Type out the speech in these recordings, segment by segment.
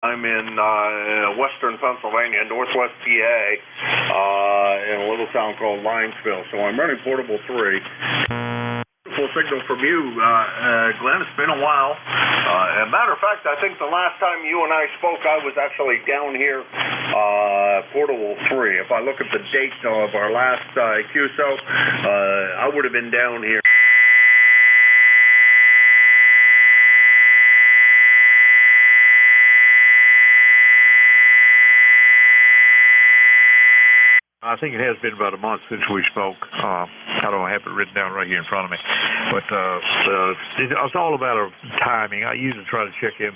I'm in western Pennsylvania, northwest PA, in a little town called Linesville. So I'm running portable 3. Full signal from you, Glenn. It's been a while. As a matter of fact, I think the last time you and I spoke, I was actually down here, portable 3. If I look at the date of our last QSO, I would have been down here. I think it has been about a month since we spoke. I don't have it written down right here in front of me. But it's all about timing. I usually try to check in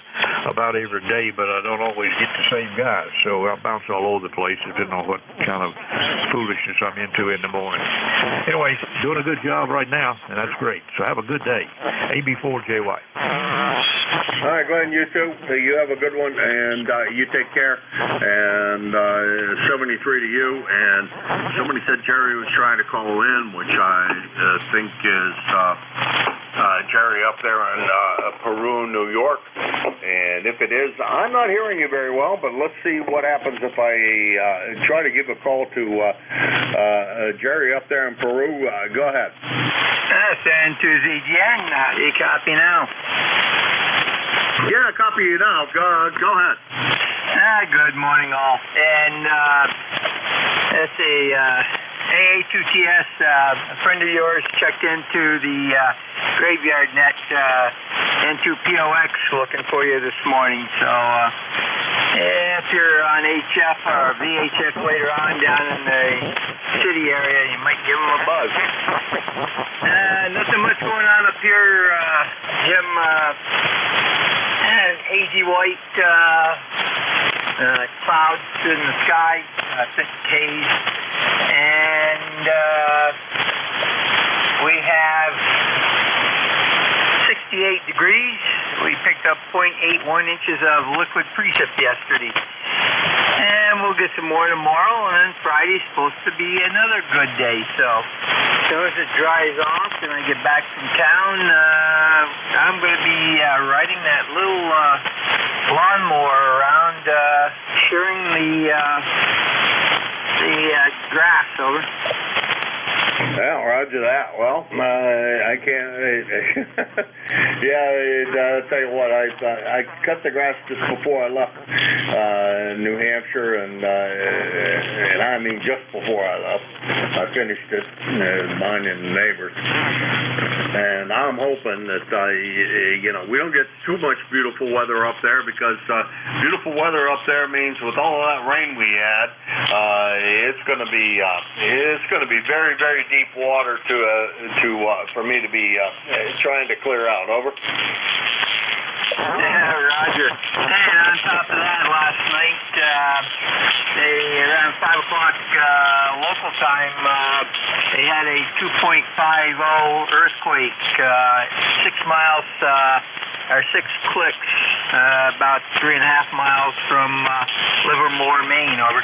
about every day, but I don't always get the same guys. So I bounce all over the place depending on what kind of foolishness I'm into in the morning. Anyway, doing a good job right now, and that's great. So have a good day. AB4JY. All right, Glenn, you too. You have a good one, and you take care. And 73 to you. And somebody said Jerry was trying to call in, which I think is Jerry up there in Peru, New York. And if it is, I'm not hearing you very well, but let's see what happens if I try to give a call to Jerry up there in Peru. Go ahead. N2ZGN, you copy now? Yeah, copy you now. Go ahead. Good morning, all. And let's see, AA2TS, a friend of yours checked into the graveyard net N2POX looking for you this morning. So if you're on HF or VHF later on down in the city area, you might give them a buzz. Nothing much going on up here, Jim. Hazy white clouds in the sky, thick haze, and we have 68 degrees. We picked up 0.81 inches of liquid precip yesterday. And we'll get some more tomorrow, and then Friday's supposed to be another good day. So as soon as it dries off and I get back from town, I'm going to be riding that little lawnmower around, shearing the grass over. Well, roger that. Well, I can't. I'll tell you what. I cut the grass just before I left New Hampshire, and I mean just before I left. I finished it, mine and the neighbors, and I'm hoping that we don't get too much beautiful weather up there, because beautiful weather up there means with all of that rain we had, it's going to be very, very deep water for me to be trying to clear out. Over. Yeah, roger. And on top of that, last night, around 5 o'clock local time, they had a 2.50 earthquake, 6 miles, or 6 clicks, about 3.5 miles from Livermore, Maine. Over.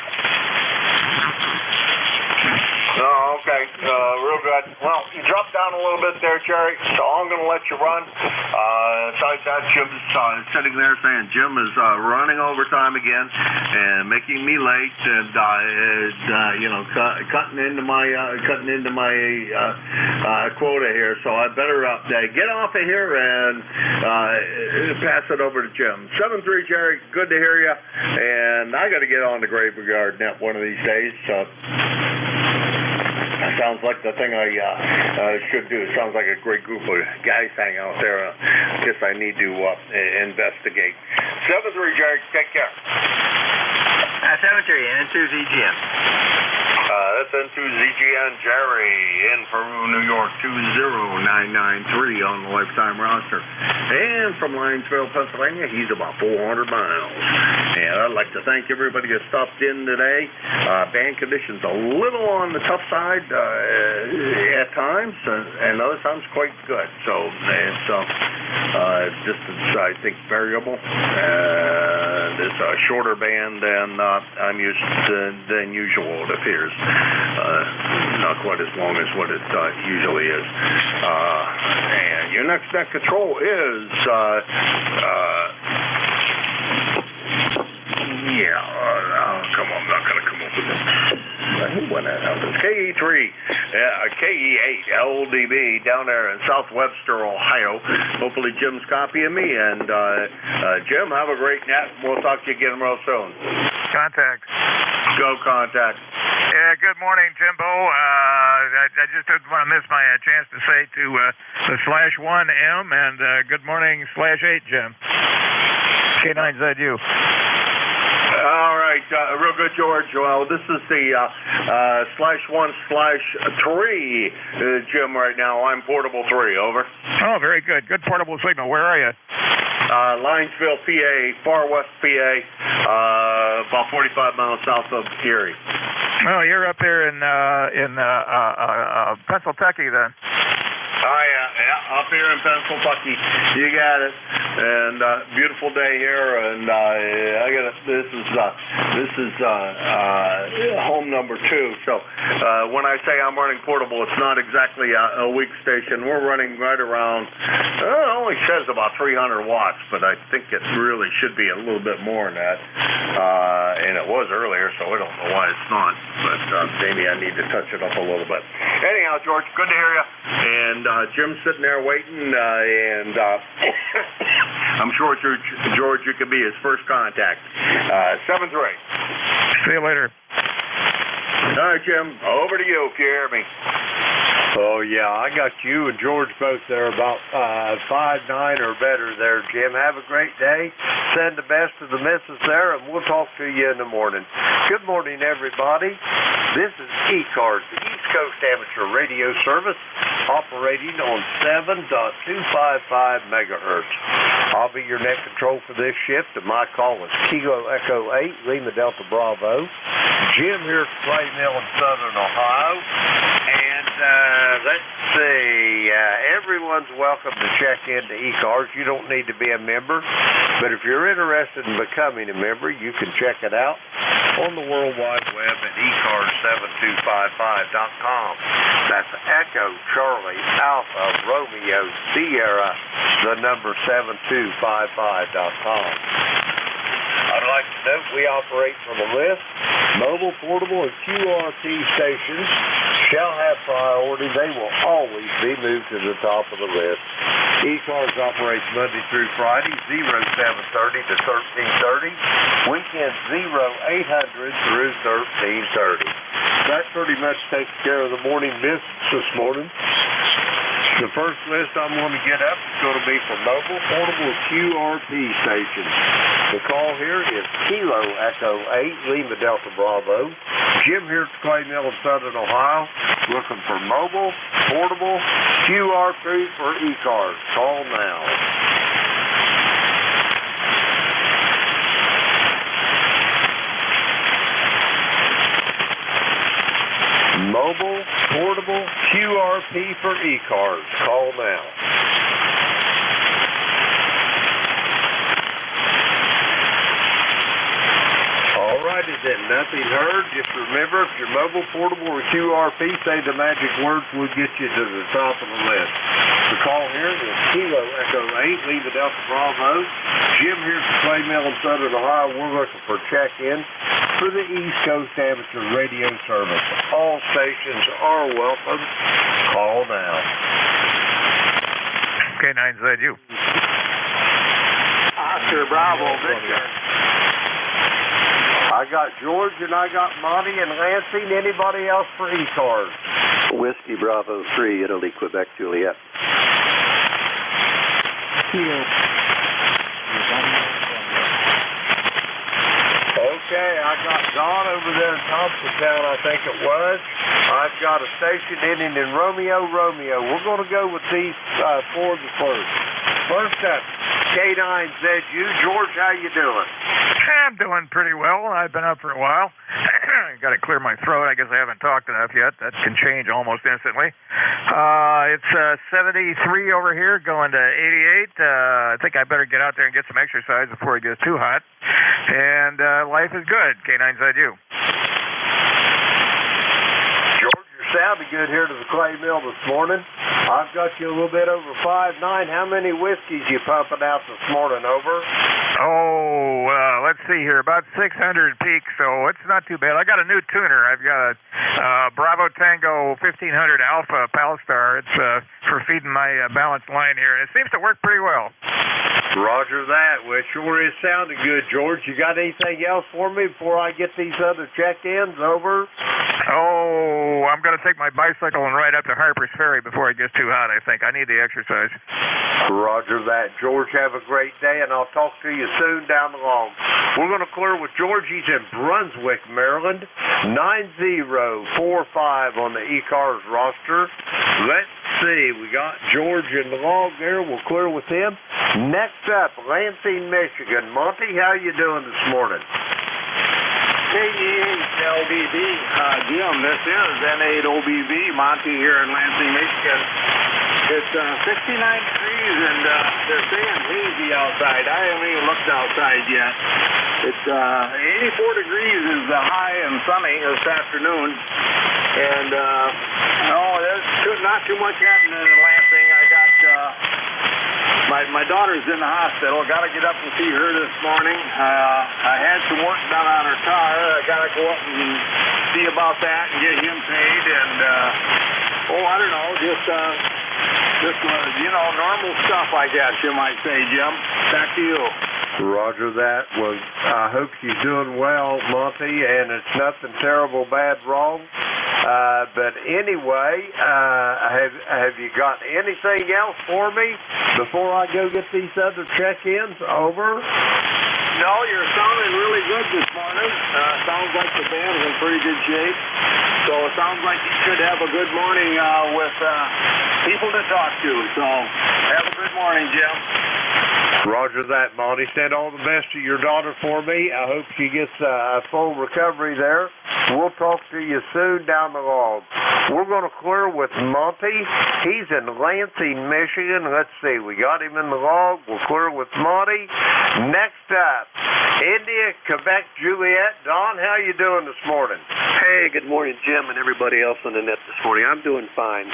Oh, okay. Real good. Well, you dropped down a little bit there, Jerry, so I'm going to let you run. Besides that, Jim's sitting there saying Jim is running overtime again and making me late, and cutting into my quota here. So I better get off of here and pass it over to Jim. 7-3, Jerry. Good to hear you. And I got to get on the graveyard net one of these days. Sounds like the thing I should do. It sounds like a great group of guys hanging out there. I guess I need to investigate. 7-3, Jerry. Take care. 7-3, N2ZGN. That's N2ZGN, Jerry, in Peru, New York, 20993 on the lifetime roster. And from Linesville, Pennsylvania, he's about 400 miles. And I'd like to thank everybody that stopped in today. Band conditions a little on the tough side at times, and other times quite good. So distance, I think, variable. It's a shorter band than I'm used to than usual, it appears. Not quite as long as what it usually is. And your next net control is KE8 LDB down there in South Webster, Ohio. Hopefully Jim's copying me, and Jim, have a great night. We'll talk to you again real soon. Contact. Go Contact. Yeah, good morning, Jimbo. I just didn't want to miss my chance to say to the /1M and good morning /8, Jim. K9ZU. All right, real good, George. Well, this is the /1/3 Jim right now. I'm Portable 3, over. Oh, very good. Good portable signal. Where are you? Linesville, PA, far west PA, about 45 miles south of Erie. Oh, you're up there in Pennsylvania then. Oh yeah, up here in Pennsylvania. You got it. And beautiful day here, and this is home number 2. So when I say I'm running portable, it's not exactly a weak station. We're running right around. It only says about 300 watts, but I think it really should be a little bit more than that. And it was earlier, so I don't know why it's not. But maybe I need to touch it up a little bit. Anyhow, George, good to hear you. And Jim's sitting there waiting, and I'm sure, George, you could be his first contact. 7-3. See you later. All right, Jim, over to you if you hear me. Oh, yeah, I got you and George both there about 5'9" or better there, Jim. Have a great day. Send the best to the missus there, and we'll talk to you in the morning. Good morning, everybody. This is ECARS, the East Coast Amateur Radio Service, operating on 7.255 megahertz. I'll be your net control for this shift, and my call is Kilo Echo 8, Lima Delta Bravo. Jim here from Clay Mill in Southern Ohio, and let's see, everyone's welcome to check into ECARS. You don't need to be a member, but if you're interested in becoming a member, you can check it out on the World Wide Web at ECARS7255.com. That's Echo Charlie Alpha Romeo Sierra, the number 7255.com. I'd like to note we operate from a list. Mobile, portable, and QRT stations shall have priority. They will always be moved to the top of the list. ECARS operates Monday through Friday, 0730 to 1330. Weekends 0800 through 1330. That pretty much takes care of the morning business this morning. The first list I'm going to get up is going to be for mobile, portable, QRT stations. The call here is Kilo Echo 8, Lima Delta Bravo. Jim here at Clay Mill in Southern Ohio, looking for mobile, portable, QRT for ECARS. Call now. Mobile, portable, QRP for ECARS. Call now. All right, is that nothing heard? Just remember, if you're mobile, portable, or QRP, say the magic words, we'll get you to the top of the list. The call here is Kilo Echo 8, Lima Delta Bravo. Jim here from Clay Mill in Southern Ohio. We're looking for check-in for the East Coast Amateur Radio Service. All stations are welcome. Call now. K9ZU. Oscar Bravo, Victor. I got George and I got Monty and Lansing. Anybody else for ECARS? Whiskey Bravo 3, Italy, Quebec, Juliet. Okay, I got Don over there in Thompsontown, I think it was. I've got a station ending in Romeo, Romeo. We're going to go with these four the first. First up, K9ZU. George, how you doing? I'm doing pretty well. I've been up for a while. Got to clear my throat. I guess I haven't talked enough yet. That can change almost instantly. It's 73 over here, going to 88. I think I better get out there and get some exercise before it gets too hot. And life is good. K9ZU. George, your sounded good here to the clay mill this morning. I've got you a little bit over 5'9". How many whiskeys you pumping out this morning, over? Let's see here, about 600 peak, so it's not too bad. I got a new tuner. I've got a Bravo Tango 1500 Alpha Palstar. It's for feeding my balance line here, and it seems to work pretty well. Roger that. Well, it sure is sounding good, George. You got anything else for me before I get these other check-ins, over? Oh, I'm going to take my bicycle and ride up to Harper's Ferry before it gets too hot, I think. I need the exercise. Roger that. George, have a great day, and I'll talk to you soon down the line. We're going to clear with George. He's in Brunswick, Maryland. 9045 on the ECARS roster. Let's see. We got George in the log there. We'll clear with him. Next up, Lansing, Michigan. Monty, how you doing this morning? KEHLBB, Jim, this is N8OBV, Monty here in Lansing, Michigan. It's 69 degrees and they're saying hazy outside. I haven't even looked outside yet. It's 84 degrees is the high and sunny this afternoon. And there's not too much happening in Lansing. I got my daughter's in the hospital. Got to get up and see her this morning. I had some work done on her car. I got to go up and see about that and get him paid. And I don't know, just normal stuff, I guess you might say, Jim. Back to you. Roger that. Well, I hope she's doing well, Monty, and it's nothing terrible, bad, wrong. But anyway, have you got anything else for me before I go get these other check-ins, over? No, you're sounding really good this morning. Sounds like the band's in pretty good shape. So it sounds like you should have a good morning with people to talk to. So have a good morning, Jim. Roger that, Monty. Send all the best to your daughter for me. I hope she gets a full recovery there. We'll talk to you soon down the log. We're going to clear with Monty. He's in Lansing, Michigan. Let's see. We got him in the log. We'll clear with Monty. Next up, India, Quebec, Juliet. Don, how you doing this morning? Hey, good morning, Jim, and everybody else on the net this morning. I'm doing fine.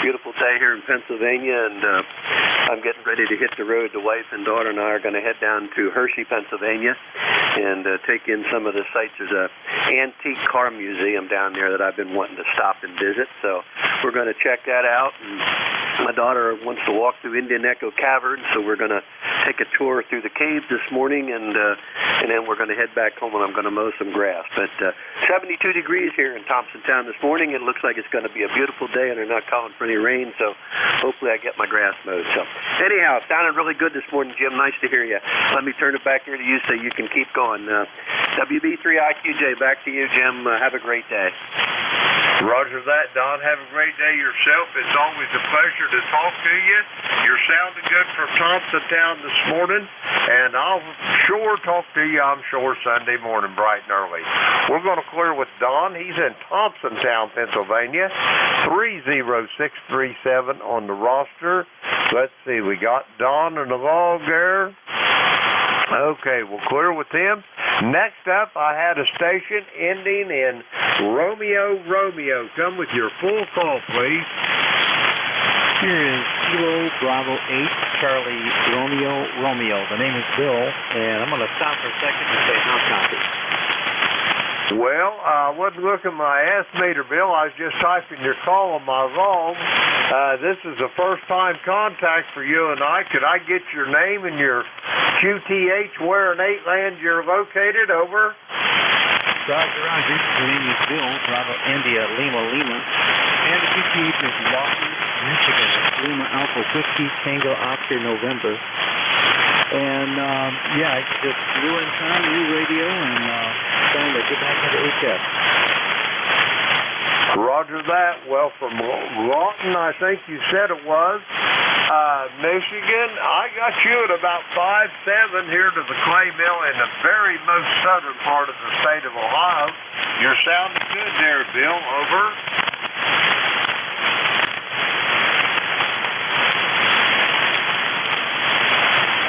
Beautiful day here in Pennsylvania, and I'm getting ready to hit the road. The wife and daughter and I are going to head down to Hershey, Pennsylvania, and take in some of the sights. There's an antique car museum down there that I've been wanting to stop and visit, so we're going to check that out. And my daughter wants to walk through Indian Echo Cavern, so we're going to take a tour through the caves this morning, and then we're going to head back home, and I'm going to mow some grass. But 72 degrees here in Thompsontown this morning. It looks like it's going to be a beautiful day, and they're not calling for any rain, so hopefully I get my grass mowed. So anyhow, sounding really good this morning, Jim. Nice to hear you. Let me turn it back here to you so you can keep going. WB3IQJ, back to you, Jim. Have a great day. Roger that, Don. Have a great day yourself. It's always a pleasure to talk to you. You're sounding good from Thompsontown this morning, and I'll sure talk to you, I'm sure, Sunday morning, bright and early. We're going to clear with Don. He's in Thompsontown, Pennsylvania. 30637 on the roster. Let's see, we got Don in the log there. Okay, we'll clear with him. Next up, I had a station ending in Romeo. Come with your full call, please. Here is Kilo Bravo 8, Charlie Romeo. The name is Bill, and I'm going to stop for a second and say how copy. Well, I wasn't looking at my S-meter, Bill. I was just typing your call on my log. This is a first-time contact for you and I. Could I get your name and your QTH, where in 8 land you're located, over? Roger. The name is Bill, Bravo India, Lima. And the QTH is Milwaukee, Michigan, Lima Alpha Whiskey, Tango Oscar, November. And, it's just new in town, new radio, and trying to get back into HS. Roger that. Well, from Lawton, I think you said it was, Michigan, I got you at about 5'7" here to the clay mill in the very most southern part of the state of Ohio. You're sounding good there, Bill. Over.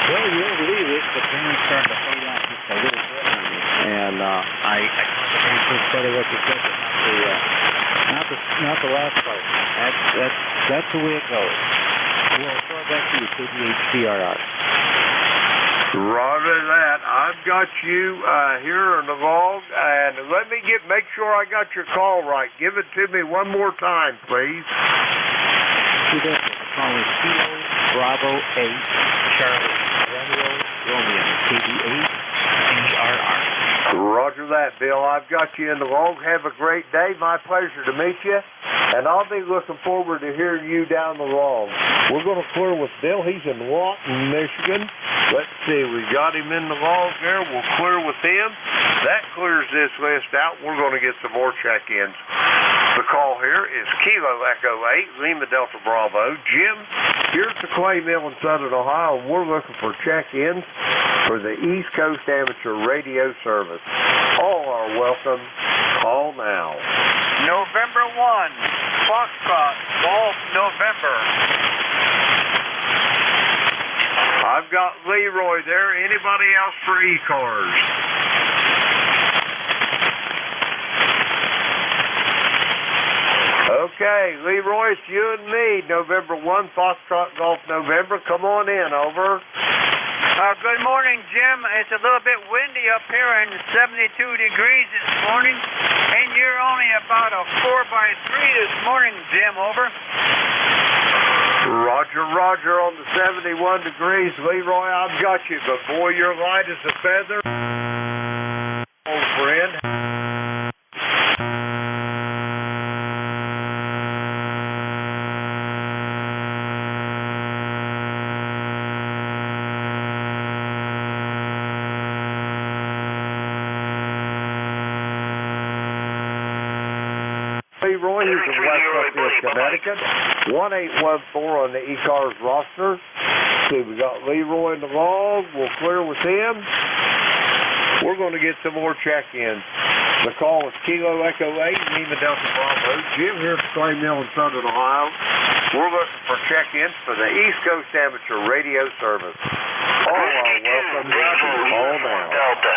Well, you won't believe it, the band's starting to fade off just a little bit on me. And I concentrated to study what you said, not not the last part. That's the way it goes. We'll throw it back to you, KBHCRR. Roger that. I've got you here on the log, and let me make sure I got your call right. Give it to me one more time, please. The call is Kilo Bravo 8 Charlie Romeo Romeo KBHCRR. Roger that, Bill. I've got you in the log. Have a great day. My pleasure to meet you. And I'll be looking forward to hearing you down the log. We're going to clear with Bill. He's in Lawton, Michigan. Let's see. We got him in the log there. We'll clear with him. That clears this list out. We're going to get some more check-ins. The call here is Kilo Echo 8, Lima Delta Bravo. Jim, here's the Clay Mill in Southern Ohio, and we're looking for check-ins for the East Coast Amateur Radio Service. All are welcome. Call now. November 1, Foxtrot, Golf, November. I've got Leroy there. Anybody else for ECARS? Okay, Leroy, it's you and me. November 1, Foxtrot, Golf, November. Come on in, over. Good morning, Jim. It's a little bit windy up here and 72 degrees this morning, and you're only about a 4x3 this morning, Jim, over. Roger, roger on the 71 degrees. Leroy, I've got you, but boy, you're light as a feather. Old friend. Leroy, he's in West Buckfield, Connecticut. 1814 on the ECARS roster. See, we got Leroy in the log. We'll clear with him. We're going to get some more check-ins. The call is Kilo Echo 8, Lima Delta Bravo. Jim here at the Clay Mill in Southern Ohio. We're looking for check-ins for the East Coast Amateur Radio Service. All are welcome. All now. Delta.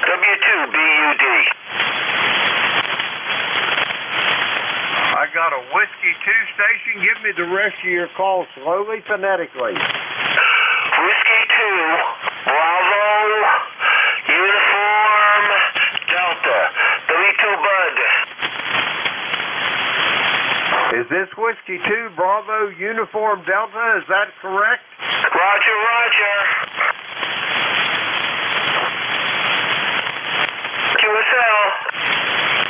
W2BUD. I got a Whiskey 2 station. Give me the rest of your call slowly, phonetically. Whiskey 2, Bravo, Uniform, Delta. W2 Bud. Is this Whiskey 2, Bravo, Uniform, Delta? Is that correct? Roger, roger. QSL.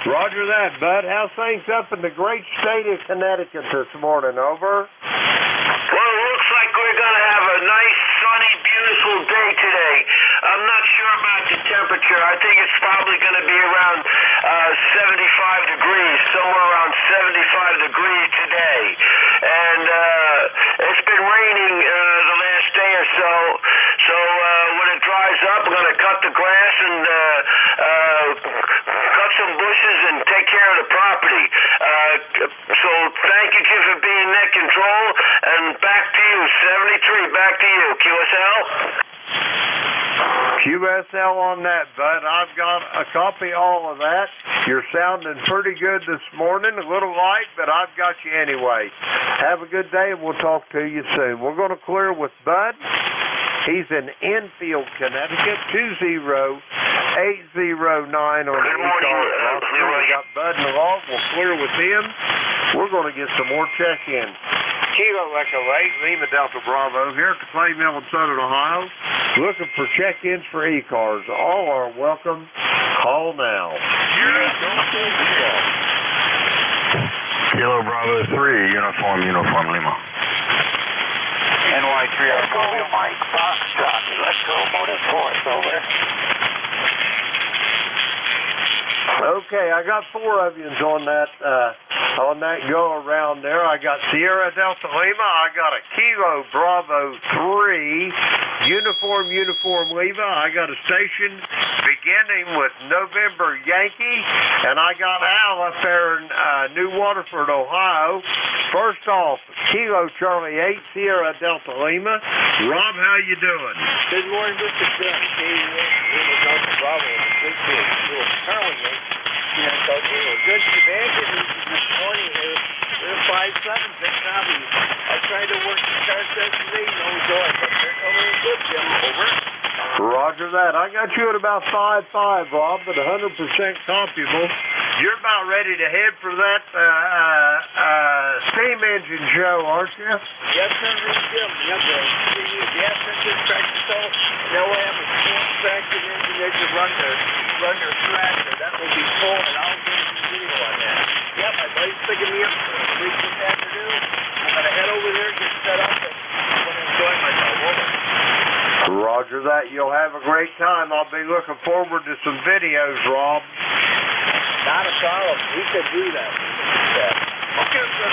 Roger that, bud. How's things up in the great state of Connecticut this morning? Over. Well, it looks like we're going to have a nice, sunny, beautiful day today. I'm not sure about the temperature. I think it's probably going to be around 75 degrees, somewhere around 75 degrees today. And it's been raining the last day or so. So when it dries up, we're going to cut the grass and cut some bushes and take care of the property. So thank you, Jim, for being net control. And back to you, 73, back to you, QSL. QSL on that, bud. I've got a copy of all of that. You're sounding pretty good this morning. A little light, but I've got you anyway. Have a good day, and we'll talk to you soon. We're going to clear with Bud. He's in Enfield, Connecticut, 20809 on the ECARS roster. We got Bud in the log. We'll clear with him. We're going to get some more check-ins. Kilo Echo 8, Lima Delta Bravo, here at the Clay Mill in Southern Ohio. Looking for check-ins for ECARS. All are welcome. Call now. Kilo Bravo 3, Uniform Lima. NY3 Mike Foxtrot, let's go motor force, over. Okay, I got 4 of you on that go around there. I got Sierra Delta Lima. I got a Kilo Bravo 3, Uniform Lima. I got a station beginning with November Yankee, and I got Al up there in New Waterford, Ohio. First off, Kilo Charlie 8 Sierra Delta Lima. Rob, how you doing? Good morning, Mr. Jim. Lima Delta Bravo. Good to you. Currently, so we were good to bad this morning. We're 5-7, big hobby. I tried to work the car yesterday, no joy, but they're coming in good, Jim. Over. Roger that. I got you at about 5.5, Rob, but 100% comfortable. You're about ready to head for that steam engine show, aren't you? Yes, sir, Jim. Yep, the gas engine tractor show. They'll have a full traction engine they can run their tractor. That will be full, and I'll do some video on that. Yep, my buddy's picking me up for a week this afternoon. I'm going to head over there, get set up, and I'm going to enjoy myself. Over. Roger that. You'll have a great time. I'll be looking forward to some videos, Rob. Not a problem. We could do that. Okay, so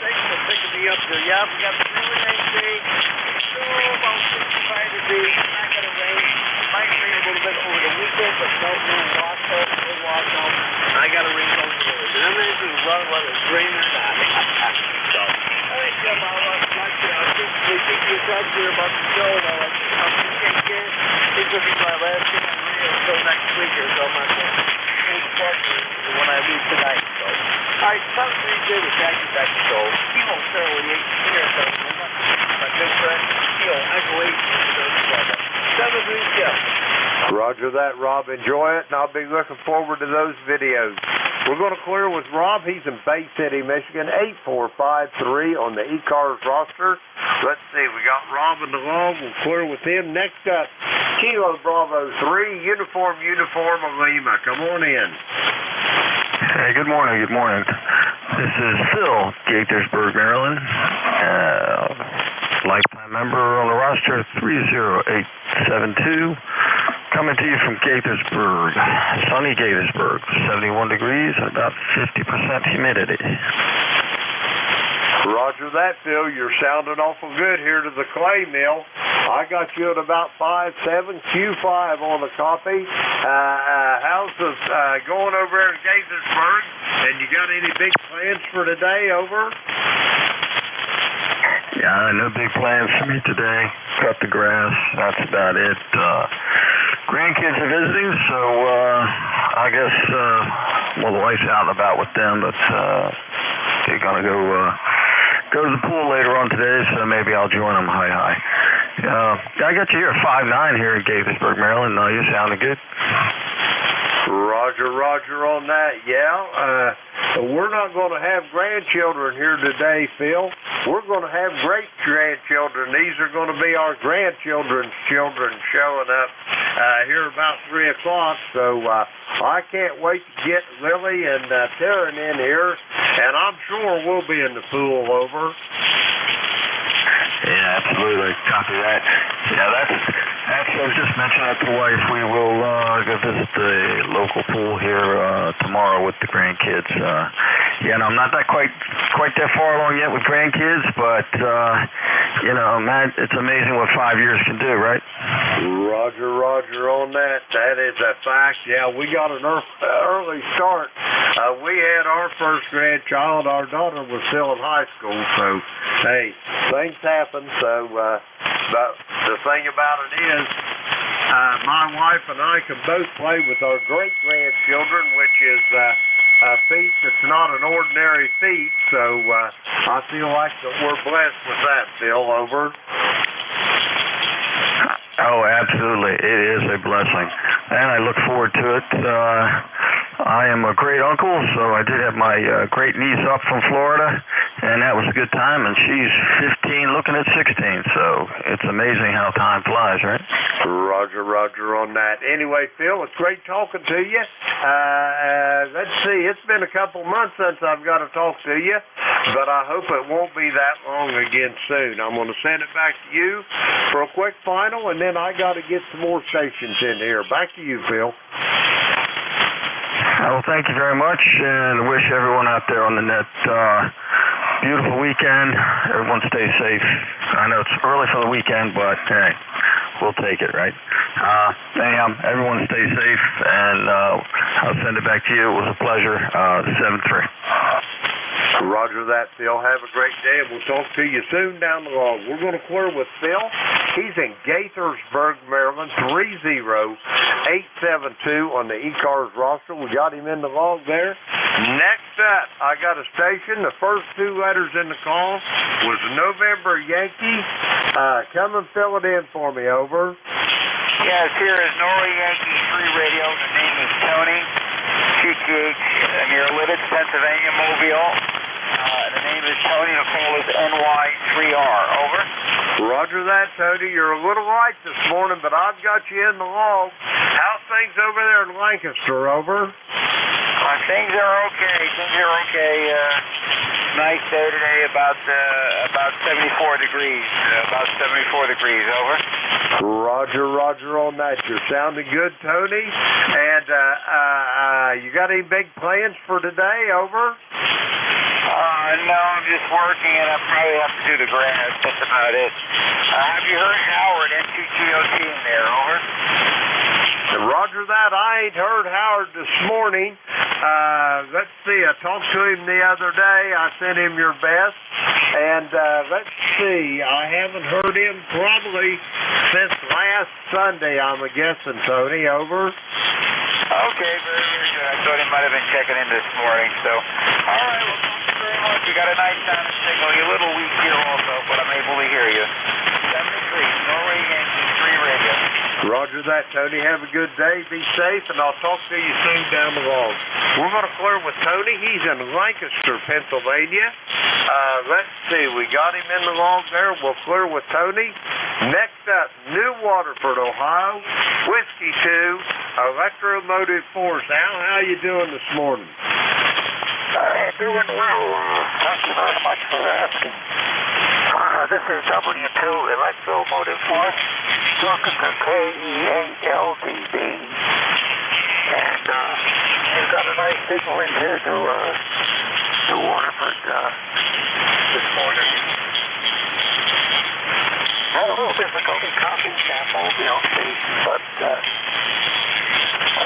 thanks for picking me up there. Yeah, we got through an NJ. About 65 degrees. It's not going to rain. It might rain a little bit over the weekend, but no washout, no washout. I got to rain over the weekend. And everything's going to run whether it's rain or not. So, all right, Jim, I'll think you talk here about the show, though. This will be my last thing on radio until next week or so. I'm not going to pull the plug when I leave tonight. So, all right, something we did with Jackie back to show. He won't start with the 8 here, so my good friend, he'll echo 8 7 Jim. Roger that, Rob. Enjoy it, and I'll be looking forward to those videos. We're going to clear with Rob. He's in Bay City, Michigan, 8453 on the ECARS roster. Let's see, we got Rob in the log. We'll clear with him. Next up, Kilo Bravo 3, Uniform Lima. Come on in. Hey, good morning. This is Phil, Gaithersburg, Maryland. Lifetime member on the roster, 30872. Coming to you from Gaithersburg, sunny Gaithersburg, 71 degrees and about 50% humidity. Roger that, Phil. You're sounding awful good here to the clay mill. I got you at about 5.7, Q5 on the copy. How's this going over there in Gaithersburg? And you got any big plans for today, over? Yeah, no big plans for me today. Cut the grass, that's about it. Grandkids are visiting, so I guess, well, the wife's out and about with them, but they're going to go to the pool later on today, so maybe I'll join them. Hi. I got you here at 5'9" here in Gaithersburg, Maryland. You sounding good? Roger on that. Yeah, we're not going to have grandchildren here today, Phil. We're going to have great grandchildren. These are going to be our grandchildren's children showing up here about 3 o'clock. So I can't wait to get Lily and Taryn in here, and I'm sure we'll be in the pool, over. Yeah, absolutely. Copy that. Yeah, that's I was just mentioning that to the wife. We will go visit the local pool here tomorrow with the grandkids. Yeah, no, I'm not that quite that far along yet with grandkids, but man, it's amazing what 5 years can do, right? Roger on that. That is a fact. Yeah, we got an early start. We had our first grandchild. Our daughter was still in high school, so hey, things happen. So, but the thing about it is, my wife and I can both play with our great grandchildren, which is a feat that's not an ordinary feat. So I feel like that we're blessed with that, Phil, over. Oh, absolutely. It is a blessing, and I look forward to it. I am a great uncle, so I did have my great niece up from Florida, and that was a good time, and she's 15 looking at 16, so it's amazing how time flies, right? Roger on that. Anyway, Phil, it's great talking to you. Let's see, it's been a couple months since I've got to talk to you, but I hope it won't be that long again soon. I'm going to send it back to you for a quick final, and then I got to get some more stations in here. Back to you, Phil. Well, thank you very much, and I wish everyone out there on the net beautiful weekend. Everyone stay safe. I know it's early for the weekend, but hey, we'll take it, right? Anyhow, everyone stay safe, and I'll send it back to you. It was a pleasure. 7-3. Roger that, Phil. Have a great day, and we'll talk to you soon down the road. We're going to clear with Phil. He's in Gaithersburg, Maryland, 30872 on the ECARS roster. We got him in the log there. Next up, I got a station. The first two letters in the call was November Yankee. Come and fill it in for me, over. Yes, here is Norway Yankee 3 Radio. The name is Tony. QTH near Lidditz, Pennsylvania, Mobile. The name is Tony. The call is NY3R. Over. Roger that, Tony. You're a little light this morning, but I've got you in the log. How's things over there in Lancaster? Over. Things are okay. Nice day today, about 74 degrees. About 74 degrees. Over. Roger on that. You're sounding good, Tony. And you got any big plans for today? Over. No, I'm just working, and I probably have to do the grass. That's about it. Have you heard Howard, NJ2US in there? Over. Roger that. I ain't heard Howard this morning. Let's see. I talked to him the other day. I sent him your best. And let's see. I haven't heard him probably since last Sunday, I'm guessing, Tony. Over. Okay, very, very good. I thought he might have been checking in this morning. So, all right. Well, thank you very much. You got a nice sound and signal. You're a little weak here also, but I'm able to hear you. 73, Norway Yankee 3 Radio. Roger that, Tony. Have a good day. Be safe, and I'll talk to you soon down the road. We're going to clear with Tony. He's in Lancaster, Pennsylvania. Let's see. We got him in the log there. We'll clear with Tony. Next up, New Waterford, Ohio. Whiskey 2, Electromotive Force. Al, how you doing this morning? Doing well. Thank you very much for asking. This is W2 Electromotive Force, talking to KEALDB. And we've got a nice signal in here to Waterford this morning. Had a little difficulty copying that mobile station, but I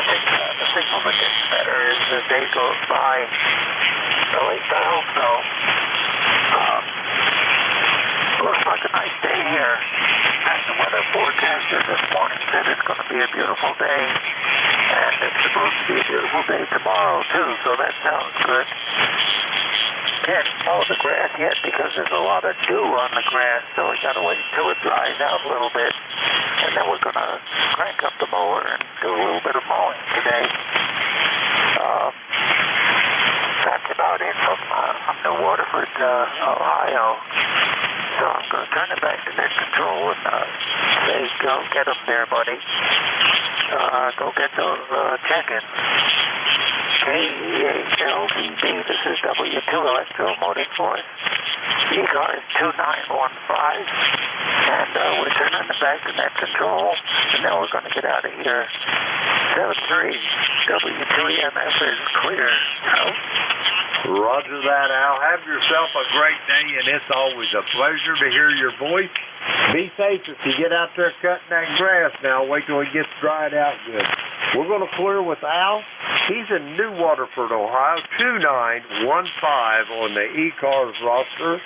think the signal that gets better as the day goes by. So at least I hope so. Looks like a nice day here. And the weather forecaster this morning said it's going to be a beautiful day. And it's supposed to be a beautiful day tomorrow, too, so that sounds good. Can't mow the grass yet because there's a lot of dew on the grass, so we got to wait until it dries out a little bit. And then we're going to crank up the mower and do a little bit of mowing today. That's about it from New Waterford, Ohio. So I'm going to turn it back to net control and say, go get them there, buddy. Go get those check-ins. KEALDB, this is W2 Electromotive Force. ECARS 2915. And we're turning it back to net control. And then we're going to get out of here. 73 W2EMF is clear. Out. Roger that, Al. Have yourself a great day, and it's always a pleasure to hear your voice. Be safe if you get out there cutting that grass now. Wait till it gets dried out good. We're going to clear with Al. He's in New Waterford, Ohio, 2915 on the ECARS roster.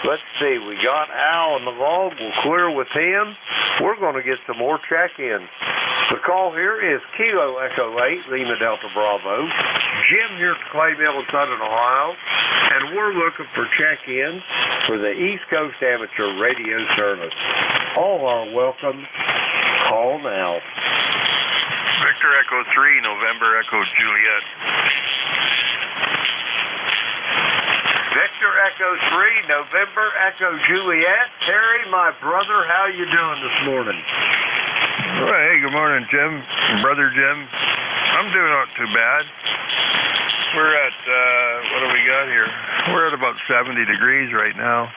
Let's see. We got Al on the log. We'll clear with him. We're going to get some more check-ins. The call here is Kilo Echo 8, Lima Delta Bravo. Jim here at Clay Mill in Southern Ohio, and we're looking for check-ins for the East Coast Amateur Radio Service. All are welcome. Call now. Victor Echo 3, November Echo Juliet. Victor Echo 3, November Echo Juliet. Terry, my brother, how you doing this morning? Well, hey, good morning, Jim. Brother Jim. I'm doing not too bad. We're at, what do we got here? We're at about 70 degrees right now.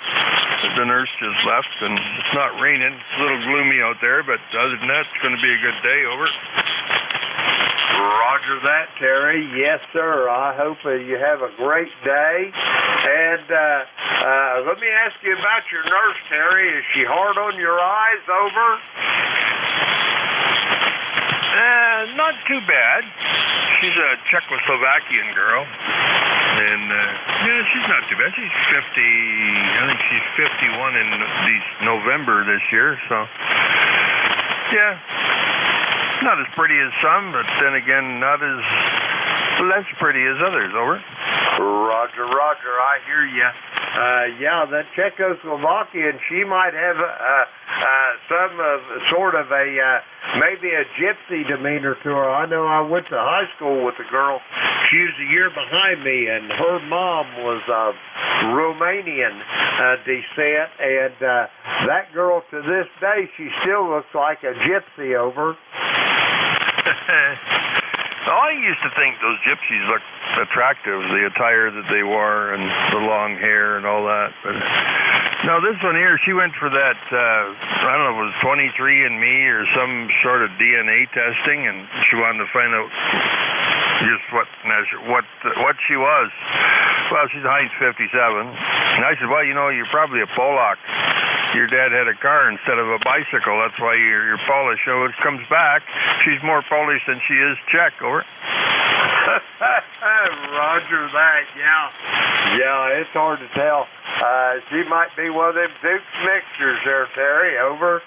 The nurse just left, and it's not raining. It's a little gloomy out there, but other than that, it's going to be a good day. Over. Roger that, Terry. Yes, sir. I hope you have a great day. And let me ask you about your nurse, Terry. Is she hard on your eyes? Over. Not too bad. She's a Czechoslovakian girl. And, yeah, she's not too bad. She's 50, I think she's 51 in November this year, so, yeah. Not as pretty as some, but then again, not as less pretty as others. Over. Roger, Roger, I hear you. Yeah, that Czechoslovakian, she might have some sort of a, maybe a gypsy demeanor to her. I know I went to high school with a girl. She was a year behind me, and her mom was of Romanian descent, and that girl to this day, she still looks like a gypsy. Over. Well, I used to think those gypsies looked attractive, the attire that they wore and the long hair and all that. But no, this one here, she went for that, I don't know, it was 23andMe or some sort of DNA testing, and she wanted to find out just what she was. Well, she's a Heinz 57. And I said, well, you know, you're probably a Polak. Your dad had a car instead of a bicycle. That's why you're Polish. So it comes back. She's more Polish than she is Czech. Over. Roger that. Yeah. Yeah, it's hard to tell. She might be one of them Duke's mixtures there, Terry. Over.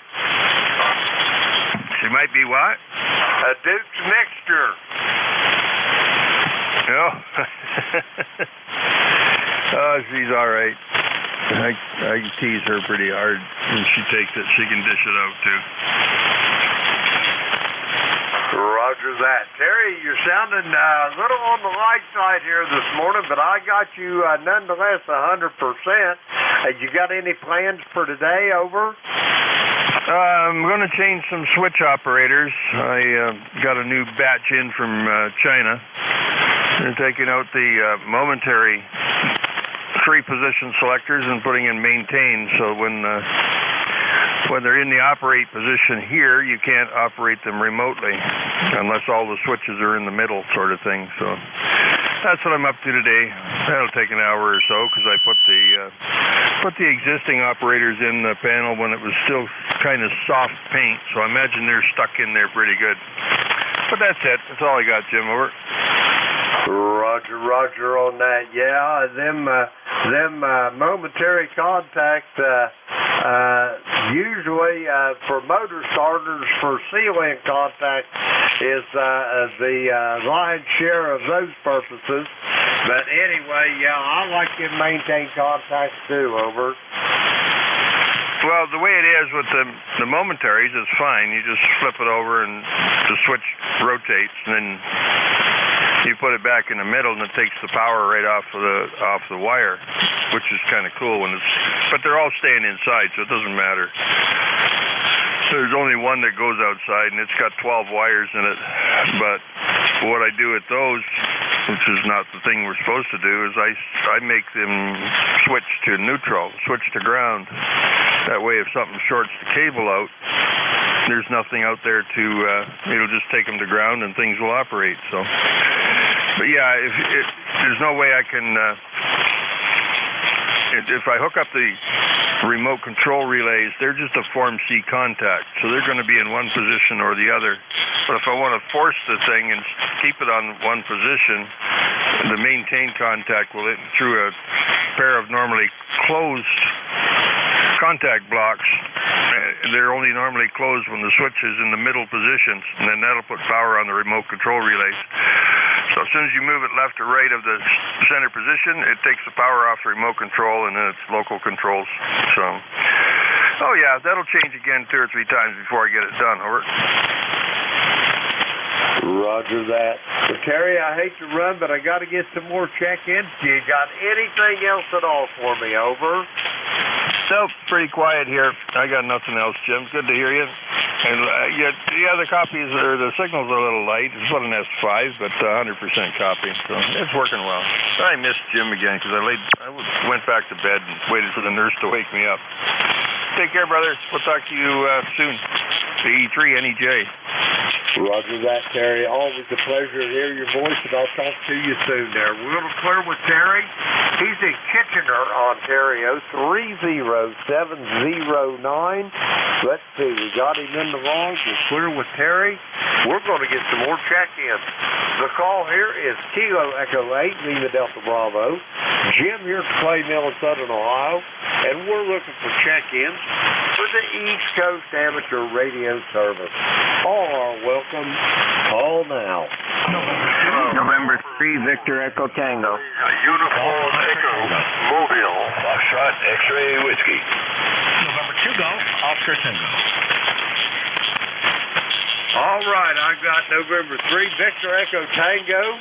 She might be what? A Duke's mixture. Oh. Oh, she's all right. I tease her pretty hard, and she takes it. She can dish it out, too. Roger that. Terry, you're sounding a little on the light side here this morning, but I got you nonetheless 100%. You got any plans for today? Over? I'm going to change some switch operators. I got a new batch in from China. They're taking out the momentary 3-position selectors and putting in maintain, so when they're in the operate position here, you can't operate them remotely unless all the switches are in the middle, sort of thing. So that's what I'm up to today. That'll take an hour or so because I put the existing operators in the panel when it was still kind of soft paint, so I imagine they're stuck in there pretty good. But that's it. That's all I got, Jim. Over. Roger, Roger on that. Yeah, them momentary contact, usually for motor starters, for seal-in contact is the lion's share of those purposes. But anyway, yeah, I like them maintain contacts too. Over. Well, the way it is with the momentaries is fine. You just flip it over and the switch rotates, and then you put it back in the middle, and it takes the power right off the wire, which is kind of cool. But they're all staying inside, so it doesn't matter. There's only one that goes outside, and it's got 12 wires in it. But what I do with those, which is not the thing we're supposed to do, is I make them switch to neutral, switch to ground. That way, if something shorts the cable out, there's nothing out there to, it'll just take them to ground and things will operate. So, but yeah, there's no way I can, if I hook up the remote control relays, they're just a Form C contact, so they're going to be in one position or the other. But if I want to force the thing and keep it on one position, the maintain contact will, through a pair of normally closed contact blocks, they're only normally closed when the switch is in the middle positions, and then that'll put power on the remote control relays. So as soon as you move it left or right of the center position, it takes the power off the remote control, and then it's local controls. So, oh yeah, that'll change again 2 or 3 times before I get it done. Over. Roger that. Well, Terry, I hate to run, but I got to get some more check-ins. You got anything else at all for me? Over. Nope, pretty quiet here. I got nothing else, Jim. Good to hear you. And the copies, or the signal's a little light. It's about an S5, but 100% copy, so it's working well. I missed Jim again because I went back to bed and waited for the nurse to wake me up. Take care, brother. We'll talk to you soon. The E3 NEJ. Roger that, Terry. Always a pleasure to hear your voice, and I'll talk to you soon there. We're a little clear with Terry. He's in Kitchener, Ontario, 30709. Let's see, we got him in the log. We're clear with Terry. We're going to get some more check-ins. The call here is Kilo Echo 8, Lima Delta Bravo. Jim here from Clay Mill in Southern Ohio, and we're looking for check-ins for the East Coast Amateur Radio Service. All are welcome. Call now. November 3, Victor Echo Tango. Uniform Echo, Mobile, Foxtrot, X-Ray Whiskey. November 2 Golf, Oscar Tango. All right, I've got November 3, Victor Echo Tango.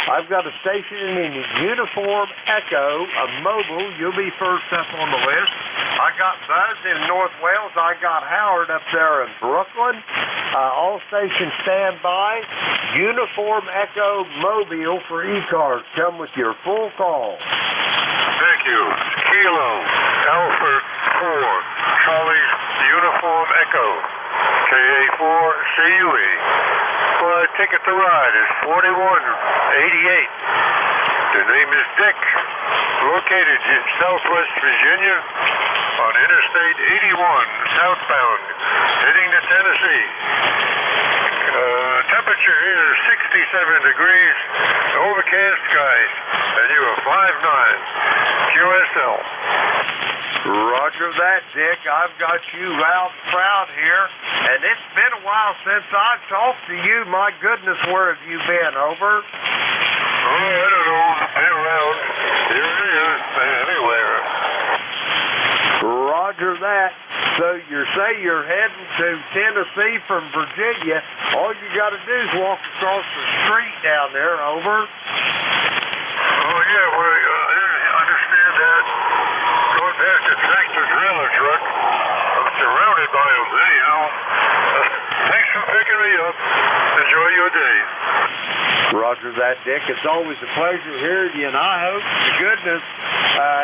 I've got a station in Uniform Echo, a mobile. You'll be first up on the list. I got Buzz in North Wales. I got Howard up there in Brooklyn. All stations stand by. Uniform Echo Mobile for ECARS. Come with your full call. Thank you. Kilo, Alfred 4, Charlie Uniform Echo, KA4CUE. Ticket to ride is 4188. The name is Dick. Located in Southwest Virginia on Interstate 81, southbound, heading to Tennessee. Temperature here is 67 degrees, overcast skies, and you are 5'9", QSL. Roger that, Dick. I've got you loud and proud here, and it's been a while since I've talked to you. My goodness, where have you been? Over? Oh, I don't know. Been around. Here it is. Anywhere. Roger that. So you say you're heading to Tennessee from Virginia. All you got to do is walk across the street down there. Over? Oh, yeah. Well, I understand that. Going past the tractor trailer truck. I'm surrounded by them anyhow. Thanks for picking me up. Enjoy your day. Roger that, Dick. It's always a pleasure hearing you, and I hope to goodness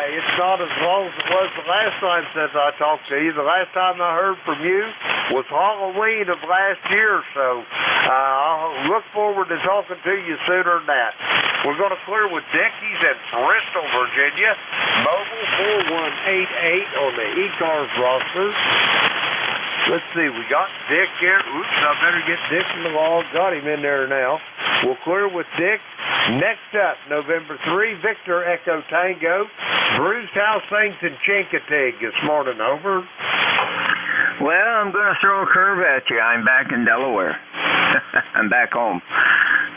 it's not as long as it was the last time since I talked to you. The last time I heard from you was Halloween of last year, so I'll look forward to talking to you sooner than that. We're going to clear with Dick. He's in Bristol, Virginia. Mobile 4188 on the ECARS roster. Let's see, we got Dick here. Oops, I better get Dick in the log. Got him in there now. We'll clear with Dick. Next up, November 3, Victor Echo Tango. Bruce, how's things in Chincoteague this morning? Over? Well, I'm going to throw a curve at you. I'm back in Delaware. I'm back home.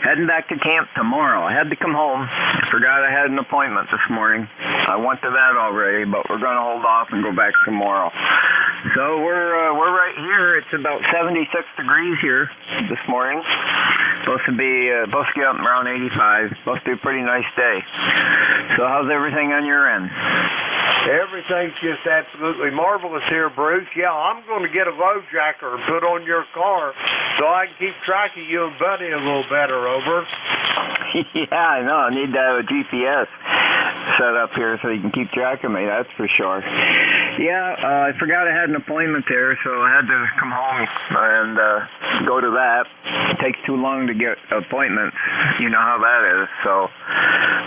Heading back to camp tomorrow. I had to come home. I forgot I had an appointment this morning. I went to that already, but we're going to hold off and go back tomorrow. So we're right here. It's about 76 degrees here this morning. Supposed to get up around 85. Supposed to be a pretty nice day. So how's everything on your end? Everything's just absolutely marvelous here, Bruce. Yeah, I'm going to get a load jacker and put on your car so I can keep track of you and Buddy a little better. Over? Yeah, I know. I need to have a GPS set up here so you can keep track of me, that's for sure. Yeah, I forgot I had an appointment there, so I had to come home and go to that. It takes too long to get appointments. You know how that is. So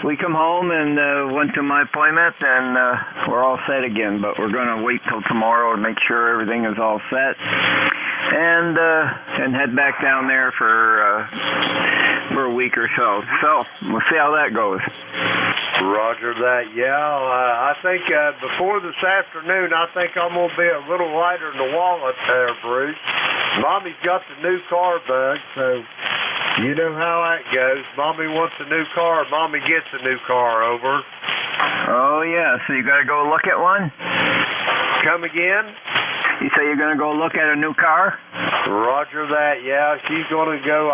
we come home and went to my appointment, and we're all set again, but we're going to wait till tomorrow to make sure everything is all set and head back down there for a week or so. So we'll see how that goes. Roger that. Yeah, I think before this afternoon, I think I'm going to be a little lighter in the wallet there, Bruce. Mommy's got the new car bug, so you know how that goes. Mommy wants a new car, Mommy gets a new car. Over? Oh, yeah. So you got to go look at one? Come again? You say you're going to go look at a new car? Roger that, yeah. She's going to go.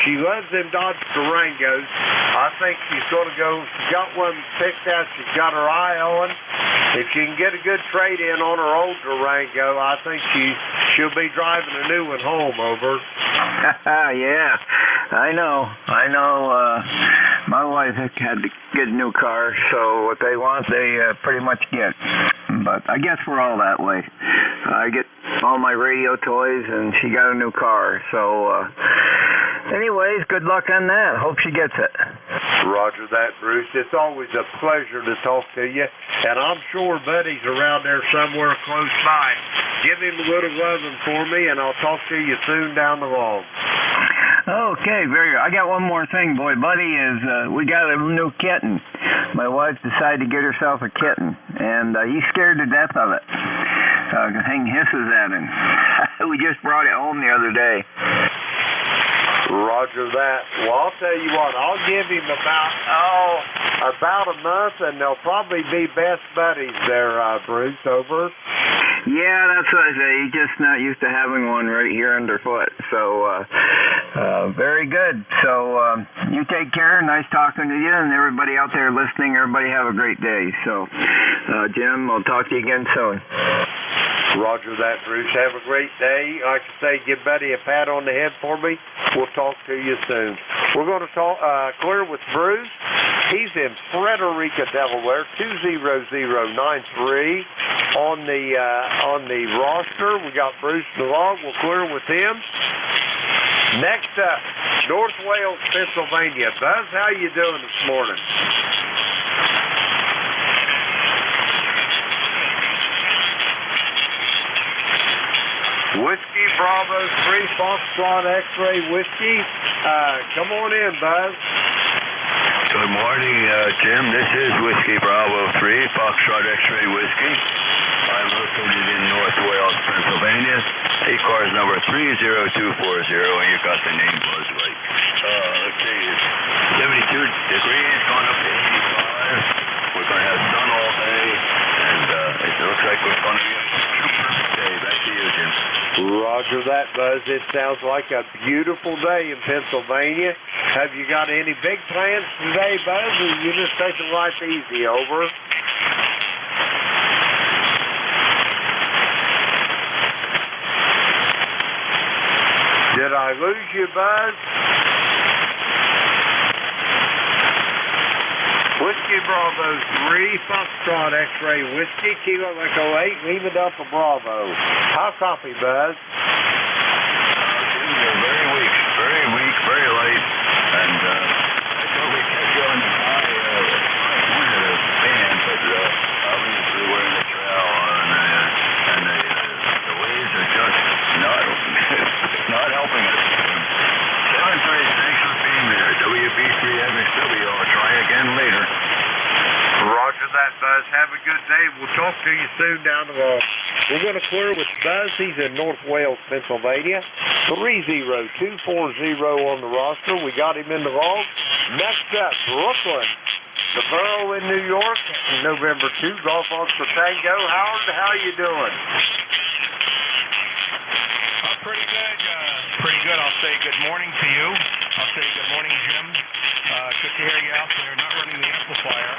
She loves them Dodge Durangos. I think she's going to go. She's got one picked out she's got her eye on. If she can get a good trade-in on her old Durango, I think she'll be driving a new one home. Over? Yeah, I know. My wife had to get a new car, so what they want, they pretty much get. but I guess we're all that way. I get all my radio toys, and she got a new car. So, anyways, good luck on that. Hope she gets it. Roger that, Bruce. It's always a pleasure to talk to you, and I'm sure Buddy's around there somewhere close by. Give him a little loving for me, and I'll talk to you soon down the road. Okay, very good. I got one more thing, boy. Buddy is, we got a new kitten. My wife decided to get herself a kitten, and he's scared to death of it. The thing hisses at him. We just brought it home the other day. Roger that. Well, I'll tell you what, I'll give him about a month, and they'll probably be best buddies there, Bruce, over. Yeah, that's what I say. He's just not used to having one right here underfoot. So, very good. So, you take care. Nice talking to you, and everybody out there listening, everybody have a great day. So, Jim, I'll talk to you again soon. Roger that, Bruce. Have a great day. Like I say, give Buddy a pat on the head for me. We'll talk to you soon. We're going to talk clear with Bruce. He's in Frederica, Delaware, 20093 on the roster. We got Bruce in the log. We'll clear with him. Next up, North Wales, Pennsylvania. Buzz, how you doing this morning? Whiskey Bravo 3 Foxtrot X-Ray Whiskey. Come on in, Buzz. Good morning, Jim. This is Whiskey Bravo 3 Foxtrot X-Ray Whiskey. I'm located in North Wales, Pennsylvania. ECARS number 30240, and you got the name Buzz right. Let's see, it's 72 degrees, going up to 85. We're going to have sun all day, and it looks like we're going to be a perfect day. Back to you, Jim. Roger that, Buzz. It sounds like a beautiful day in Pennsylvania. Have you got any big plans today, Buzz, or you just taking life easy? Over. Did I lose you, Buzz? Whiskey Bravo 3 Foxtrot X-Ray Whiskey, Kilo Echo 8, leave it up a Bravo. How copy, Buzz? Very weak, very light, and I thought we'd catch you on the high point of the band, but obviously we're in the trail, and the waves are just not helping us. 7-3, thanks for being there. WB3MXW, I'll try again later. Roger that, Buzz. Have a good day. We'll talk to you soon down the road. We're going to clear with Buzz. He's in North Wales, Pennsylvania. 30240 on the roster. We got him in the log. Next up, Brooklyn. The Borough in New York, November 2, Golf Oscar Tango. Howard, how you doing? Pretty good. Pretty good. I'll say good morning to you. I'll say good morning, Jim. Good to hear you out there. Not running the amplifier.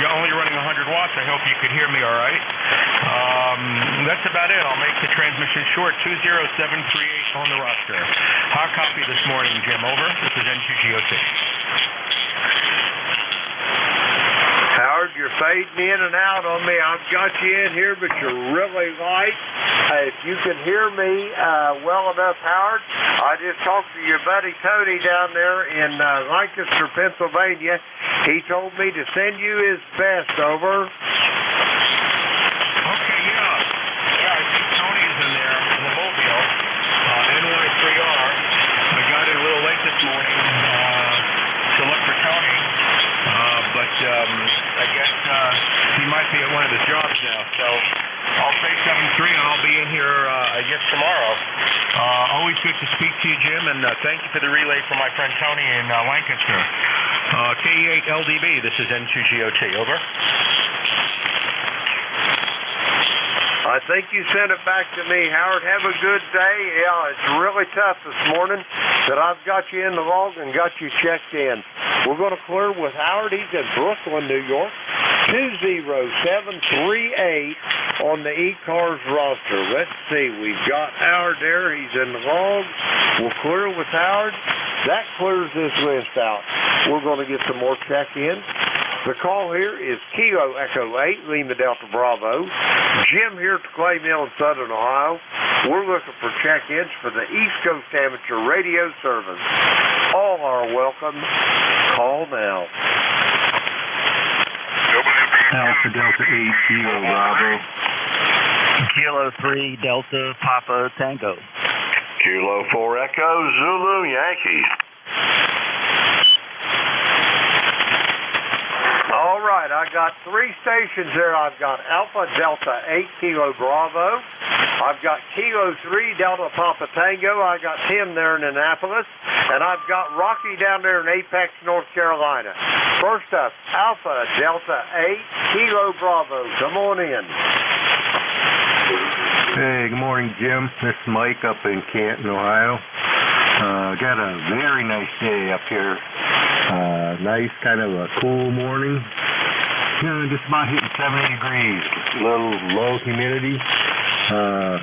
You're only running 100 watts. I hope you could hear me all right. That's about it. I'll make the transmission short. 20738 on the roster. Hot copy this morning, Jim. Over. This is N2GOT. Howard, you're fading in and out on me. I've got you in here, but you're really light. If you can hear me well enough, Howard, I just talked to your buddy Tony down there in Lancaster, Pennsylvania. He told me to send you his best. Over. Okay, yeah. Yeah, I think Tony's in there in the mobile. N13R. I got in a little late this morning to look for Tony. But I guess he might be at one of his jobs now. So I'll say 7-3, and I'll be in here, I guess, tomorrow. Always good to speak to you, Jim, and thank you for the relay from my friend Tony in Lancaster. K8LDB, this is N2GOT. Over. I think you sent it back to me, Howard. Have a good day. Yeah, it's really tough this morning that I've got you in the log and got you checked in. We're going to clear with Howard. He's in Brooklyn, New York. 20738 on the ECARS roster. Let's see. We've got Howard there. He's in the log. We'll clear with Howard. That clears this list out. We're going to get some more check-in. The call here is Kilo Echo 8, Lima Delta Bravo. Jim here at the Clay Mill in Southern Ohio. We're looking for check-ins for the East Coast Amateur Radio Service. All are welcome. Call now. Alpha Delta 8, Kilo Bravo. Kilo 3, Delta Papa Tango. Kilo 4 Echo, Zulu Yankee. All right, I got 3 stations there. I've got Alpha Delta 8 Kilo Bravo. I've got Kilo 3 Delta Papa Tango. I got Tim there in Annapolis. And I've got Rocky down there in Apex, North Carolina. First up, Alpha Delta 8 Kilo Bravo. Come on in. Hey, good morning, Jim. This is Mike up in Canton, Ohio. Got a very nice day up here. Nice, kind of a cool morning. You know, just about hitting 70 degrees. Little low humidity.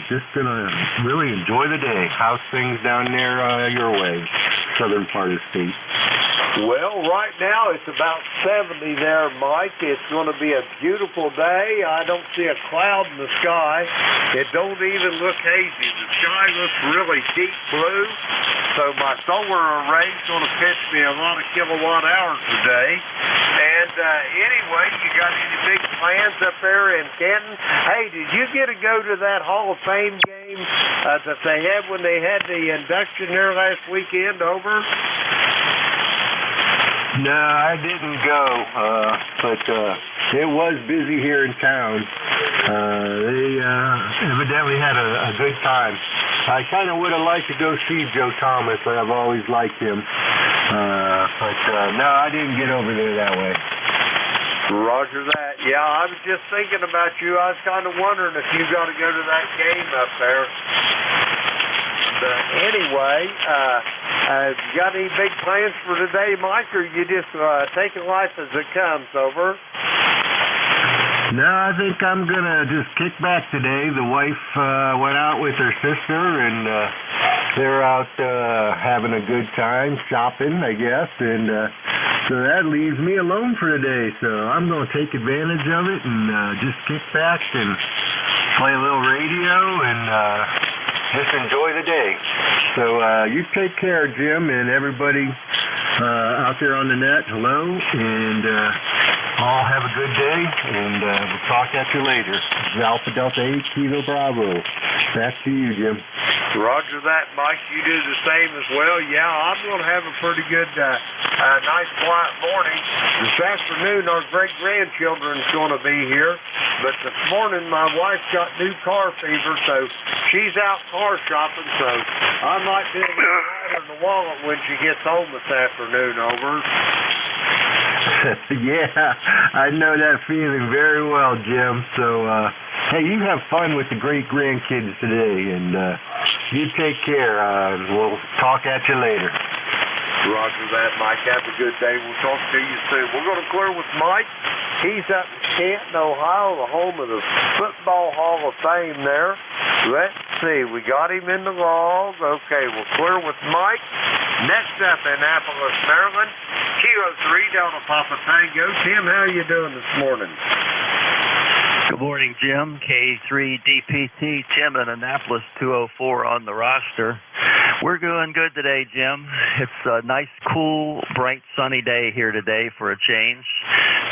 Just gonna really enjoy the day. How's things down there your way, southern part of the state? Well, right now it's about 70 there, Mike. It's going to be a beautiful day. I don't see a cloud in the sky. It don't even look hazy. The sky looks really deep blue. So my solar array is going to pitch me a lot of kilowatt hours a day. And anyway, you got any big plans up there in Canton? Hey, did you get to go to that Hall of Fame game that they had when they had the induction there last weekend over? No, I didn't go, but it was busy here in town. They evidently had a good time. I kind of would have liked to go see Joe Thomas. I've always liked him. But no, I didn't get over there that way. Roger that. Yeah, I was just thinking about you. I was kind of wondering if you got to go to that game up there. But anyway, you got any big plans for today, Mike, or you just taking life as it comes, over? No, I think I'm going to just kick back today. The wife went out with her sister, and they're out having a good time, shopping, I guess, and so that leaves me alone for today. So I'm going to take advantage of it and just kick back and play a little radio and just enjoy the day. So you take care, Jim, and everybody out there on the net. Hello, and all have a good day, and we'll talk at you later. This is Alpha Delta 8 Kilo Bravo. Back to you, Jim. Roger that, Mike. You do the same as well. Yeah, I'm going to have a pretty good, nice, quiet morning. This afternoon, our great-grandchildren's going to be here. But this morning, my wife's got new car fever, so she's out car shopping. So I might be able to ride her in the wallet when she gets home this afternoon, over. Yeah, I know that feeling very well, Jim. So, hey, you have fun with the great-grandkids today, and you take care. We'll talk at you later. Roger that, Mike. Have a good day. We'll talk to you soon. We're going to clear with Mike. He's up in Canton, Ohio, the home of the Football Hall of Fame there. Let's see. We got him in the log. Okay, we'll clear with Mike. Next up, Annapolis, Maryland, Kilo 3 Delta Papa Tango. Tim, how you doing this morning? Good morning, Jim. K3DPT, Tim in Annapolis, 204 on the roster. We're doing good today, Jim. It's a nice, cool, bright, sunny day here today for a change.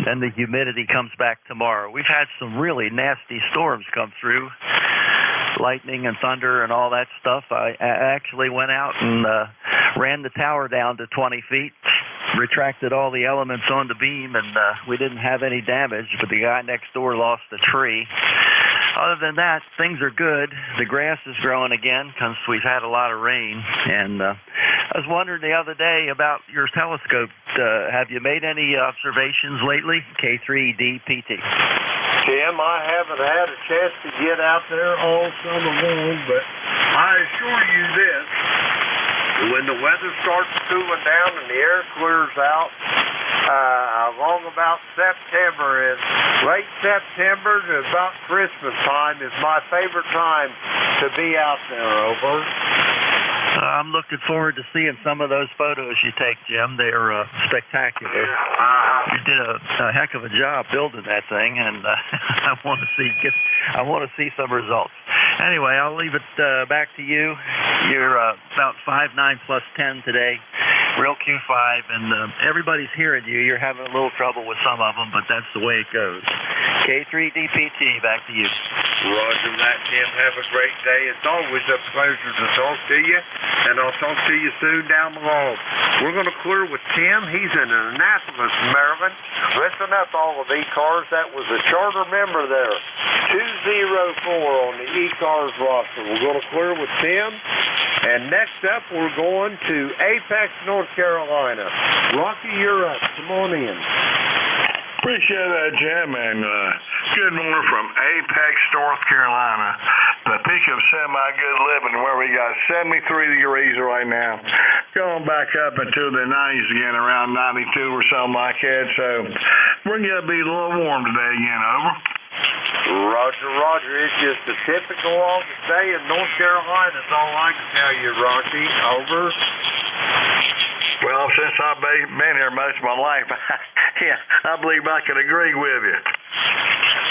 Then the humidity comes back tomorrow. We've had some really nasty storms come through, lightning and thunder and all that stuff. I actually went out and ran the tower down to 20 feet, retracted all the elements on the beam, and we didn't have any damage, but the guy next door lost a tree. Other than that, things are good. The grass is growing again because we've had a lot of rain. And I was wondering the other day about your telescope. Have you made any observations lately? K3DPT. Tim, I haven't had a chance to get out there all summer long, but I assure you this. When the weather starts cooling down and the air clears out, along about September, and late September to about Christmas time is my favorite time to be out there, over. I'm looking forward to seeing some of those photos you take, Jim. They're spectacular. You did a heck of a job building that thing, and I want to see some results. Anyway, I'll leave it back to you. You're about 5'9" plus 10 today, real Q5, and everybody's hearing you. You're having a little trouble with some of them, but that's the way it goes. K3DPT, back to you. Roger that, Tim. Have a great day. It's always a pleasure to talk to you, and I'll talk to you soon down the road. We're going to clear with Tim. He's in Annapolis, Maryland. Listen up, all of ECARS. That was a charter member there. 204 on the ECARS roster. We're going to clear with Tim. And next up, we're going to Apex, North Carolina. Rocky, you're up. Come on in. Appreciate that, Jim, and good morning from Apex, North Carolina, the peak of semi-good living, where we got 73 degrees right now, going back up into the 90s again, around 92 or something like that, so we're going to be a little warm today again, over. Roger, Roger. It's just a typical August day in North Carolina, is all I can tell you, Rocky. Over. Well, since I've been here most of my life, yeah, I believe I can agree with you.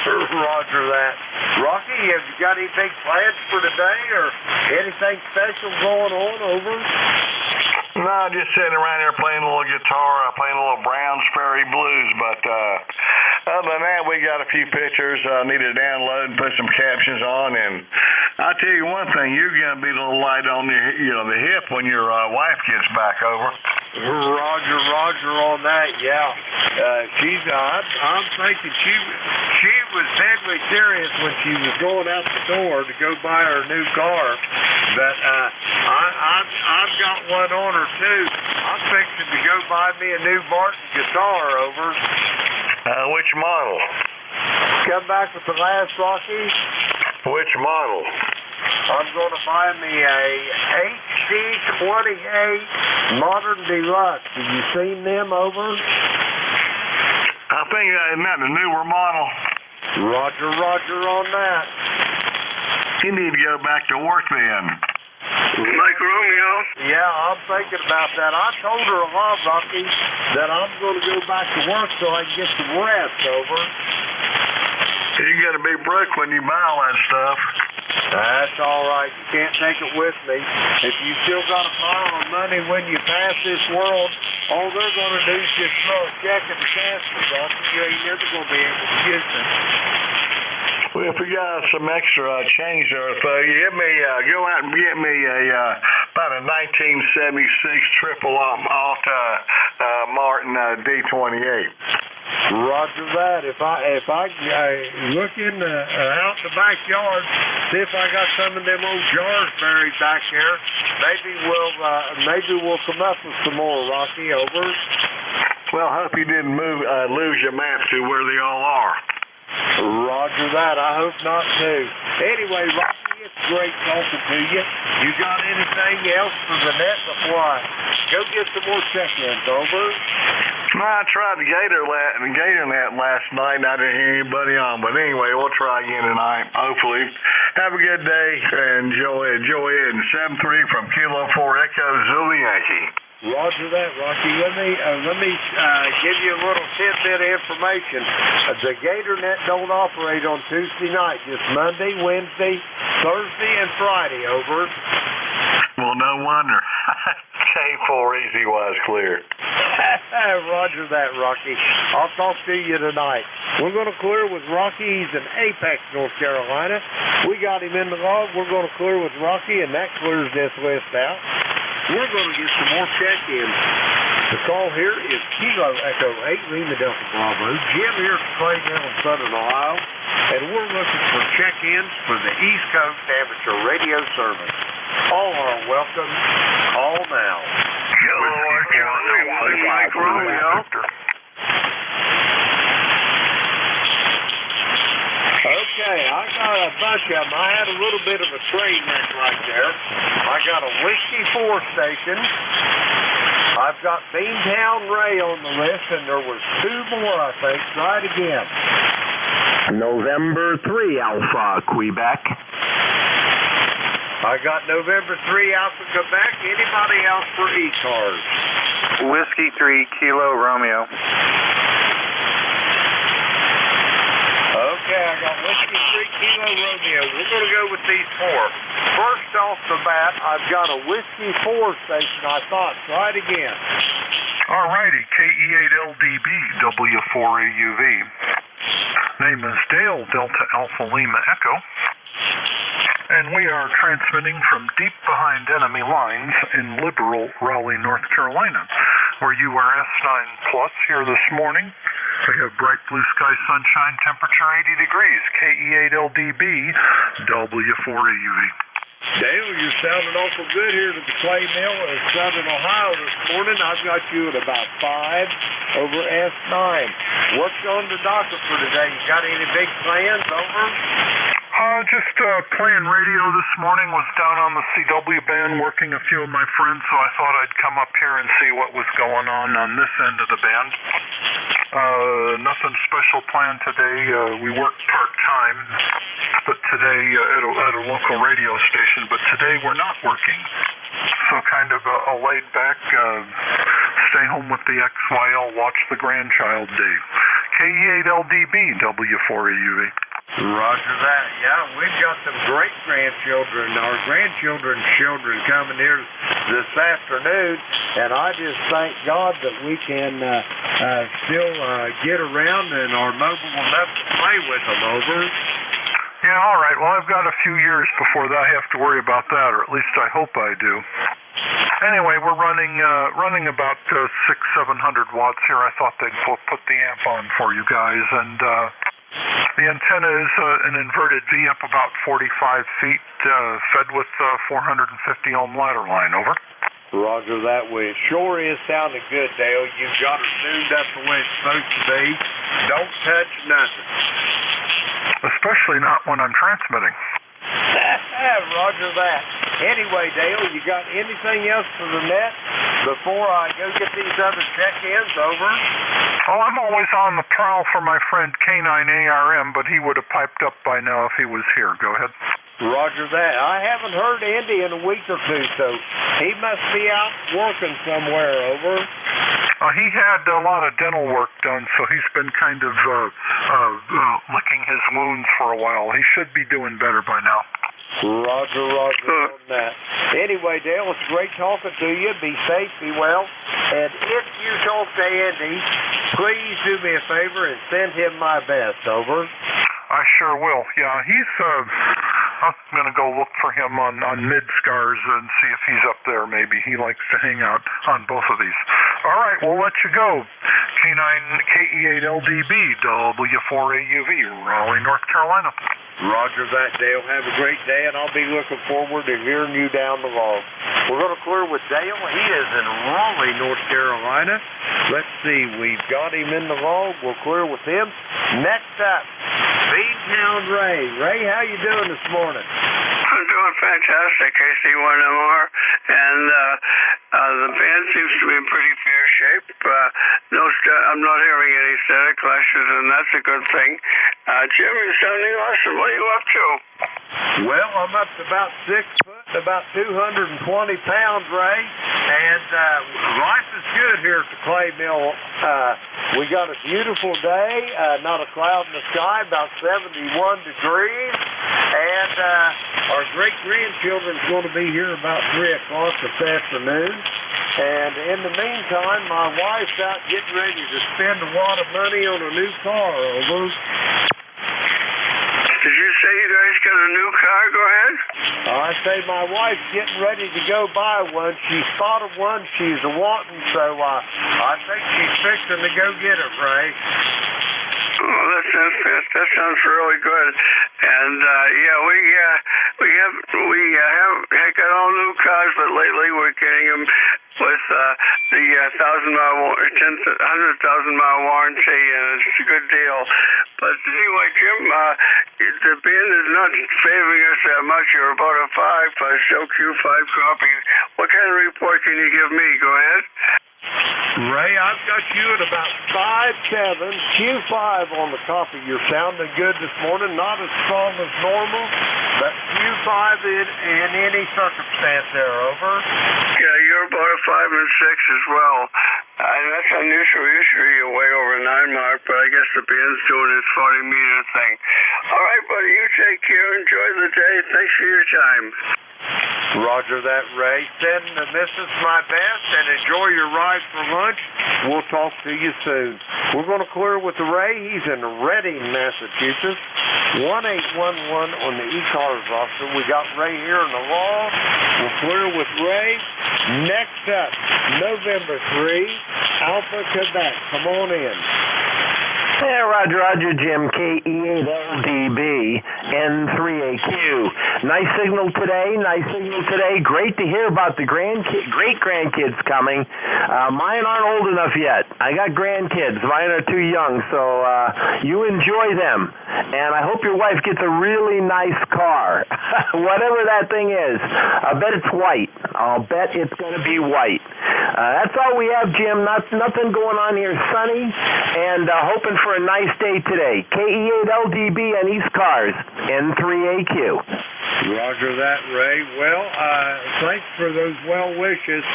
Roger that. Rocky, have you got anything planned for today or anything special going on, over? No, just sitting around here playing a little guitar, playing a little Browns Ferry Blues, but other than that, we got a few pictures I need to download and put some captions on, and I'll tell you one thing, you're going to be a little light on the hip when your wife gets back, over. Roger, Roger on that, yeah. I'm thinking she was deadly serious when she was going out the door to go buy her new car, but I've got one on her too. I'm fixing to go buy me a new Martin guitar, over. Which model? Come back with the last, Rocky. Which model? I'm going to buy me a HD28 Modern Deluxe. Have you seen them, over? I think isn't that the newer model? Roger, Roger on that. You need to go back to work then. Mike Romeo? Yeah, I'm thinking about that. I told her a lot, Rocky, that I'm going to go back to work so I can get some rest, over. You're going to be broke when you buy all that stuff. That's all right. You can't take it with me. If you still got a pile of money when you pass this world, all they're going to do is just throw a check in the casket, Rocky. You ain't never going to be able to use it. Well, if we got some extra change there, so you hit me, go out and get me about a 1976 triple Alta Martin D28. Roger that. If I look in out the backyard, see if I got some of them old jars buried back there, maybe we'll come up with some more, Rocky, over. Well, I hope you didn't lose your map to where they all are. Roger that. I hope not, too. Anyway, Rocky, it's great talking to you. You got anything else for the net before I go get some more check-ins, over? No, I tried the GatorNet last night, and I didn't hear anybody on. But anyway, we'll try again tonight, hopefully. Have a good day, and enjoy it. And 7-3 from Kilo 4 Echo Zulu Yankee. Roger that, Rocky. Let me give you a little tidbit of information. The GatorNet don't operate on Tuesday night, just Monday, Wednesday, Thursday, and Friday, over. Well, no wonder. K4 Easy was clear. Roger that, Rocky. I'll talk to you tonight. We're going to clear with Rocky. He's in Apex, North Carolina. We got him in the log. We're going to clear with Rocky, and that clears this list out. We're going to get some more check-ins. The call here is Kilo Echo 8, Lima Delta Bravo. Jim here at Claydale in Southern Ohio, and we're looking for check-ins for the East Coast Amateur Radio Service. All are welcome. Call now. Hello, Mike Romeo. Okay, I got a bunch of them. I had a little bit of a train wreck right there. I got a Whiskey 4 station. I've got Beantown Ray on the list, and there was two more, I think. Try it again. November 3 Alpha, Quebec. I got November 3 Alpha, Quebec. Anybody else for ECARS? Whiskey 3 Kilo Romeo. Kilo Romeo. We're going to go with these four. First off the bat, I've got a Whiskey 4 station. I thought, try it again. All righty, KE8LDB, W4AUV. Name is Dale, Delta Alpha Lima Echo. And we are transmitting from deep behind enemy lines in liberal Raleigh, North Carolina, where you are S9 plus here this morning. We have bright blue sky, sunshine, temperature 80 degrees, KE8LDB, W4AUV. Dale, you're sounding awful good here to the Clay Mill in Southern Ohio this morning. I've got you at about 5 over S9. What's on the docket for today? You got any big plans? Over? Just playing radio this morning. Was down on the CW band working a few of my friends, so I thought I'd come up here and see what was going on this end of the band. Nothing special planned today. We work part-time, but today at a local radio station, but today we're not working. So kind of a laid-back, stay home with the XYL, watch the grandchild day. KE8LDB, W4AUV. Roger that. Yeah, we've got some great grandchildren. Our grandchildren's children coming here this afternoon, and I just thank God that we can still get around and are mobile enough to play with them. Over. Yeah, all right. Well, I've got a few years before I have to worry about that, or at least I hope I do. Anyway, we're running about 600-700 watts here. I thought they'd put the amp on for you guys, and the antenna is an inverted V up about 45 feet, fed with 450 ohm ladder line. Over. Roger that way. It sure is sounding good, Dale. You've got it tuned up the way it's supposed to be. Don't touch nothing. Especially not when I'm transmitting. Roger that. Anyway, Dale, you got anything else for the net before I go get these other check-ins? Over. Oh, I'm always on the prowl for my friend K9ARM, but he would have piped up by now if he was here. Go ahead. Roger that. I haven't heard Andy in a week or two, so he must be out working somewhere. Over. He had a lot of dental work done, so he's been kind of licking his wounds for a while. He should be doing better by now. Roger on that. Anyway, Dale, it's great talking to you. Be safe, be well. And if you talk to Andy, please do me a favor and send him my best. Over. I sure will. Yeah, he's I'm going to go look for him on mid-scars and see if he's up there maybe. He likes to hang out on both of these. All right, we'll let you go. KE8LDB, W4AUV, Raleigh, North Carolina. Roger that, Dale. Have a great day, and I'll be looking forward to hearing you down the log. We're going to clear with Dale. He is in Raleigh, North Carolina. Let's see. We've got him in the log. We'll clear with him. Next up, B-Town Ray. Ray, how you doing this morning? I'm doing fantastic, KC1MR, and the band seems to be in pretty fair shape. I'm not hearing any static clashes, and that's a good thing. Jim, you're sounding awesome. What are you up to? Well, I'm up to about 6 foot, about 220 pounds, Ray, and life is good here at the Clay Mill. We got a beautiful day, not a cloud in the sky, about 71 degrees, and our great-grandchildren's going to be here about 3 o'clock this afternoon. And in the meantime, my wife's out getting ready to spend a lot of money on a new car. Over. Did you say you guys got a new car? Go ahead. I say my wife's getting ready to go buy one. She spotted one she's a-wanting, so I think she's fixing to go get it, Ray. Oh, that sounds really good. And we have got all new cars, but lately we're getting them with the 100,000-mile warranty, and it's a good deal. But anyway, Jim, the band is not favoring us that much. You're about a 5 SoQ5 copy. What kind of report can you give me? Go ahead. Ray, I've got you at about 5'7", Q5 on the copy. You're sounding good this morning, not as strong as normal, but Q5 in any circumstance there. Over. Yeah, you're about a 5 and 6 as well. That's unusual. Usually you're way over 9 mark, but I guess the band's doing its 40-meter thing. All right, buddy, you take care. Enjoy the day. Thanks for your time. Roger that, Ray. Send the missus my best and enjoy your ride for lunch. We'll talk to you soon. We're going to clear with Ray. He's in Reading, Massachusetts. 1811 on the ECARS roster. We got Ray here in the law. We'll clear with Ray. Next up, November 3, Alpha, Quebec. Come on in. Hey, Roger, Jim, KE8LDB, N3AQ. Nice signal today. Great to hear about the great-grandkids coming. Mine aren't old enough yet. I got grandkids. Mine are too young, so you enjoy them. And I hope your wife gets a really nice car, whatever that thing is. I bet it's white. I'll bet it's going to be white. That's all we have, Jim. Nothing going on here. Sunny and hoping for a nice day today. KE8LDB and ECARS, N3AQ. Roger that, Ray. Well, thanks for those well wishes,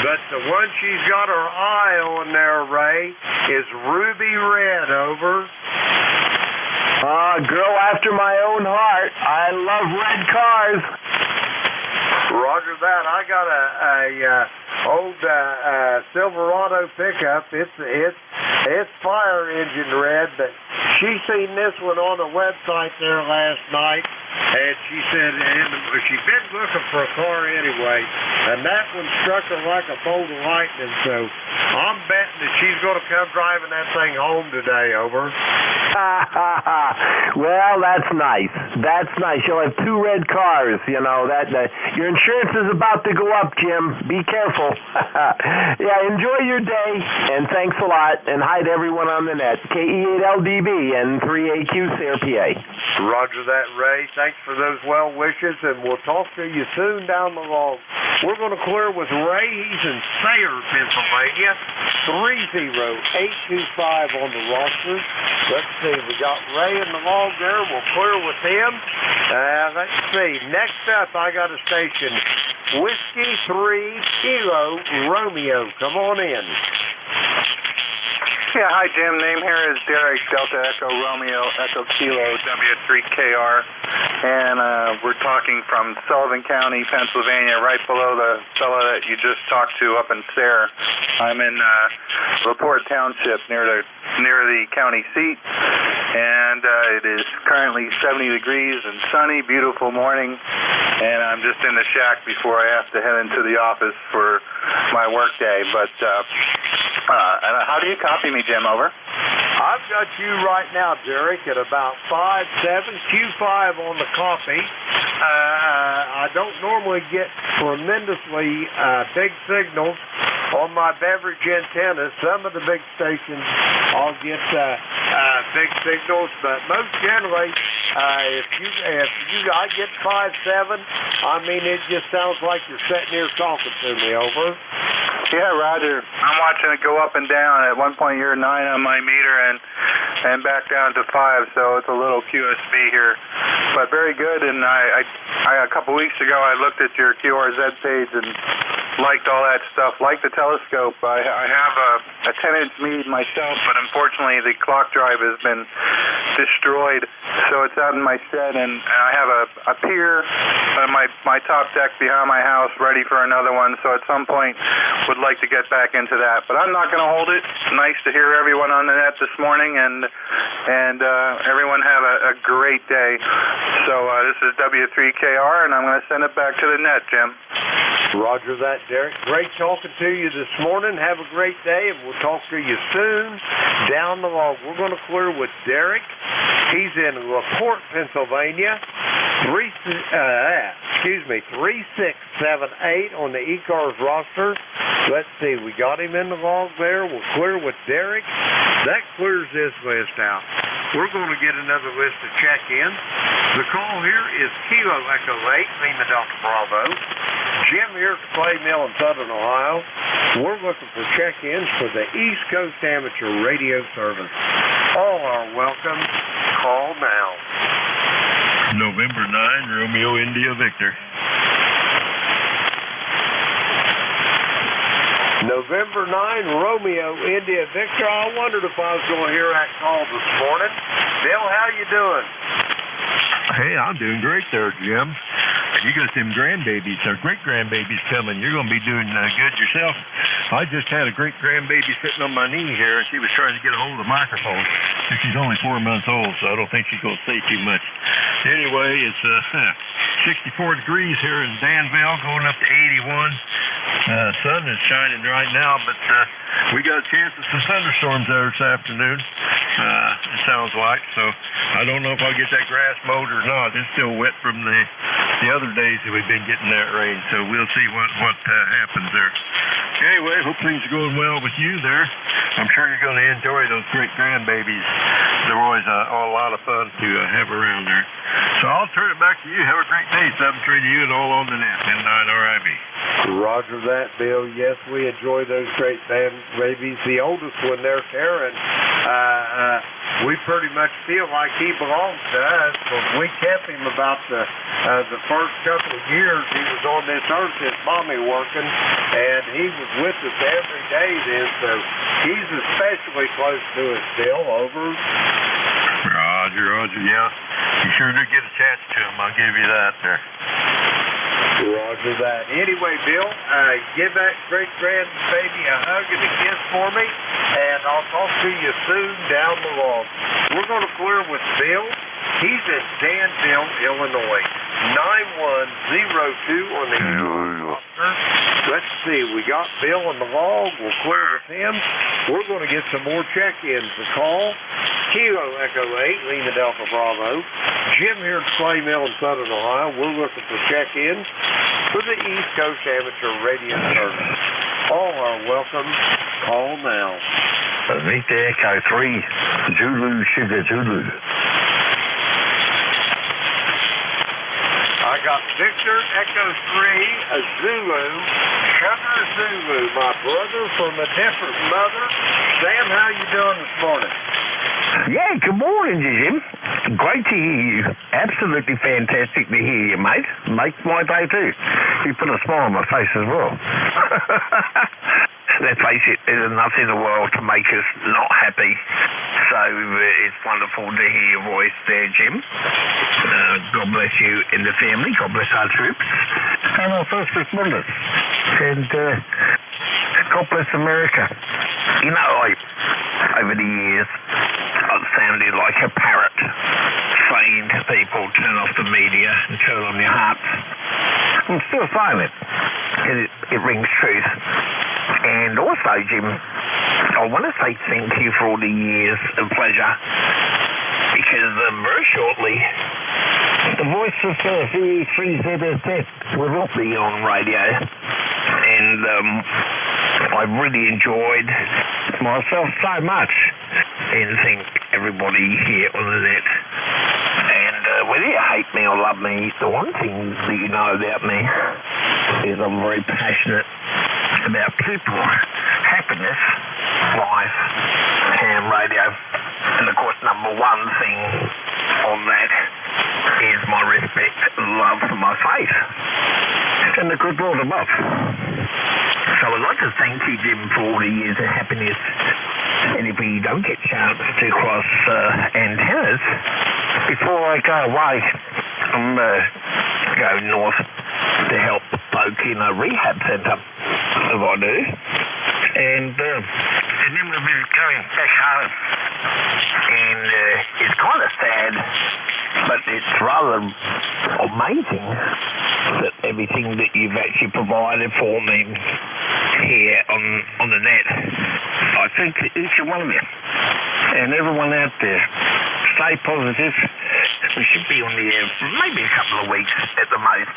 but the one she's got her eye on there, Ray, is ruby red, over. Girl after my own heart. I love red cars. Roger that. I got a old Silverado pickup. It's fire engine red, but she seen this one on the website there last night, and she said, and she's been looking for a car anyway, and that one struck her like a bolt of lightning. So I'm betting that she's going to come driving that thing home today, over. Well, that's nice. You'll have 2 red cars. You know that your insurance is about to go up, Jim. Be careful. Yeah, enjoy your day, and thanks a lot. And hi to everyone on the net. KE8LDB and 3AQ CRPA. Roger that, Ray. Thanks for those well wishes, and we'll talk to you soon down the road. We're going to clear with Ray. He's in Sayre, Pennsylvania. 30825 on the roster. Let's see. We got Ray in the log there. We'll clear with him. Let's see. Next up, I got a station. Whiskey 3 Kilo Romeo. Come on in. Yeah, hi, Jim. Name here is Derek, Delta Echo Romeo Echo Kilo W3KR. And we're talking from Sullivan County, Pennsylvania, right below the fellow that you just talked to up in Sayre. I'm in LaPorte Township near the county seat. And it is currently 70 degrees and sunny, beautiful morning. And I'm just in the shack before I have to head into the office for my work day. But how do you copy me, Jim? Over. I've got you right now, Derek, at about 5'7", Q5 on the copy. I don't normally get tremendously big signals on my beverage antennas. Some of the big stations I'll get big signals, but most generally, I get 5'7", I mean, it just sounds like you're sitting here talking to me, over. Yeah, Roger. I'm watching it go up and down. At one point, you're 9 on my meter and back down to 5, so it's a little QSB here. But very good, and I a couple weeks ago, I looked at your QRZ page and liked all that stuff, liked the telescope. I have a 10-inch Meade myself, but unfortunately, the clock drive has been destroyed, so it's out in my shed, and I have a pier on my top deck behind my house ready for another one, so at some point, would like to get back into that, but I'm not going to hold it. Nice to hear everyone on the net this morning, and everyone have a great day. So this is W3KR, and I'm going to send it back to the net, Jim. Roger that, Derek. Great talking to you this morning. Have a great day, and we'll talk to you soon down the road. We're going to clear with Derek. He's in LaPorte, Pennsylvania. 3678 on the ECARS roster. Let's see, we got him in the log there. We'll clear with Derek. That clears this list out. We're going to get another list to check in. The call here is Kilo Echo 8, Lima Delta Bravo. Jim here at the Clay Mill in Southern Ohio. We're looking for check-ins for the East Coast Amateur Radio Service. All are welcome. Call now. November 9, Romeo India Victor. November 9, Romeo, India, Victor. I wondered if I was going to hear that call this morning. Bill, how you doing? Hey, I'm doing great there, Jim. You got them grandbabies, or great-grandbabies coming. You're going to be doing good yourself. I just had a great-grandbaby sitting on my knee here, and she was trying to get a hold of the microphone. She's only 4 months old, so I don't think she's going to say too much. Anyway, it's 64 degrees here in Danville, going up to 81. Sun is shining right now, but we got a chance of some thunderstorms there this afternoon. It sounds like, so I don't know if I'll get that grass mowed or not. It's still wet from the other days that we've been getting that rain, so we'll see what happens there. Anyway, hope things are going well with you there. I'm sure you're going to enjoy those great grandbabies. They're always a lot of fun to have around there. So I'll turn it back to you. Have a great day. 7-3 to you and all on the net. N9RIB. Roger that, Bill. Yes, we enjoy those great babies. The oldest one there, Karen, we pretty much feel like he belongs to us. We kept him about the first couple of years he was on this earth, his mommy working, and he was with us every day then, so he's especially close to us, Bill. Over. Roger, yeah. You sure do get a chance to him, I'll give you that there. Roger that. Anyway, Bill, give that great-grandbaby a hug and a kiss for me, and I'll talk to you soon down the road. We're going to clear with Bill. He's in Danville, Illinois. 9102 on the roster. Let's see, we got Bill in the log. We'll clear with him. We're going to get some more check-ins to call. Kilo Echo 8, Lima Delta Bravo. Jim here in Clay Mill in Southern Ohio. We're looking for check-ins for the East Coast Amateur Radio Service. All are welcome. Call now. Meet the Echo 3, Zulu, Sugar Zulu. I got Victor Echo 3, a Zulu, Sugar Zulu, my brother from a different mother. Sam, how you doing this morning? Yeah, good morning, Jim. Great to hear you. Absolutely fantastic to hear you, mate. Makes my day too. You put a smile on my face as well. Let's face it, there's enough in the world to make us not happy. So it's wonderful to hear your voice there, Jim. God bless you and the family. God bless our troops and our first responders. And God bless America. You know, over the years, I've sounded like a parrot saying to people, turn off the media and turn on your hearts. I'm still saying it. It rings truth. And also, Jim, I want to say thank you for all the years of pleasure, because very shortly, the voice of VE3ZSF will not be on radio. And I've really enjoyed myself so much, and thank everybody here on the net. And whether you hate me or love me, the one thing that you know about me is I'm very passionate about people, happiness, life, and radio. And of course, number one thing on that is my respect and love for my faith and the good Lord above. So I'd like to thank you, Jim, for all the years of happiness. And if we don't get a chance to cross antennas, before I go away, I'm going north to help folk in a rehab centre, if I do. And then we'll be going back home. And it's kind of sad, but it's rather amazing that everything that you've actually provided for me here on the net. I think each one of you and everyone out there, stay positive. We should be on the air for maybe a couple of weeks at the most,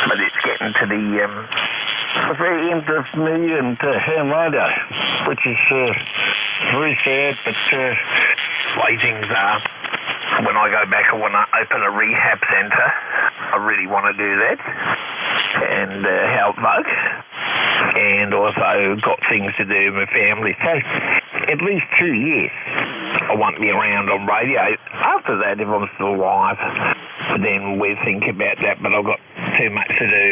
but it's getting to the very end of me and ham radio, which is very sad, but way things are. When I go back, I want to open a rehab centre. I really want to do that and help folks, and also got things to do with my family. So at least 2 years I won't be around on radio. After that, if I'm still alive, then we'll think about that, but I've got too much to do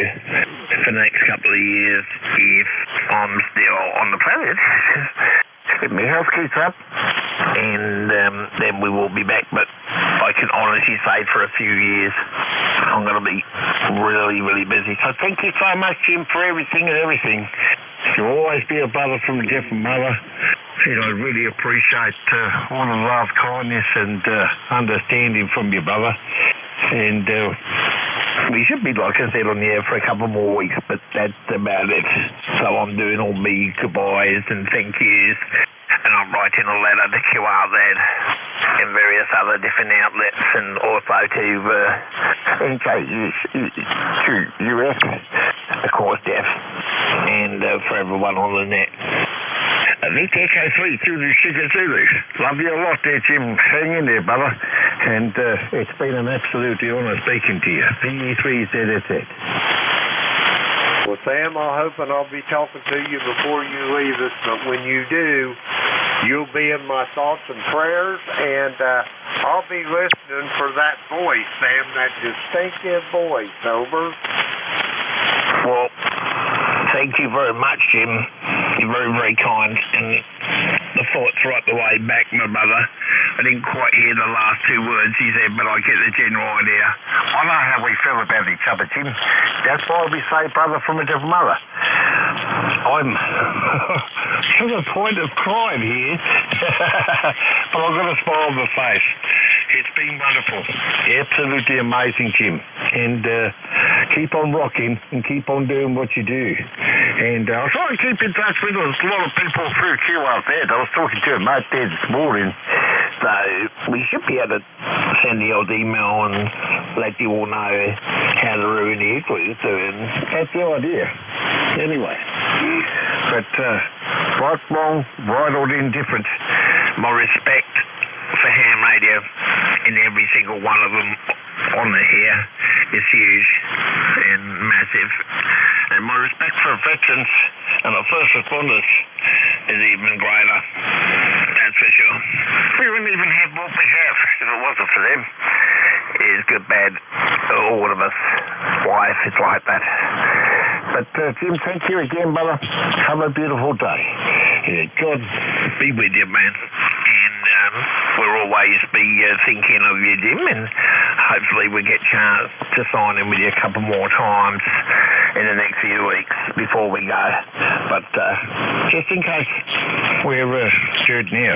for the next couple of years if I'm still on the planet. If my health keeps up, and then we will be back. But I can honestly say for a few years, I'm going to be really, really busy. So thank you so much, Jim, for everything and everything. You'll always be a brother from a different mother. And I really appreciate all the love, kindness, and understanding from your brother. And we should be, like I said, on the air for a couple more weeks, but that's about it. So I'm doing all me goodbyes and thank yous, and I'm writing a letter to QRZ and various other different outlets, and also to NJ2US, of course, Jeff, and for everyone on the net. Nick Echo 3 through the Sugar Zulu. Love you a lot there, Jim. Hang in there, brother. And it's been an absolute honour speaking to you. VE3ZZ. Well, Sam, I hope and I'll be talking to you before you leave us, but when you do, you'll be in my thoughts and prayers, and I'll be listening for that voice, Sam, that distinctive voice. Over. Well, thank you very much, Jim. You're very, very kind, and the thought's right the way back, my brother. I didn't quite hear the last two words he said, but I get the general idea. I know how we feel about each other, Jim. That's why we say brother from a different mother. I'm to the point of crying here, but I've got a smile on my face. It's been wonderful. Absolutely amazing, Jim. And keep on rocking and keep on doing what you do. And I'll try and keep in touch with a lot of people through QRZ. I was talking to a mate there this morning. So we should be able to send the old email and let you all know how the ruin the igloos doing. That's the idea. Anyway. But right, wrong, right or indifferent, my respect for ham radio and every single one of them on the here is huge and massive. And my respect for veterans and our first responders is even greater. That's for sure. We wouldn't even have what we have if it wasn't for them. It's good, bad, all of us. Life is like that. But Jim, thank you again, brother. Have a beautiful day. Yeah, God be with you, man. And we'll always be thinking of you, Jim, and hopefully we get a chance to sign in with you a couple more times in the next few weeks before we go. But just in case we're stirred now.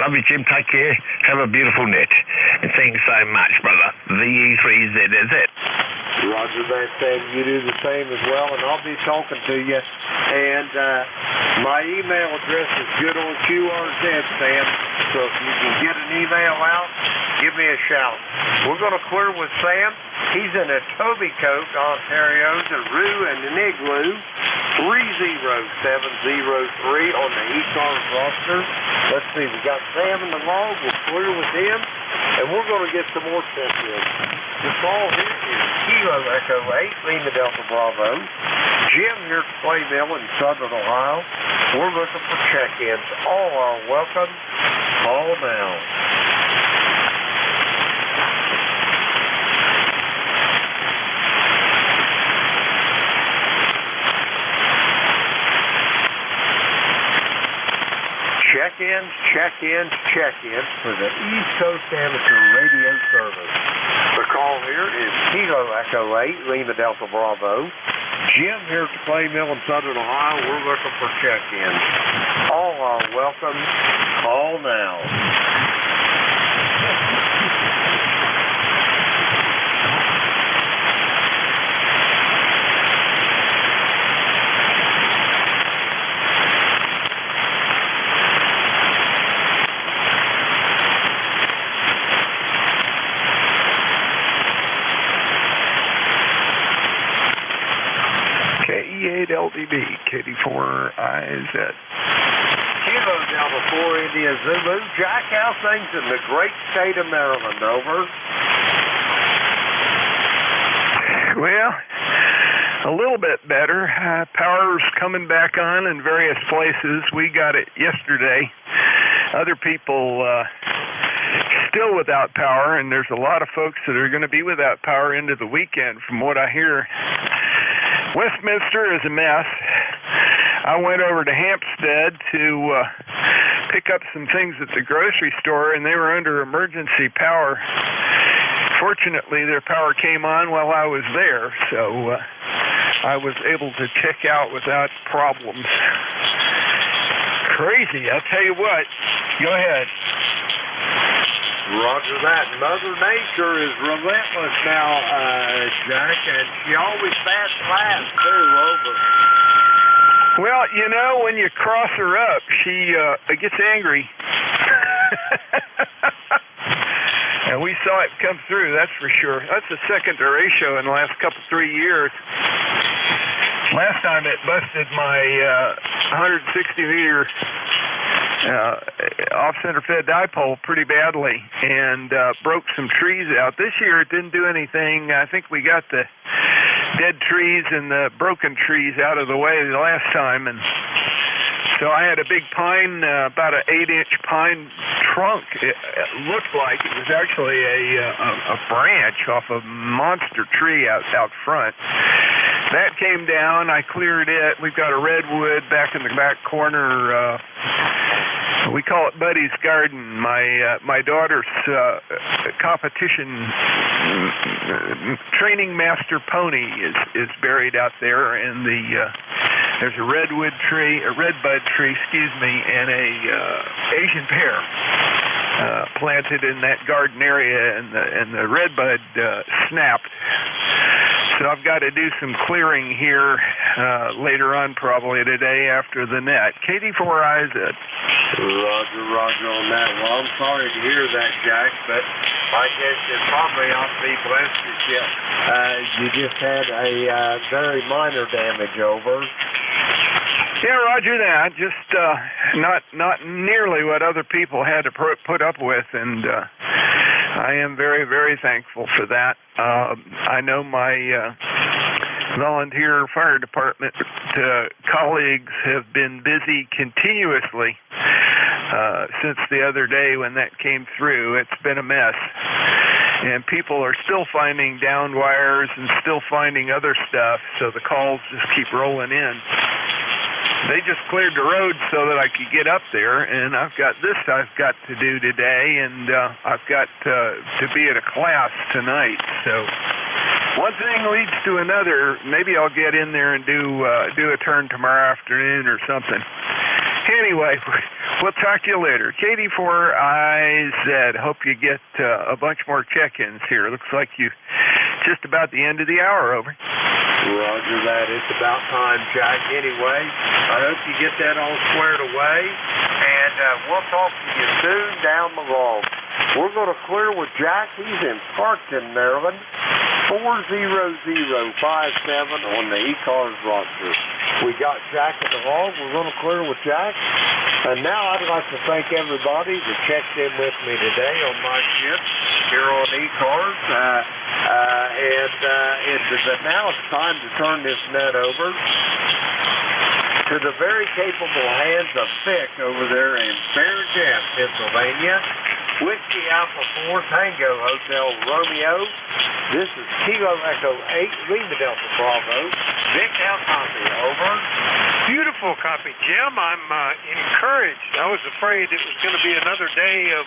Love you, Jim. Take care. Have a beautiful net. And thanks so much, brother. VE3ZZ. Roger that, Sam. You do the same as well, and I'll be talking to you. And my email address is good on QRZ, Sam. So if you can get an email out, give me a shout. We're going to clear with Sam. He's in Etobicoke, Ontario, the Roo and the Igloo, 30703 on the ECARS roster. Let's see, we got Sam in the log. We'll clear with him, and we're going to get some more check-ins. The call here is Kilo Echo 8, Lima Delta Bravo. Jim here at Clay Mill in Southern Ohio. We're looking for check-ins. All are welcome. Call now. Check-ins for the East Coast Amateur Radio Service. The call here is Kilo Echo 8, Lima Delta Bravo. Jim here at the Clay Mill in Southern Ohio. We're looking for check-ins. All are welcome. Call now. KE8LDB, KD4IZ. Kilo Delta 4 India Zulu. Jack, how's things in the great state of Maryland? Over. Well, a little bit better. Power's coming back on in various places. We got it yesterday. Other people still without power, and there's a lot of folks that are going to be without power into the weekend from what I hear. Westminster is a mess. I went over to Hampstead to pick up some things at the grocery store, and they were under emergency power. Fortunately, their power came on while I was there, so I was able to check out without problems. Crazy, I'll tell you what. Go ahead. Roger that. Mother Nature is relentless now, Jack, and she always bats last, too. Over. Well, you know, when you cross her up, she gets angry. And we saw it come through, that's for sure. That's the second ratio in the last 3 years. Last time it busted my 160-meter off-center fed dipole pretty badly and broke some trees out. This year it didn't do anything. I think we got the dead trees and the broken trees out of the way the last time, and so I had a big pine, about an 8-inch pine trunk. It looked like it was actually a branch off a monster tree out front. That came down. I cleared it. We've got a redwood back in the back corner. We call it Buddy's Garden. My daughter's competition training master pony is buried out there, and there's a redbud tree, and a Asian pear planted in that garden area, and the redbud snapped. So I've got to do some clearing here later on, probably today after the net. KD4IZ. Roger on that. Well, I'm sorry to hear that, Jack, but I guess it probably ought to be blessed that you just had a very minor damage over. Yeah, roger that. Just not nearly what other people had to put up with, and I am very, very thankful for that. I know my volunteer fire department colleagues have been busy continuously since the other day when that came through. It's been a mess. And people are still finding downed wires and still finding other stuff, so the calls just keep rolling in. They just cleared the road so that I could get up there, and I've got to do today, and I've got to be at a class tonight. So one thing leads to another. Maybe I'll get in there and do a turn tomorrow afternoon or something. Anyway, we'll talk to you later. KD4IZ, hope you get a bunch more check-ins here. Looks like you just about the end of the hour, over. Roger that. It's about time, Jack. Anyway, I hope you get that all squared away, and we'll talk to you soon down the road. We're going to clear with Jack. He's in Parkton, Maryland. 40057 on the ECARS roster. We got Jack at the log. We're going to clear with Jack. And now I'd like to thank everybody that checked in with me today on my shift here on ECARS. Now it's time to turn this net over to the very capable hands of Vic over there in Bear Gap, Pennsylvania. Whiskey Alpha 4 Tango Hotel Romeo. This is Kilo Echo 8 Lima Delta Bravo. Vic, how copy? Over. Beautiful copy, Jim. I'm encouraged. I was afraid it was going to be another day of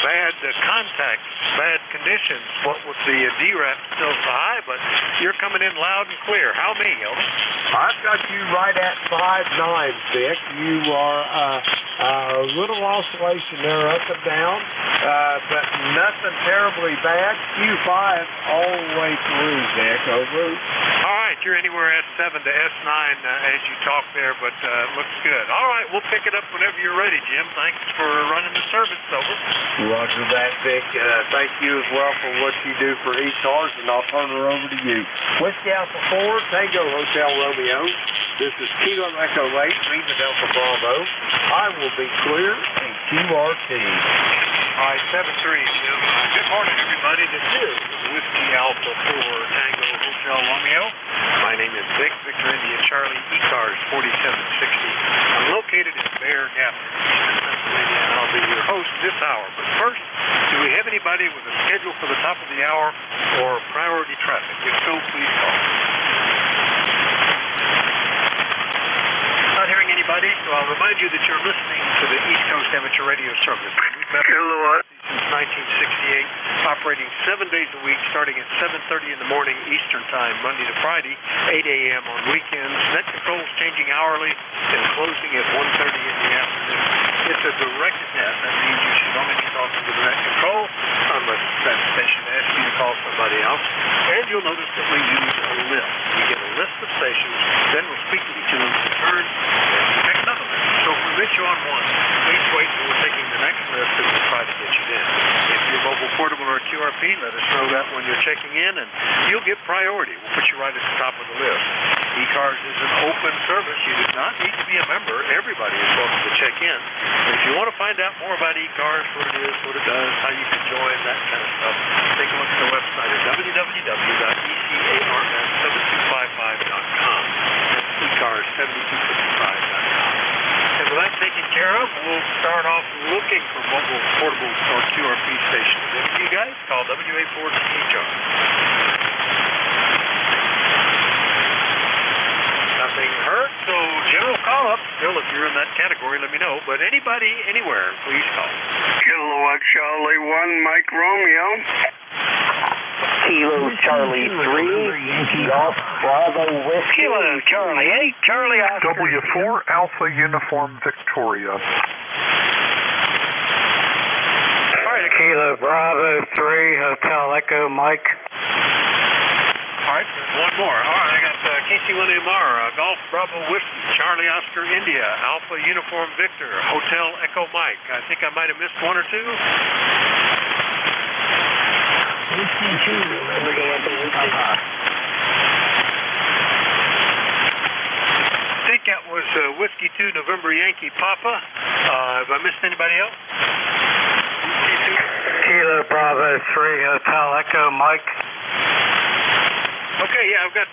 bad contact, bad conditions. What with the DRAP still so high, but you're coming in loud and clear. How me, Elder? I've got you right at 5'9", Vic. You are a little oscillation there up and down, but nothing terribly bad. Q5 all the way through, Vic. Over. All right, you're anywhere S7 to S9 as you talk there, but looks good. All right, we'll pick it up whenever you're ready, Jim. Thanks for running the service. Over. Roger that, Vic. Thank you as well for what you do for ECARS, and I'll turn her over to you. Whiskey Alpha 4 Tango Hotel Romeo. This is Kilo Echo 8 Lima Delta Bravo. I will be clear in QRT. All right, 7-3, Jim. Good morning, everybody. This is Whiskey Alpha 4 Tango Hotel Romeo. My name is Vic, Victor India Charlie, ECARS 4760. I'm located in Bear Gap, Pennsylvania, and I'll be your host this hour. But first, do we have anybody with a schedule for the top of the hour or priority traffic? If so, please call. everybody. So I'll remind you that you're listening to the East Coast Amateur Radio Service. We've been since 1968, operating 7 days a week, starting at 7:30 in the morning Eastern Time, Monday to Friday, 8 a.m. on weekends. Net controls changing hourly and closing at 1:30 in the afternoon. It's a directed net. That means you should only be talking to the net control unless that station asks you to call somebody else. And you'll notice that we use a list. We get a list of stations, then we'll speak to each of them in turn, and pick another list. So if we miss you on one, please wait till we're taking the next list and we'll try to get you in. If you're mobile, portable, or QRP, let us know that when you're checking in, and you'll get priority. We'll put you right at the top of the list. ECARS is an open service. You do not need to be a member. Everybody is welcome to check in. And if you want to find out more about ECARS, what it is, what it does, how you can join, that kind of stuff, take a look at the website at www.ecars7255.com. That's ECARS7255.com. And with that taken care of, we'll start off looking for mobile, portable, or QRP stations. If you guys call WA4THR. Nothing heard, so general call-up. Still, if you're in that category, let me know. But anybody, anywhere, please call. Kilowatt Charlie 1, Mike Romeo. Kilo Charlie 3, Golf Bravo Whiskey. Kilo Charlie 8, Charlie Oscar. W4 Alpha Uniform Victoria. Kilo Bravo 3, Hotel Echo Mike. All right, one more. All right, I got KC1MR, Golf Bravo Whiskey, Charlie Oscar India, Alpha Uniform Victor, Hotel Echo Mike. I think I might have missed one or two. Whiskey 2, November Yankee Papa. I think that was Whiskey 2, November Yankee Papa. Have I missed anybody else? Kilo Bravo 3, Hotel Echo Mike. Okay, yeah, I've got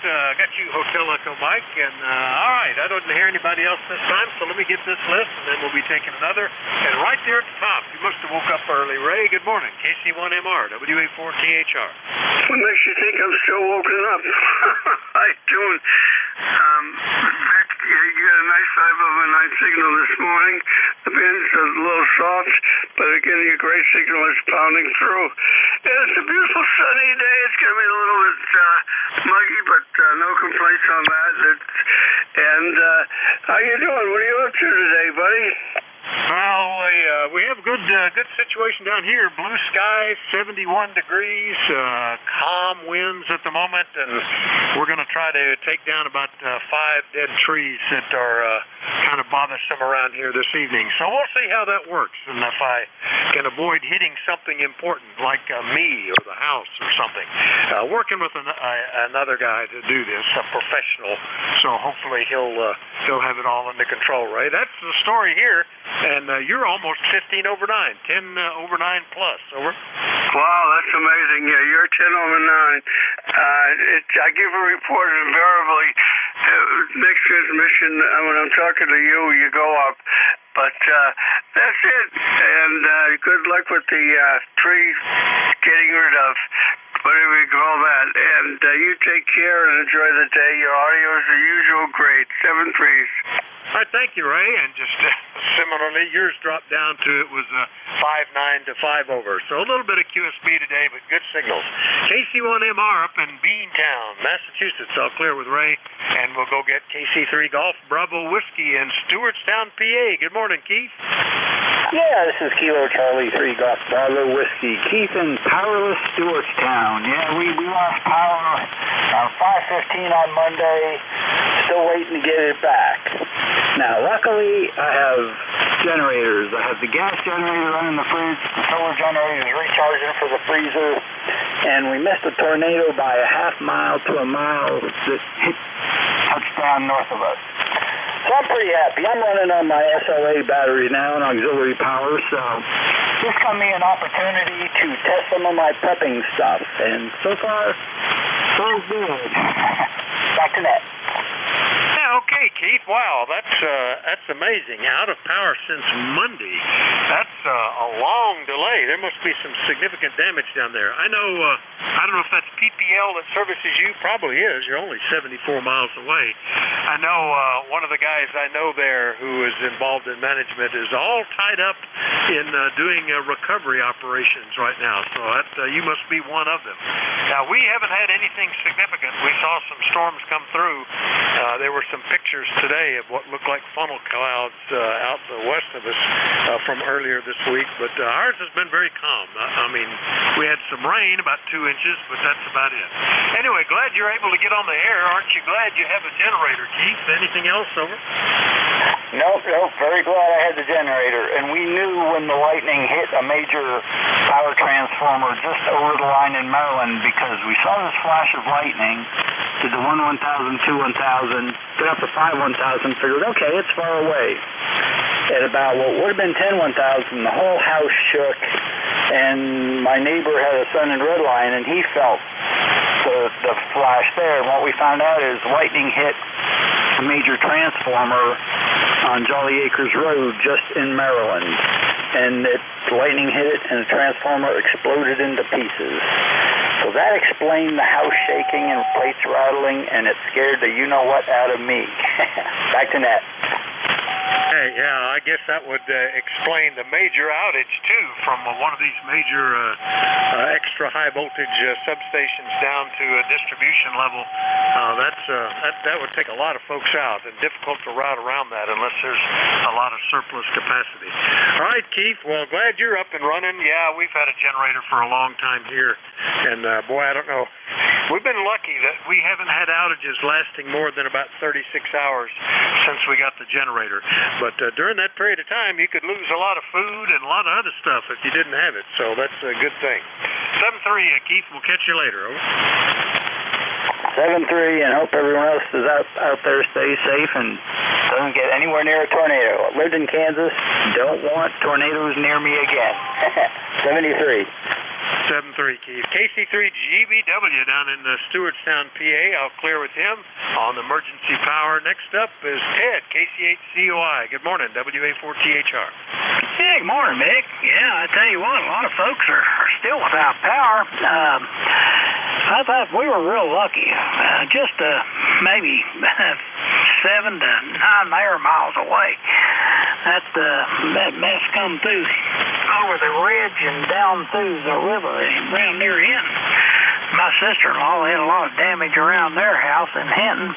you, Hotel Echo Mike, and all right, I don't hear anybody else this time, so let me get this list, and then we'll be taking another. And right there at the top, you must have woke up early. Ray, good morning. KC1MR, WA4THR. What makes you think I'm still woken up? How you doing? Vic, you got a nice 5/9 signal this morning. The band's a little soft, but again, your great signal is pounding through. And it's a beautiful sunny day. It's going to be a little bit muggy, but no complaints on that. How you doing? What are you up to today, buddy? Well, we have a good situation down here. Blue skies, 71 degrees, calm winds at the moment, and we're going to try to take down about 5 dead trees that are kind of bothersome around here this evening. So we'll see how that works, and if I can avoid hitting something important like me or the house or something. Working with another guy to do this, a professional, so hopefully he'll have it all under control, Ray. That's the story here. And you're almost 15 over 9, 10 over 9 plus. Over. Wow, that's amazing. Yeah, you're 10 over 9. I give a report invariably. Next transmission, when I'm talking to you, you go up. But that's it. And good luck with the tree getting rid of, whatever you call that. And you take care and enjoy the day. Your audio is the usual great. 7 threes. All right, thank you, Ray. And just similarly, yours dropped down to it was 5/9 to 5 over. So a little bit of QSB today, but good signals. KC1MR up in Beantown, Massachusetts. All clear with Ray. And we'll go get KC3 Golf Bravo Whiskey in Stewartstown, PA. Good morning, Keith. Yeah, this is Kilo Charlie 3 Golf Bravo Whiskey. Keith in powerless Stewartstown. Yeah, we lost power around 5:15 on Monday. Still waiting to get it back. Now, luckily, I have generators. I have the gas generator running the fridge, the solar generator is recharging for the freezer, and we missed a tornado by a half mile to a mile that touched down north of us. So I'm pretty happy. I'm running on my SLA battery now and auxiliary power, so this got me an opportunity to test some of my prepping stuff, and so far, so good. Back to net. Okay, Keith. Wow, that's amazing. Out of power since Monday. That's a long delay. There must be some significant damage down there. I know, I don't know if that's PPL that services you. Probably is. You're only 74 miles away. I know one of the guys I know there who is involved in management is all tied up in doing recovery operations right now. So that, you must be one of them. Now, we haven't had anything significant. We saw some storms come through. There were some pictures today of what looked like funnel clouds out west of us from earlier this week, but ours has been very calm. I mean, we had some rain, about 2 inches, but that's about it. Anyway, glad you're able to get on the air. Aren't you glad you have a generator, Keith? Anything else, over? Nope, very glad I had the generator. And we knew when the lightning hit a major power transformer just over the line in Maryland because we saw this flash of lightning, did the 1-1000, 2-1000, got up to 5-1000, figured, okay, it's far away. At about what would have been 10-1000, the whole house shook, and my neighbor had a son in Redline, and he felt the flash there. And what we found out is lightning hit a major transformer on Jolly Acres Road just in Maryland. And lightning hit it, and the transformer exploded into pieces. So that explained the house shaking and plates rattling, and it scared the you-know-what out of me. Back to Nat. Hey, yeah, I guess that would explain the major outage, too, from one of these major extra high voltage substations down to a distribution level. That would take a lot of folks out, and difficult to route around that unless there's a lot of surplus capacity. All right, Keith, well, glad you're up and running. Yeah, we've had a generator for a long time here, and boy, I don't know. We've been lucky that we haven't had outages lasting more than about 36 hours since we got the generator. But during that period of time, you could lose a lot of food and a lot of other stuff if you didn't have it. So that's a good thing. 7-3, Keith. We'll catch you later. Over. 7-3, and hope everyone else is out there stays safe and doesn't get anywhere near a tornado. I lived in Kansas. Don't want tornadoes near me again. 73. 7-3, Keith. KC3GBW down in Stewartstown, PA. I'll clear with him on emergency power. Next up is Ted, KC8COI. Good morning, WA4THR. Yeah, good morning, Mick. Yeah, I tell you what, a lot of folks are still without power. I thought we were real lucky. Just maybe 7 to 9 air miles away. That mess come through over the ridge and down through the river around near Hinton. My sister-in-law had a lot of damage around their house in Hinton.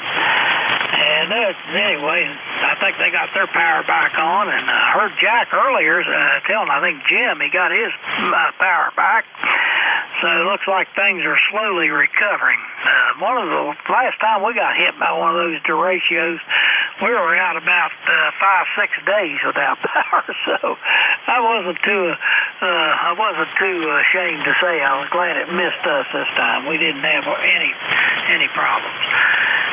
And anyway, I think they got their power back on. And I heard Jack earlier telling, I think Jim, he got his power back. So it looks like things are slowly recovering. One of the last time we got hit by one of those derechos, we were out about 5-6 days without power. So I wasn't too ashamed to say I was glad it missed us this time. We didn't have any problems.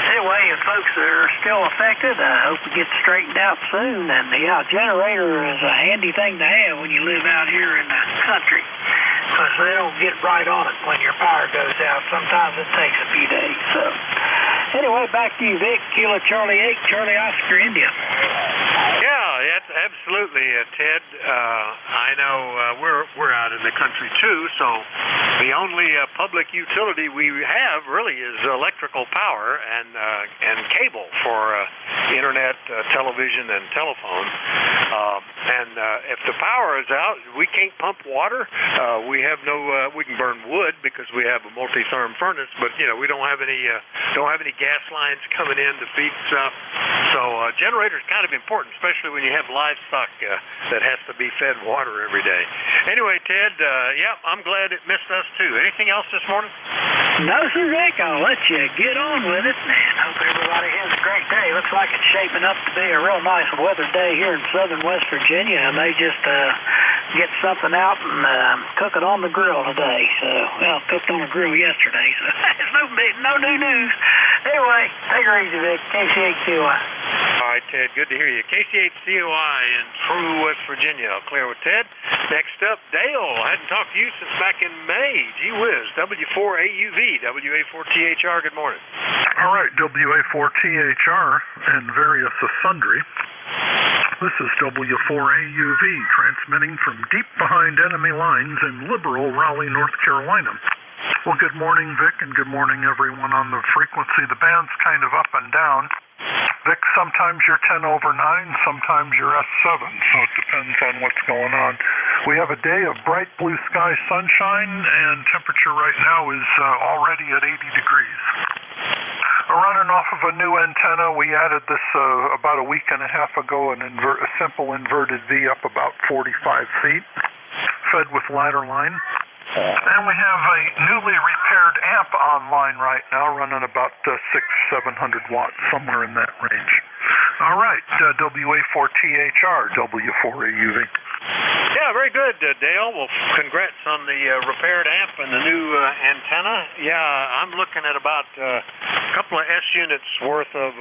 Anyway, if folks are still affected, I hope it gets straightened out soon. And yeah, generator is a handy thing to have when you live out here in the country, because they don't get right on it when your power goes out. Sometimes it takes a few days. So anyway, back to you, Vic. Kilo Charlie 8, Charlie Oscar, India. Yeah, absolutely, Ted. I know we're out in the country too, so the only public utility we have really is electrical power and cable for internet, television, and telephone. And if the power is out, we can't pump water. We have no. We can burn wood because we have a multi-therm furnace, but we don't have any gas lines coming in to feed stuff. So generator is kind of important, especially when you have livestock that has to be fed water every day. Anyway, Ted, yeah, I'm glad it missed us too. Anything else this morning? No, sir, Rick. I'll let you get on with it, and hope everybody has a great day. Looks like it's shaping up to be a real nice weather day here in southern West Virginia. I may just get something out and cook it on the grill today. So, well, cooked on the grill yesterday, so it's no new news. Anyway, take her easy, Vic. KC8COI. All right, Ted, good to hear you. KC8COI in True, West Virginia. I'll clear with Ted. Next up, Dale. I hadn't talked to you since back in May. Gee whiz. W4AUV, WA4THR. Good morning. All right, WA4THR and various sundry. This is W4AUV transmitting from deep behind enemy lines in liberal Raleigh, North Carolina. Well, good morning, Vic, and good morning, everyone on the frequency. The band's kind of up and down. Vic, sometimes you're 10 over 9, sometimes you're S7, so it depends on what's going on. We have a day of bright blue sky sunshine, and temperature right now is already at 80 degrees. Running off of a new antenna, we added this about a week and a half ago, a simple inverted V up about 45 feet, fed with ladder line. And we have a newly repaired amp online right now, running about 600-700 watts, somewhere in that range. All right, WA4THR, W4AUV. Yeah, very good, Dale. Well, congrats on the repaired amp and the new antenna. Yeah, I'm looking at about a couple of S units worth of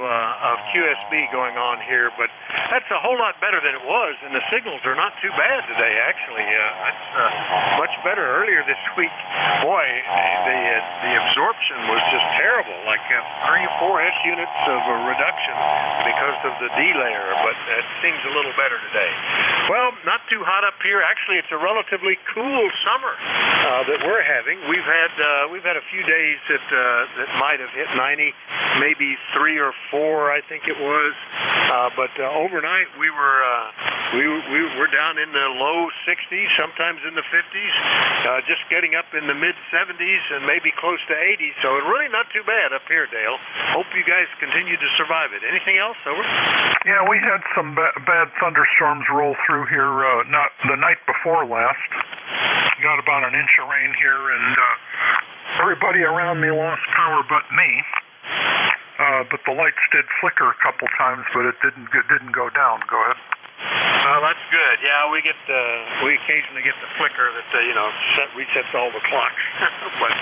QSB going on here, but that's a whole lot better than it was, and the signals are not too bad today, actually. That's much better earlier this week. Boy, the absorption was just terrible, like 3 or 4 S units of a reduction because of the D layer, but it seems a little better today. Well, not too hot up here. Actually, it's a relatively cool summer that we're having. We've had a few days that might have hit 90, maybe 3 or 4, I think it was. But overnight we were down in the low 60s, sometimes in the 50s, just getting up in the mid 70s and maybe close to 80. So really not too bad up here, Dale. Hope you guys continue to survive it. Anything else? Over. Yeah, we had some bad thunderstorms roll through here not the night before last. Got about an inch of rain here, and everybody around me lost power but me. But the lights did flicker a couple times, but it didn't go down. Go ahead. That's good. Yeah, we occasionally get the flicker that resets all the clocks, but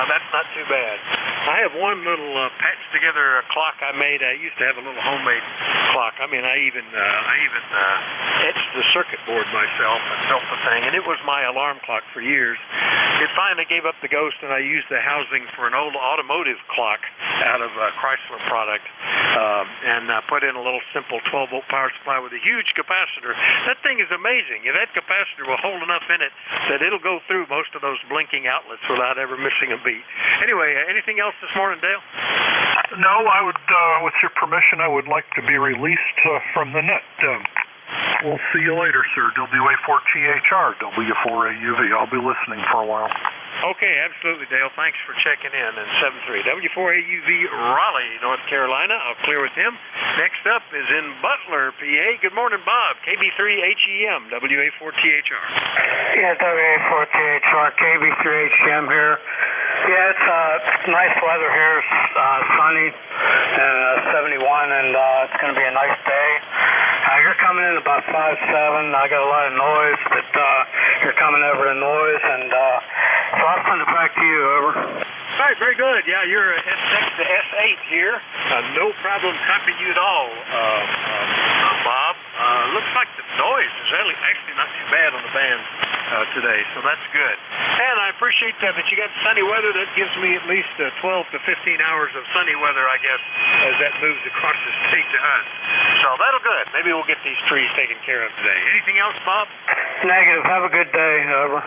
that's not too bad. I have one little patched together clock I made. I used to have a little homemade clock. I mean, I even etched the circuit board myself and built the thing, and it was my alarm clock for years. It finally gave up the ghost, and I used the housing for an old automotive clock out of a Chrysler product, and put in a little simple 12-volt power supply with a huge capacitor. That thing is amazing. That capacitor will hold enough in it that it'll go through most of those blinking outlets without ever missing a beat. Anyway, anything else this morning, Dale? No, I would, with your permission, I would like to be released from the net. We'll see you later, sir. WA4THR, W4AUV. I'll be listening for a while. Okay, absolutely, Dale. Thanks for checking in. And 73 W4AUV, Raleigh, North Carolina. I'll clear with him. Next up is in Butler, PA. Good morning, Bob. KB3HEM, WA4THR. Yeah, WA4THR, KB3HEM here. Yeah, it's nice weather here. It's sunny and 71, and it's going to be a nice day. You're coming in about 5-7. I got a lot of noise, but you're coming over the noise, and so I'll send it back to you. Over. All right, very good. Yeah, you're S6 to S8 here. No problem copying you at all, Bob. Looks like the noise is actually not too bad on the band today, so that's good. And I appreciate that you got sunny weather. That gives me at least 12 to 15 hours of sunny weather, I guess, as that moves across the state to us. So that'll good. Maybe we'll get these trees taken care of today. Anything else, Bob? Negative. Have a good day. Over.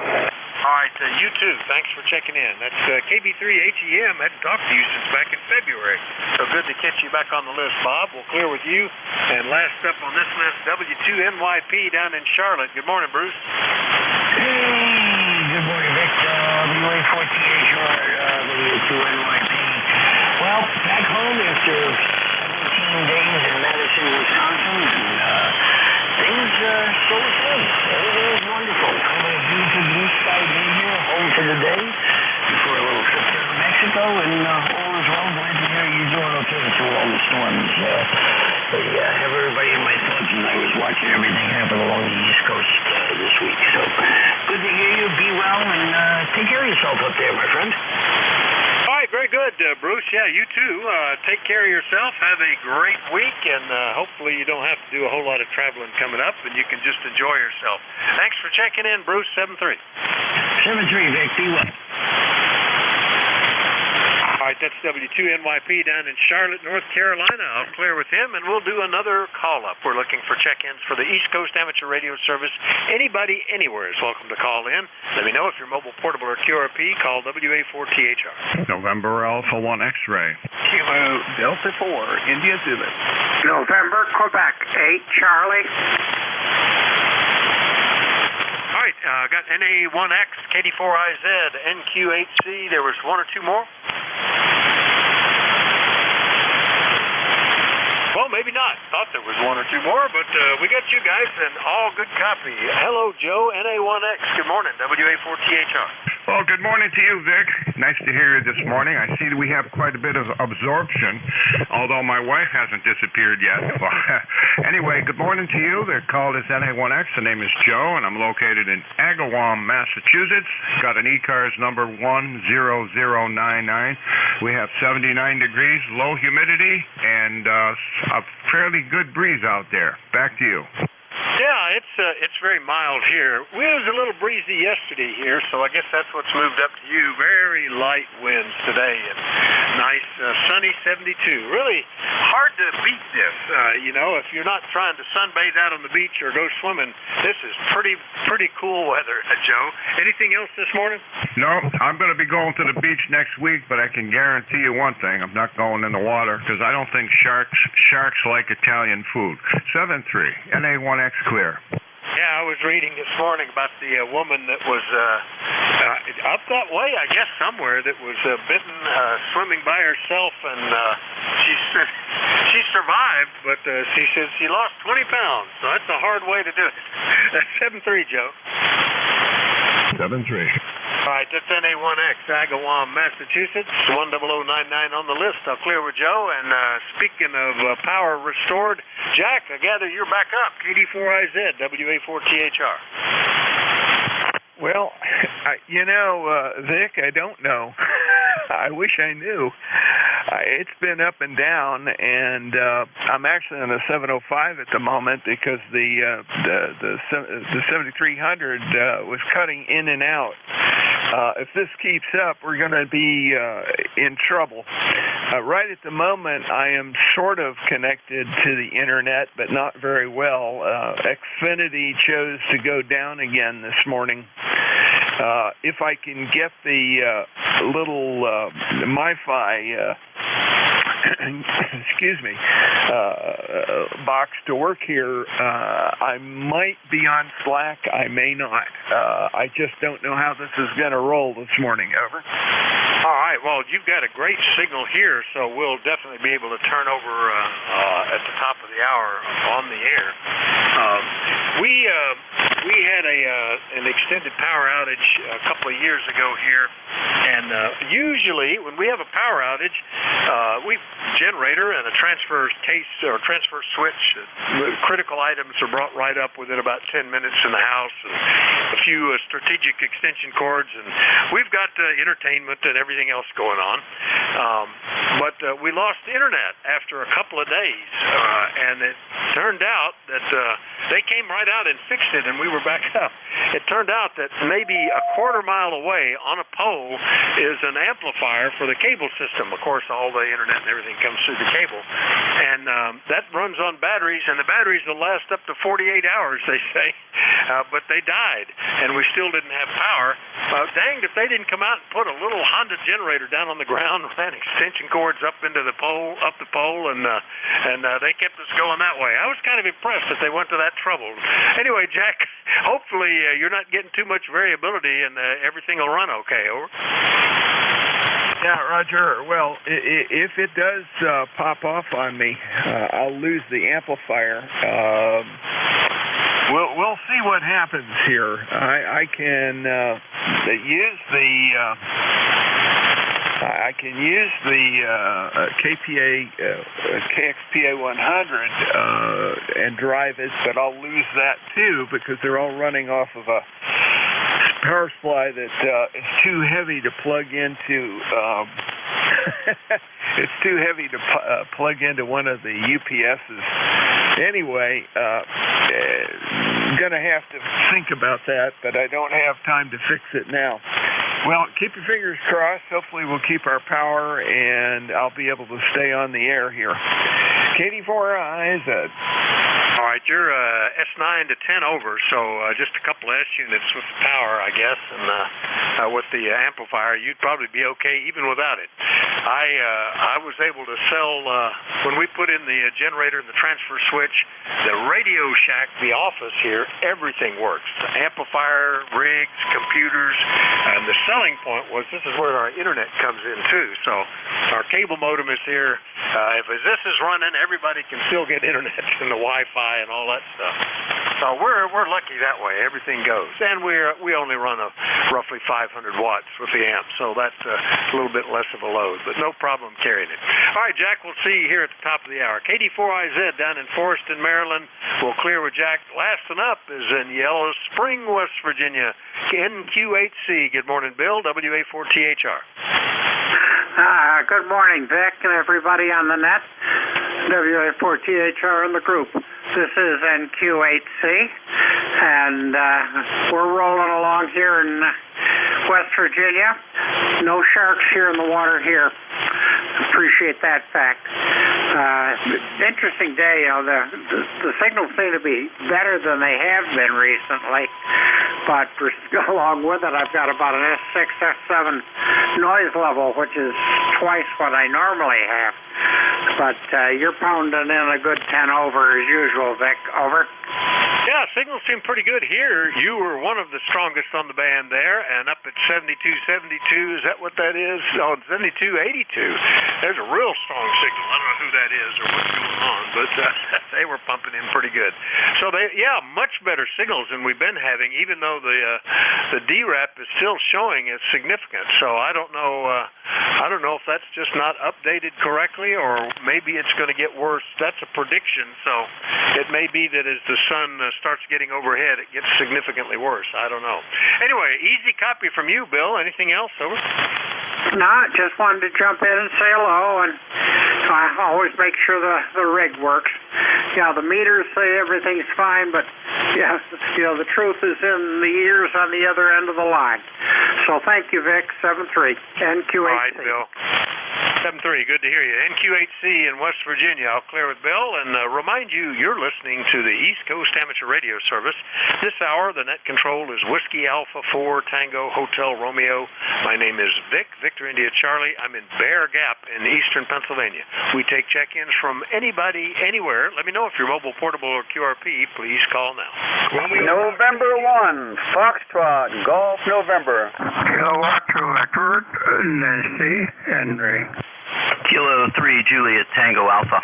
All right, you too. Thanks for checking in. That's KB3HEM. I hadn't talked to you since back in February. So good to catch you back on the list, Bob. We'll clear with you. And last up on this list, W2NYP down in Charlotte. Good morning, Bruce. Hey, good morning, Vic. WA4THR, W2NYP. Well, back home after 17 days in Madison, Wisconsin, and things are still the same. Everything is wonderful. Beautiful blue sky day here, home for the day, before a little trip to Mexico, and all is well. Glad to hear you're doing okay through all the storms. Have everybody in my thoughts, and I was watching everything happen along the East Coast this week. So good to hear you. Be well, and take care of yourself up there, my friend. All right, very good, Bruce. Yeah, you too. Take care of yourself. Have a great week, and hopefully you don't have to do a whole lot of traveling coming up, and you can just enjoy yourself. Thanks for checking in, Bruce. 7-3. 7-3, Vic. Be well. All right, that's HW2NYP down in Charlotte, North Carolina. I'll clear with him, and we'll do another call-up. We're looking for check-ins for the East Coast Amateur Radio Service. Anybody anywhere is welcome to call in. Let me know if you're mobile, portable, or QRP. Call WA4THR. November Alpha 1 X-ray. Kilo Delta 4, India Zulu. November, Quebec, 8, Charlie. All right, got NA1X, KD4IZ, NQ8C. There was one or two more? Well, maybe not. Thought there was one or two more, but we got you guys and all good copy. Hello, Joe, NA1X. Good morning, WA4THR. Well, good morning to you, Vic. Nice to hear you this morning. I see that we have quite a bit of absorption, although my wife hasn't disappeared yet. Anyway, good morning to you. The call is NA1X. The name is Joe, and I'm located in Agawam, Massachusetts. Got an ECARS number 10099. We have 79 degrees, low humidity, and a fairly good breeze out there. Back to you. Yeah, it's very mild here. It was a little breezy yesterday here, so I guess that's what's moved up to you. Very light winds today and nice sunny 72. Really hard to beat this. If you're not trying to sunbathe out on the beach or go swimming, this is pretty cool weather, Joe. Anything else this morning? No, I'm going to be going to the beach next week, but I can guarantee you one thing. I'm not going in the water because I don't think sharks like Italian food. 7-3, NA1X clear. Yeah, I was reading this morning about the woman that was up that way, I guess, somewhere, that was bitten swimming by herself, and she survived, but she says she lost 20 pounds, so that's a hard way to do it. 7-3, Joe. 7-3. All right, that's NA1X, Agawam, Massachusetts, 10099 on the list. I'll clear with Joe. And speaking of power restored, Jack, I gather you're back up. KD4IZ, WA4THR. Well, Vic, I don't know. I wish I knew. It's been up and down, and I'm actually on a 705 at the moment because the 7300 was cutting in and out. If this keeps up, we're going to be in trouble. Right at the moment, I am sort of connected to the internet, but not very well. Xfinity chose to go down again this morning. If I can get the little MiFi box to work here, I might be on Slack. I may not. I just don't know how this is going to roll this morning. Over. All right. Well, you've got a great signal here, so we'll definitely be able to turn over at the top of the hour on the air. We had an extended power outage a couple of years ago here, and usually when we have a power outage, generator and a transfer case or transfer switch. Critical items are brought right up within about 10 minutes in the house, and a few strategic extension cords, and we've got entertainment and everything else going on. But we lost the internet after a couple of days, and it turned out that they came right out and fixed it, and we were back up. It turned out that maybe a quarter mile away on a pole is an amplifier for the cable system. Of course, all the internet and everything comes through the cable, and that runs on batteries, and the batteries will last up to 48 hours, they say, but they died, and we still didn't have power. Danged if they didn't come out and put a little Honda generator down on the ground, ran extension cords up into the pole, and they kept us going that way. I was kind of impressed that they went to that trouble. Anyway, Jack, hopefully you're not getting too much variability, and everything will run okay. Over. Yeah, Roger. Well, if it does pop off on me, I'll lose the amplifier. We'll see what happens here. I can use the KXPA 100 and drive it, but I'll lose that too because they're all running off of a power supply that is too heavy to plug into. It's too heavy to plug into one of the UPSs. Anyway, going to have to think about that, but I don't have time to fix it now. Well, keep your fingers crossed. Hopefully we'll keep our power, and I'll be able to stay on the air here. KD4IZ. All right, you're S9 to 10 over, so just a couple S units with the power, I guess, and with the amplifier, you'd probably be okay even without it. I was able to sell, when we put in the generator and the transfer switch, the Radio Shack, the office here, everything works. The amplifier, rigs, computers, and the selling point was this is where our internet comes in too. So our cable modem is here. If this is running, everybody can still get internet and the Wi-Fi and all that stuff. So we're lucky that way. Everything goes, and we only run a roughly 500 watts with the amp, so that's a little bit less of a load, but no problem carrying it. All right, Jack, we'll see you here at the top of the hour. KD4IZ down in Forreston, Maryland. We'll clear with Jack. Lasting up is in Yellow Spring, West Virginia. NQ8C. Good morning, Bill. WA4THR. Good morning, Vic, and everybody on the net. WA4THR in the group. This is NQ8C, and we're rolling along here in West Virginia. No sharks here in the water here. Appreciate that fact. Interesting day. The signals seem to be better than they have been recently, but along with it, I've got about an S6, S7 noise level, which is twice what I normally have. But you're pounding in a good 10 over as usual, Vic. Over. Yeah, signals seem pretty good here. You were one of the strongest on the band there, and up at 72.72, is that what that is? Oh, 72.82. There's a real strong signal. I don't know who that is or what's going on, but they were pumping in pretty good. So much better signals than we've been having, even though the DRAP is still showing as significant. So I don't know if that's just not updated correctly, or maybe it's going to get worse. That's a prediction, so it may be that as the sun starts getting overhead, it gets significantly worse. I don't know. Anyway, easy copy from you, Bill. Anything else? Over. No, just wanted to jump in and say hello, and I always make sure the rig works. Yeah, the meters say everything's fine, but yeah, the truth is in the ears on the other end of the line. So thank you, Vic. 7-3 NQ8C. All right, Bill. 7-3, good to hear you. NQ8C in West Virginia. I'll clear with Bill and remind you, you're listening to the East Coast Amateur Radio Service. This hour, the net control is Whiskey Alpha 4 Tango Hotel Romeo. My name is Vic, Victor India Charlie. I'm in Bear Gap in eastern Pennsylvania. We take check-ins from anybody, anywhere. Let me know if you're mobile, portable, or QRP. Please call now. November 1, Foxtrot, Golf November. Kilowatt to Edward, Nancy, Henry. Kilo 3, Juliet, Tango Alpha.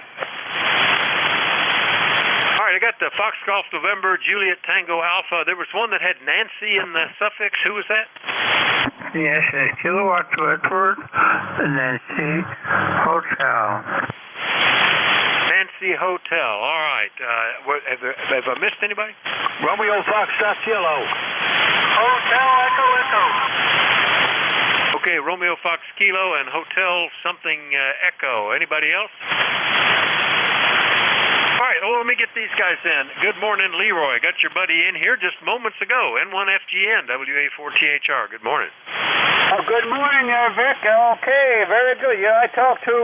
All right, I got the Fox Golf November, Juliet Tango Alpha. There was one that had Nancy in the suffix. Who was that? Yes, Kilowatt to Edward, Nancy, Hotel. Nancy Hotel. All right. Have I missed anybody? Romeo Foxtrot Kilo. Hotel Echo Echo. Okay, Romeo Fox Kilo and Hotel something Echo. Anybody else? All right, well, let me get these guys in. Good morning, Leroy. Got your buddy in here just moments ago. N1FGN, WA4THR. Good morning. Oh, good morning, Vic. Okay, very good. Yeah, I talked to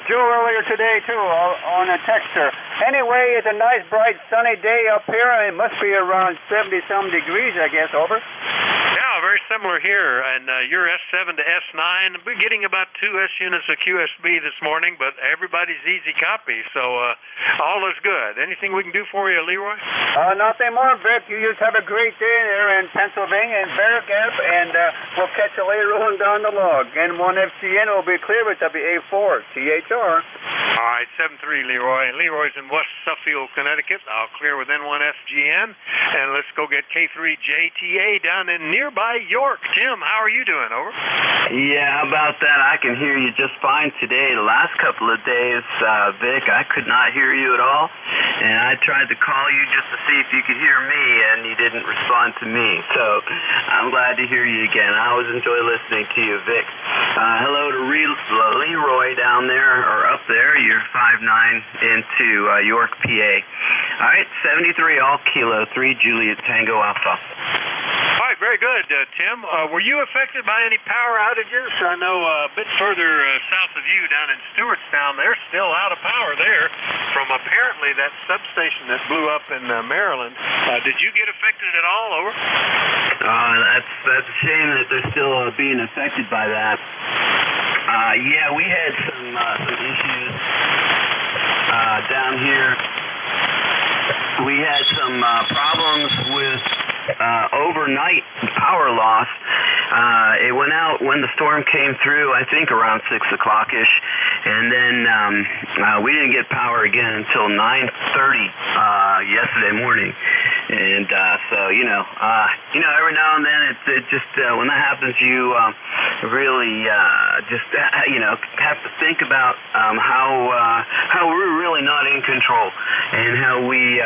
Joe earlier today, too, on a texter. Anyway, it's a nice, bright, sunny day up here. It must be around 70-some degrees, I guess. Over. Yeah, very similar here. And you're S7 to S9. We're getting about 2 S units of QSB this morning, but everybody's easy copy, so all is good. Anything we can do for you, Leroy? Nothing more, Vic. You just have a great day there in Pennsylvania and Bear Gap, and we'll catch you later on down the log. N1FGN will be clear with WA4THR. All right, 7-3, Leroy. And Leroy's in West Suffield, Connecticut. I'll clear with N1FGN. And let's go get K3JTA down in nearby York. Tim, how are you doing? Over. Yeah, how about that? I can hear you just fine today. The last couple of days, Vic, I could not hear you at all. And I tried to call you just to see if you could hear me, and you didn't respond to me. So I'm glad to hear you again. I always enjoy listening to you, Vic. Hello to Leroy down there, or up there. You're 5'9" into York, PA. All right, 73, all Kilo 3, Juliet Tango Alpha. All right, very good, Tim. Were you affected by any power outages? I know a bit further south of you, down in Stewartstown, they're still out of power there from apparently that substation that blew up in Maryland. Did you get affected at all? Over. That's a shame that they're still being affected by that. Yeah, we had some issues down here. We had some problems with overnight power loss. It went out when the storm came through, I think around 6 o'clock-ish, and then we didn't get power again until 9:30 yesterday morning. And so, every now and then it just when that happens, you really just have to think about how we're really not in control, and how we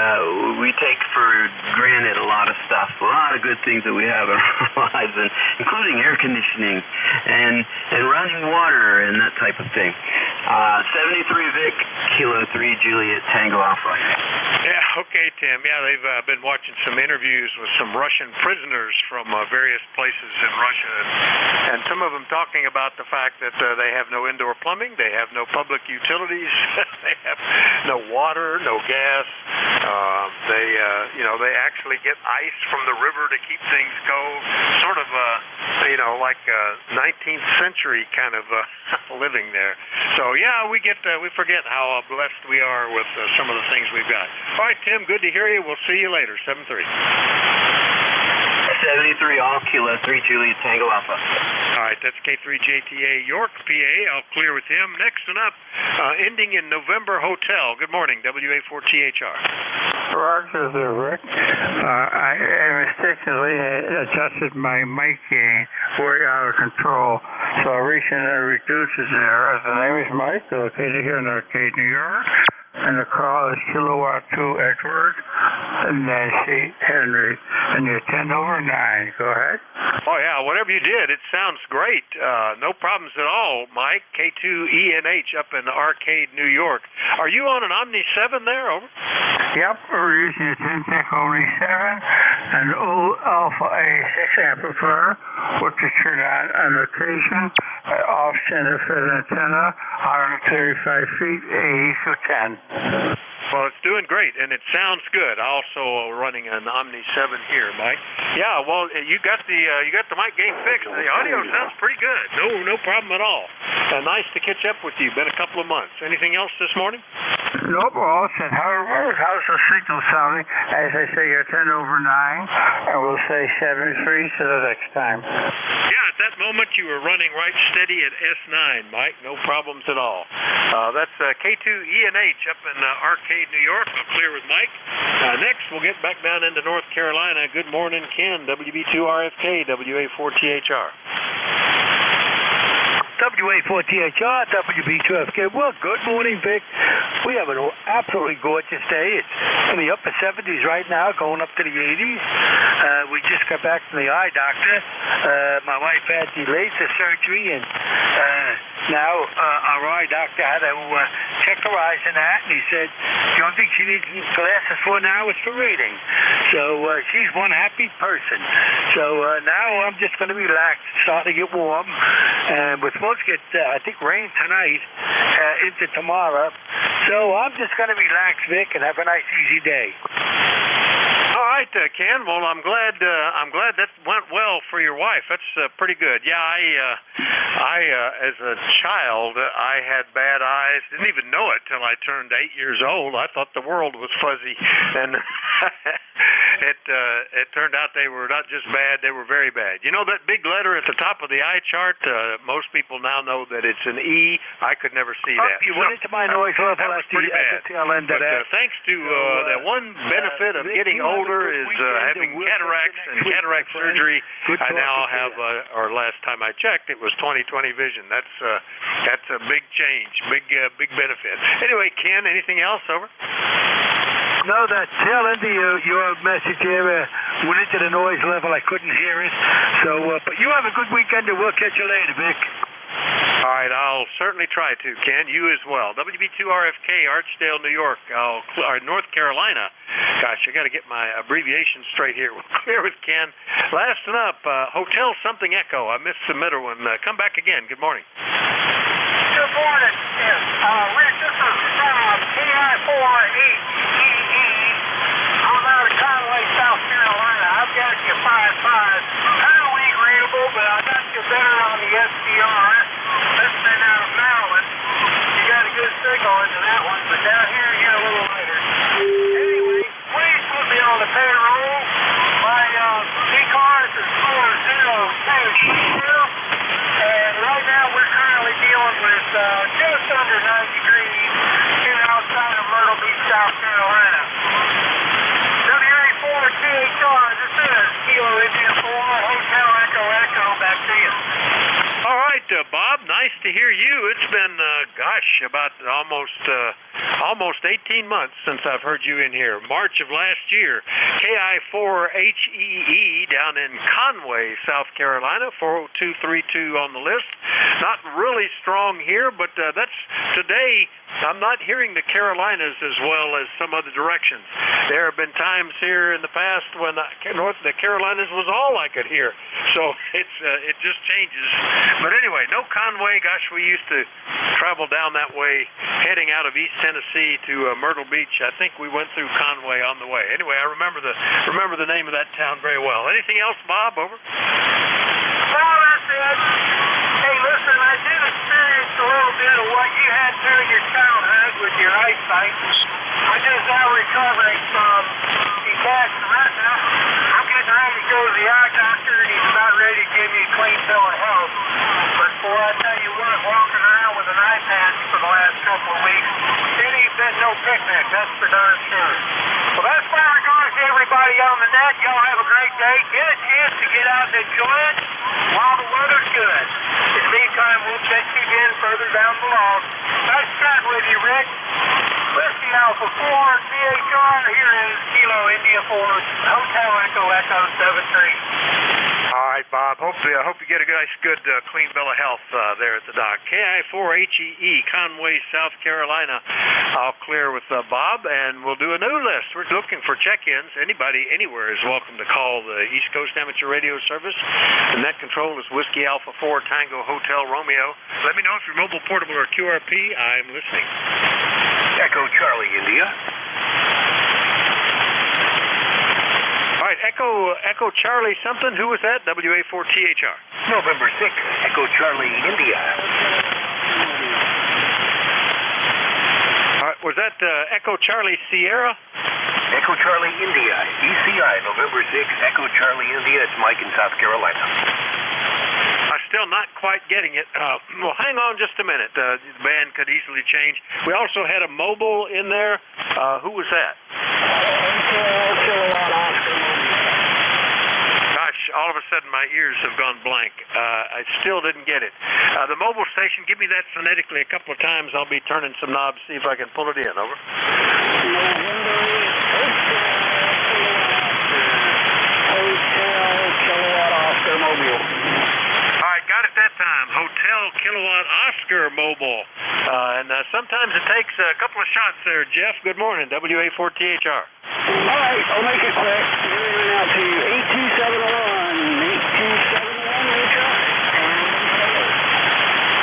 take for granted a lot of stuff, a lot of good things that we have in our lives, and including air conditioning and running water and that type of thing. 73 Vic, Kilo 3 Juliet Tango Alpha. Yeah, okay, Tim. Yeah, they've been watching some interviews with some Russian prisoners from various places in Russia, and some of them talking about the fact that they have no indoor plumbing, they have no public utilities, they have no water, no gas. They actually get ice from the river to keep things cold. Sort of, like 19th century kind of living there. So yeah, we forget how blessed we are with some of the things we've got. All right, Tim, good to hear you. We'll see you later. 7-3. 73 all Kilo 3 Juliet Tango Alpha. All right, that's K3JTA York, PA. I'll clear with him. Next one up, ending in November Hotel. Good morning, WA4THR. Roger there, Rick. I mistakenly adjusted my mic gain way out of control, so I reached in and reduced it there. The name is Mike, located here in Arcade, New York. And the call is Kilowatt 2 Edward and Nancy Henry, and you're 10 over 9. Go ahead. Oh, yeah, whatever you did, it sounds great. No problems at all, Mike. K2ENH up in Arcade, New York. Are you on an Omni 7 there? Over. Yep, we're using a 10-tech Omni 7 and Alpha A6 amplifier, which is turned on occasion by off-center fed antenna, 135 feet, 80 to 10. Well, it's doing great, and it sounds good. Also running an Omni 7 here, Mike. Yeah, well, you got the mic gain fixed. The audio sounds pretty good. No problem at all. Nice to catch up with you. Been a couple of months. Anything else this morning? Nope, all set. However, how's the signal sounding? As I say, you're 10 over 9, and we'll say 7-3 to the next time. Yeah, at that moment you were running right steady at S9, Mike. No problems at all. That's K2ENH up in Arcade, New York. I'll clear with Mike. Next, we'll get back down into North Carolina. Good morning, Ken, WB2RFK, WA4THR. WA4THR, WB2FK. Well, good morning, Vic. We have an absolutely gorgeous day. It's in the upper 70s right now, going up to the 80s. We just got back from the eye doctor. My wife had the laser surgery, and now our eye doctor had to check her eyes and that, and he said, the only thing she needs glasses for now is for reading. So she's one happy person. So now I'm just going to relax. It's starting to get warm, and we're supposed to get, I think, rain tonight into tomorrow. So I'm just going to relax, Vic, and have a nice, easy day. All right, Ken. Well, I'm glad that went well for your wife. That's pretty good. Yeah, I as a child, I had bad eyes. Didn't even know it till I turned 8 years old. I thought the world was fuzzy, and it turned out they were not just bad; they were very bad. You know that big letter at the top of the eye chart? Most people now know that it's an E. I could never see that. You went into my noise level at the tail end of that. Thanks to that one benefit of getting older is having cataracts and cataract surgery. I now have, or last time I checked, it was 20/20 vision. That's a big change, big benefit. Anyway, Ken, anything else? Over. No, that tail end of your message here went into the noise level. I couldn't hear it. So, but you have a good weekend, and we'll catch you later, Vic. All All right, I'll certainly try to, Ken. You as well. WB2RFK, Archdale, New York, or North Carolina. Gosh, I got to get my abbreviations straight here. Clear with Ken. Last one up, Hotel Something Echo. I missed the middle one. Come back again. Good morning. Good morning, Ken. Rick, this is KI4HEE. I'm out of Conway, South Carolina. I've got you 5.5. Kind of weak readable, but I got you better on the SDR. Listening out of Maryland. You got a good signal into that one, but down here you're a little later. Anyway, please put me on the payroll. My ECARS is 40220. And right now we're currently dealing with just under 90 degrees here outside of Myrtle Beach, South Carolina. WA4THR, this is Kilo India 4, Hotel Echo Echo, back to you. All right, Bob, nice to hear you. It's been, about almost 18 months since I've heard you in here. March of last year, KI4HEE down in Conway, South Carolina, 40232 on the list. Not really strong here, but that's today. I'm not hearing the Carolinas as well as some other directions. There have been times here in the past when the Carolinas was all I could hear. So it just changes. But anyway, no Conway. Gosh, we used to travel down that way, heading out of East Tennessee to Myrtle Beach. I think we went through Conway on the way. Anyway, I remember the name of that town very well. Anything else, Bob? Over. No, that's it. Hey, listen, I did experience a little bit of what you had through your childhood with your eyesight. I'm just now recovering from detached retina. I'm getting ready to go to the eye doctor, and he's about ready to give me a clean bill of health. But boy, I tell you what, walking around with an eye patch for the last couple of weeks, it ain't been no picnic, that's for darn sure. Well, that's my regards to everybody on the net. Y'all have a great day. Get a chance to get out and enjoy it while the weather's good. In the meantime, we'll check you again further down the log. Nice chatting with you, Rick. Whiskey Alpha 4, CHR, here is Kilo India 4, Hotel Echo Echo 73. All right, Bob. Hope you get a nice, good, clean bill of health there at the dock. KI4HEE, Conway, South Carolina. I'll clear with Bob, and we'll do a new list. We're looking for check-ins. Anybody, anywhere is welcome to call the East Coast Amateur Radio Service. The net control is Whiskey Alpha 4, Tango Hotel Romeo. Let me know if you're mobile, portable, or QRP. I'm listening. Echo Charlie, India. All right, Echo Charlie something. Who was that? WA4THR. November 6th, Echo Charlie, India. All right, was that Echo Charlie Sierra? Echo Charlie, India. ECI, November 6th, Echo Charlie, India. It's Mike in South Carolina. I'm still not quite getting it. Well, hang on just a minute. The band could easily change. We also had a mobile in there. Who was that? Gosh, all of a sudden my ears have gone blank. I still didn't get it. The mobile station, give me that phonetically a couple of times. I'll be turning some knobs, see if I can pull it in. Over. Hotel Kilowatt Oscar Mobile. All right, got it that time. Hotel Kilowatt Oscar Mobile. And sometimes it takes a couple of shots there, Jeff. Good morning, WA4THR. All right, I'll make it quick. We're out to 8271.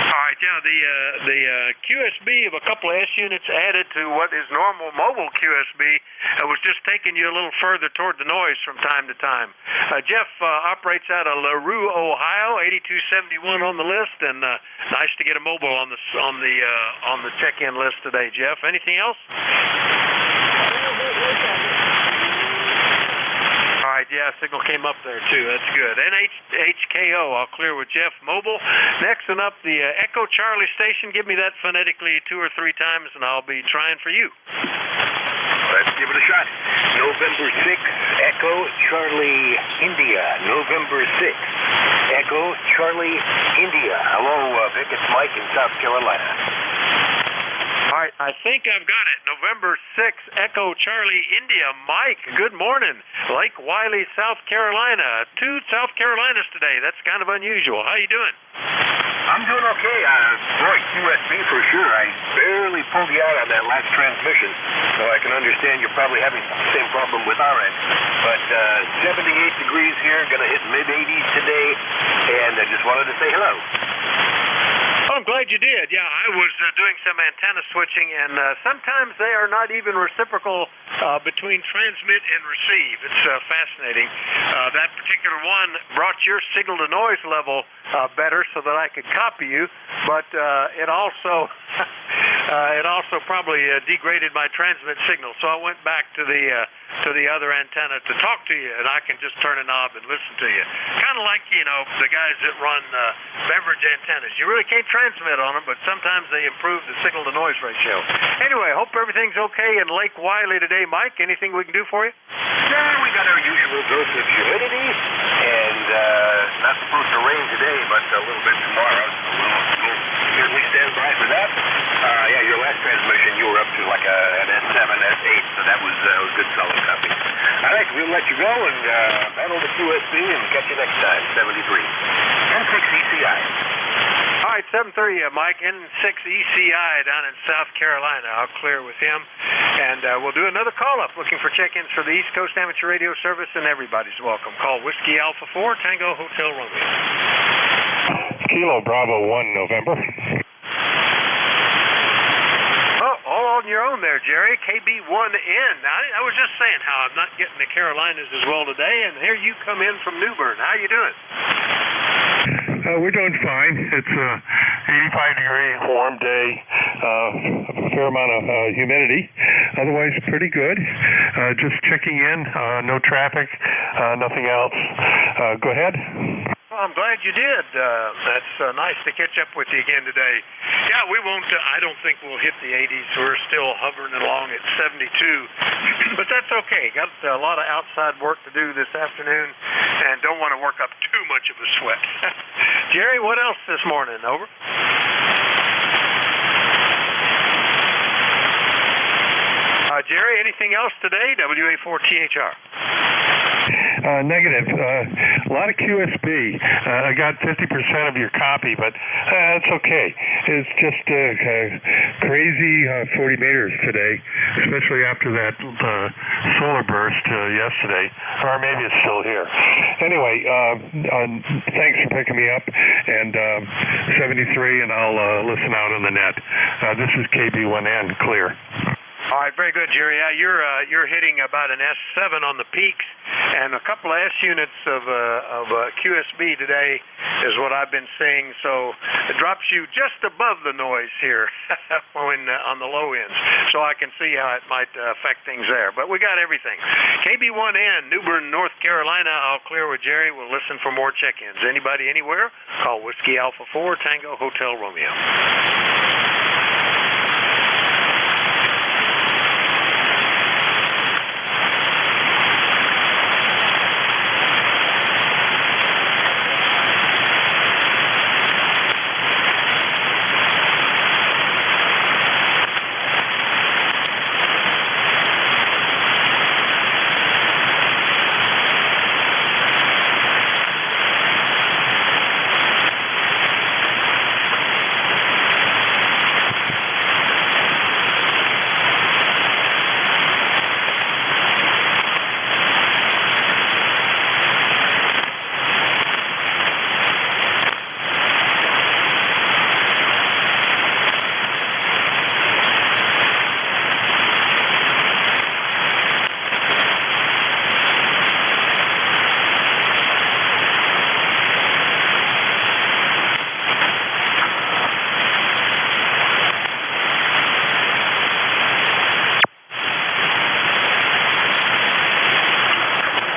All right, yeah, the QSB of a couple of S units added to what is normal mobile QSB was just taking you a little further toward the noise from time to time. Jeff operates out of LaRue, Ohio, 8271 on the list, and nice to get a mobile on the check-in list today, Jeff. Anything else? All right, yeah, signal came up there too. That's good. NHKO, I'll clear with Jeff Mobile. Next one up, the Echo Charlie station. Give me that phonetically 2 or 3 times, and I'll be trying for you. Let's give it a shot. November 6th, Echo Charlie, India. November 6th, Echo Charlie, India. Hello, Vic. It's Mike in South Carolina. All right, I think I've got it. November 6th, Echo Charlie, India. Mike, good morning. Lake Wiley, South Carolina. 2 South Carolinas today. That's kind of unusual. How you doing? I'm doing okay. sure. I barely pulled you out on that last transmission, so I can understand you're probably having the same problem with our end. But 78 degrees here, going to hit mid-80s today, and I just wanted to say hello. I'm glad you did. Yeah, I was doing some antenna switching, and sometimes they are not even reciprocal between transmit and receive. It's fascinating. That particular one brought your signal-to-noise level better so that I could copy you, but it also probably degraded my transmit signal. So I went back to the other antenna to talk to you, and I can just turn a knob and listen to you. Kind of like, the guys that run beverage antennas. You really can't transmit on them, but sometimes they improve the signal-to-noise ratio. Anyway, hope everything's okay in Lake Wiley today, Mike. Anything we can do for you? Yeah, we got our usual dose of humidity, and not supposed to rain today, but a little bit tomorrow. So we'll certainly stand by for that. Yeah, your last transmission, you were up to like an S7, S8, so that was good solid copy. All right, we'll let you go and battle the QSB and catch you next time, 73. N6 ECI. All right, 7:30, Mike, N6 ECI down in South Carolina. I'll clear with him, and we'll do another call-up looking for check-ins for the East Coast Amateur Radio Service, and everybody's welcome. Call Whiskey Alpha 4, Tango Hotel Romeo. Kilo Bravo 1, November. Oh, all on your own there, Jerry. KB1N. I was just saying how I'm not getting the Carolinas as well today, and here you come in from New Bern. How you doing? We're doing fine. It's a 85-degree warm day, a fair amount of humidity. Otherwise, pretty good. Just checking in. No traffic. Nothing else. Go ahead. Well, I'm glad you did. That's nice to catch up with you again today. Yeah, we won't, I don't think we'll hit the 80s. We're still hovering along at 72. But that's okay. Got a lot of outside work to do this afternoon and don't want to work up too much of a sweat. Jerry, what else this morning? Over. Jerry, anything else today? WA4THR. Negative. A lot of QSB. I got 50% of your copy, but it's okay. It's just crazy 40 meters today, especially after that solar burst yesterday, or maybe it's still here. Anyway, thanks for picking me up, and 73, and I'll listen out on the net. This is KB1N, clear. All right, very good, Jerry. Yeah, you're hitting about an S7 on the peaks, and a couple of S units of QSB today is what I've been seeing. So it drops you just above the noise here when on the low ends. So I can see how it might affect things there. But we got everything. KB1N, New Bern, North Carolina. I'll clear with Jerry. We'll listen for more check-ins. Anybody anywhere? Call Whiskey Alpha 4, Tango Hotel Romeo.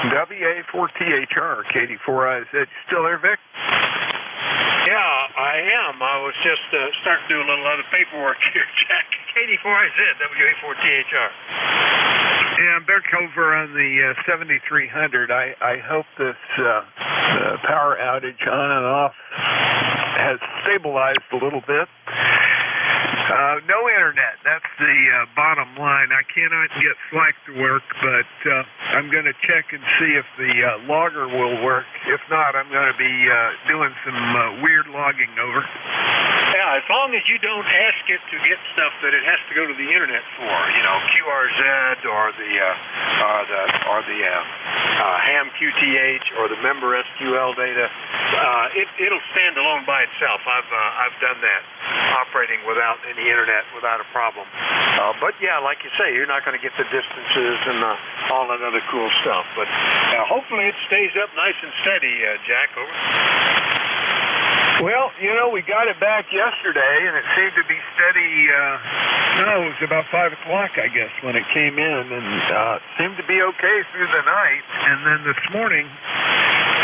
WA4THR, KD4IZ. Still there, Vic? Yeah, I am. I was just starting to do a little other paperwork here, Jack. KD4IZ, WA4THR. Yeah, I'm back over on the 7300. I hope this power outage on and off has stabilized a little bit. No internet. That's the bottom line. I cannot get Slack to work, but I'm going to check and see if the logger will work. If not, I'm going to be doing some weird logging over. Yeah, it's long as you don't ask it to get stuff that it has to go to the internet for, you know, QRZ or the ham QTH or the member SQL data, it'll stand alone by itself. I've done that, operating without any internet, without a problem. But yeah, like you say, you're not going to get the distances and all that other cool stuff. But hopefully it stays up nice and steady, Jack. Over. Well, you know, we got it back yesterday, and it seemed to be steady. It was about 5 o'clock, I guess, when it came in, and seemed to be okay through the night. And then this morning,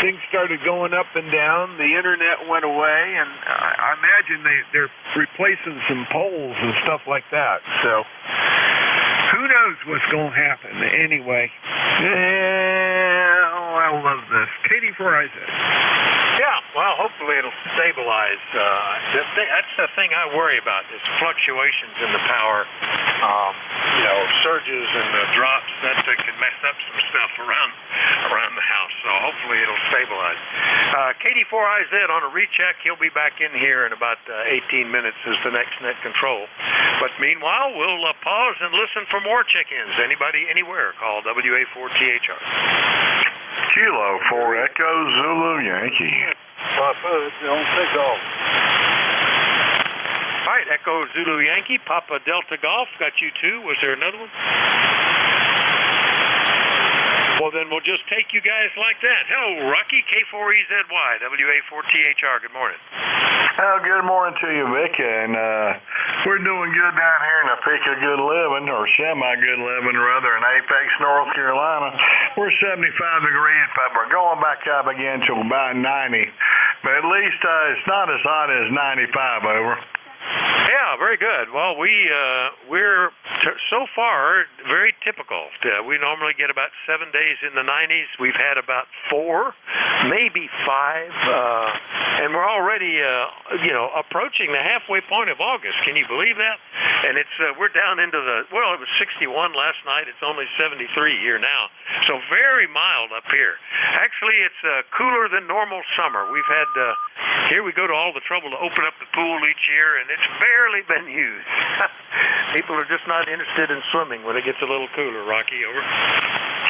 things started going up and down. The internet went away, and I imagine they're replacing some poles and stuff like that. So who knows what's going to happen? Anyway, I love this. Katie for Isaac. Yeah, well, hopefully it'll stabilize. That's the thing I worry about is fluctuations in the power. Surges and drops that can mess up some stuff around the house. So hopefully it'll stabilize. KD4IZ on a recheck. He'll be back in here in about 18 minutes as the next net control. But meanwhile, we'll pause and listen for more check-ins. Anybody, anywhere, call WA4THR. Kilo 4 Echo Zulu Yankee. Papa Delta Golf. All right, Echo Zulu Yankee, Papa Delta Golf. Got you too. Was there another one? Well, then we'll just take you guys like that. Hello, Rocky, K4EZY, WA4THR. Good morning. Well, good morning to you, Vic. And we're doing good down here in the peak of good living, or semi-good living, rather, in Apex, North Carolina. We're 75 degrees, but we're going back up again to about 90. But at least it's not as hot as 95, over. Yeah, very good. Well, we're so far very typical. We normally get about 7 days in the 90s. We've had about 4, maybe 5, and we're already approaching the halfway point of August. Can you believe that? And we're down into it was 61 last night. It's only 73 here now. So very mild up here. Actually, it's cooler than normal summer. We've had here we go to all the trouble to open up the pool each year, and it's barely been used. People are just not interested in swimming when it gets a little cooler. Rocky, over.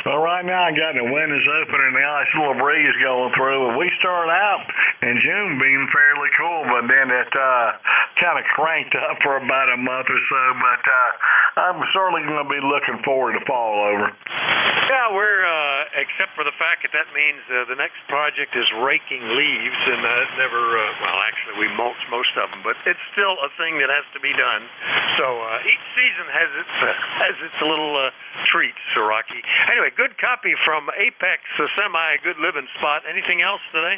Well, right now I got the windows open and the nice little breeze going through. And we started out in June being fairly cool, but then it kind of cranked up for about a month or so. But I'm certainly going to be looking forward to fall, over. Yeah, we're except for the fact that means the next project is raking leaves, and never. Actually, we mulch most of them, but it's still a thing that has to be done. So each season has its little treats, Rocky. Anyway, good copy from Apex, the semi-good living spot. Anything else today?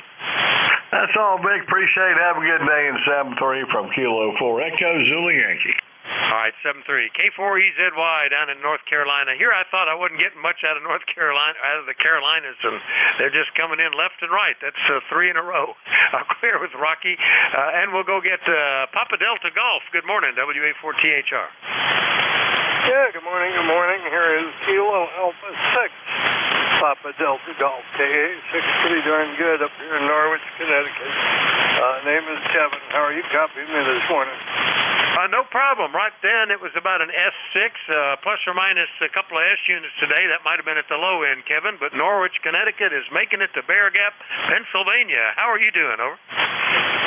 That's all, Vic. Appreciate it. Have a good day in 7-3 from Kilo 4 Echo Zulu Yankee. All right, 7-3. K4EZY down in North Carolina. Here I thought I wasn't getting much out of North Carolina, out of the Carolinas, and they're just coming in left and right. That's 3 in a row. I'll clear with Rocky, and we'll go get Papa Delta Golf. Good morning, WA4THR. Yeah, good morning, good morning. Here is Kilo Alpha 6, Papa Delta Golf, KA6, pretty darn good up here in Norwich, Connecticut. Name is Kevin. How are you copying me this morning? No problem. Right then, it was about an S6, plus or minus a couple of S units today. That might have been at the low end, Kevin, but Norwich, Connecticut is making it to Bear Gap, Pennsylvania. How are you doing, over?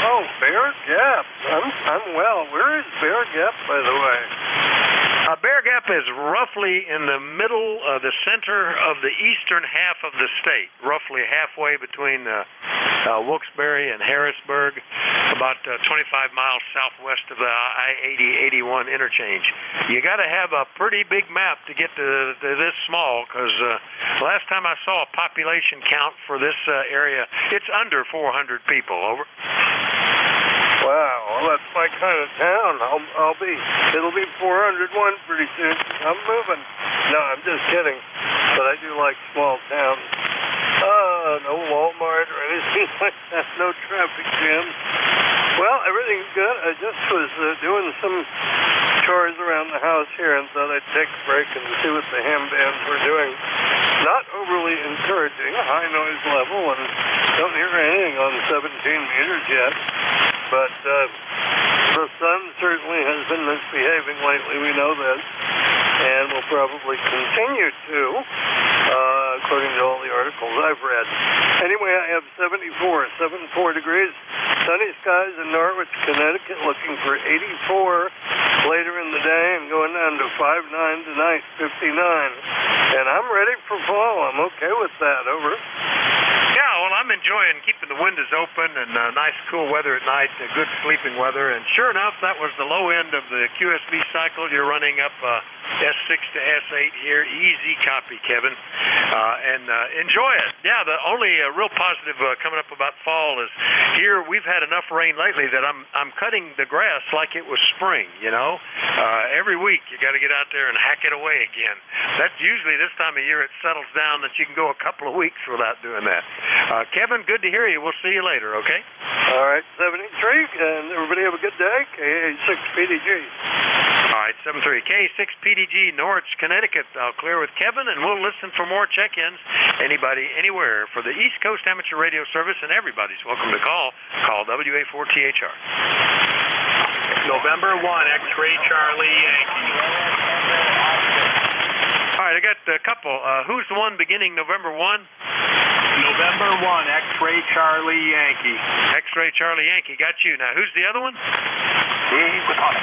Oh, Bear Gap. I'm well. Where is Bear Gap, by the way? Bear Gap is roughly in the middle, the center of the eastern half of the state, roughly halfway between Wilkes-Barre and Harrisburg, about 25 miles southwest of the I-80-81 interchange. You got to have a pretty big map to get to this small, because last time I saw a population count for this area, it's under 400 people, over. Wow, well, that's my kind of town. It'll be 401 pretty soon. I'm moving. No, I'm just kidding. But I do like small towns. No Walmart or anything like that. No traffic jams. Well, everything's good. I just was doing some chores around the house here and thought I'd take a break and see what the ham bands were doing. Not overly encouraging, a high noise level, and don't hear anything on 17 meters yet. But the certainly has been misbehaving lately. We know this. And will probably continue to, according to all the articles I've read. Anyway, I have 74 degrees, sunny skies in Norwich, Connecticut, looking for 84 later in the day and going down to 59 tonight, 59. And I'm ready for fall. I'm okay with that. Over. Yeah, well, I'm enjoying keeping the windows open and nice cool weather at night, good sleeping weather. And sure enough, that was the low end of the QSB cycle. You're running up S6 to S8 here. Easy copy, Kevin. And enjoy it. Yeah, the only real positive coming up about fall is here we've had enough rain lately that I'm cutting the grass like it was spring, you know. Every week you got to get out there and hack it away again. That's usually this time of year it settles down that you can go a couple of weeks without doing that. Kevin, good to hear you. We'll see you later, okay? All right, 73, and everybody have a good day. KA6PDG. All right, 73 K6PDG, Norwich, Connecticut. I'll clear with Kevin, and we'll listen for more check-ins. Anybody, anywhere for the East Coast Amateur Radio Service, and everybody's welcome to call. Call WA4THR. November 1, X-Ray Charlie Yankee. All right, I got a couple. Who's the one beginning November 1? November 1, X-Ray Charlie Yankee. X-Ray Charlie Yankee, got you. Now, who's the other one? B with Honey.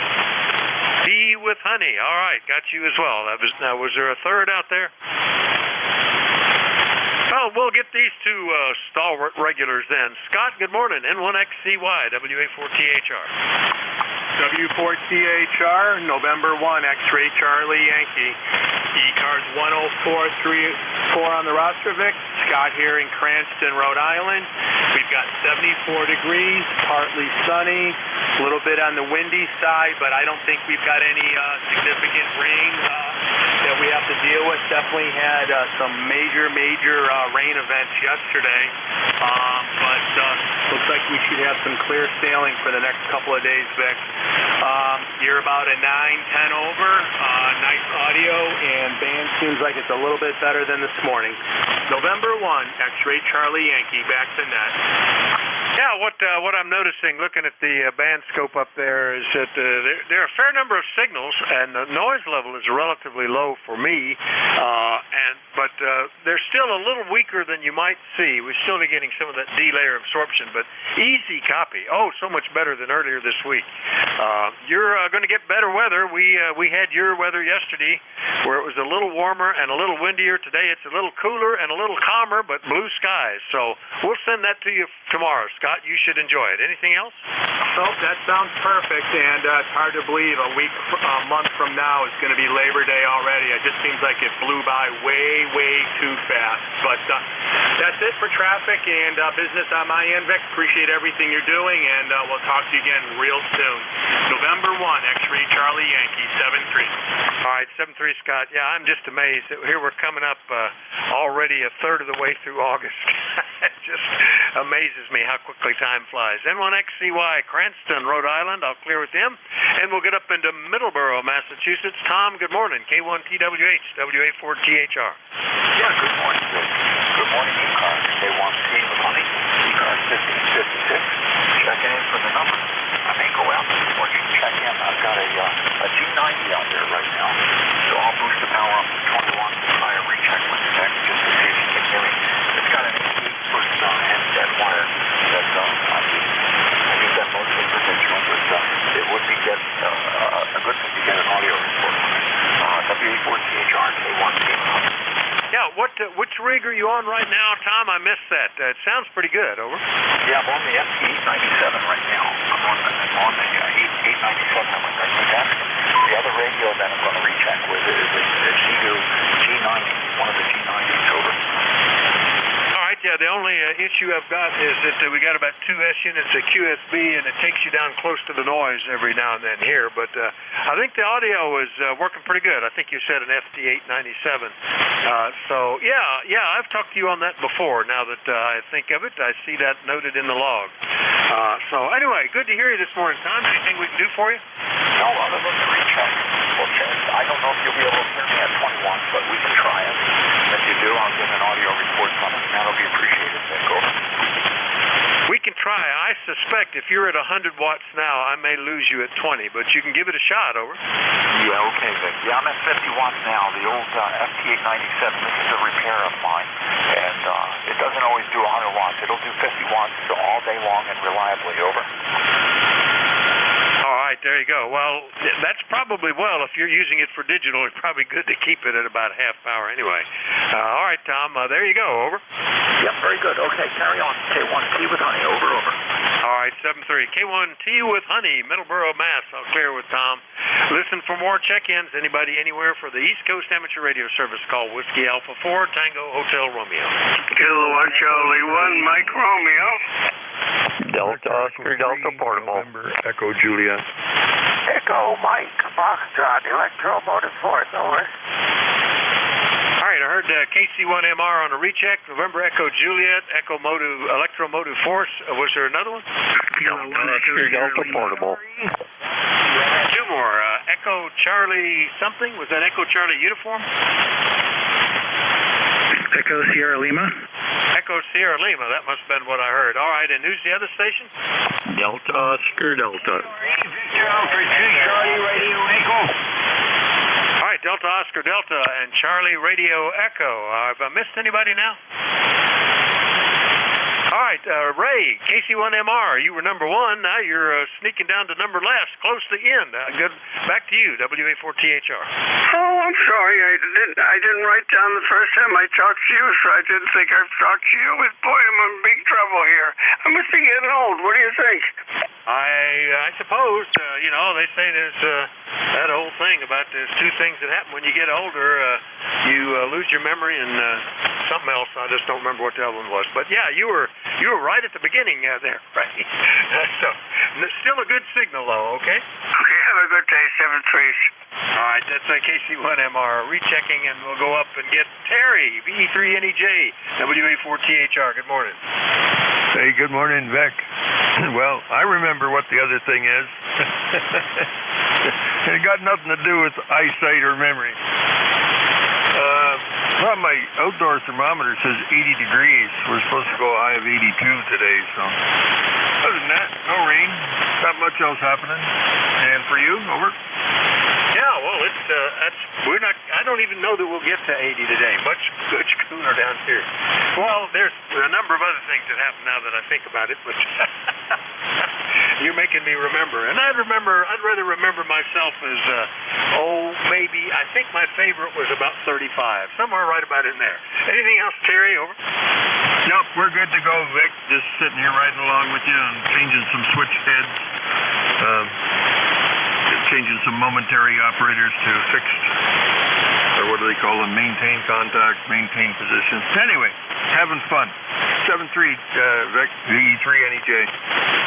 B with Honey. All right, got you as well. Now, was there a third out there? Well, we'll get these two stalwart regulars then. Scott, good morning. N1XCY, WA4THR. W4THR, November 1, X-Ray Charlie Yankee. ECARS 10434 on the roster, Vic. Scott here in Cranston, Rhode Island. We've got 74 degrees, partly sunny, a little bit on the windy side, but I don't think we've got any significant rain that we have to deal with. Definitely had some major rain events yesterday, but looks like we should have some clear sailing for the next couple of days, Vic. You're about a 9-10 over, nice audio, and band seems like it's a little bit better than this morning. November 1, X-Ray Charlie Yankee, back to net. Yeah, what I'm noticing, looking at the band scope up there, is that there are a fair number of signals, and the noise level is relatively low for me, but they're still a little weaker than you might see. We're still getting some of that D-layer absorption, but easy copy. Oh, so much better than earlier this week. You're going to get better weather. We had your weather yesterday, where it was a little warmer and a little windier. Today it's a little cooler and a little calmer, but blue skies. So we'll send that to you tomorrow, Scott. You should enjoy it. Anything else? Oh, that sounds perfect, and it's hard to believe a month from now is going to be Labor Day already. It just seems like it flew by way too fast. But that's it for traffic and business on my end, Vic. Appreciate everything you're doing, and we'll talk to you again real soon. November 1, X-Ray Charlie Yankee, 7-3. All right, 7-3, Scott. Yeah, I'm just amazed that here we're coming up already a third of the way through August. It just amazes me how quickly time flies. N1XCY, Cranston, Rhode Island. I'll clear with them. And we'll get up into Middleborough, Massachusetts. Tom, good morning. K1TWH, WA4THR. Yeah, good morning, Vic. Good morning, ECARS. K1T with Honey. ECARS 1556. Checking in for the number. I may go out before you check in. I've got a G90 out there right now. So I'll boost the power up to 21 to try a recheck with the tech just to see if you can hear me. It's got an 8-foot handset wire that I use that mostly for digital, but it would be a good thing to get an audio report from it. WA4THR K1T. Yeah, which rig are you on right now, Tom? I missed that. It sounds pretty good. Over. Yeah, I'm on the FT897 right now. I'm on the 897. I'm on the desk. The other radio that I'm going to recheck with is a G90, one of the G90s. Over. All right, yeah, the only issue I've got is that we got about 2 S units of QSB, and it takes you down close to the noise every now and then here. But I think the audio is working pretty good. I think you said an FT897. So, yeah, I've talked to you on that before. Now that I think of it, I see that noted in the log. So, anyway, good to hear you this morning, Tom. Anything we can do for you? No, other than the recheck. Okay, I don't know if you'll be able to hear me at 21, but we can try it. If you do, I'll get an audio report from it, and that'll be appreciated. Over. We can try. I suspect if you're at 100 watts now, I may lose you at 20, but you can give it a shot. Over. Yeah, okay, Vic. Yeah, I'm at 50 watts now. The old FT897. This is a repair of mine, and it doesn't always do 100 watts. It'll do 50 watts all day long and reliably. Over. All right, there you go. Well, that's probably if you're using it for digital, it's probably good to keep it at about half power anyway. All right, Tom, there you go. Over. Yep, very good. Okay, carry on. K1T with honey. Over. All right, 7-3. K1T with honey, Middleborough, Mass. I'll clear with Tom. Listen for more check-ins. Anybody anywhere for the East Coast Amateur Radio Service, call Whiskey Alpha 4, Tango Hotel Romeo. Kilowatt Charlie 1, Mike Romeo. Delta Oscar, Delta Portable. November, Echo Juliet. Echo Mike Foxtrot, Electromotive Force. Over. All right, I heard KC1MR on a recheck. November Echo Juliet, Electromotive Force. Was there another one? Delta Oscar, Delta Portable. Two more. Echo Charlie something. Was that Echo Charlie Uniform? Echo Sierra Lima. Echo Sierra Lima. That must have been what I heard. All right, and who's the other station? Delta Oscar, Delta. Victor Alpha 2, Charlie Radio Echo. All right, Delta Oscar Delta and Charlie Radio Echo. Have I missed anybody now? All right, Ray, KC1MR, you were number one. Now you're sneaking down to number last, close to the end. Good. Back to you, WA4THR. Oh, I'm sorry. I didn't write down the first time I talked to you, so I didn't think I'd talk to you. But boy, I'm in big trouble here. I must be getting old. What do you think? I suppose, they say there's that old thing about there's two things that happen when you get older. You lose your memory and something else. I just don't remember what the other one was. But yeah, you were right at the beginning there, right? So still a good signal though. Okay. Okay. Have a good day. 7-3. All right, that's KC1MR rechecking, and we'll go up and get Terry, VE3NEJ, WA4THR. Good morning. Hey, good morning, Vic. Well, I remember what the other thing is. It got nothing to do with eyesight or memory. Well, my outdoor thermometer says 80 degrees. We're supposed to go a high of 82 today, so. Other than that, no rain. Not much else happening. And for you, over? Yeah, well, we're not. I don't even know that we'll get to 80 today. Much cooler down here. Well, there's a number of other things that happen now that I think about it, but you're making me remember. And I'd rather remember myself as maybe I think my favorite was about 35, somewhere right about in there. Anything else, Terry? Over. Nope, we're good to go, Vic. Just sitting here riding along with you and changing some switch heads. Changing some momentary operators to fixed, or what do they call them, maintain contact, maintain position. Anyway, having fun. 7-3, Vic, VE3NEJ.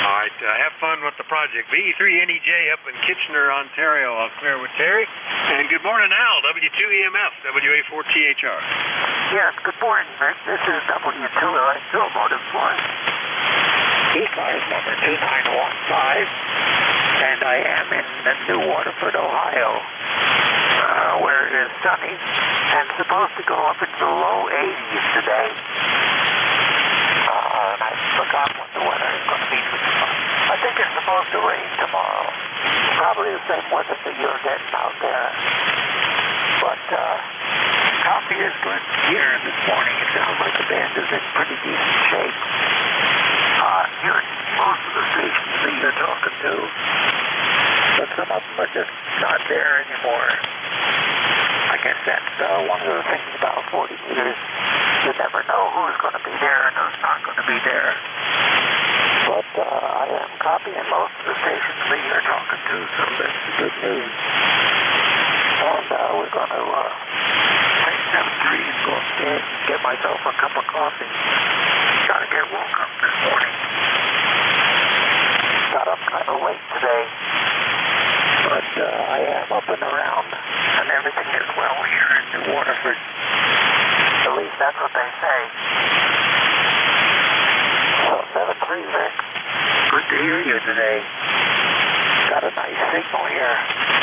All right, have fun with the project. VE3NEJ up in Kitchener, Ontario. I'll clear with Terry. And good morning, Al, W2EMF, WA4THR. Yes, good morning, Vic. This is W2US, Motive Force. ECARS number 2915. And I am in New Waterford, Ohio, where it is sunny and supposed to go up into the low 80s today. And I forgot what the weather is going to be. I think it's supposed to rain tomorrow. Probably the same weather that you're getting out there. But coffee is good here this morning. It sounds like the band is in pretty decent shape. Hearing most of the stations that you're talking to, but some of them are just not there anymore. I guess that's one of the things about 40 meters. You never know who's going to be there and who's not going to be there. But I am copying most of the stations that you're talking to, so that's the good news. And we're going to take 7-3 and go upstairs and get myself a cup of coffee. Got to get woke up this morning. Got up kind of late today, but I am up and around, and everything is well here in New Waterford. At least that's what they say. So 7-3, Vic. Good to hear you today. Got a nice signal here.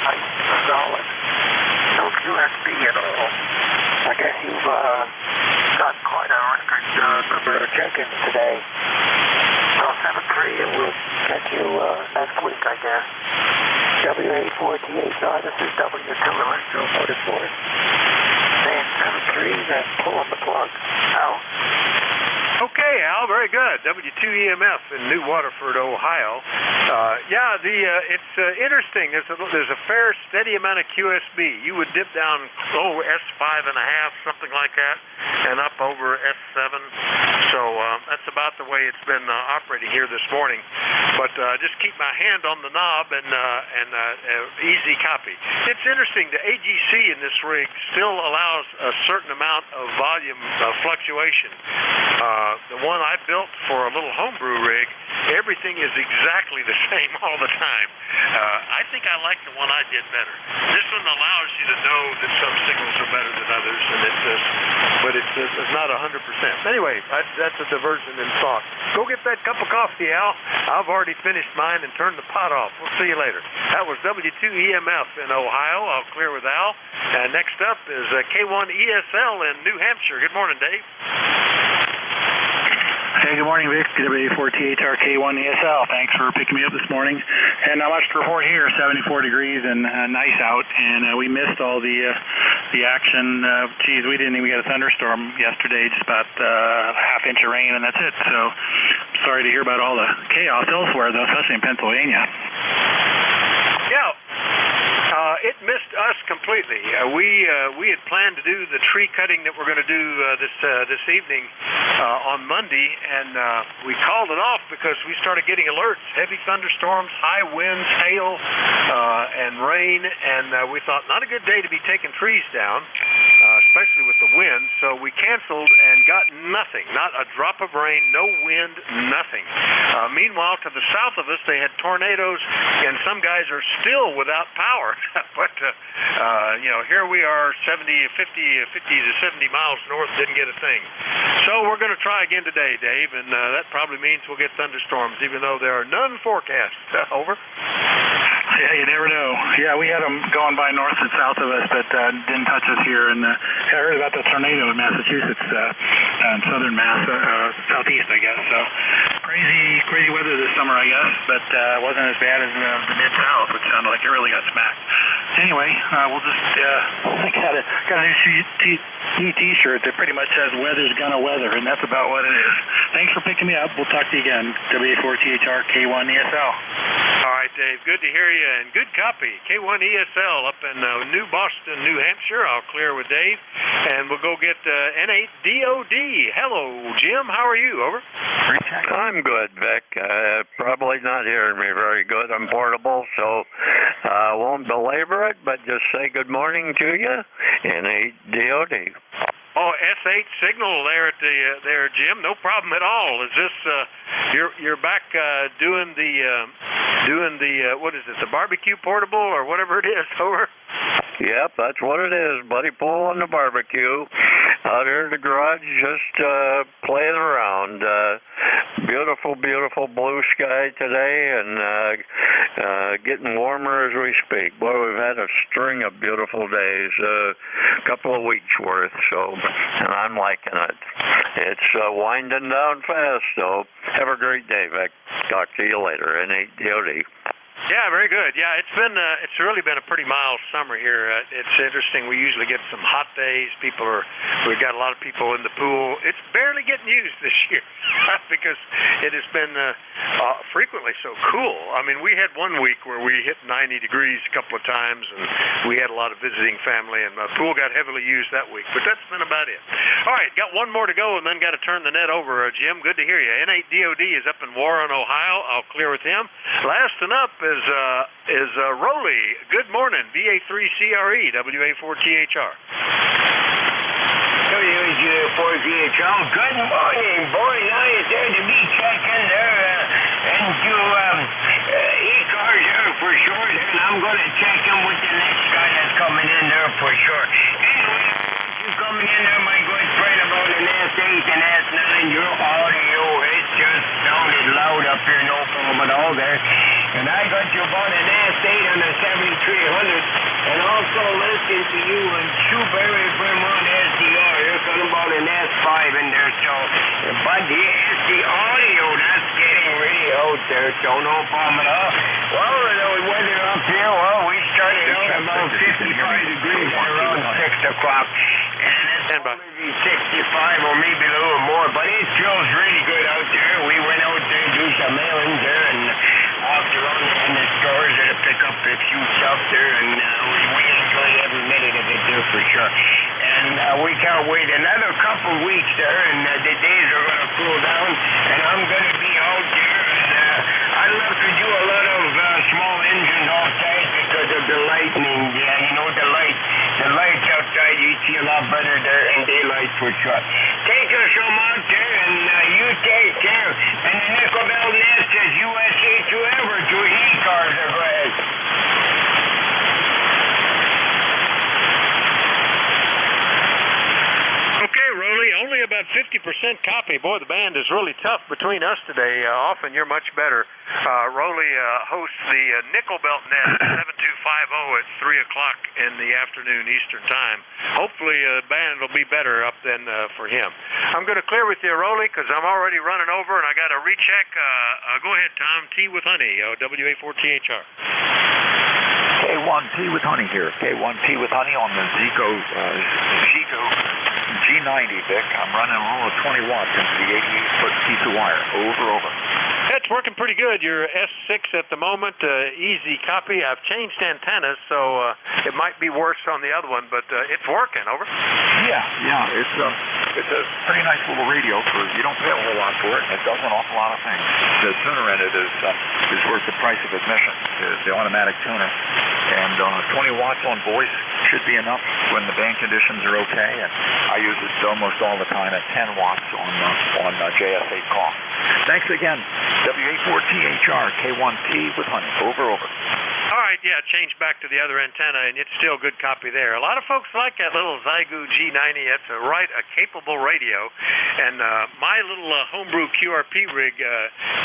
Nice and solid. No QSB at all. I guess you've got quite a record number of check-ins today. So WA4THR, this is W2US 044. Van 73, that's pulling the plug. Out. Okay, Al, very good. W2EMF in New Waterford, Ohio. It's interesting. There's a fair, steady amount of QSB. You would dip down, S5.5, something like that, and up over S7. So that's about the way it's been operating here this morning. But just keep my hand on the knob and easy copy. It's interesting. The AGC in this rig still allows a certain amount of volume fluctuation. The one I built for a little homebrew rig, everything is exactly the same all the time. I think I like the one I did better. This one allows you to know that some signals are better than others, but it's not 100%. Anyway, that's a diversion in thought. Go get that cup of coffee, Al. I've already finished mine and turned the pot off. We'll see you later. That was W2EMF in Ohio. I'll clear with Al. And next up is K1ESL in New Hampshire. Good morning, Dave. Hey, good morning, Vic. W4THR K1ESL. Thanks for picking me up this morning. And not much to report here. 74 degrees and nice out. And we missed all the action. We didn't even get a thunderstorm yesterday. Just about a half inch of rain, and that's it. So sorry to hear about all the chaos elsewhere, though, especially in Pennsylvania. Yeah. It missed us completely. We had planned to do the tree cutting that we're going to do this evening on Monday, and we called it off because we started getting alerts, heavy thunderstorms, high winds, hail, and rain, and we thought not a good day to be taking trees down, especially with the wind. So we canceled and got nothing, not a drop of rain, no wind, nothing. Meanwhile, to the south of us, they had tornadoes, and some guys are still without power. But, here we are 50 to 70 miles north, didn't get a thing. So we're going to try again today, Dave, and that probably means we'll get thunderstorms, even though there are none forecast. Over. Yeah, you never know. Yeah, we had them going by north and south of us, but didn't touch us here. And I heard about the tornado in Massachusetts, in southern Mass, southeast, I guess. So crazy weather this summer, I guess, but it wasn't as bad as the mid-south, which sounded like it really got smacked. Anyway, we'll just I got a new T-shirt that pretty much says "Weather's gonna weather," and that's about what it is. Thanks for picking me up. We'll talk to you again. WA4THR K1ESL. All right, Dave. Good to hear you, and good copy. K1ESL up in New Boston, New Hampshire. I'll clear with Dave, and we'll go get N8DOD. Hello, Jim. How are you? Over. I'm good, Vic. Probably not hearing me very good. I'm portable, so I won't belabor it, but just say good morning to you. N8DOD. Oh, S8 signal there at there, Jim. No problem at all. Is this you're back doing the what is it? The barbecue portable or whatever it is? Over. Yep, that's what it is, buddy. Pull on the barbecue. Out here in the garage, just playing around. Beautiful blue sky today, and getting warmer as we speak. Boy, we've had a string of beautiful days, a couple of weeks worth, and I'm liking it. It's winding down fast, so have a great day, Vic. Talk to you later. N8DOD. Yeah, very good. Yeah, it's really been a pretty mild summer here. It's interesting. We usually get some hot days. We've got a lot of people in the pool. It's barely getting used this year because it has been frequently so cool. I mean, we had one week where we hit 90 degrees a couple of times, and we had a lot of visiting family, and the pool got heavily used that week. But that's been about it. All right, got one more to go, and then got to turn the net over. Jim, good to hear you. N8DOD is up in Warren, Ohio. I'll clear with him. Last and up is Rowley. Good morning, BA3CRE, WA4THR. WA4THR. Good morning, boy. Nice there to be checking there into ECARS there for sure. And I'm going to check in with the next guy that's coming in there for sure. Anyway, you coming in there, my good friend, about an S8 and S9, your audio, it just sounded loud up here, no problem at all there. And I got you about an S8 on a 7300, and also listening to you on Shrewsbury, Vermont SDR. You're talking about an S5 in there, so, but the audio, that's getting really out there, so no problem at all. Well, the weather up here, well, we started out about 55 degrees at around 6 o'clock. And it's only 65 or maybe a little more, but it feels really good out there. We went out there to do some mailings there and after on in the stores to pick up a few stuff there, and we enjoy every minute of it there for sure. And we can't wait another couple weeks there, and the days are going to cool down, and I'm going to be out there, and I'd love to do a lot of small engines outside because of the lightning. Yeah, you know, the lights outside, you see a lot better there in daylight for sure. Take us some out there, and you take care. And the nickel bell net says USA to ever to ECARS are glad. Okay, Rolly, only about 50% copy. Boy, the band is really tough between us today. Often you're much better. Rolly hosts the Nickel Belt Net 7250 at 3 o'clock in the afternoon Eastern Time. Hopefully the band will be better up then for him. I'm going to clear with you, Rolly, because I'm already running over and I got to recheck. Go ahead, Tom. T with Honey, WA4THR. K1T with Honey here. K1T with Honey on the Zico G90, Vic. I'm running a little 20 watts into the 88-foot piece of wire. Over. It's working pretty good. You're S6 at the moment. Easy copy. I've changed antennas, so it might be worse on the other one, but it's working. Over. Yeah. It's a pretty nice little radio. You don't pay a whole lot for it, and it does an awful lot of things. The tuner in it is worth the price of admission. The automatic tuner, and 20 watts on voice should be enough when the band conditions are okay. And I use it almost all the time at 10 watts on JS8 call. Thanks again. WA4THR, K1T with Honey. Over. All right, yeah, change back to the other antenna, and it's still good copy there. A lot of folks like that little Zygu G90. It's a capable radio, and my little homebrew QRP rig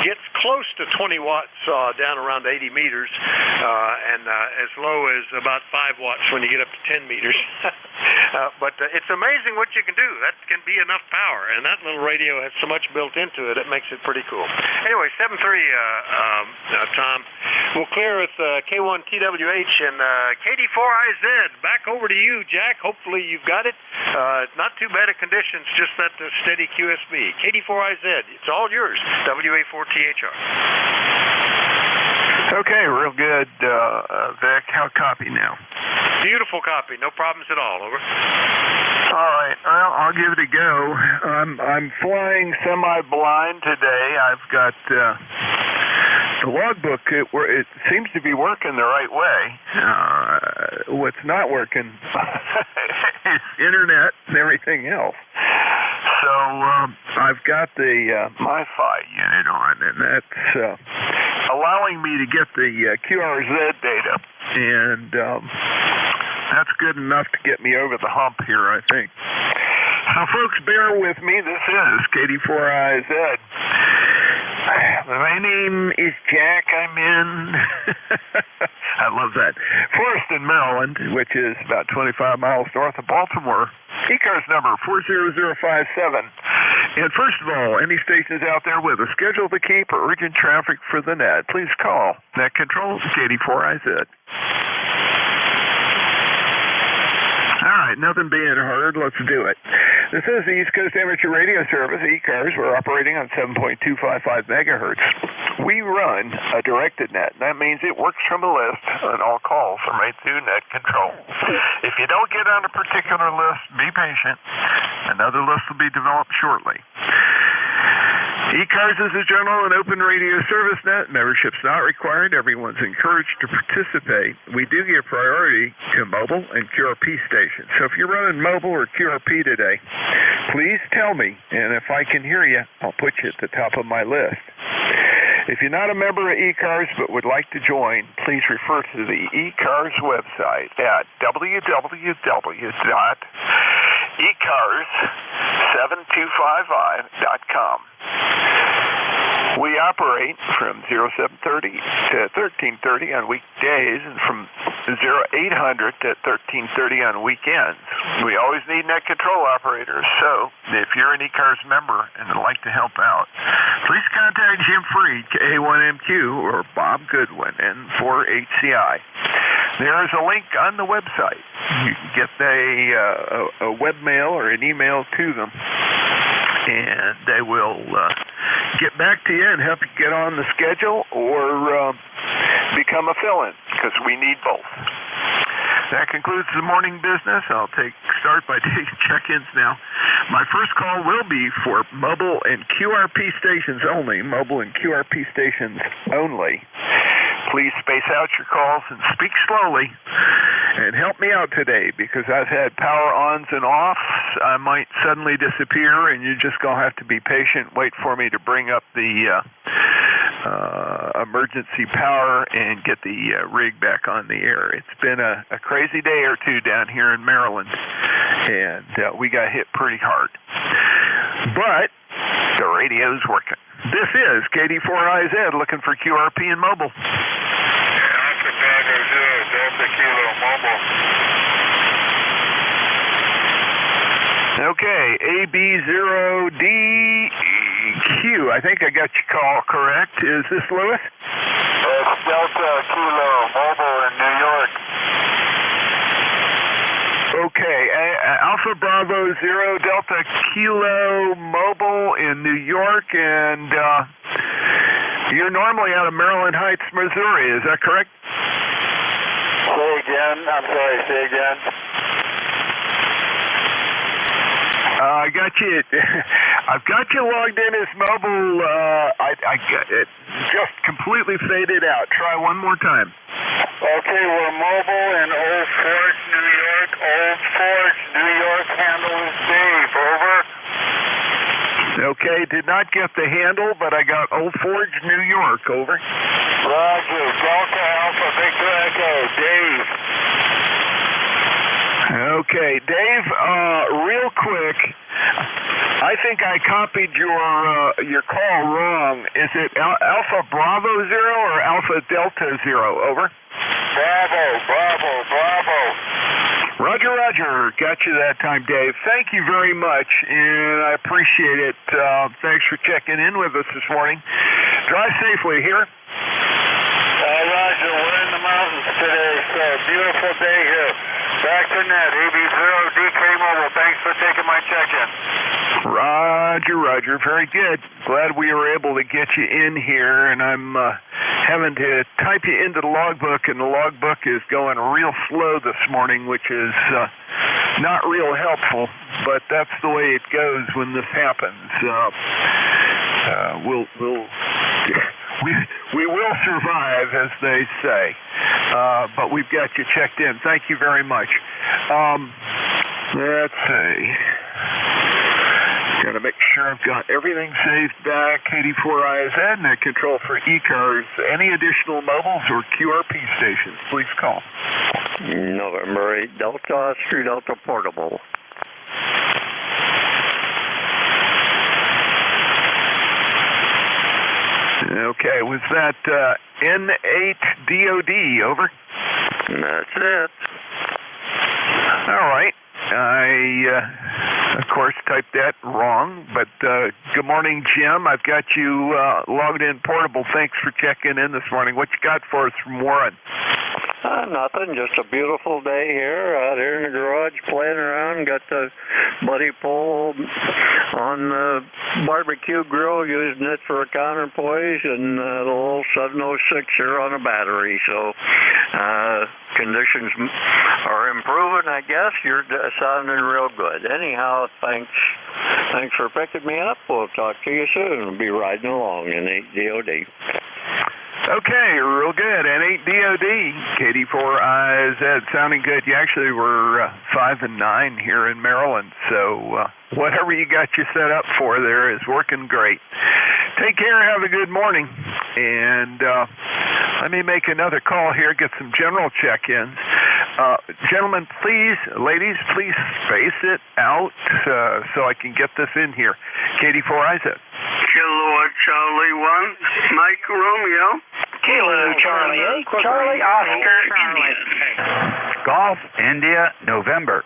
gets close to 20 watts down around 80 meters, and as low as about 5 watts when you get up to 10 meters. But it's amazing what you can do. That can be enough power, and that little radio has so much built into it, it makes it pretty cool. Anyway, 7-3, Tom. We'll clear with K1TWH and KD4IZ. Back over to you, Jack. Hopefully you've got it. Not too bad of conditions, just that steady QSB. KD4IZ, it's all yours. WA4THR. Okay, real good, Vic. How copy now? Beautiful copy. No problems at all. Over. All right. Well, I'll give it a go. I'm flying semi-blind today. I've got the logbook. It seems to be working the right way. What's not working is internet and everything else. So I've got the MiFi unit on, and that's allowing me to get the QRZ data, and that's good enough to get me over the hump here, I think. So, folks, bear with me. This is KD4IZ. My name is Jack. I'm in, I love that, Forreston, Maryland, which is about 25 miles north of Baltimore. ECARS number 40057. And first of all, any stations out there with a schedule to keep or urgent traffic for the net, please call Net Control KD4IZ. All right, nothing being heard. Let's do it. This is the East Coast Amateur Radio Service, ECARS. We're operating on 7.255 megahertz. We run a directed net. That means it works from a list, and all calls are made through Net Control. If you don't get on a particular list, be patient. Another list will be developed shortly. ECARS is a general and open radio service net. Membership's not required. Everyone's encouraged to participate. We do give priority to mobile and QRP stations. So if you're running mobile or QRP today, please tell me, and if I can hear you, I'll put you at the top of my list. If you're not a member of ECARS but would like to join, please refer to the ECARS website at www.ecars7255.com. We operate from 0730 to 1330 on weekdays and from 0800 to 1330 on weekends. We always need net control operators, so if you're an ECARS member and would like to help out, please contact Jim Freed, K1MQ, or Bob Goodwin, N4HCI. There is a link on the website. You can get a webmail or an email to them, and they will get back to you and help you get on the schedule or become a fill-in, because we need both. That concludes the morning business. I'll start by taking check-ins now. My first call will be for mobile and QRP stations only. Mobile and QRP stations only. Please space out your calls and speak slowly and help me out today, because I've had power ons and offs. I might suddenly disappear, and you're just going to have to be patient. Wait for me to bring up the emergency power and get the rig back on the air. It's been a crazy day or two down here in Maryland, and we got hit pretty hard. But the radio's working. This is KD4IZ looking for QRP and mobile. Delta Kilo Mobile. Okay, AB0DQ. I think I got your call correct. Is this Lewis? It's Delta Kilo Mobile in New York. Okay, Alpha Bravo 0 Delta Kilo Mobile in New York, and you're normally out of Maryland Heights, Missouri. Is that correct? Say again. I'm sorry, say again. I got you. I've got you logged in as mobile. I got it just completely faded out. Try one more time. Okay, we're mobile in Old Forge, New York. Old Forge, New York. Handle is Dave. Over. Okay, did not get the handle, but I got Old Forge, New York. Over. Roger. Delta Alpha Victor Echo. Dave. Okay, Dave, real quick, I think I copied your call wrong. Is it Alpha Bravo 0 or Alpha Delta 0? Over. Bravo, Bravo, Bravo. Roger, Roger. Got you that time, Dave. Thank you very much, and I appreciate it. Thanks for checking in with us this morning. Drive safely here. Roger, we're in the mountains today, so beautiful day here. Back to net, AB0DK Mobile. Thanks for taking my check-in. Roger, Roger. Very good. Glad we were able to get you in here, and I'm having to type you into the logbook, and the logbook is going real slow this morning, which is not real helpful, but that's the way it goes when this happens. We will survive, as they say, but we've got you checked in. Thank you very much. Let's see. Got to make sure I've got everything saved back. KD4IZ, net control for ECARS. Any additional mobiles or QRP stations, please call. November 8 Delta, Oscar Delta Portable. Okay, was that N8DOD, over? That's it. All right. I, of course, typed that wrong, but good morning, Jim. I've got you logged in portable. Thanks for checking in this morning. What you got for us from Warren? Nothing, just a beautiful day here, out here in the garage playing around. Got the buddy pole on the barbecue grill, using it for a counterpoise, and the little 706 here on a battery. So conditions are improving, I guess. You're sounding real good. Anyhow, thanks for picking me up. We'll talk to you soon. We'll be riding along in 8DOD. Okay, real good. N8DOD, KD4IZ, sounding good. You actually were 5 and 9 here in Maryland, so whatever you got you set up for there is working great. Take care, have a good morning, and let me make another call here, get some general check-ins. Gentlemen, please, ladies, please space it out so I can get this in here. KD4IZ. Kilowatts Charlie 1, Mike Romeo. Kilo Charlie 8, Charlie Oscar India. Golf India, November.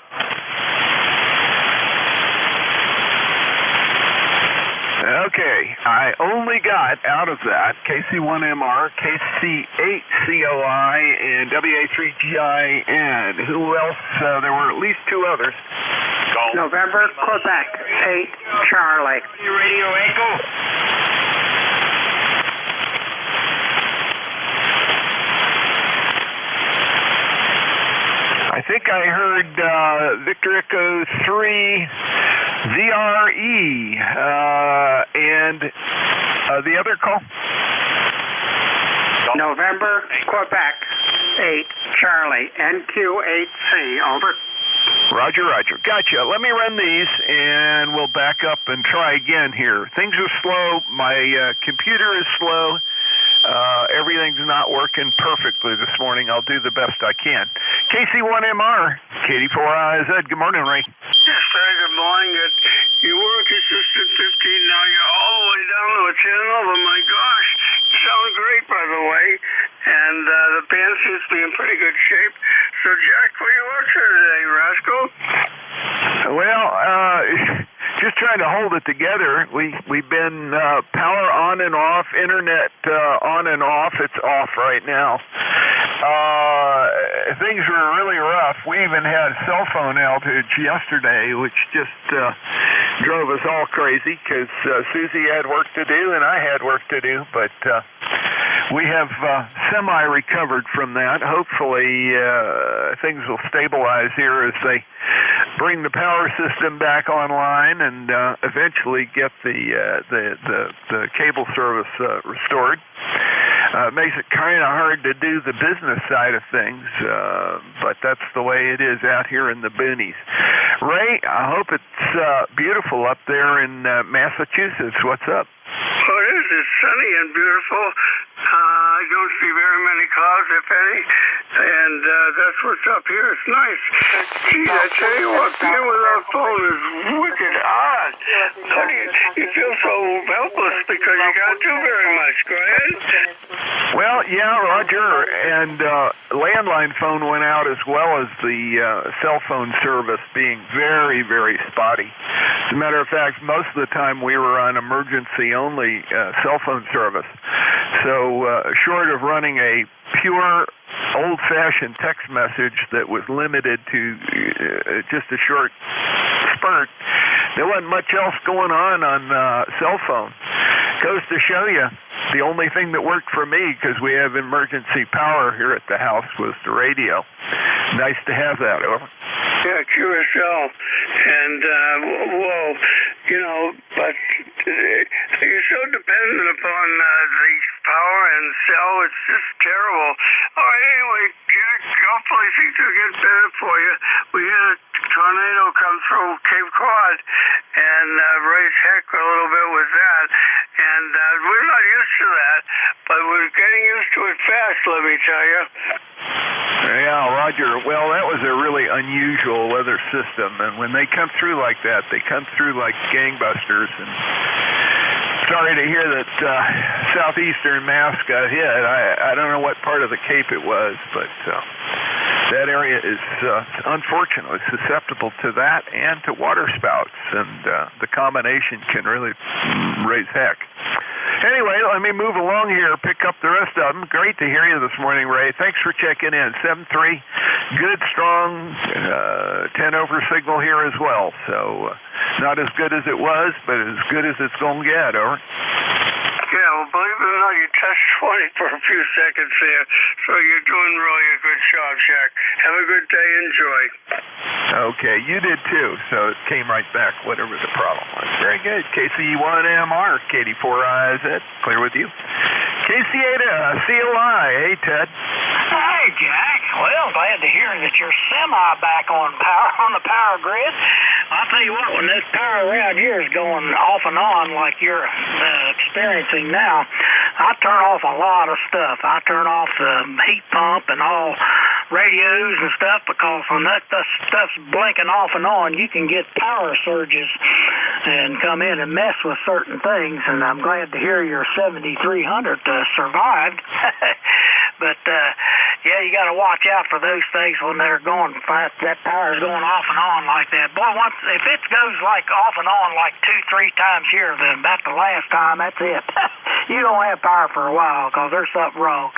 Okay, I only got out of that KC1MR, KC8COI, and WA3GIN. Who else? There were at least two others. November, Quebec, 8, Charlie. Radio Echo. I think I heard Victor Echo 3 ZRE, and the other call? November, Quebec, 8, Charlie, NQ8C, over. Roger, roger. Gotcha. Let me run these, and we'll back up and try again here. Things are slow. My computer is slow. Everything's not working perfectly this morning. I'll do the best I can. KC1MR, KD4IZ. Good morning, Ray. Yes, sir. Good morning. You were consistent 15. Now you're all the way down to a 10 over. My gosh. You sound great, by the way. And the band seems to be in pretty good shape. So, Jack, what are you up to today, Rascal? Well, just trying to hold it together. We've been power on and off, internet on and off. It's off right now. Things were really rough. We even had cell phone outage yesterday, which just drove us all crazy because Susie had work to do and I had work to do. But we have semi-recovered from that. Hopefully things will stabilize here as they bring the power system back online and eventually get the cable service restored. It makes it kind of hard to do the business side of things, but that's the way it is out here in the boonies. Ray, I hope it's beautiful up there in Massachusetts. What's up? Oh, it is. It's sunny and beautiful. I don't see very many clouds, if any, and that's what's up here. It's nice. Gee, I tell you what, being without phone is wicked odd. How do you feel so helpless because you can't do very much? Go ahead. Well, yeah, Roger, and landline phone went out as well as the cell phone service being very, very spotty. As a matter of fact, most of the time we were on emergency-only cell phone service. So short of running a pure old-fashioned text message that was limited to just a short spurt, there wasn't much else going on cell phone. Goes to show you, the only thing that worked for me, because we have emergency power here at the house, was the radio. Nice to have that, over. Yeah, QSL. And, well, you know, but you're so dependent upon the power and cell, it's just terrible. All right, anyway, Jack, hopefully things will get better for you. We had a tornado come through Cape Cod and raised heck a little bit with that. And we're not used to that, but we're getting used to it fast, let me tell you. Yeah, Roger. Well, that was a really unusual weather system, and when they come through like that, they come through like gangbusters. And sorry to hear that southeastern Mass got hit. I don't know what part of the Cape it was, but that area is unfortunately susceptible to that and to water spouts, and the combination can really raise heck. Anyway, let me move along here, pick up the rest of them. Great to hear you this morning, Ray. Thanks for checking in. 7-3, good, strong, 10 over signal here as well. So not as good as it was, but as good as it's going to get, over. Yeah, well, believe it or not, you touched 20 for a few seconds there, so you're doing really a good job, Jack. Have a good day. Enjoy. Okay, you did too, so it came right back, whatever the problem was. Very good. KC1MR, KD4IZ, clear with you. KC8COI, hey, Ted. Hey, Jack. Well, glad to hear that you're back on the power grid. I'll tell you what, when this power around here is going off and on like you're experiencing now, I turn off a lot of stuff. I turn off the heat pump and all radios and stuff, because when that stuff's blinking off and on, you can get power surges and come in and mess with certain things, and I'm glad to hear your 7300 survived. But yeah, you got to watch out for those things when they're going. That power's going off and on like that. Boy, if it goes like off and on like 2-3 times here, then that's the last time. That's it. You don't have power for a while because there's something wrong.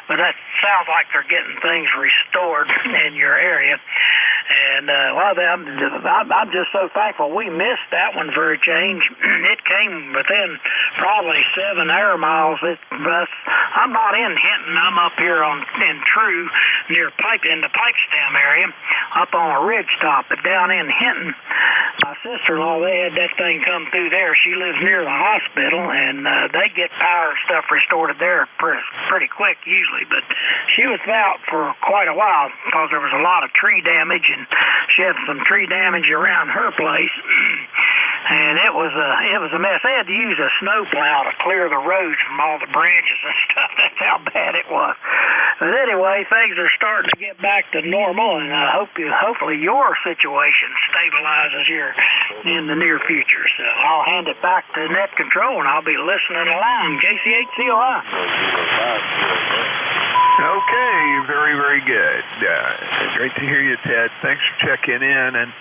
But that sounds like they're getting things restored in your area. And well, I'm just so thankful we missed that one for a change. It came within probably 7 air miles. I'm not in Hinton. I'm up here in True near in the pipe stem area, up on a ridge top. But down in Hinton, my sister-in-law, they had that thing come through there. She lives near the hospital, and they get power stuff restored there pretty quick usually. But she was out for quite a while because there was a lot of tree damage, and she had some tree damage around her place. And it was a mess. They had to use a snowplow to clear the roads from all the branches and stuff. That's how bad it was. But anyway, things are starting to get back to normal, and hopefully your situation stabilizes here in the near future. So I'll hand it back to Net Control, and I'll be listening along. KC8COI. Okay, very, very good. Great to hear you, Ted. Thanks for checking in. And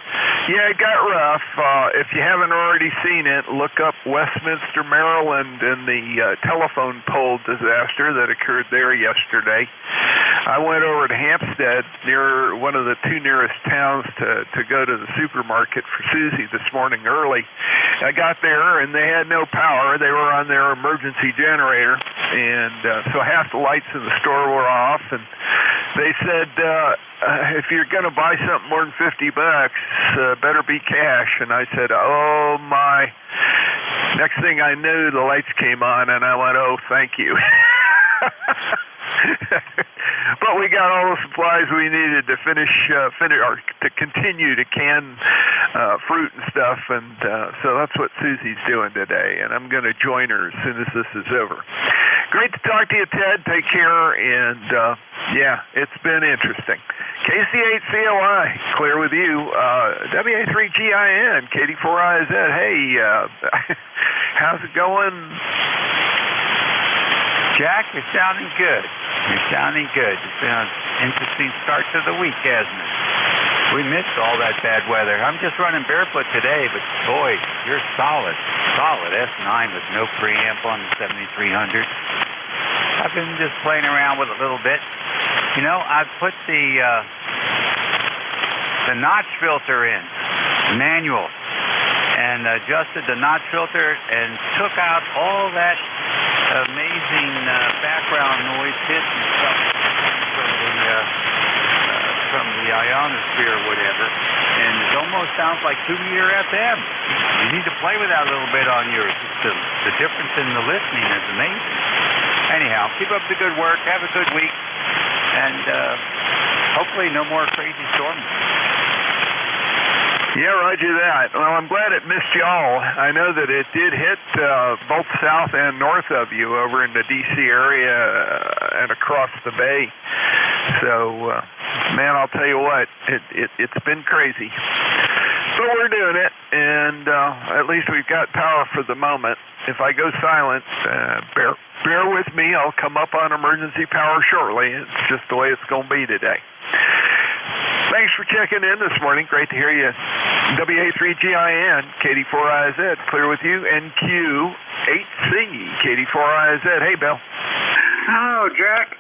yeah, it got rough. If you haven't already seen it, look up Westminster, Maryland, and the telephone pole disaster that occurred there yesterday. I went over to Hampstead, near one of the 2 nearest towns, to go to the supermarket for Susie this morning early. I got there, and they had no power. They were on their emergency generator, and so half the lights in the store were off, and they said, if you're going to buy something more than $50, better be cash. And I said, oh my. Next thing I knew, the lights came on, and I went, oh, thank you. But we got all the supplies we needed to finish or to continue to can fruit and stuff, and so that's what Susie's doing today, and I'm going to join her as soon as this is over. Great to talk to you, Ted. Take care, and yeah, it's been interesting. KC8COI, clear with you. WA3GIN, KD4IZ. Hey, how's it going? Jack, you're sounding good. You're sounding good. It's been an interesting start to the week, hasn't it? We missed all that bad weather. I'm just running barefoot today, but boy, you're solid. Solid S9 with no preamp on the 7300. I've been just playing around with it a little bit. You know, I've put the notch filter in, manual, and adjusted the notch filter and took out all that amazing background noise hit and stuff from the ionosphere or whatever, and it almost sounds like 2-meter FM. You need to play with that a little bit on yours. The difference in the listening is amazing. Anyhow, keep up the good work, have a good week, and hopefully no more crazy storms. Yeah, roger that. Well, I'm glad it missed y'all. I know that it did hit both south and north of you over in the D.C. area and across the bay. So, man, I'll tell you what, it's been crazy. But we're doing it, and at least we've got power for the moment. If I go silent, bear with me. I'll come up on emergency power shortly. It's just the way it's going to be today. Thanks for checking in this morning. Great to hear you. WA3GIN, KD4IZ, clear with you. NQ8C, KD4IZ. Hey, Bill. Hello, Jack.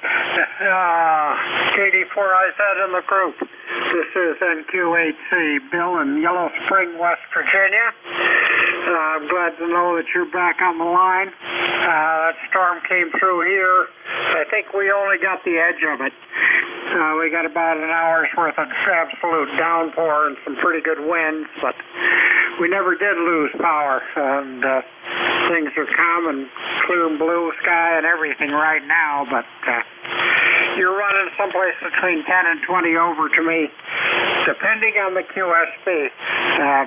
KD4IZ in the group. This is NQ8C, Bill in Yellow Spring, West Virginia. I'm glad to know that you're back on the line. That storm came through here. I think we only got the edge of it. We got about an hour's worth of absolute downpour and some pretty good winds, but we never did lose power. And things are calm and clear and blue sky and everything right now, but you're running someplace between 10 and 20 over to me, depending on the QSB.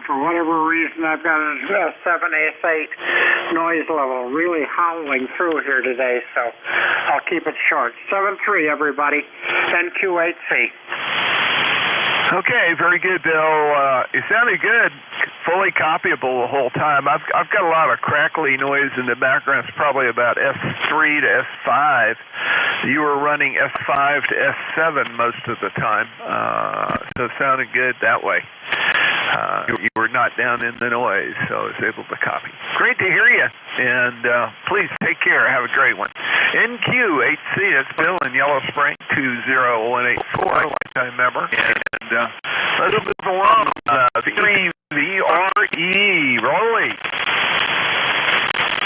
For whatever reason, I've got a 7S8 noise level really howling through here today, so I'll keep it short. 7-3, everybody. NQ8C. Okay, very good, Bill. It sounded good. Fully copyable the whole time. I've got a lot of crackly noise in the background. It's probably about S3 to S5. You were running S5 to S7 most of the time, so it sounded good that way. You were not down in the noise, so I was able to copy. Great to hear you, and please take care. Have a great one. NQ8C, that's Bill in Yellow Spring, 20184, lifetime member. And let's move along. VRE, Rolly.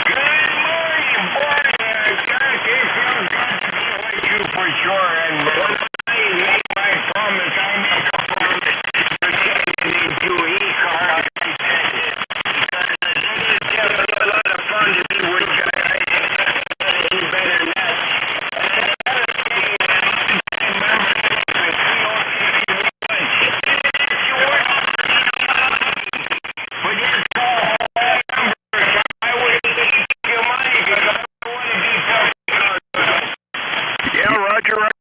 Good morning, boy. Jack, it feels good to be with you for sure. And I made my promise. I make a promise to get into ECARS. Because it is just a lot of fun to be with you. I can't get any better than that. And another thing, remember,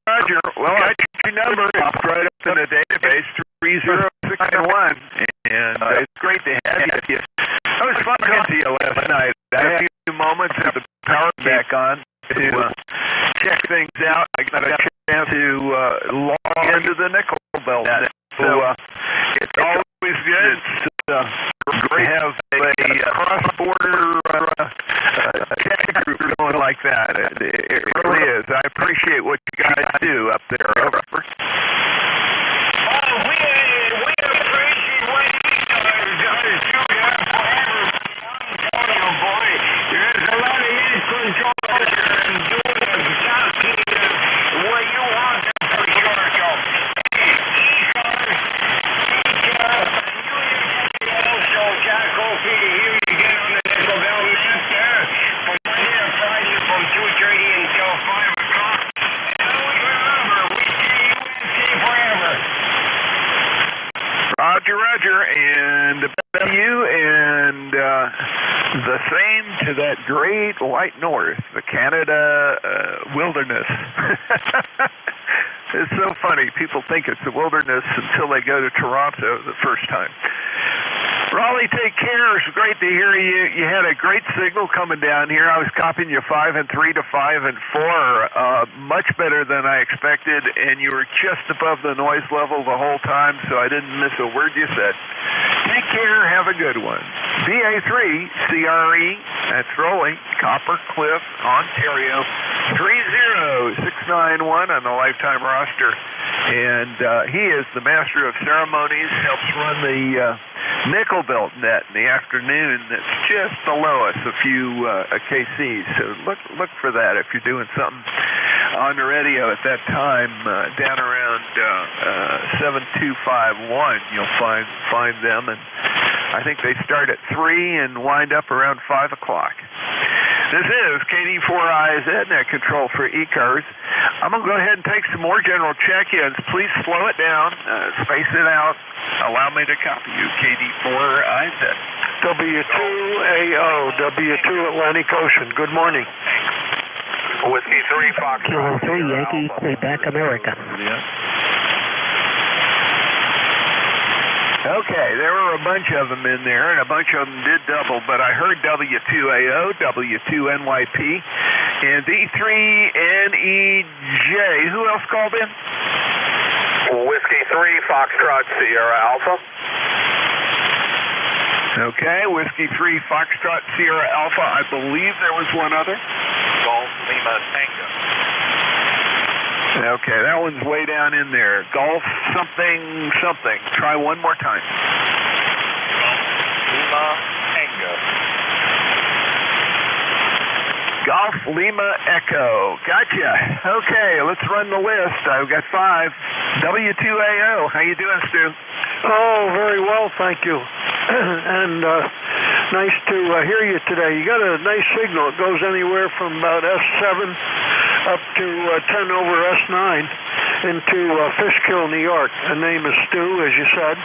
Roger. Well, I took your number. It's right up in the database, 3061. And it's great to have you. It was fun talking to you last night. I had a few moments of the power back on to check things out. I got a chance to log into the nickel belt. So it's always good to have a cross-border check group going like that. It really is. I appreciate what you guys do up there. Over. Oh, we appreciate what you guys do forever. I'm telling you, boy, there's a lot of miscontrol out there and doing exactly what you want for sure. So, also, Jack, hopefully to hear you again on the nickel belt map there from Monday to Friday from 2:30 until 5 o'clock. And always remember, we say USA forever. Roger, and you and the same to that great white north, the Canada wilderness. It's so funny. People think it's the wilderness until they go to Toronto the first time. Raleigh, take care. It's great to hear you. You had a great signal coming down here. I was copying you 5 and 3 to 5 and 4. Much better than I expected, and you were just above the noise level the whole time, so I didn't miss a word you said. Take care. Have a good one. BA3 CRE, that's Rolling, Copper Cliff, Ontario, 30691 on the lifetime roster. And he is the master of ceremonies, helps run the nickel belt net in the afternoon. That's just below us, a few KCs. So look for that if you're doing something on the radio at that time. Down around 7251, you'll find them, and I think they start at 3 and wind up around 5 o'clock. This is KD4IZ, net control for ECARS. I'm going to go ahead and take some more general check-ins. Please slow it down, space it out. Allow me to copy you, KD4IZ. W2AO, W2 Atlantic Ocean. Good morning. Whiskey 3 Fox. Kilo 3 Yankee, Quebec, America. Okay, there were a bunch of them in there, and a bunch of them did double, but I heard W2AO, W2NYP, and D3NEJ. Who else called in? Whiskey 3 Foxtrot Sierra Alpha. Okay, Whiskey 3 Foxtrot Sierra Alpha. I believe there was one other. Golf Lima Tango. Okay, that one's way down in there. Golf something. Try one more time. Lima Tango. Golf Lima Echo. Gotcha. Okay, let's run the list. I've got 5. W2AO. How you doing, Stu? Oh, very well, thank you. And nice to hear you today. You got a nice signal. It goes anywhere from about S7 up to 10 over S9 into Fishkill, New York. The name is Stu, as you said.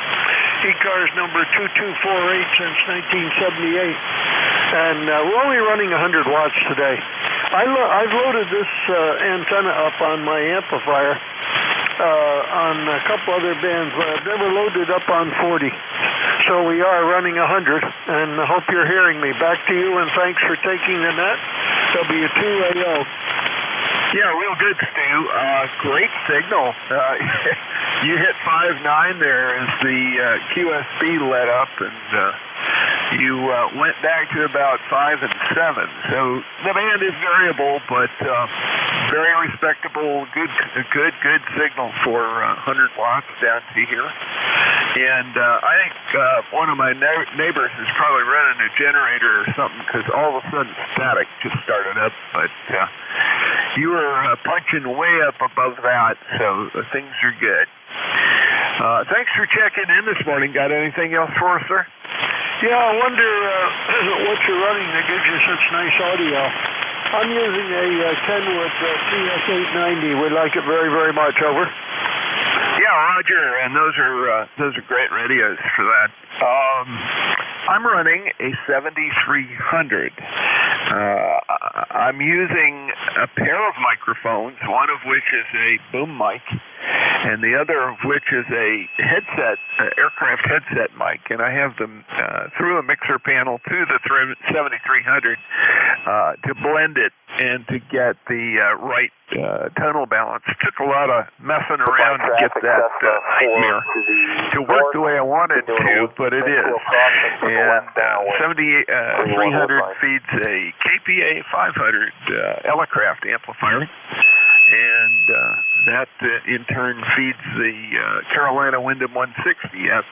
ECARS number 2248 since 1978. And we're only running 100 watts today. I've loaded this antenna up on my amplifier on a couple other bands. They were loaded up on 40. So we are running 100, and I hope you're hearing me. Back to you, and thanks for taking the net. W2AO. Yeah, real good, Stu. Great signal. You hit 5.9 there as the QSB let up, and you went back to about 5 and 7. So the band is variable, but very respectable, good signal for 100 watts down to here. And I think one of my neighbors is probably running a generator or something, because all of a sudden static just started up. But you were punching way up above that, so things are good. Thanks for checking in this morning. Got anything else for us, sir? Yeah, I wonder what you're running that gives you such nice audio. I'm using a Kenwood CS890. We like it very, very much. Over. Yeah, Roger, and those are great radios for that. I'm running a 7300. I'm using a pair of microphones, one of which is a boom mic, and the other of which is a headset, aircraft headset mic, and I have them through a mixer panel to the 7300 to blend it and to get the right tonal balance. Took a lot of messing around to get that nightmare to work the way I wanted to, but it is. And 7300 feeds a KPA 500 Elecraft amplifier, and that in turn feeds the Carolina Wyndham 160 out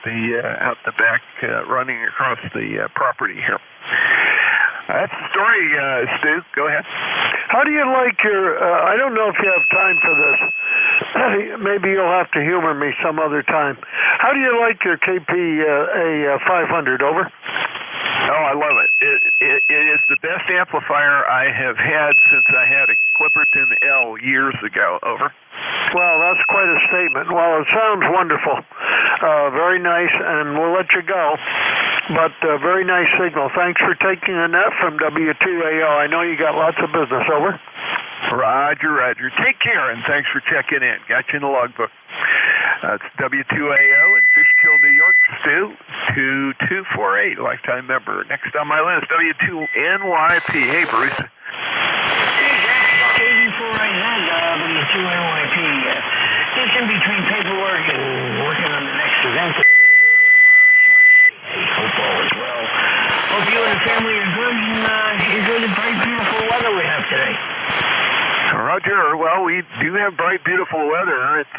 the back, running across the property here. That's the story, Stu. Go ahead. How do you like your, I don't know if you have time for this. Maybe you'll have to humor me some other time. How do you like your KPA 500? Over. Oh, I love it. It is the best amplifier I have had since I had a Clipperton L years ago. Over. Well, that's quite a statement. Well, it sounds wonderful. Very nice, and we'll let you go. But very nice signal. Thanks for taking the net from W2AO. I know you got lots of business. Over. Roger. Take care, and thanks for checking in. Got you in the logbook. It's W2AO in Fishkill, New York. Stu, 2248, lifetime member. Next on my list, W2NYP. Hey, Bruce. Hey, Jack. 84IZ, W2NYP. Just in between paperwork and working on the next event. Hope all is well. Hope you and the family are good and enjoy the bright, beautiful weather we have today. Roger. Well, we do have bright, beautiful weather. It's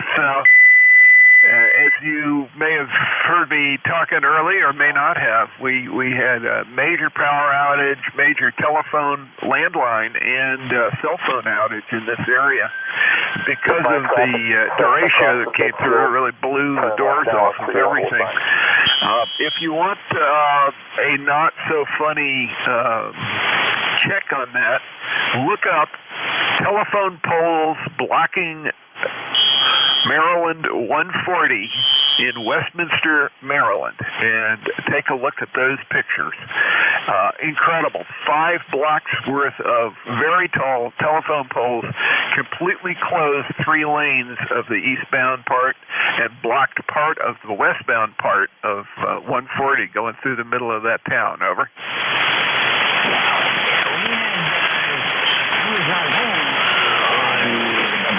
as you may have heard me talking early or may not have, we had a major power outage, major telephone, landline, and cell phone outage in this area. Because of the derecho that came through, it really blew the doors off of everything. If you want a not-so-funny check on that, look up telephone poles blocking Maryland 140 in Westminster, Maryland, and take a look at those pictures. Incredible. 5 blocks worth of very tall telephone poles completely closed 3 lanes of the eastbound part and blocked part of the westbound part of 140 going through the middle of that town. Over.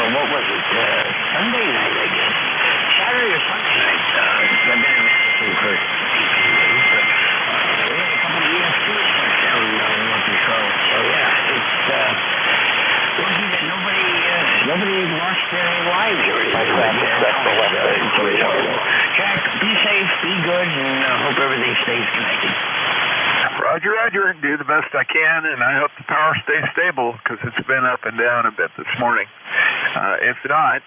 What was it? Sunday night, I guess. Saturday or Sunday night. I've been in Madison for 18 days, but we had a couple of ESPs down North Control. So yeah, it's lucky that nobody lost their lives or anything. Jack, be safe, be good, and hope everything stays connected. Roger. Do the best I can, and I hope the power stays stable because it's been up and down a bit this morning. If not,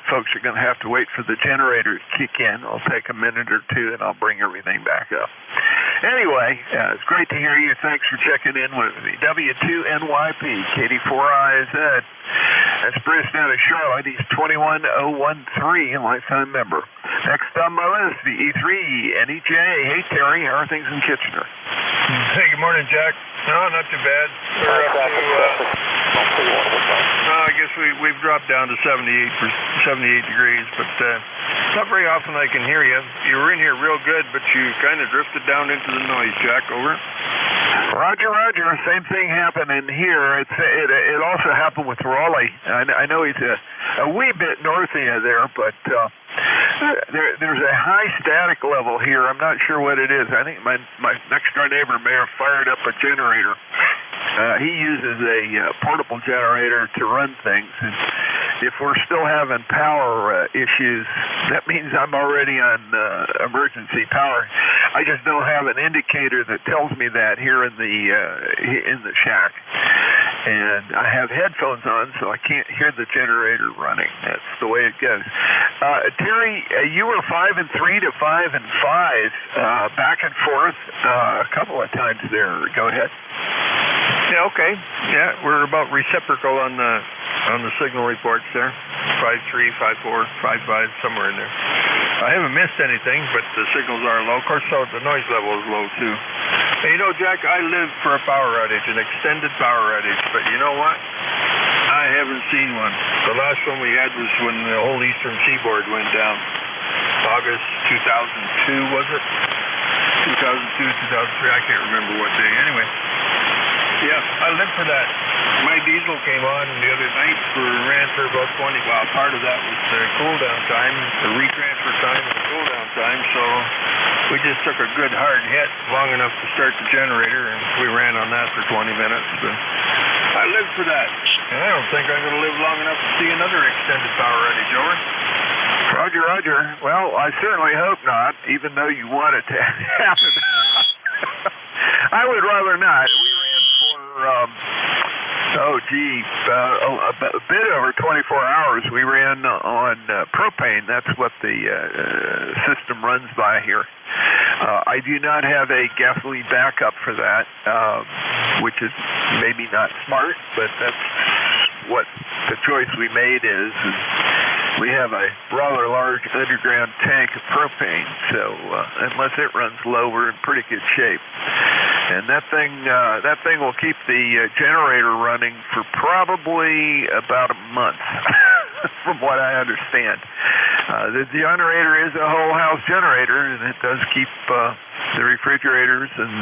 folks are going to have to wait for the generator to kick in. I'll take a minute or two, and I'll bring everything back up. Anyway, it's great to hear you. Thanks for checking in with me. W2NYP, KD4IZ. That's Bruce down in Charlotte. He's 21013, lifetime member. Next on my list, the E3 NEJ. Hey, Terry, how are things in Kitchener? Hey, good morning, Jack. No, not too bad. We're up to about cool water? What's up? I guess we've dropped down to 78 degrees, but not very often I can hear you. You were in here real good, but you kind of drifted down into the noise, Jack. Over. Roger. Same thing happened in here. It also happened with Raleigh. I know he's a wee bit north of you there, but there's a high static level here. I'm not sure what it is. I think my next door neighbor may have fired up a generator. He uses a portable generator to run things, and if we're still having power issues, that means I'm already on emergency power. I just don't have an indicator that tells me that here in the shack, and I have headphones on, so I can't hear the generator running. That's the way it goes. Terry, you were 5 and 3 to 5 and 5, back and forth a couple of times there. Go ahead. Yeah, okay. Yeah, we're about reciprocal on the signal reports there. 5-3, 5-4, 5-5, somewhere in there. I haven't missed anything, but the signals are low. Of course, so the noise level is low, too. And you know, Jack, I live for a power outage, an extended power outage, but you know what? I haven't seen one. The last one we had was when the whole eastern seaboard went down. August 2002, was it? 2002, 2003, I can't remember what day. Anyway. Yeah, I lived for that. My diesel came on the other night, ran for about 20. Well, part of that was the cool down time, the retransfer time and the cool down time, so we just took a good hard hit long enough to start the generator, and we ran on that for 20 minutes. But I lived for that, and I don't think I'm going to live long enough to see another extended power outage. Over. Roger. Well, I certainly hope not, even though you want it to happen. I would rather not. We ran for, a bit over 24 hours. We ran on propane. That's what the system runs by here. I do not have a gasoline backup for that, which is maybe not smart, but that's what the choice we made is we have a rather large underground tank of propane, so unless it runs low, we're in pretty good shape. And that thing will keep the generator running for probably about a month, from what I understand. The generator is a whole house generator, and it does keep the refrigerators and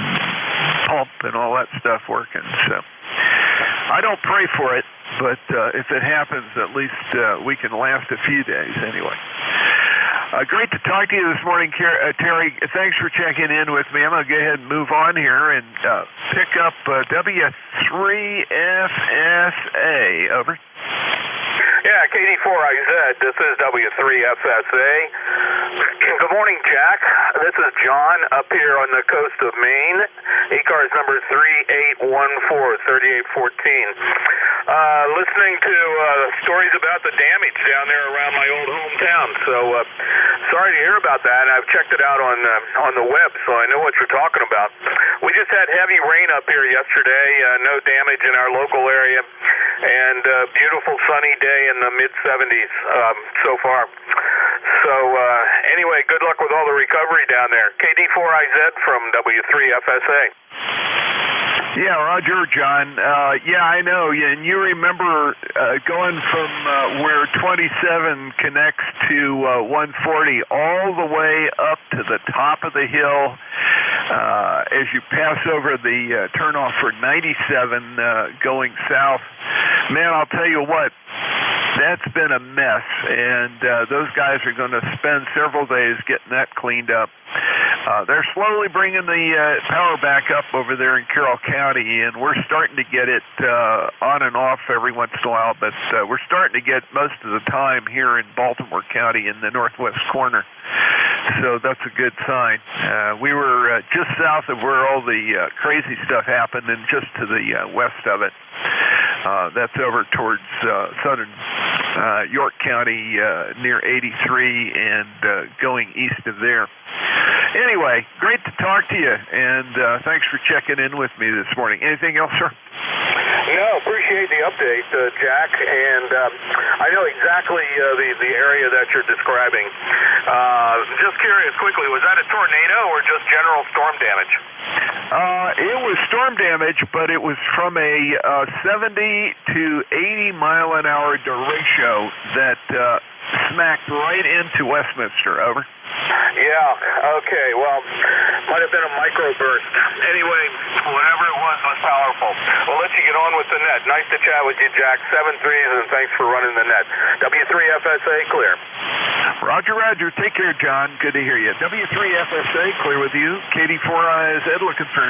pump and all that stuff working. So I don't pray for it, but if it happens, at least we can last a few days anyway. Great to talk to you this morning, Terry. Thanks for checking in with me. I'm going to go ahead and move on here and pick up W3FSA. Over. Yeah, KD4IZ, this is W3FSA. Good morning, Jack. This is John up here on the coast of Maine. ECARS number 3814, 3814. Listening to stories about the damage down there around my old hometown. So sorry to hear about that. I've checked it out on the web, so I know what you're talking about. We just had heavy rain up here yesterday. No damage in our local area, and beautiful sunny day in the mid-70s so far. So anyway, good luck with all the recovery down there. KD4IZ from W3FSA. Yeah, Roger, John. Yeah, I know. And you remember going from where 27 connects to 140 all the way up to the top of the hill as you pass over the turnoff for 97 going south. Man, I'll tell you what. That's been a mess, and those guys are going to spend several days getting that cleaned up. They're slowly bringing the power back up over there in Carroll County, and we're starting to get it on and off every once in a while, but we're starting to get most of the time here in Baltimore County in the northwest corner. So that's a good sign. We were just south of where all the crazy stuff happened and just to the west of it. That's over towards southern York County near 83 and going east of there. Anyway, great to talk to you, and thanks for checking in with me this morning. Anything else, sir? No, appreciate the update, Jack, and I know exactly the area that you're describing. Just curious quickly, was that a tornado or just general storm damage? It was storm damage, but it was from a 70 to 80 mile an hour derecho that smacked right into Westminster. Over. Yeah, okay, well, might have been a microburst. Anyway, whatever it was powerful. We'll let you get on with the net. Nice to chat with you, Jack. 7-3, and thanks for running the net. W3FSA, clear. Roger, roger. Take care, John. Good to hear you. W3FSA, clear with you. KD4IZ looking for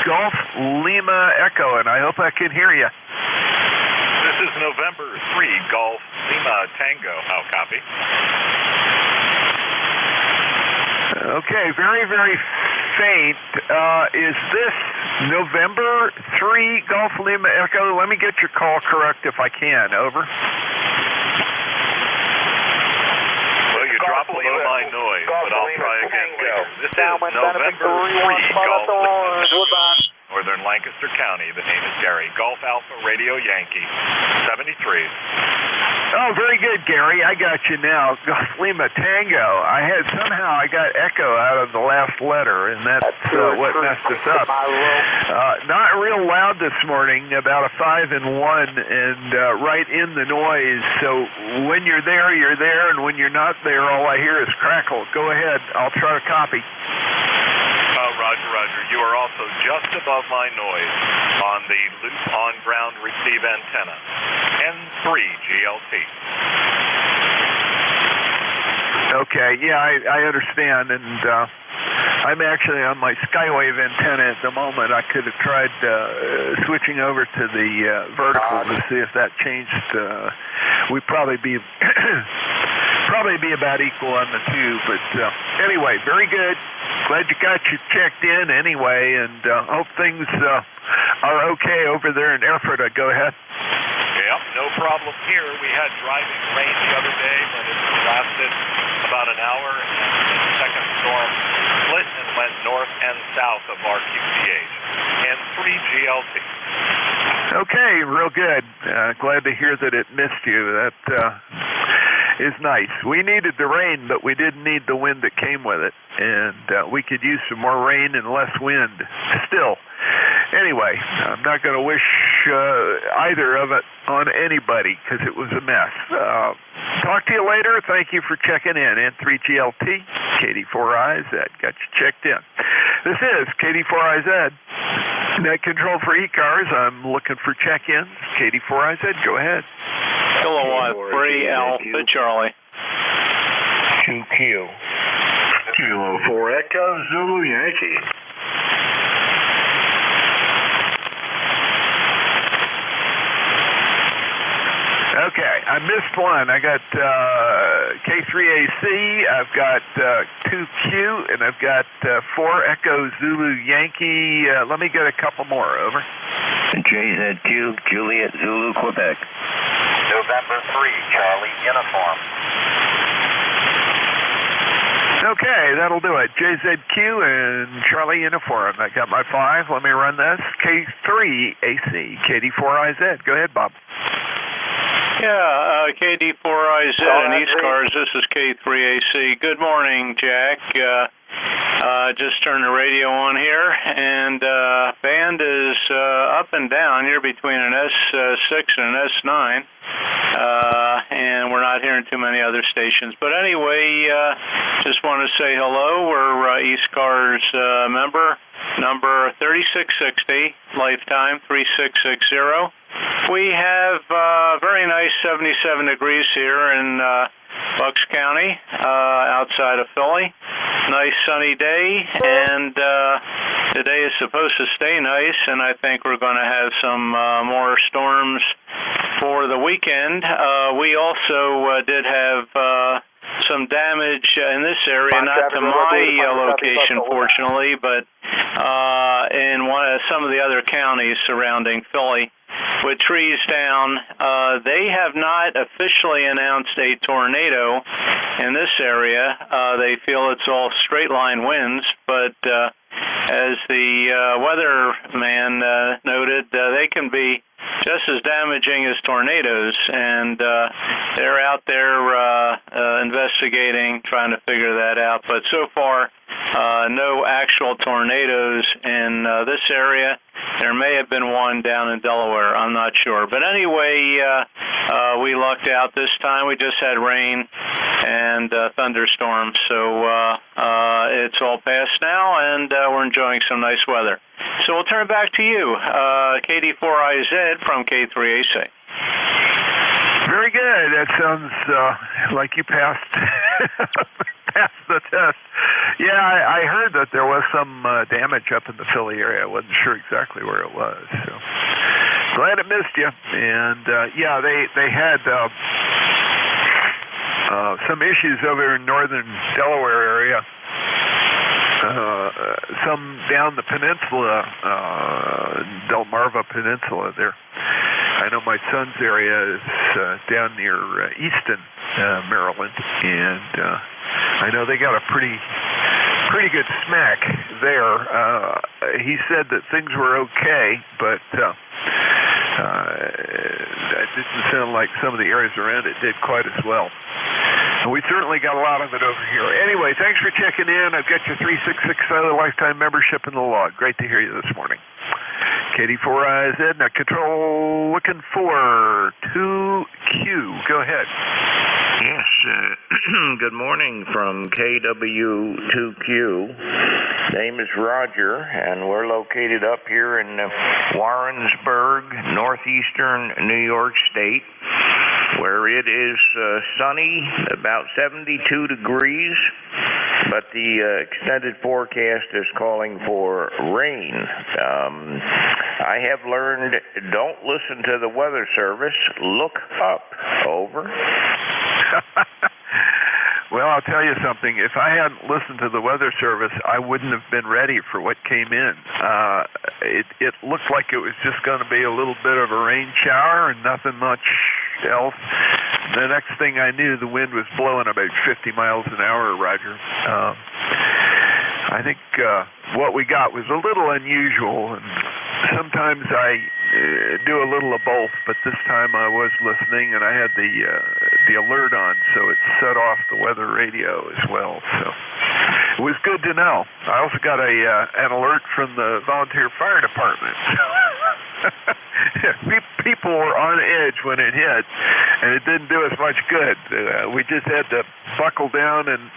Golf Lima Echo, and I hope I can hear you. This is November 3, Golf Lima Tango. How copy? Okay, very, very faint. Is this November 3 Golf Lima Echo? Let me get your call correct if I can. Over. Well, you dropped below my noise, but I'll try again later. This is November 3 Golf Lima. Northern Lancaster County. The name is Gary. Golf Alpha Radio Yankee. 73. Oh, very good, Gary. I got you now. Golf Lima Tango. I got echo out of the last letter, and that's what messed us up. Not real loud this morning, about a 5 and 1, and right in the noise. So when you're there, and when you're not there, all I hear is crackle. Go ahead. I'll try to copy. Roger, roger. You are also just above my noise on the loop on-ground receive antenna. N3 GLT. Okay, yeah, I understand, and I'm actually on my Skywave antenna at the moment. I could have tried switching over to the vertical to see if that changed. We'd probably be about equal on the two, but anyway, very good. Glad you got you checked in anyway, and hope things are okay over there in Erfurt. Go ahead. Yep, no problem here. We had driving rain the other day, but it lasted about an hour, and the second storm split and went north and south of our QTH. And 3 GLT. Okay, real good. Glad to hear that it missed you. That is nice. We needed the rain, but we didn't need the wind that came with it. And we could use some more rain and less wind still. Anyway, I'm not going to wish either of it on anybody because it was a mess. Talk to you later. Thank you for checking in. N3GLT, KD4IZ. Got you checked in. This is KD4IZ. Net control for ECARS. I'm looking for check-ins. KD4IZ, go ahead. Kilowatt 3 Alpha Charlie. 2Q. Kilo 4 Echo Zulu Yankee. Okay, I missed one. I got K3AC, I've got 2Q, and I've got 4 Echo Zulu Yankee. Let me get a couple more, over. JZQ, Juliet Zulu, Quebec. November 3, Charlie, uniform. Okay, that'll do it. JZQ and Charlie uniform. I got my 5. Let me run this. K3AC, KD4IZ. Go ahead, Bob. Yeah, KD4IZ and ECARS. This is K3AC. Good morning, Jack. Just turned the radio on here, and band is up and down. You're between an S6 and an S9, and we're not hearing too many other stations. But anyway, just want to say hello. We're ECARS member, number 3660, lifetime 3660. We have very nice 77 degrees here in Bucks County, outside of Philly. Nice sunny day, and today is supposed to stay nice, and I think we're going to have some more storms for the weekend. We also did have some damage in this area, not to my location, fortunately, but in some of the other counties surrounding Philly. With trees down, they have not officially announced a tornado in this area. They feel it's all straight line winds, but as the weatherman noted, they can be just as damaging as tornadoes, and they're out there investigating, trying to figure that out. But so far, no actual tornadoes in this area. There may have been one down in Delaware. I'm not sure. But anyway, we lucked out this time. We just had rain and thunderstorms, so it's all past now, and we're enjoying some nice weather. So we'll turn it back to you, KD4IZ from K3AC. Very good. That sounds like you passed passed the test. Yeah, I heard that there was some damage up in the Philly area. I wasn't sure exactly where it was. So glad it missed you. And yeah, they had some issues over in northern Delaware area. Some down the peninsula, Delmarva Peninsula there. I know my son's area is down near Easton, Maryland, and I know they got a pretty good smack there. He said that things were okay, but that didn't sound like some of the areas around it did quite as well. We certainly got a lot of it over here. Anyway, thanks for checking in. I've got your 366 lifetime membership in the log. Great to hear you this morning. KD4IZ, now control looking for 2Q. Go ahead. Yes, good morning from KW2Q. Name is Roger, and we're located up here in Warrensburg, northeastern New York State, where it is sunny, about 72 degrees, but the extended forecast is calling for rain. I have learned, don't listen to the weather service, look up. Over. Well, I'll tell you something. If I hadn't listened to the weather service, I wouldn't have been ready for what came in. It looked like it was just going to be a little bit of a rain shower and nothing much else. The next thing I knew, the wind was blowing about 50 miles an hour, Roger. I think what we got was a little unusual, and sometimes I do a little of both, but this time I was listening, and I had the alert on, so it set off the weather radio as well. So it was good to know. I also got an alert from the volunteer fire department. People were on edge when it hit, and it didn't do us much good. We just had to buckle down and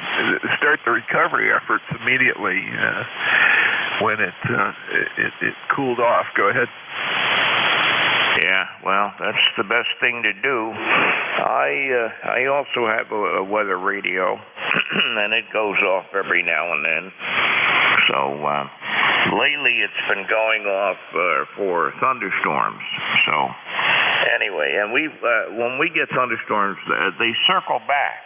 start the recovery efforts immediately when it cooled off. Go ahead. Yeah, well, that's the best thing to do. I also have a weather radio, and it goes off every now and then. So lately it's been going off for thunderstorms. So anyway, and when we get thunderstorms, they circle back.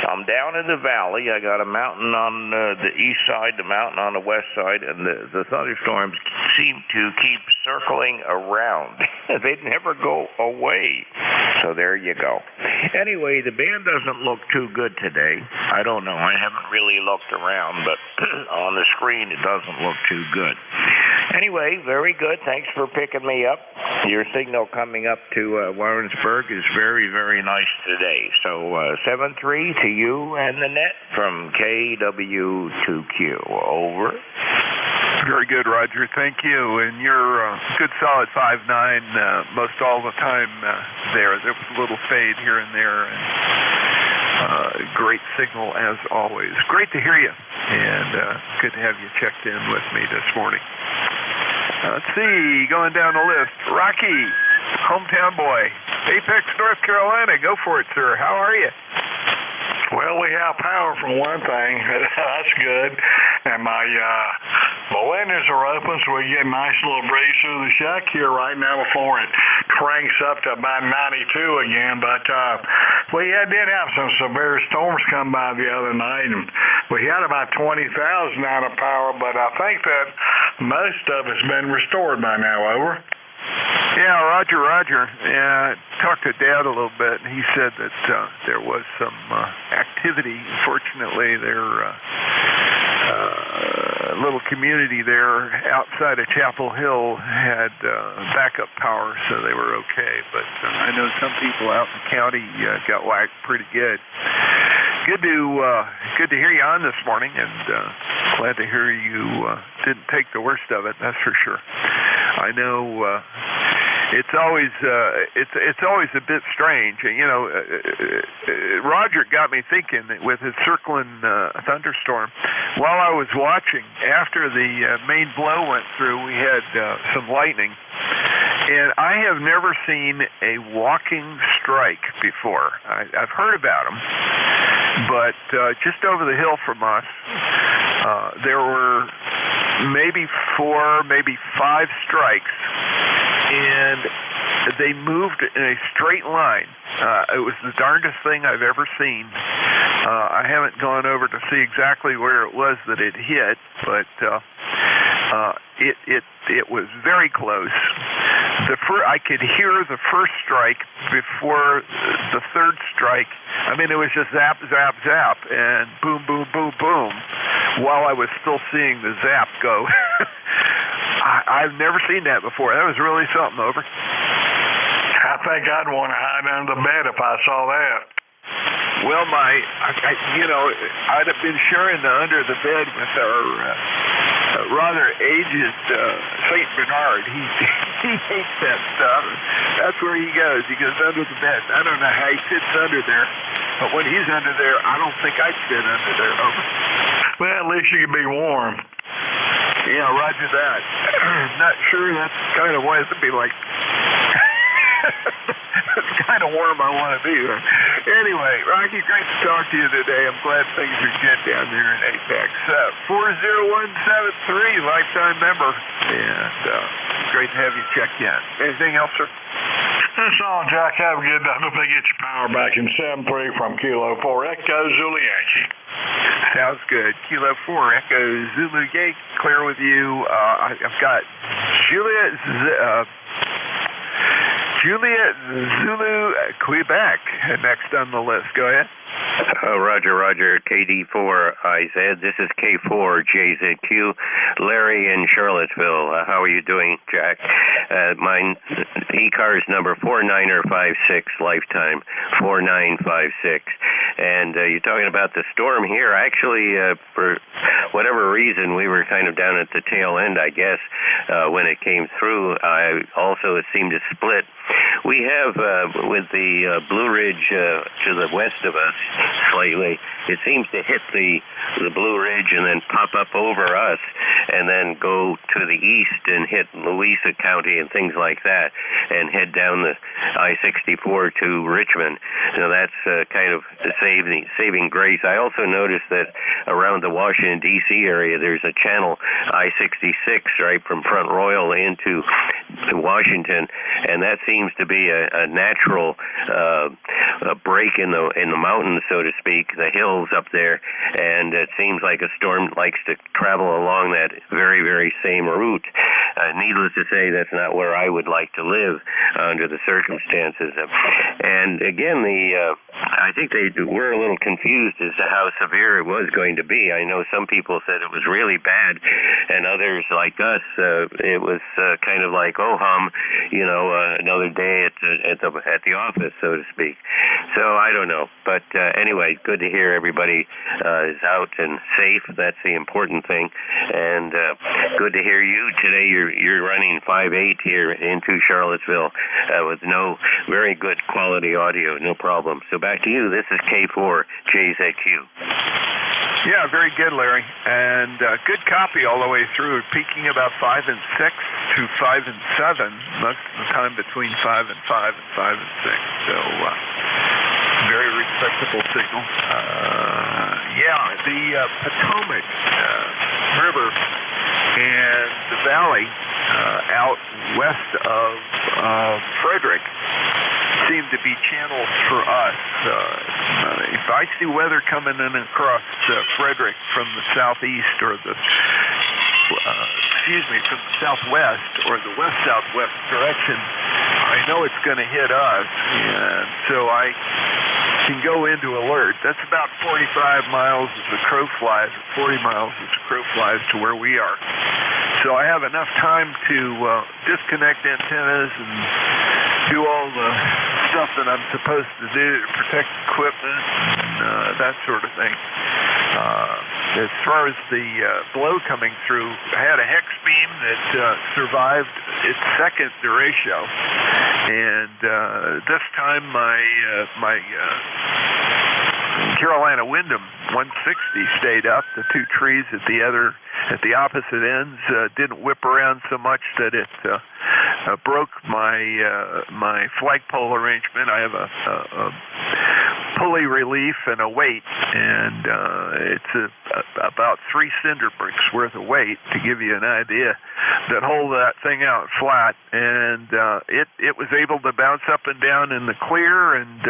I'm down in the valley. I got a mountain on the east side, the mountain on the west side, and the thunderstorms seem to keep circling around. They never go away. So there you go. Anyway, the band doesn't look too good today. I don't know. I haven't really looked around, but on the screen it doesn't look too good. Anyway, very good. Thanks for picking me up. Your signal coming up to Warrensburg is very, very nice today. So 7-3 to you and the net from KW2Q. Over. Very good, Roger. Thank you. And you're good solid 5.9 most all the time there. There was a little fade here and there. And great signal as always. Great to hear you. And good to have you checked in with me this morning. Let's see, going down the list. Rocky, hometown boy, Apex, North Carolina. Go for it, sir. How are you? Well, we have power for one thing. That's good. And my windows are open, so we get a nice little breeze through the shack here right now before it cranks up to about 92 again. But we did have some severe storms come by the other night, and we had about 20,000 out of power, but I think that most of it's been restored by now. Over. Yeah, Roger. Talked to Dad a little bit, and he said that there was some activity. Unfortunately, they're little community there outside of Chapel Hill had backup power, so they were okay. But I know some people out in the county got whacked pretty good. Good to hear you on this morning, and glad to hear you didn't take the worst of it. That's for sure. I know it's always a bit strange. Roger got me thinking that with his circling thunderstorm. While I was watching, after the main blow went through, we had some lightning. And I have never seen a walking strike before. I've heard about them, but just over the hill from us, there were maybe 4, maybe 5 strikes, and they moved in a straight line. It was the darndest thing I've ever seen. I haven't gone over to see exactly where it was that it hit, but it was very close. I could hear the first strike before the third strike. I mean, it was just zap, zap, zap, and boom, boom, boom, boom, while I was still seeing the zap go. I've never seen that before. That was really something. Over. I think I'd want to hide under the bed if I saw that. Well, I'd have been sharing under the bed with our rather aged Saint Bernard. He hates that stuff. That's where he goes. He goes under the bed. I don't know how he sits under there, but when he's under there, I don't think I'd sit under there. Over. Well, at least you can be warm. Yeah, roger that. Not sure that's kind of what it'd be like. It's kind of warm I want to be. Anyway, Rocky, great to talk to you today. I'm glad things are good down there in Apex. 40173, lifetime member. And great to have you check in. Anything else, sir? That's all, Jack. Have a good day. I hope they get your power back in 7-3 from Kilo 4 Echo Zulu Yankee. Sounds good. Kilo 4 Echo Zulu Yankee. Clear with you. I've got Juliet Zulu Quebec next on the list. Go ahead. Roger, KD4IZ. This is K4JZQ. Larry in Charlottesville. How are you doing, Jack? My ECARS number 4956, lifetime 4956. And you're talking about the storm here. Actually, for whatever reason, we were kind of down at the tail end, I guess, when it came through. It seemed to split. We have, with the Blue Ridge to the west of us slightly, it seems to hit the Blue Ridge and then pop up over us and then go to the east and hit Louisa County and things like that and head down the I-64 to Richmond. Now that's kind of the saving grace. I also noticed that around the Washington, D.C. area, there's a channel I-66 right from Front Royal into Washington, and that seems to be a natural break in the mountains, so to speak, the hills up there, and it seems like a storm likes to travel along that very, very same route. Needless to say, that's not where I would like to live under the circumstances. And again, I think they were a little confused as to how severe it was going to be. I know some people said it was really bad, and others like us, it was kind of like, oh hum, another day at the office, so to speak. So I don't know, but anyway, good to hear everybody is out and safe. That's the important thing, and good to hear you today. You're running 5.8 here into Charlottesville with no very good quality audio, no problem. So back to you. This is K4JZQ. Yeah, very good, Larry, and good copy all the way through, peaking about 5 and 6 to 5 and 7, most of the time between 5 and 5 and 5 and 6. So very respectable signal. The Potomac River and the valley out west of Frederick seem to be channels for us. If I see weather coming in across Frederick from the southeast or from the southwest or the west-southwest direction, I know it's going to hit us. And so I can go into alert. That's about 45 miles as the crow flies, or 40 miles as the crow flies to where we are. So I have enough time to disconnect antennas and do all the stuff that I'm supposed to do to protect equipment and that sort of thing. As far as the blow coming through, I had a hex beam that survived its second derecho, and this time my Carolina Windham 160 stayed up. The two trees at the opposite ends didn't whip around so much that it broke my flagpole arrangement. I have a pulley relief and a weight, and it's about 3 cinder bricks worth of weight, to give you an idea, that hold that thing out flat, and it was able to bounce up and down in the clear and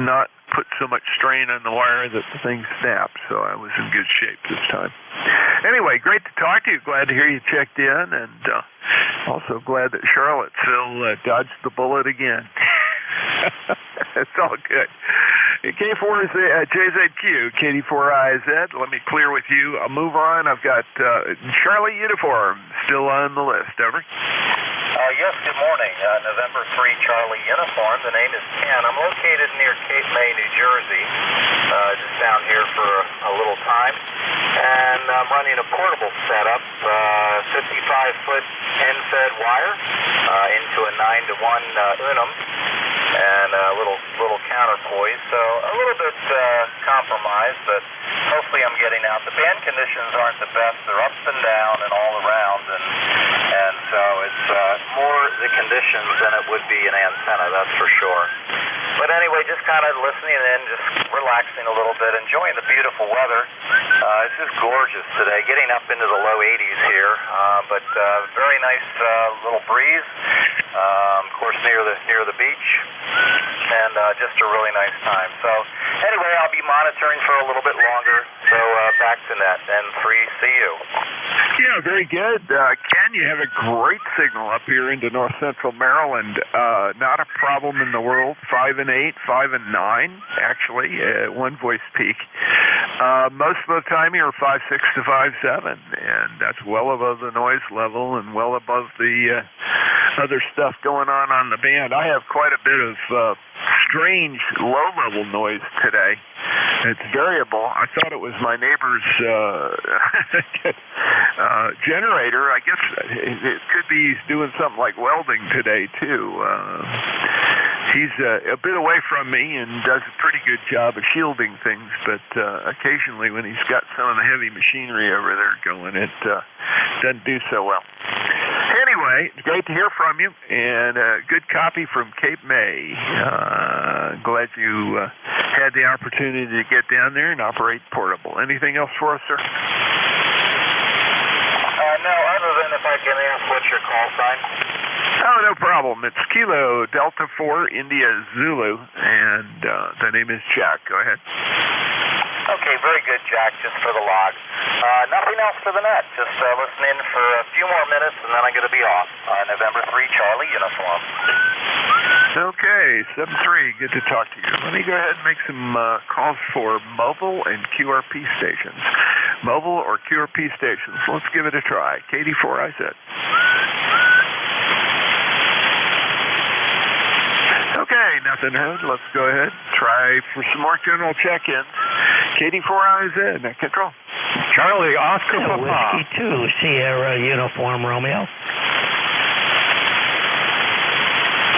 not put so much strain on the wire that the thing snapped. So I was in good shape this time. Anyway, great to talk to you. Glad to hear you checked in, and also glad that Charlottesville dodged the bullet again. It's all good. K4 is JZQ, KD4IZ. Let me clear with you. I'll move on. I've got Charlie Uniform still on the list. Over. Yes, good morning. November 3 Charlie Uniform. The name is Ken. I'm located near Cape May, New Jersey, just down here for a little time. And I'm running a portable setup, 55-foot end-fed wire into a 9-to-1 Unum, and a little counterpoise. So a little bit compromised, but hopefully I'm getting out. The band conditions aren't the best. They're up and down and all around, and so it's more the conditions than it would be an antenna, that's for sure. But anyway, just kind of listening in, just relaxing a little bit, enjoying the beautiful weather. It's just gorgeous today, getting up into the low 80s here, but very nice little breeze, of course near the beach, and just a really nice time. So anyway, I'll be monitoring for a little bit longer, so back to net, and 3CU. Yeah, very good. Ken, you have a great signal up here into north central Maryland. Not a problem in the world. 5 and 8, 5 and 9, actually, one voice peak. Most of the time you're 5.6 to 5.7, and that's well above the noise level and well above the other stuff going on the band. I have quite a bit of strange low-level noise today. It's variable. I thought it was my neighbor's generator. I guess it could be he's doing something like welding today, too. He's a bit away from me and does a pretty good job of shielding things, but occasionally when he's got some of the heavy machinery over there going, it doesn't do so well. Anyway, it's great to hear from you, and a good copy from Cape May. Glad you had the opportunity to get down there and operate portable. Anything else for us, sir? No, other than if I can ask what's your call sign? Oh, no problem. It's Kilo Delta 4 India Zulu, and the name is Jack. Go ahead. Okay, very good, Jack, just for the log. Nothing else for the net. Just listening for a few more minutes, and then I'm going to be off. November 3 Charlie Uniform. Okay, 7-3. Good to talk to you. Let me go ahead and make some calls for mobile and QRP stations. Mobile or QRP stations. Let's give it a try. KD4IZ. Okay, nothing heard. Let's go ahead. Try for some more general check-ins. KD4IZ, net control. Charlie, Oscar Papa. Whiskey 2, Sierra Uniform Romeo.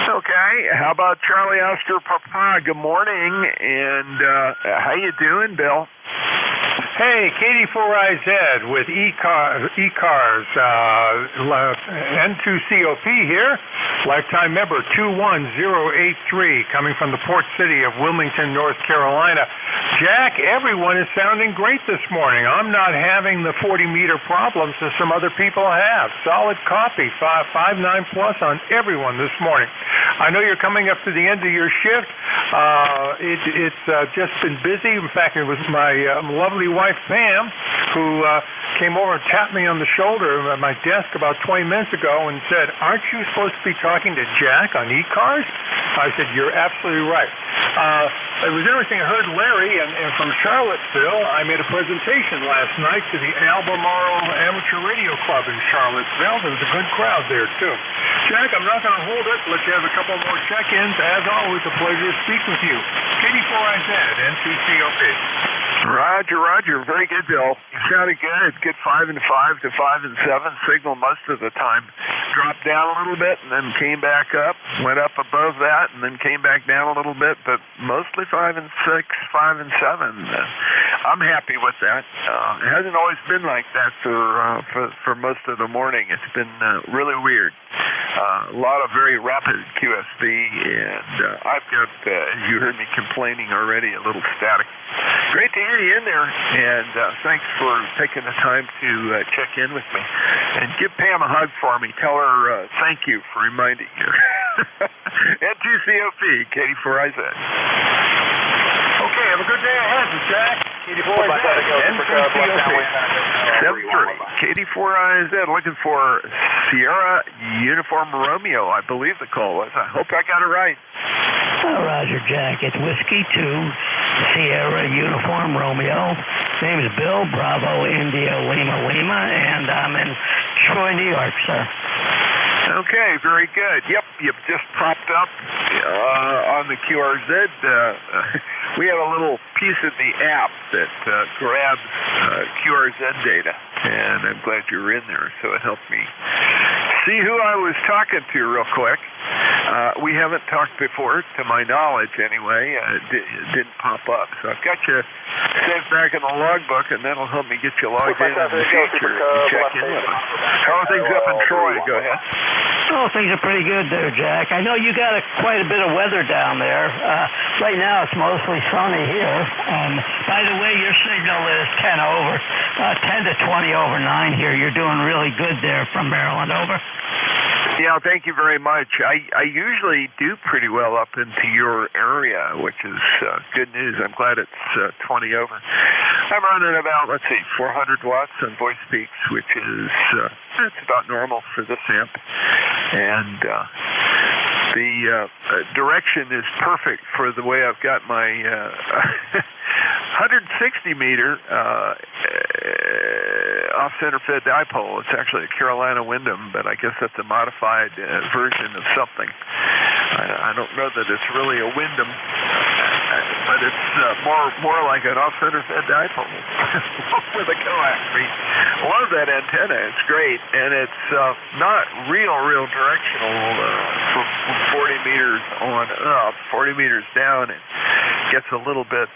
Okay, how about Charlie Oscar Papa? Good morning, and how you doing, Bill? Hey, KD4IZ with ECARS, N2COP here, lifetime member 21083, coming from the port city of Wilmington, North Carolina. Jack, everyone is sounding great this morning. I'm not having the 40-meter problems that some other people have. Solid copy, 5.9 plus on everyone this morning. I know you're coming up to the end of your shift. It's just been busy. In fact, it was my lovely wife, Pam, who came over and tapped me on the shoulder at my desk about 20 minutes ago and said, "Aren't you supposed to be talking to Jack on ECARS?" I said, you're absolutely right. It was interesting. I heard Larry and from Charlottesville. I made a presentation last night to the Albemarle Amateur Radio Club in Charlottesville. There was a good crowd there, too. Jack, I'm not going to hold it. Let you have a couple more check-ins. As always, a pleasure to speak with you. KD4IZ, NTCOP. Roger. Very good, Bill. You sounded good. It's good 5 and 5 to 5 and 7 signal most of the time. Dropped down a little bit and then came back up. Went up above that and then came back down a little bit, but mostly 5 and 6, 5 and 7. I'm happy with that. It hasn't always been like that for most of the morning. It's been really weird. A lot of very rapid QSB, and I've got, as you heard me complaining already, a little static. Great to hear you in there, and thanks for taking the time to check in with me. And give Pam a hug for me. Tell her thank you for reminding you. N2COP, KD4IZ. Okay, have a good day ahead, Jack. KD4IZ. N2COP. 7-3. KD4IZ, looking for Sierra Uniform Romeo, I believe the call was. I hope I got it right. Roger, Jack. It's Whiskey 2, Sierra Uniform Romeo. Name is Bill, Bravo, India, Lima, and I'm in Troy, New York, sir. Okay, very good. Yep, you've just popped up on the QRZ. We have a little piece of the app that grabs QRZ data, and I'm glad you were in there, so it helped me see who I was talking to real quick. We haven't talked before, to my knowledge anyway. It didn't pop up, so I've got you saved back in the logbook, and that'll help me get you logged in the future and check in with us. How are things up in Troy? Go ahead. Oh, things are pretty good there, Jack. I know you got quite a bit of weather down there. Right now it's mostly sunny here. By the way, your signal is 10 to 20 over 9 here. You're doing really good there from Maryland, over. Yeah, thank you very much. I usually do pretty well up into your area, which is good news. I'm glad it's 20 over. I'm running about, 400 watts on voice peaks, which is that's about normal for this amp. And the direction is perfect for the way I've got my 160 meter off-center fed dipole. It's actually a Carolina Windham, but I guess that's a modified version of something. I don't know that it's really a Windham, but it's more like an off-center fed dipole with a coax beam. Love that antenna. It's great, and it's not real directional from 40 meters on up. 40 meters down, it gets a little bit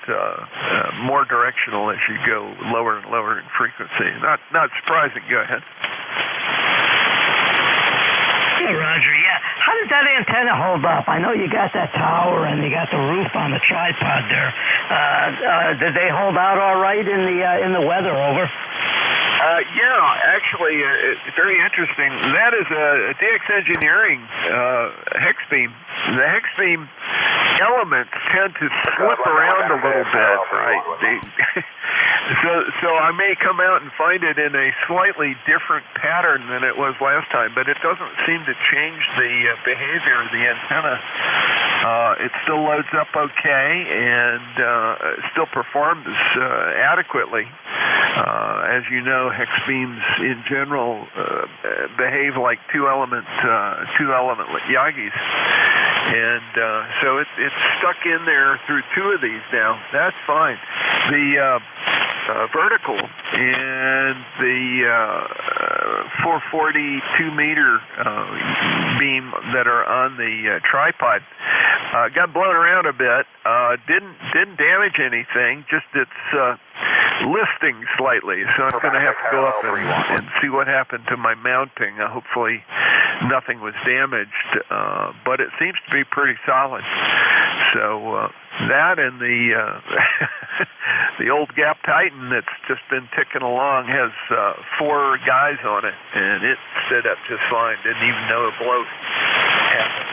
more directional as you go lower and lower in frequency. Not surprising. Go ahead. Hey, Roger. Yeah. How did that antenna hold up? I know you got that tower and you got the roof on the tripod there. Did they hold out all right in the weather, over? Yeah, actually, it's very interesting. That is a DX Engineering hex beam. The hex beam elements tend to flip around a little bit, right? So I may come out and find it in a slightly different pattern than it was last time, but it doesn't seem to change the behavior of the antenna. It still loads up okay and still performs adequately. As you know, hex beams in general behave like two-element Yagis. And so it's stuck in there through two of these now. That's fine. The vertical and the 442 meter beam that are on the tripod got blown around a bit. Didn't damage anything. Just it's listing slightly. So I'm going to have to go up and see what happened to my mounting. Hopefully nothing was damaged, but it seems to be pretty solid. So that and the the old Gap Titan that's just been ticking along has 4 guys on it, and it stood up just fine. Didn't even know a blow happened.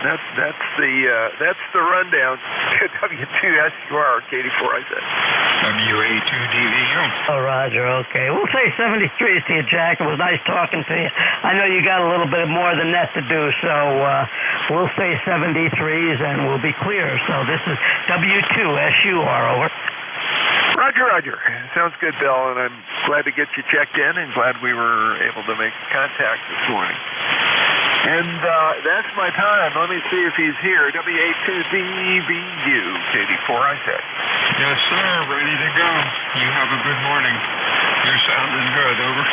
That's the rundown. W2SUR, KD4IZ. WA2DV, afternoon. Oh, Roger, okay. We'll say 73s to you, Jack. It was nice talking to you. I know you got a little bit more than that to do, so we'll say 73s and we'll be clear. So this is W2SUR, over. Roger. Sounds good, Bill, and I'm glad to get you checked in and glad we were able to make contact this morning. And that's my time. Let me see if he's here. WA2DVU, KD4, I said. Yes, sir. Ready to go. You have a good morning. You're sounding good, over.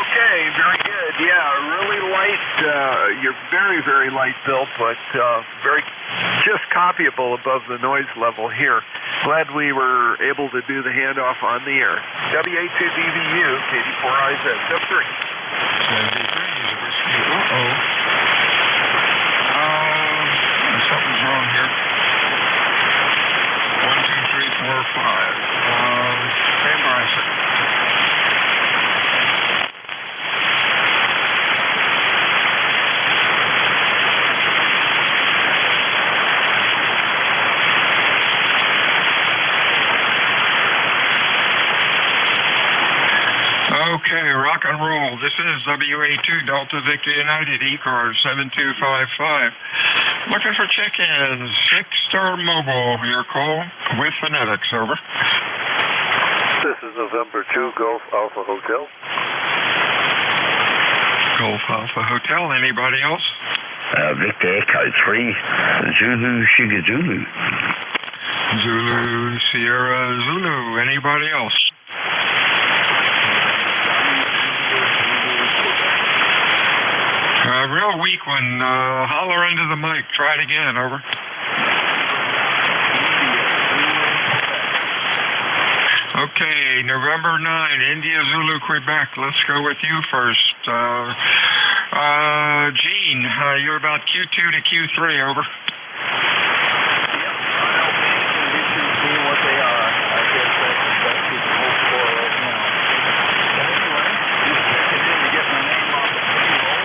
Okay, very good. Yeah, really light. You're very, very light, Bill, but very just copyable above the noise level here. Glad we were able to do the handoff on the air. WA2DVU, KD4IZ, step 3. 73 is a whiskey. Something's wrong here. 1, 2, 3, 4, 5. Stand by a second. Okay, rock and roll. This is WA2 Delta Victor United, ECARS 7255. Looking for check-ins, 6-star mobile. Your call with phonetics, over. This is November 2 Gulf Alpha Hotel. Gulf Alpha Hotel. Anybody else? Victor Echo 3, Zulu Sugar Zulu. Zulu Sierra Zulu. Anybody else? Real weak one. Holler into the mic. Try it again. Over. Okay, November 9, India Zulu Quebec. Let's go with you first. Gene, you're about Q2 to Q3. Over. What they are. I guess that's what the hope for right now. But anyway, just checking in to get my name off the payroll.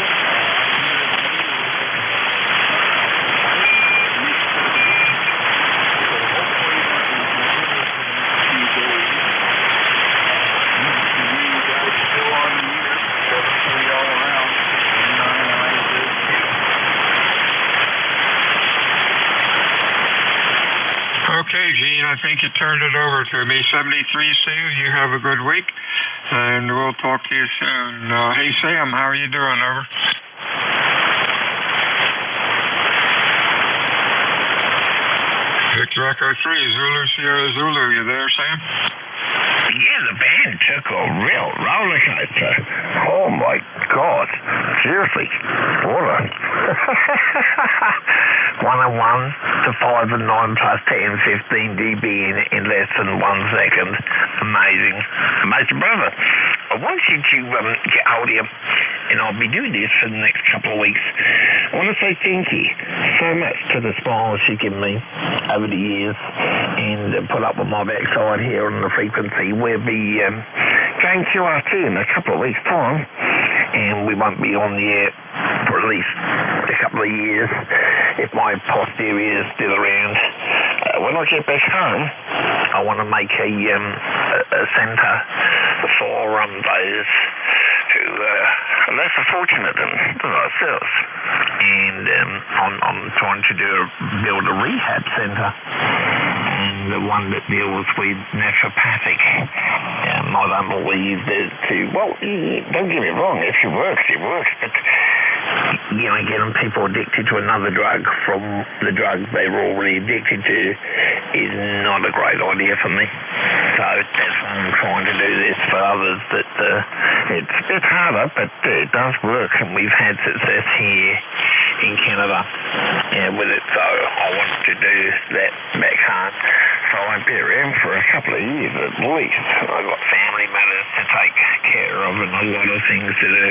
Okay, Gene, I think you turned it over to me. 73 Sue, you have a good week, and we'll talk to you soon. Hey, Sam, how are you doing? Over. Victor Echo 3, Zulu Sierra Zulu. You there, Sam? Yeah, the band took a real roller coaster. Oh my God. Seriously. What a 101 to 5 and 9 plus 10, 15 dB in less than 1 second. Amazing. Amazing, brother. I want you to get hold of you, and I'll be doing this for the next couple of weeks. I want to say thank you so much to the smiles you've given me over the years, and put up with my backside here on the frequency. We'll be going QRT in a couple of weeks' time, and we won't be on the air for at least a couple of years if my posterior is still around. When I get back home, I want to make a centre for those who are less fortunate than ourselves. And I'm trying to build a rehab centre, and the one that deals with naturopathic. I don't believe that don't get me wrong, if it works, but getting people addicted to another drug from the drug they were already addicted to is not a great idea for me. So that's why I'm trying to do this for others. That it's harder, but it does work, and we've had success here in Canada with it. So I want to do that back home. So I won't be around for a couple of years at least. I've got family matters to take care of and a lot of things to do.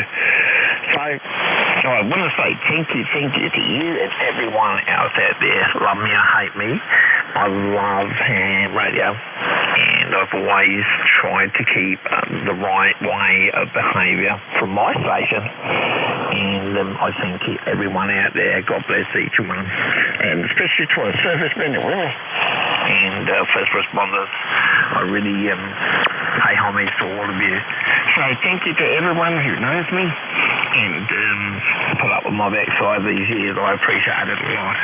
So I want to say thank you to you and everyone else out there. Love me or hate me, I love ham radio, and I've always tried to keep the right way of behaviour from my station. And I thank everyone out there. God bless each one, and especially to our servicemen and women and first responders. I really pay homage to all of you. So thank you to everyone who knows me and put up with my backside these years. I appreciate it a lot.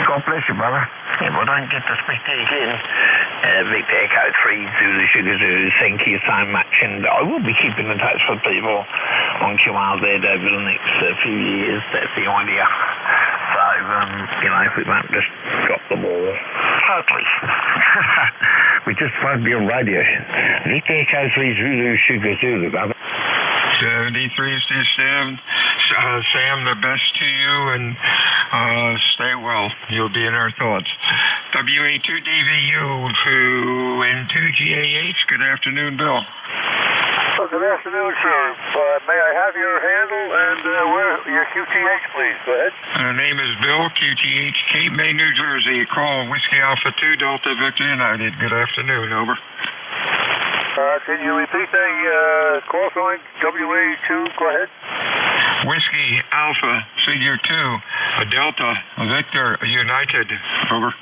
God bless you, brother. If I don't get to speak to you again, Victor Echo 3 Zulu Sugar Zulu, thank you so much. And I will be keeping in touch with people on QRZ over the next few years. That's the idea. So, if we won't just drop the ball totally. We just won't be on radio. Victor Echo 3 Zulu Sugar Zulu, brother. 7367. Sam, the best to you, and stay well. You'll be in our thoughts. WA2DVU to N2GAH. Good afternoon, Bill. Well, good afternoon, Chief. May I have your handle and your QTH, please? Go ahead. Name is Bill, QTH, Cape May, New Jersey. Call Whiskey Alpha 2 Delta Victor United. Good afternoon, over. Can you repeat the call sign? WA2, go ahead. Whiskey Alpha Figure 2 Delta Victor United, over.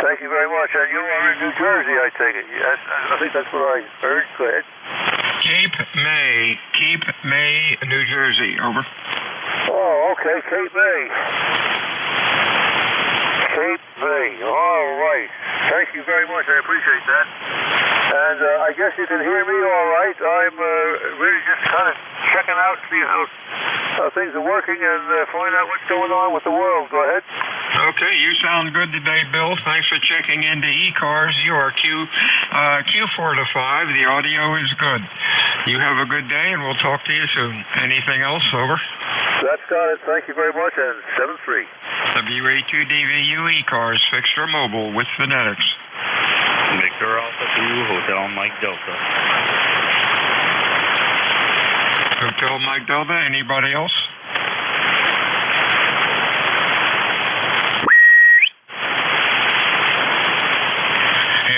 Thank you very much. And you are in New Jersey, I take it. Yes, I think that's what I heard. Go ahead. Cape May, New Jersey, over. Oh, okay, Cape May. Cape May. All right. Thank you very much. I appreciate that. And I guess you can hear me all right. I'm really just kind of checking out, see how things are working, and find out what's going on with the world. Go ahead. Okay, you sound good today, Bill. Thanks for checking into ECARS. You are Q4 to 5. The audio is good. You have a good day, and we'll talk to you soon. Anything else? Over. That's got it. Thank you very much, and 7-3. WA2DVU ECARS, fixed or mobile, with phonetics. Victor Alpha 2, Hotel Mike Delta. Hotel Mike Delta, anybody else?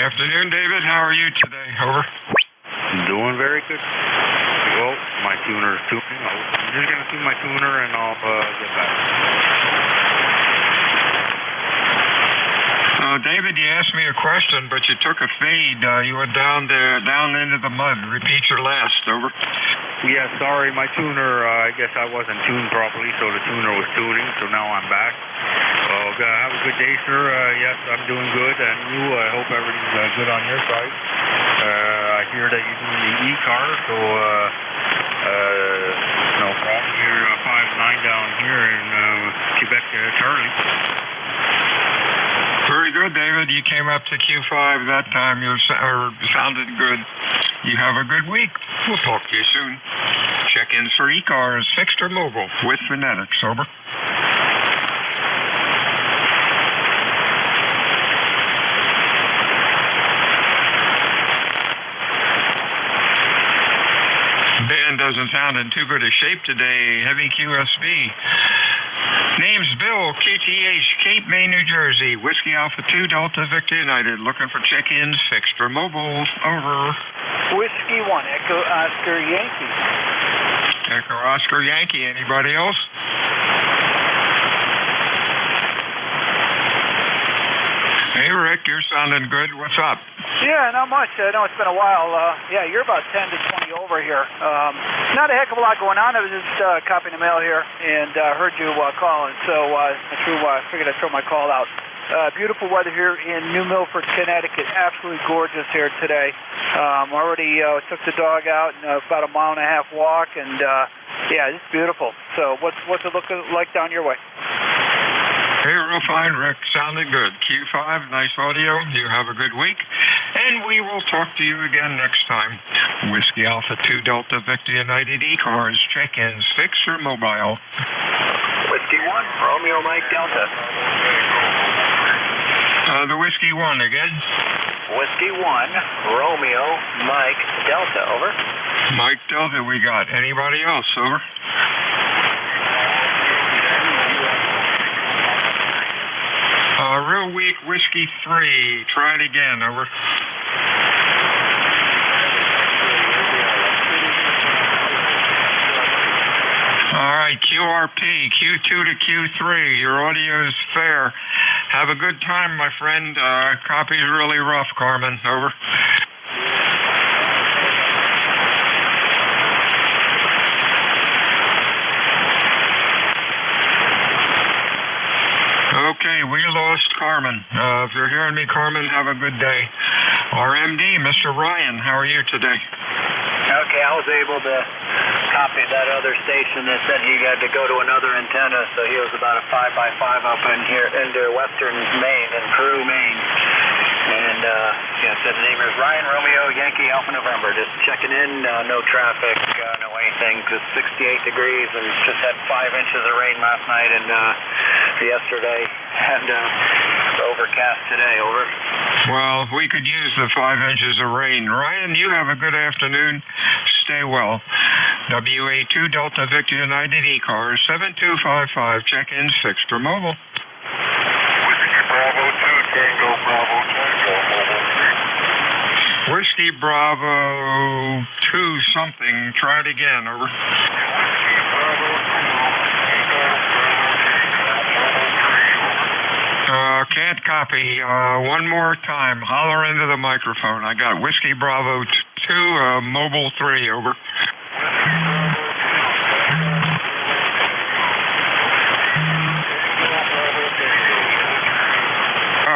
Afternoon, David. How are you today? Over. Doing very good. Well, my tuner is tuning. I'm just going to tune my tuner and I'll get back. David, you asked me a question, but you took a fade. You went down into the mud. Repeat your last. Over. Yeah, sorry. My tuner, I guess I wasn't tuned properly, so the tuner was tuning, so now I'm back. Have a good day, sir. Yes, I'm doing good, and you, I hope everything's good on your side. I hear that you're doing the ECAR, so no problem. You're 5-9 down here in Quebec, Charlie. Very good, David. You came up to Q5 that time. You sounded good. You have a good week. We'll talk to you soon. Check-ins for ECARS, fixed or mobile, with phonetics. Over. Band doesn't sound in too good a shape today. Heavy QSB. Name's Bill, QTH, Cape May, New Jersey. Whiskey Alpha 2 Delta Victor United. Looking for check-ins, fixed or mobile. Over. Whiskey 1, Echo Oscar Yankee. Echo Oscar Yankee. Anybody else? Hey, Rick, you're sounding good. What's up? Yeah, not much. I know it's been a while. You're about 10 to 20 over here. Not a heck of a lot going on. I was just copying the mail here and heard you calling, so I figured I'd throw my call out. Beautiful weather here in New Milford, Connecticut. Absolutely gorgeous here today. Already took the dog out and about a 1.5 mile walk, and it's beautiful. So what's it looking like down your way? Hey, real fine, Rick. Sounding good. Q5, nice audio. You have a good week. And we will talk to you again next time. Whiskey Alpha 2 Delta Victor United ECARS. Check-ins, fixed or mobile. Whiskey 1, Romeo Mike Delta. The Whiskey 1 again. Whiskey 1, Romeo Mike Delta. Over. Mike Delta we got. Anybody else? Over. Real weak, Whiskey 3. Try it again. Over. All right, QRP, Q2 to Q3. Your audio is fair. Have a good time, my friend. Copy's really rough, Carmen. Over. Okay, we lost Carmen. If you're hearing me, Carmen, have a good day. Our MD, Mr. Ryan, how are you today? Okay, I was able to copy that other station that said he had to go to another antenna, so he was about a 5x5 up in here into western Maine, in Peru, Maine. And said the name is Ryan Romeo Yankee Alpha November. Just checking in, no traffic, no anything. Just 68 degrees and just had 5 inches of rain last night and yesterday, and overcast today. Over. Well, we could use the 5 inches of rain. Ryan, you have a good afternoon. Stay well. WA2 Delta Victor United ECARS 7255. Check-ins fixed for mobile. Bravo 2, Tango, Bravo, Tango, mobile 3. Whiskey Bravo 2 something. Try it again. Over. Can't copy. One more time. Holler into the microphone. I got Whiskey Bravo 2, mobile 3. Over.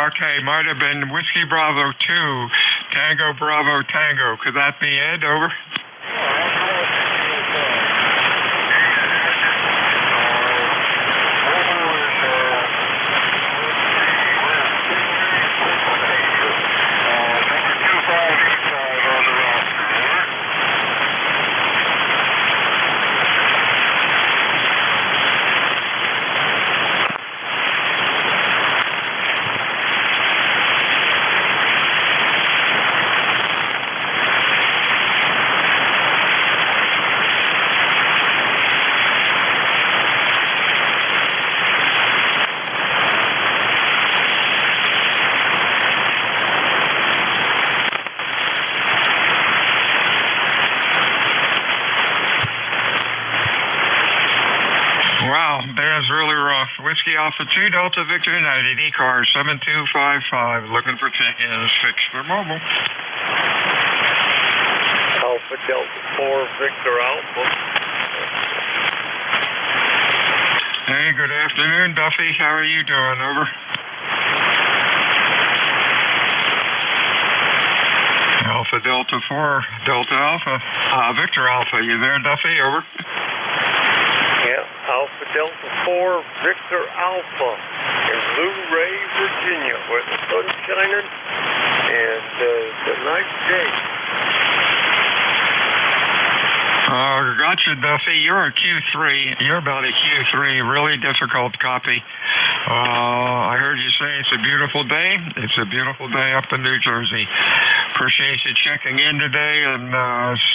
Okay, might have been Whiskey Bravo 2, Tango Bravo Tango. Could that be Ed? Over. Wow, that's really rough. Whiskey Alpha 2 Delta Victor United ECARS 7255. Looking for check-ins fixed for mobile. Alpha Delta 4 Victor Alpha. Hey, good afternoon, Duffy. How are you doing? Over. Alpha Delta 4 Delta Alpha. Victor Alpha, you there, Duffy? Over. Yeah, Alpha Delta 4 Victor Alpha in Luray, Virginia, where the sun's shining and it's a nice day. Gotcha, Duffy. You're a Q3. You're about a Q3. Really difficult copy. I heard you say it's a beautiful day. It's a beautiful day up in New Jersey. Appreciate you checking in today, and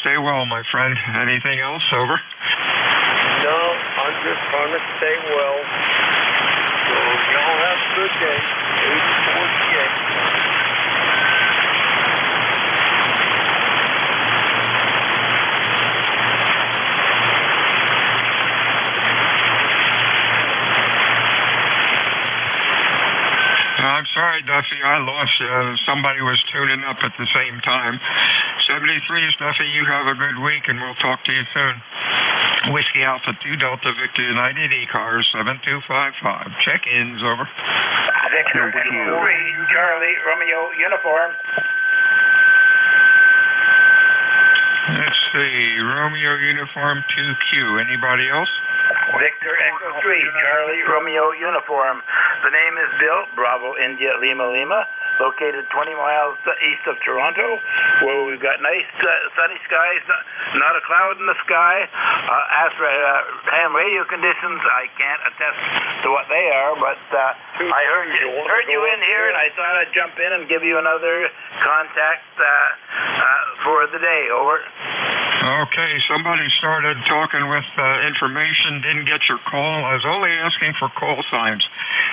stay well, my friend. Anything else? Over. No, I'm just trying to stay well. So y'all have a good day. 848. I'm sorry, Duffy, I lost you. Somebody was tuning up at the same time. 73's Duffy, you have a good week, and we'll talk to you soon. Whiskey Alpha 2 Delta Victor United ECARS 7255. Check-ins, over. Victor 3, Charlie, Romeo, uniform. Let's see, Romeo uniform 2Q. Anybody else? Victor Echo 3, Charlie, Romeo, uniform. The name is Bill, Bravo, India, Lima, Lima, located 20 miles east of Toronto, where we've got nice sunny skies, not a cloud in the sky. As for ham radio conditions, I can't attest to what they are, but I heard you in here, and I thought I'd jump in and give you another contact for the day. Over. Okay, somebody started talking with information, didn't get your call. I was only asking for call signs.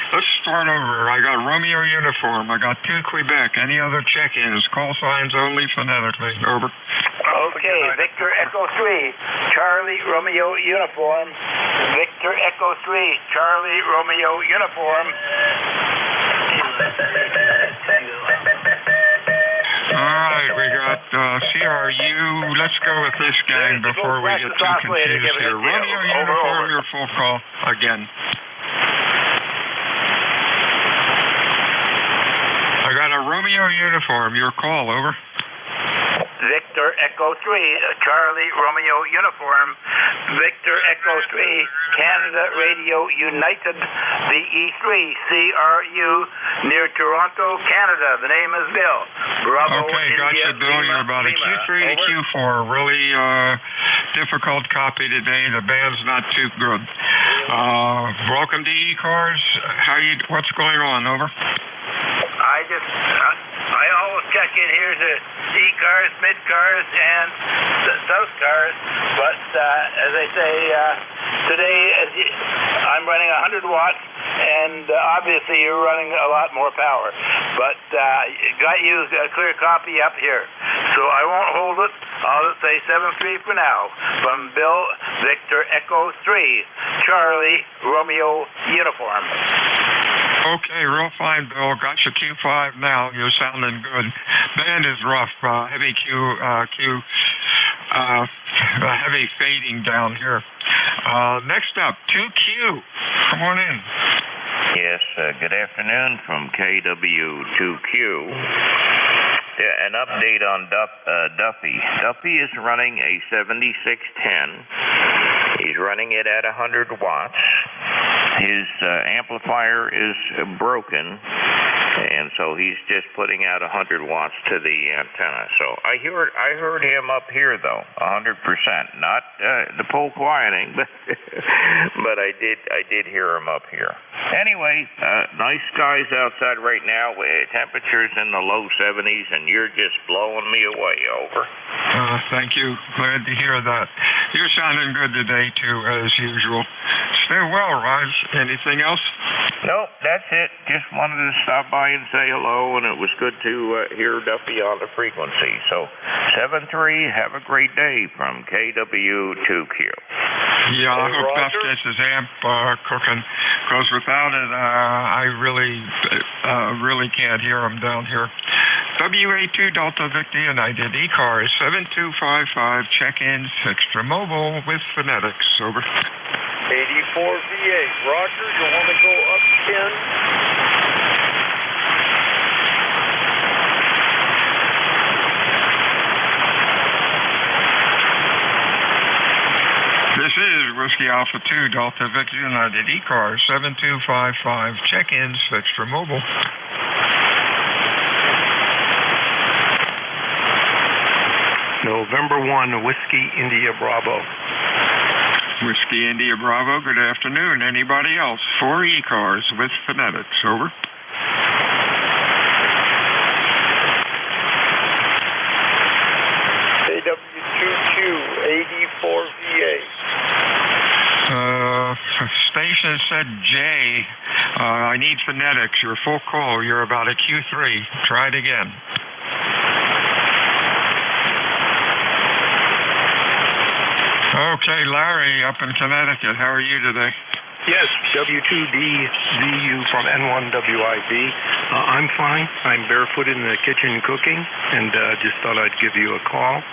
Let's start over. I got Romeo uniform. I got 2 Quebec. Any other check-ins? Call signs only phonetically. Over. Okay, Victor Echo 3, Charlie, Romeo, uniform. Victor Echo 3, Charlie, Romeo, uniform. All right, we got CRU. Let's go with this gang before we get too confused here. Romeo uniform, your full call again. Romeo Uniform, your call, over. Victor Echo 3, Charlie Romeo Uniform, Victor Echo 3, Canada Radio United, the E3, CRU, near Toronto, Canada. The name is Bill. Bravo, okay, gotcha, Bill. You're about a Q3 to Q4. Really difficult copy today. The band's not too good. Welcome to ECARS. What's going on? Over. I always check in here to ECARS, mid-cars, and south cars, but as I say, today I'm running 100 watts, and obviously you're running a lot more power, but got you a clear copy up here, so I won't hold it. I'll say 7-3 for now, from Bill, Victor Echo 3, Charlie Romeo Uniform. Okay, real fine, Bill. Got your Q5 now. You're sounding good. Band is rough. Heavy heavy fading down here. Next up, 2Q. Come on in. Yes, good afternoon from KW2Q. An update on Duffy. Duffy is running a 7610. He's running it at 100 watts. His amplifier is broken, and so he's just putting out 100 watts to the antenna. So I heard him up here though, 100%. Not the pole quieting, but I did hear him up here. Anyway, nice skies outside right now. Temperatures in the low 70s, and you're just blowing me away. Over. Thank you. Glad to hear that. You're sounding good today too, as usual. Stay well, Raj. Anything else? Nope, that's it. Just wanted to stop by and say hello, and it was good to hear Duffy on the frequency. So, 7-3, have a great day from KW2Q. Yeah, I hope Duff gets his amp cooking, because without it, I really can't hear him down here. WA2 Delta Victor United, ECARS 7255, check-in, extra mobile with phonetics. Over. 84 VA. Roger, you want to go up 10? This is Whiskey Alpha 2 Delta Victor United, ECARS 7255, check-in, extra mobile. November 1, Whiskey India Bravo. Whiskey India Bravo, good afternoon. Anybody else? 4 ECARS with phonetics. Over. KW2Q 84 VA. Station said J. I need phonetics. You're full call. You're about a Q3. Try it again. Okay, Larry, up in Connecticut. How are you today? Yes, W2DVU from N1WIB. I'm fine. I'm barefooted in the kitchen cooking, and just thought I'd give you a call.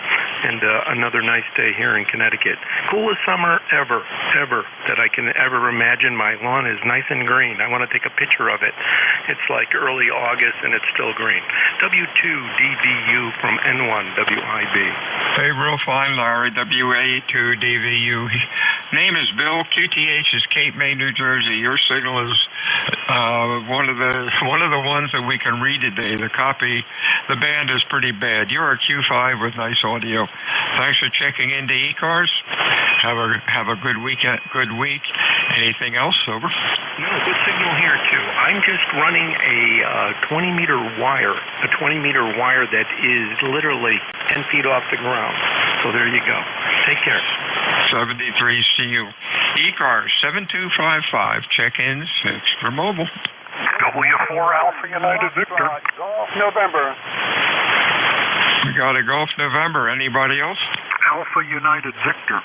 And another nice day here in Connecticut. Coolest summer ever that I can ever imagine. My lawn is nice and green. I want to take a picture of it. It's like early August, and it's still green. W2DVU from N1WIB. Hey, real fine, Larry. WA2DVU. Name is Bill. QTH is Cape May, New Jersey. Your signal is one of the ones that we can read today. The copy, the band is pretty bad. You're a Q5 with nice audio. Thanks for checking into ECARS. Have a good weekend. Good week. Anything else? Over. No, good signal here too. I'm just running a 20-meter wire, that is literally 10 feet off the ground. So there you go. Take care. 73 CU. ECARS 7255. Check-ins extra mobile. W4 Alpha United Victor. Golf November. We got a Golf November. Anybody else? Alpha United Victor.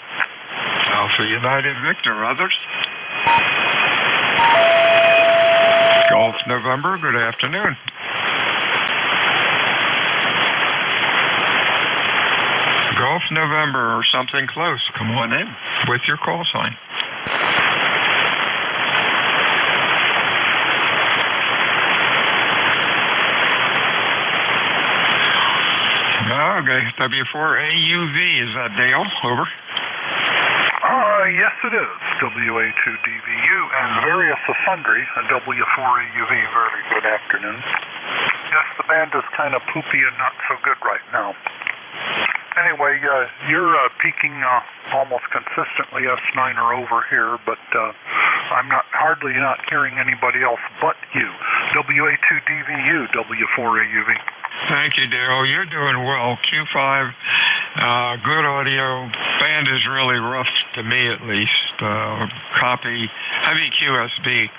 Alpha United Victor. Others? Golf November. Good afternoon. Golf November or something close. Come on in with your call sign. Okay, W4AUV, is that Dale? Over. Yes, it is. WA2DVU and various sundry and W4AUV. Very good afternoon. Yes, the band is kind of poopy and not so good right now. Anyway, you're peaking almost consistently S9 or over here, but I'm hardly not hearing anybody else but you. WA2DVU, W4AUV. Thank you, Dale. You're doing well. Q5, good audio. Band is really rough to me, at least. Copy, heavy QSB.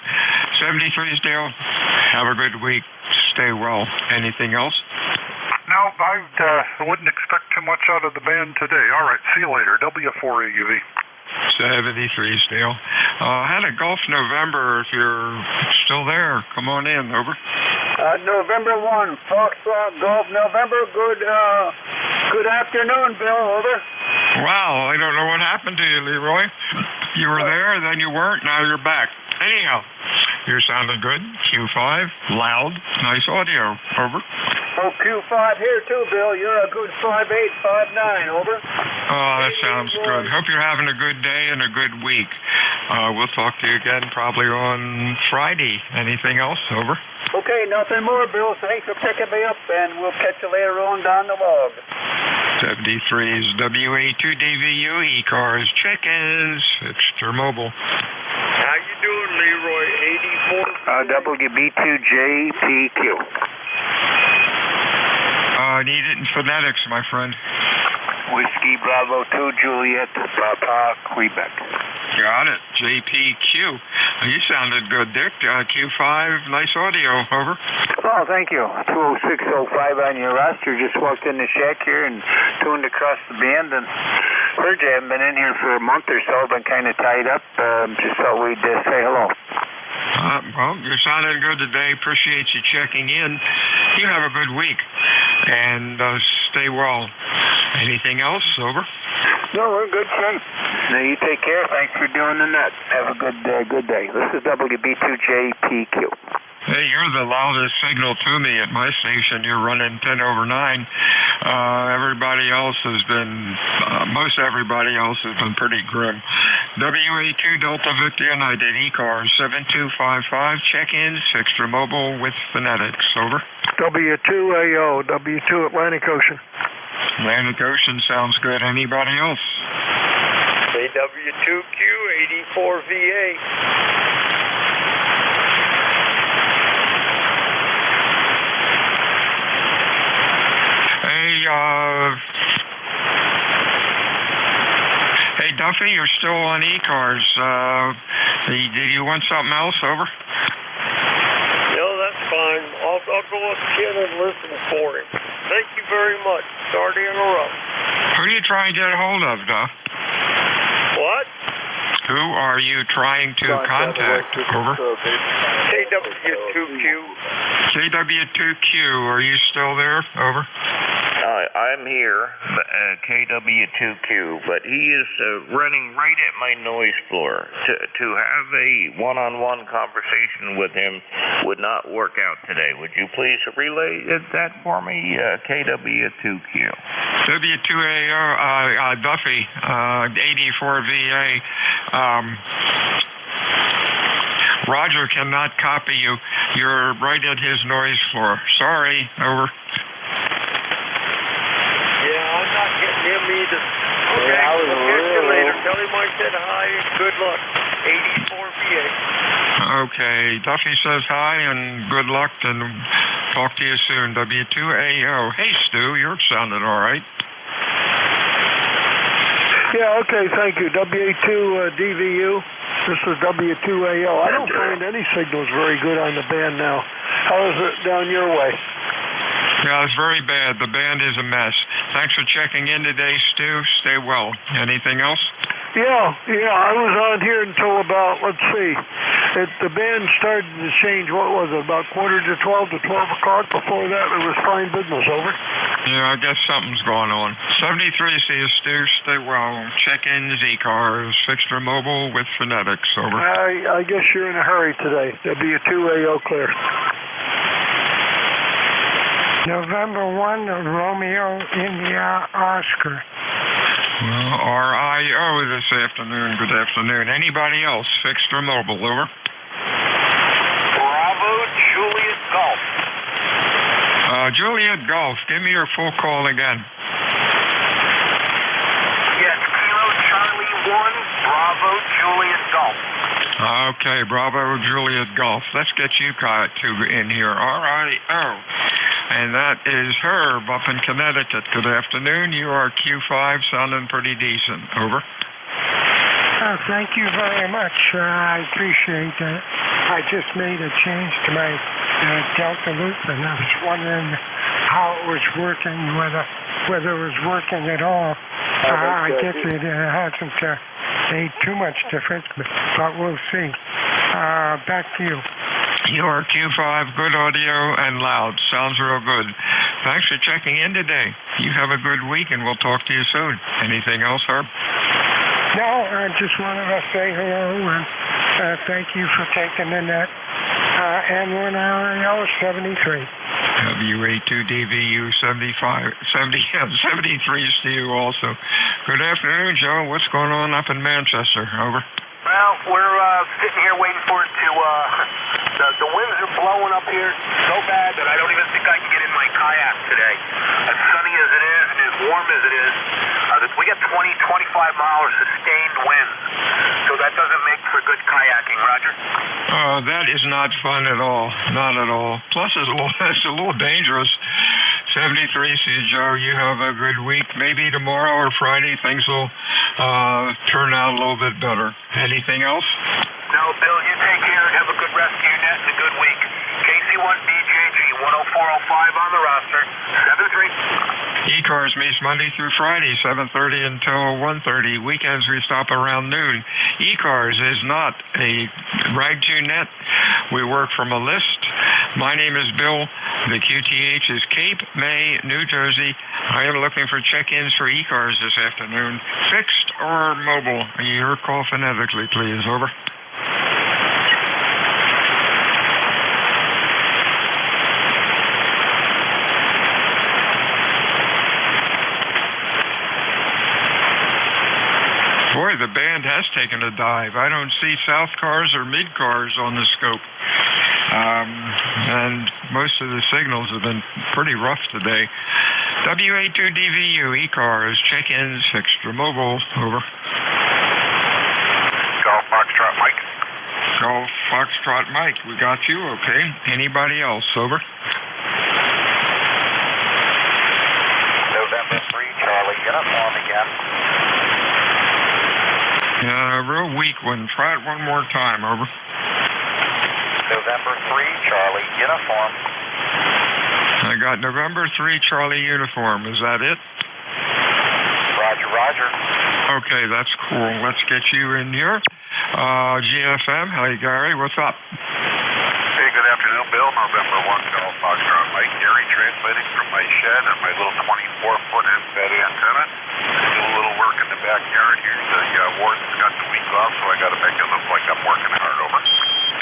73's Dale. Have a good week. Stay well. Anything else? No, I wouldn't expect too much out of the band today. All right, see you later. W4AUV. 73's Dale. Had a Gulf November. If you're still there, come on in. Over. November 1, Foxtrot Gulf November. Good afternoon, Bill. Over. Wow, I don't know what happened to you, Leroy. You were there, then you weren't, now you're back. Anyhow, you're sounding good. Q5, loud, nice audio. Over. Oh, Q5 here too, Bill. You're a good 5859. Over. Oh, that sounds good. Hope you're having a good day and a good week. We'll talk to you again probably on Friday. Anything else? Over. Okay, nothing more, Bill. Thanks for picking me up, and we'll catch you later on down the log. 73's WA2DVU ECARS check-ins. Extra mobile. How you doing, Leroy? 84. WB2JPQ. Need it in phonetics, my friend. Whiskey Bravo 2 Juliet Papa Quebec. Got it. JPQ. You sounded good, Dick. Q5, nice audio. Over. Oh, thank you. 20605 on your roster. Just walked in the shack here and tuned across the band and heard you haven't been in here for a month or so. Been kind of tied up. Just thought we'd say hello. Well, you're sounding good today. Appreciate you checking in. You have a good week. And stay well. Anything else? Over. No, we're in good shape. Now, you take care. Thanks for doing the nut. Have a good day. This is WB2JPQ. Hey, you're the loudest signal to me at my station. You're running 10 over 9. Everybody else has been, most everybody else has been pretty grim. WA2 Delta Victor United ECARS 7255. Check-in, extra mobile with phonetics. Over. W2AO, W2 Atlantic Ocean. Atlantic Ocean sounds good. Anybody else? AW2Q 84VA. Hey, Duffy, you're still on ECARS. Did you want something else? Over. No, that's fine. I'll go up again and listen for him. Thank you very much. Sorry to interrupt. Who are you trying to get a hold of, Duff? What? Who are you trying to contact? Over. KW2Q. KW2Q, are you still there? Over. I'm here, KW2Q, but he is running right at my noise floor. To have a one-on-one conversation with him would not work out today. Would you please relay that for me, KW2Q? W2AO, Duffy, 84VA. Roger cannot copy you. You're right at his noise floor. Sorry. Over. I'm not getting him either. Okay, we'll catch you later. Tell him I said hi and good luck. 84VA. Okay, Duffy says hi and good luck and talk to you soon. W2AO. Hey, Stu, you're sounding all right. Yeah, okay, thank you. WA2DVU. This is W2AO. I don't find any signals very good on the band now. How is it down your way? Yeah, it's very bad. The band is a mess. Thanks for checking in today, Stu. Stay well. Anything else? Yeah, I was on here until about, let's see, the band started to change, what was it, about 11:45 to 12 o'clock? Before that, it was fine business. Over. Yeah, I guess something's going on. 73, see you, Stu. Stay well. Check-ins, ECARS, extra mobile with phonetics. Over. I guess you're in a hurry today. W2AO clear. November 1, Romeo, India, Oscar. Well, RIO this afternoon. Good afternoon. Anybody else? Fixed or mobile? Over. Bravo, Juliet Golf. Juliet Golf, give me your full call again. Yes, Kilo Charlie 1, Bravo, Juliet Golf. Okay, Bravo, Juliet Golf. Let's get you two in here. RIO. And that is Herb up in Connecticut. Good afternoon. You are Q5, sounding pretty decent. Over. Thank you very much. I appreciate that. I just made a change to my Delta Loop, and I was wondering how it was working, whether it was working at all. I guess it hasn't made too much difference, but we'll see. Back to you. You are Q5, good audio and loud. Sounds real good. Thanks for checking in today. You have a good week, and we'll talk to you soon. Anything else, Herb? No, I just wanted to say hello and thank you for taking the net. N1RIO 73. WA2DVU 73's to you also. Good afternoon, Joe. What's going on up in Manchester? Over. Well, we're sitting here waiting for it to, the winds are blowing up here so bad that I don't even think I can get in my kayak today. As sunny as it is and as warm as it is, we get 20, 25 mile sustained winds. So that doesn't make for good kayaking, Roger. That is not fun at all. Not at all. Plus, it's a little dangerous. 73, see Joe, you have a good week. Maybe tomorrow or Friday things will turn out a little bit better. Anything else? No, Bill, you take care and have a good rest of your net and a good week. KC1BJG 10405 on the roster, 73. ECARS meets Monday through Friday, 7:30 until 1:30. Weekends we stop around noon. ECARS is not a rag-to net. We work from a list. My name is Bill. The QTH is Cape May, New Jersey. I am looking for check-ins for ECARS this afternoon. Fixed or mobile? Your call phonetically, please. Over. Boy, the band has taken a dive. I don't see South cars or mid cars on the scope. And most of the signals have been pretty rough today. WA2DVU, ECARS, check-ins, fixed or mobile. Over. Golf Foxtrot Mike. Golf Foxtrot Mike, we got you, okay. Anybody else? Over. November 3, Charlie, uniform again. Real weak one. Try it one more time. Over. November 3, Charlie, uniform. I got November 3, Charlie, uniform. Is that it? Roger, roger. Okay, that's cool. Let's get you in here. GFM, hi, Gary. What's up? Hey, good afternoon, Bill. November 1, Golf Foxtrot Mike. Gary transmitting from my shed and my little 24-foot embed antenna. Do a little work in the backyard here. The warden's got the week off, so I got to make it look like I'm working hard. Over.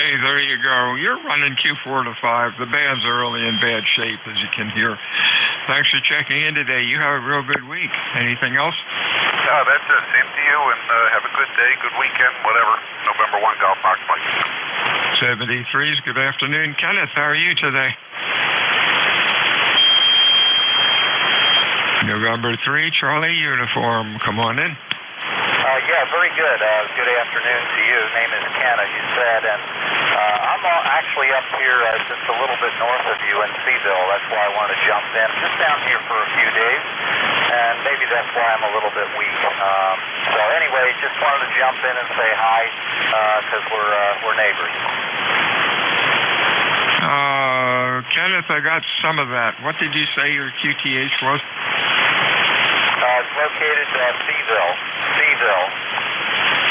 Hey, there you go. You're running Q4 to 5. The band's early in bad shape, as you can hear. Thanks for checking in today. You have a real good week. Anything else? No, that's it. Same to you, and have a good day, good weekend, whatever. November 1, Golf Fox Mike. 73's. Good afternoon. Kenneth, how are you today? November 3, Charlie, uniform. Come on in. Yeah, very good. Good afternoon to you. Name is Ken, as you said, and I'm actually up here just a little bit north of you in Seaville. That's why I want to jump in. Just down here for a few days, and maybe that's why I'm a little bit weak. So anyway, just wanted to jump in and say hi, because we're neighbors. Kenneth, I got some of that. What did you say your QTH was? It's located at Seaville.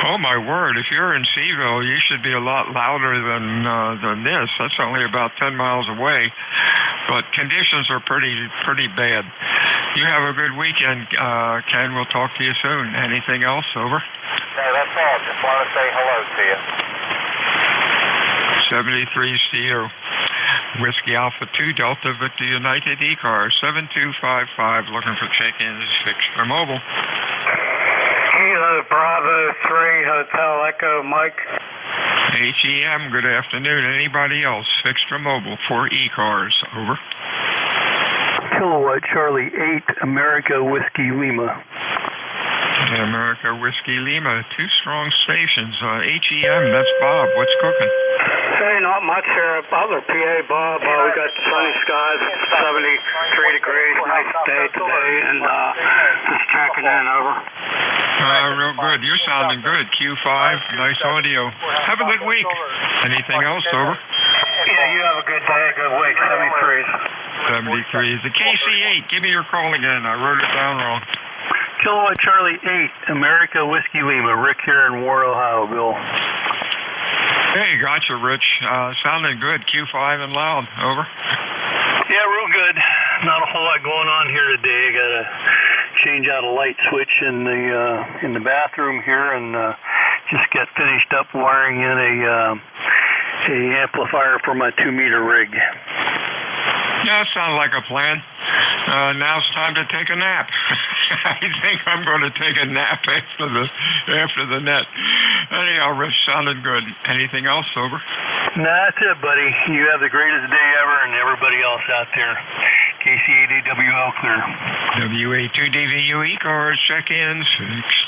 Oh my word! If you're in Seaville, you should be a lot louder than this. That's only about 10 miles away, but conditions are pretty bad. You have a good weekend, Ken. We'll talk to you soon. Anything else? Over. No, that's all. Just want to say hello to you. 73's to you. Whiskey Alpha 2 Delta Victor United ECARS 7255 looking for check-ins fixed or mobile. Kilo Bravo 3 Hotel Echo Mike. HEM, good afternoon. Anybody else fixed or mobile for ECARS? Over. Kilowatt Charlie 8 America Whiskey Lima. America Whiskey Lima, 2 strong stations. HEM, that's Bob. What's cooking? Hey, not much here. Other PA, Bob. We got sunny skies, 73 degrees, nice day today, and just checking in, over. Real good. You're sounding good. Q5, nice audio. Have a good week. Anything else, over? Yeah, you have a good day, good week. 73 is the KC8. Give me your call again. I wrote it down wrong. Kilowatt Charlie 8 America Whiskey Lima. Rick here in War, Ohio, Bill. Hey, gotcha, Rich. Sounding good. Q5 and loud. Over. Yeah, real good. Not a whole lot going on here today. I got to change out a light switch in the bathroom here, and just got finished up wiring in a amplifier for my 2-meter rig. Yeah, sounds like a plan. Now it's time to take a nap. I think I'm going to take a nap after the net. Anyhow, Rich, sounded good. Anything else, over? Nah, that's it, buddy. You have the greatest day ever, and everybody else out there. KC8AWL clear. WA2DVU ECARS check-ins.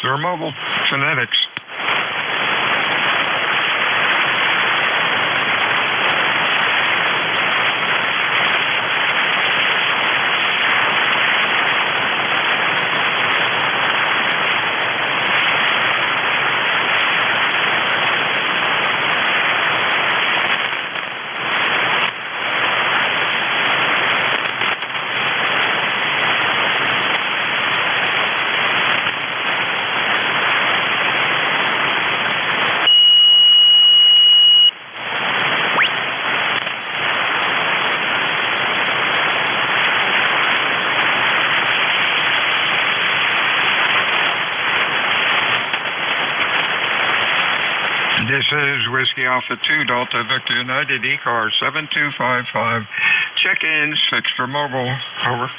They're mobile. Phonetics. This is Whiskey Alpha 2 Delta Victor United ECARS 7255. Check-ins fixed for mobile. Over.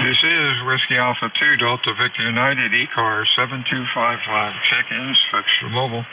This is Whiskey Alpha 2 Delta Victor United ECARS 7255. Check-ins fixed for mobile.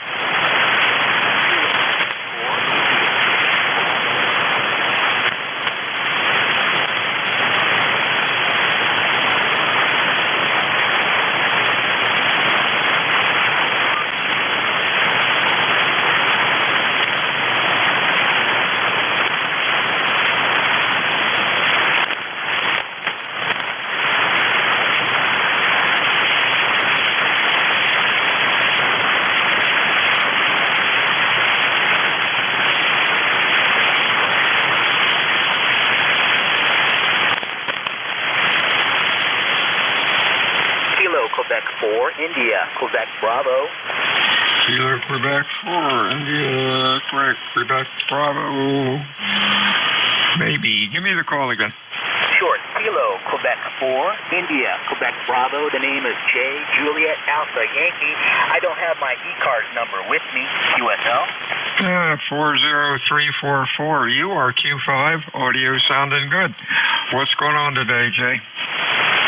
Quebec 4, India, Quebec Bravo. Kilo Quebec 4, India, Quebec Bravo. Maybe. Give me the call again. Sure, Kilo Quebec 4, India, Quebec Bravo. The name is J, Juliet, Alpha, Yankee. I don't have my ECARS number with me, QSL. 40344. You are Q5. Audio sounding good. What's going on today, Jay?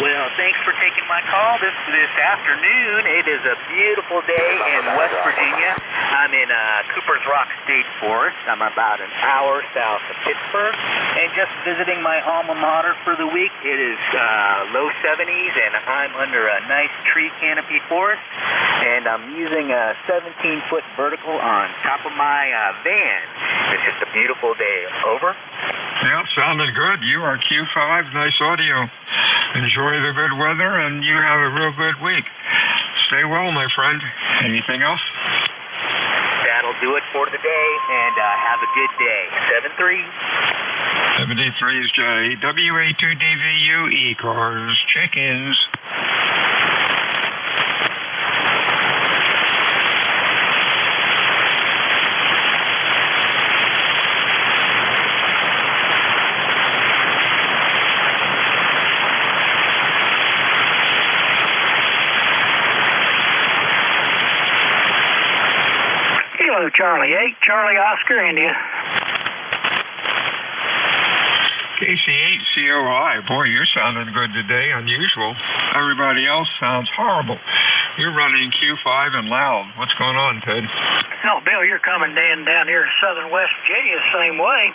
Well, thanks for taking my my call this afternoon. It is a beautiful day in West Virginia. I'm in Cooper's Rock State Forest. I'm about an hour south of Pittsburgh, and just visiting my alma mater for the week. It is low 70s, and I'm under a nice tree canopy forest, and I'm using a 17-foot vertical on top of my van. It's just a beautiful day. Over. Yeah, sounding good. You are Q5, nice audio. Enjoy the good weather, and you have a real good week. Stay well, my friend. Anything else? That'll do it for the day, and have a good day. 73. 73 is J. WA2DVU ECARS. Check-ins. Hello, Charlie 8, Charlie Oscar, India. KC8COI. Boy, you're sounding good today, unusual. Everybody else sounds horrible. You're running Q5 and loud. What's going on, Ted? Oh, Bill, you're coming down here to southern West Virginia the same way.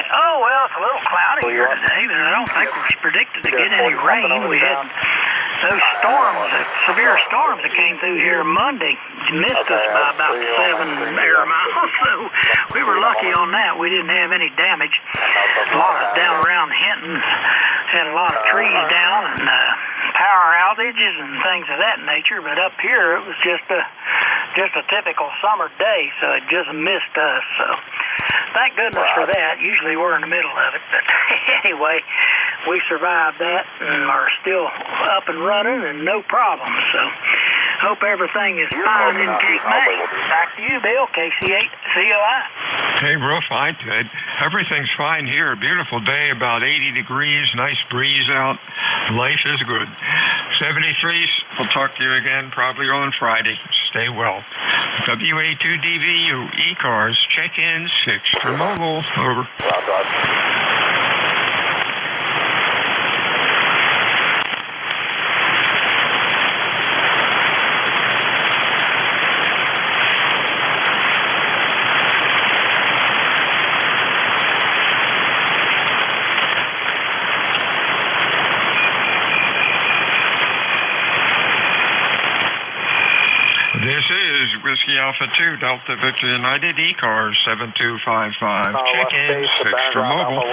Oh, well, it's a little cloudy here today, but I don't think we're predicted to get any rain. We had those storms, severe storms that came through here Monday, missed us by about 7 air miles, so we were lucky on that. We didn't have any damage. A lot of down around Hinton had a lot of trees down and power outages and things of that nature, but up here it was just a typical summer day, so it just missed us. So thank goodness for that. Usually we're in the middle of it, but anyway, we survived that and are still up and running and no problems. So hope everything is fine in Cape May. Back to you, Bill, KC8COI. Hey, real fine, Ted. Everything's fine here. Beautiful day, about 80 degrees, nice breeze out. Life is good. 73s, we'll talk to you again probably on Friday. Stay well. WA2DVU, ECARS, check-in 6 for mobile. Over. This is Whiskey Alpha 2, Delta Victor United, ECARS 7255. Check-in 6 for mobile.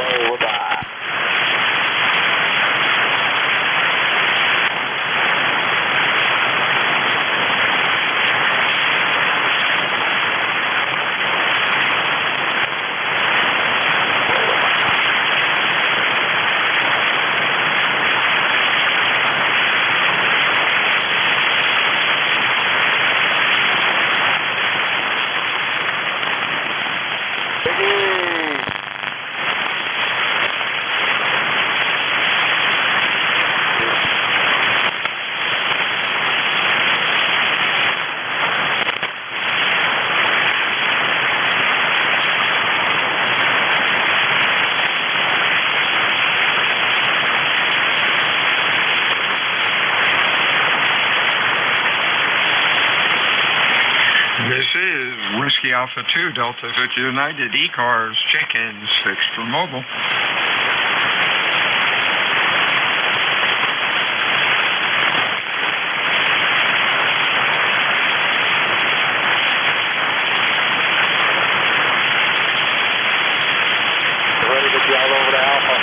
This is Whiskey Alpha 2, Delta Victor United, ECARS, check-in 6 for mobile. Ready to drive over to Alpha.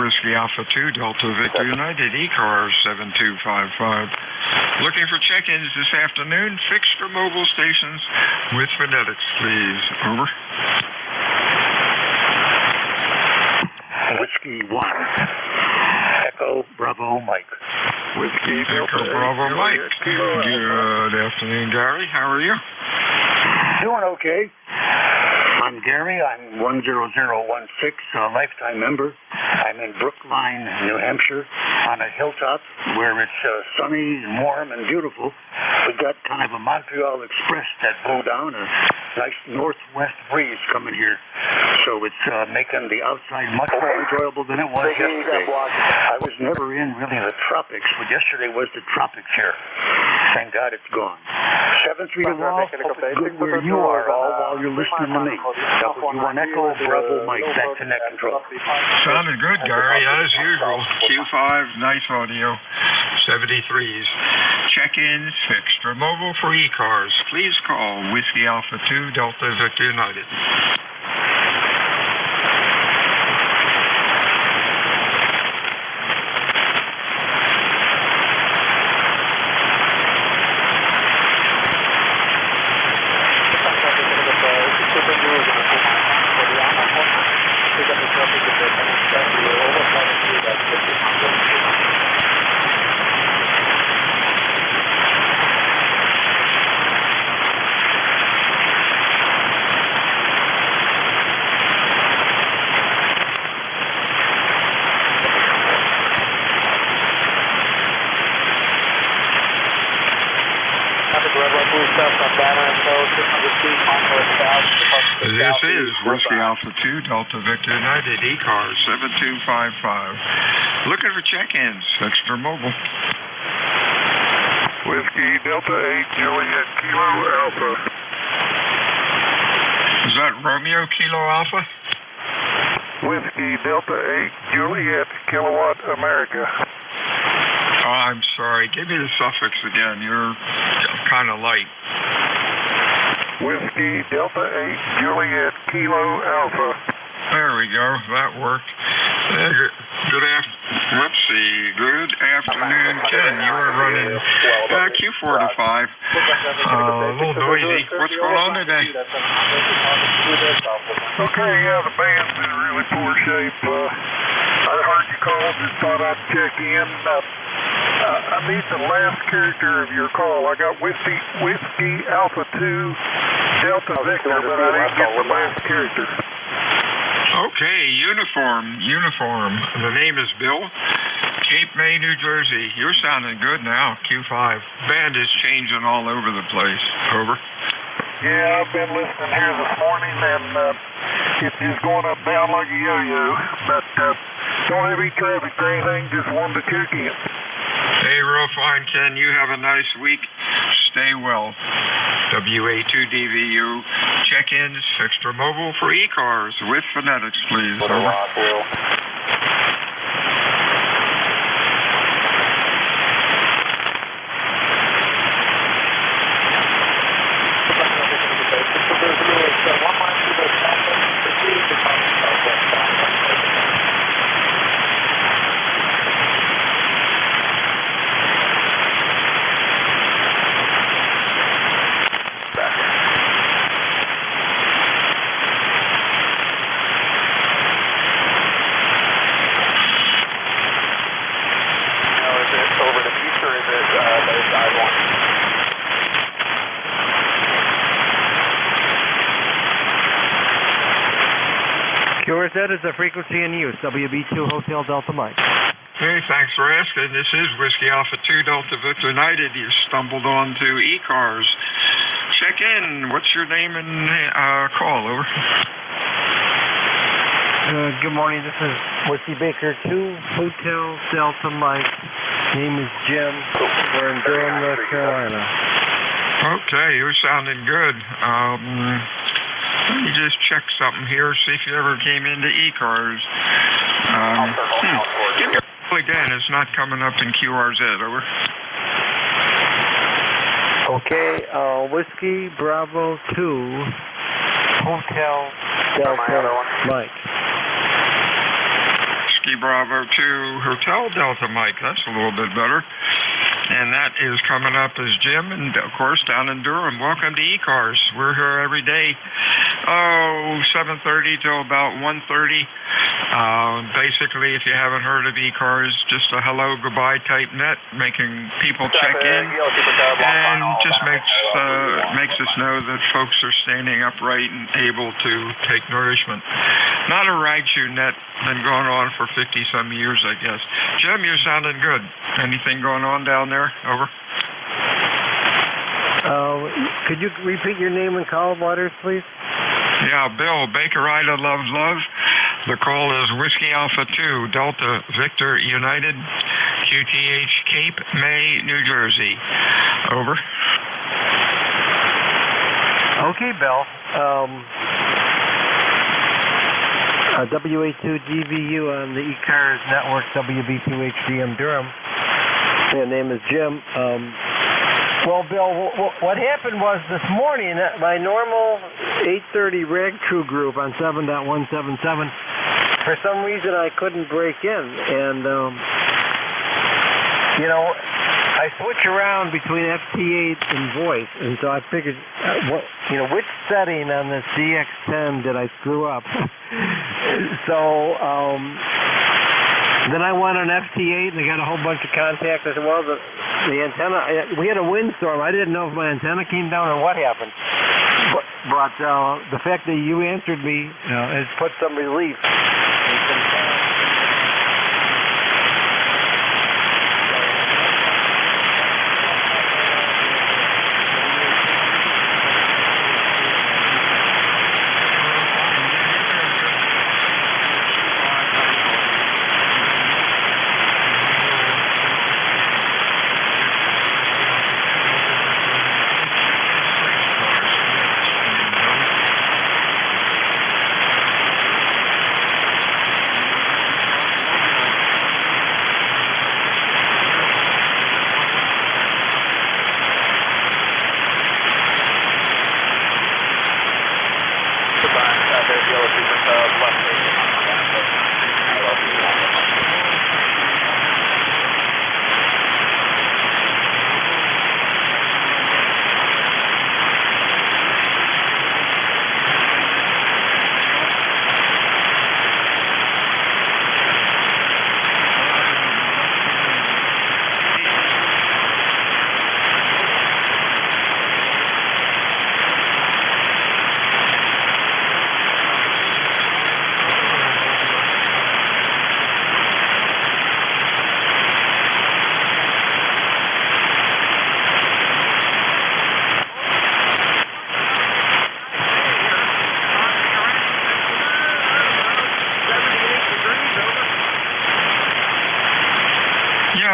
Whiskey Alpha 2 Delta Victor United, ECARS 7255. Looking for check-ins this afternoon, fixed or mobile stations with phonetics, please. Over. Whiskey 1, Echo Bravo Mike. Whiskey Echo Bravo Mike. Good afternoon, Gary. How are you? Doing okay. I'm Gary. I'm 10016, a lifetime member. I'm in Brookline, New Hampshire, on a hilltop where it's sunny and warm and beautiful. We got kind of a Montreal Express that blew down, a nice northwest breeze coming here. So it's making the outside much more enjoyable than it was yesterday. I was never in really the tropics, but yesterday was the tropics here. Thank God it's gone. 7-3 Wall, good where you are all while you're listening to me. W1 Echo, Bravo Mike, back to net control. Sounded good, Gary, as usual. Q5, nice audio, 73s. Check-ins, fixed or mobile for ECARS. Please call Whiskey Alpha 2 Delta Victor United. This is Whiskey Alpha 2 Delta Victor United, ECARS 7255. Looking for check-ins, fixed or mobile. Whiskey Delta 8 Juliet Kilo Alpha. Is that Romeo Kilo Alpha? Whiskey Delta 8 Juliet Kilowatt America. Oh, I'm sorry. Give me the suffix again. You're kind of light. Whiskey Delta 8 Juliet Kilo Alpha. There we go. That worked. Good afternoon, Ken. You are running Q4 to 5. A little noisy. What's going on today? Okay, yeah, the band's in really poor shape. I heard you call, just thought I'd check in. I need the last character of your call. I got Whiskey Alpha 2 Delta Victor, but I didn't get the last character. Okay, uniform. The name is Bill. Cape May, New Jersey. You're sounding good now, Q5. Band is changing all over the place. Over. Yeah, I've been listening here this morning, and it's just going up down like a yo-yo. But don't have any traffic or anything, just wanted to check in. Hey, real fine, Ken. You have a nice week. Stay well. WA2DVU. Check-ins, fixed or mobile for ECARS with phonetics, please. Over. That is the frequency in use, WB2 Hotel Delta Mike. Hey, thanks for asking. This is Whiskey Alpha 2 Delta Victor United. You stumbled on to ECARS. Check in. What's your name and call? Over. Good morning. This is Whiskey Baker 2 Hotel Delta Mike. Name is Jim. We're in Durham, North Carolina. Okay, you're sounding good. Let me just check something here, see if you ever came into ECARS. Give me a call again. It's not coming up in QRZ. Over. Okay, Whiskey Bravo 2 Hotel Delta Mike. Whiskey Bravo 2 Hotel Delta Mike. That's a little bit better. And that is coming up as Jim, and of course down in Durham. Welcome to ECARS. We're here every day, 7:30 till about 1:30. Basically, if you haven't heard of ECARS, just a hello, goodbye type net, making people check in, and just makes us know that folks are standing upright and able to take nourishment. Not a rag shoe net, been going on for 50-some years, I guess. Jim, you're sounding good. Anything going on down there? Over. Could you repeat your name and call waters, please? Yeah, Bill, Baker Ida Loves Love. The call is Whiskey Alpha 2, Delta Victor United, QTH Cape May, New Jersey. Over. Okay, Bill. WA2DVU on the ECARS network, WB2HDM Durham. My name is Jim. Well, Bill, what happened was this morning, my normal 8:30 rag crew group on 7.177, for some reason I couldn't break in. And, I switch around between FT8 and voice. And so I figured, which setting on this DX10 did I screw up? So, then I went on FT8 and I got a whole bunch of contacts. I said, well, the antenna, we had a windstorm. I didn't know if my antenna came down or what happened. But the fact that you answered me has put some relief.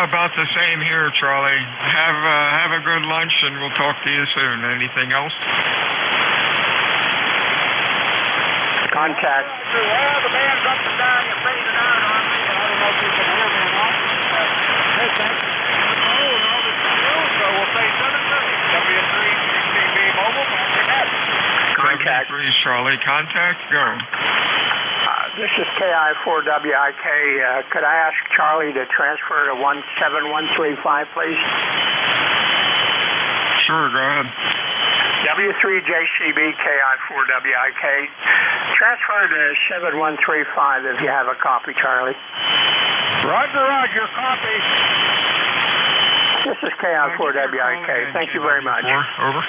About the same here, Charlie. Have a good lunch, and we'll talk to you soon. Anything else? Contact. Well, the band's up and down. You're fading out on me. I don't know if you can hear me or not. Hey, thanks. So we'll say 7:30. W3 Mobile. Contact. Charlie. Contact. Go. This is KI4WIK. Could I ask Charlie to transfer to 17135, please? Sure, go ahead. W3JCB KI4WIK. Transfer to 7135 if you have a copy, Charlie. Roger, copy. This is KI4WIK. Thank you very much. Over.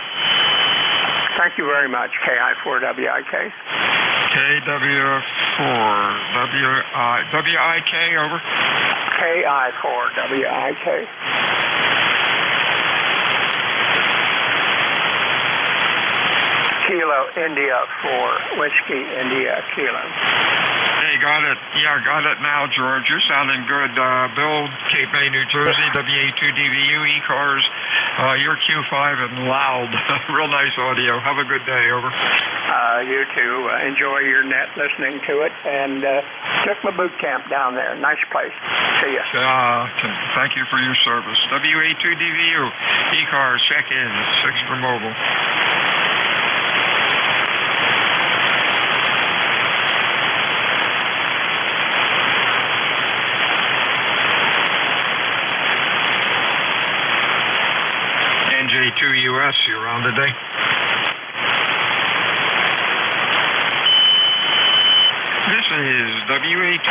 Thank you very much, KI4WIK. KW4WIK, over. KI4WIK. Kilo India 4, Whiskey India Kilo. Hey, got it. Yeah, got it now, George. You're sounding good. Bill, Cape May, New Jersey, WA2DVU, ECARS. You're Q5 and loud. Real nice audio. Have a good day. Over. You too. Enjoy your net listening to it. And took my boot camp down there. Nice place. See ya. Thank you for your service. WA2DVU, ECARS, check in. 6 for mobile. WA2.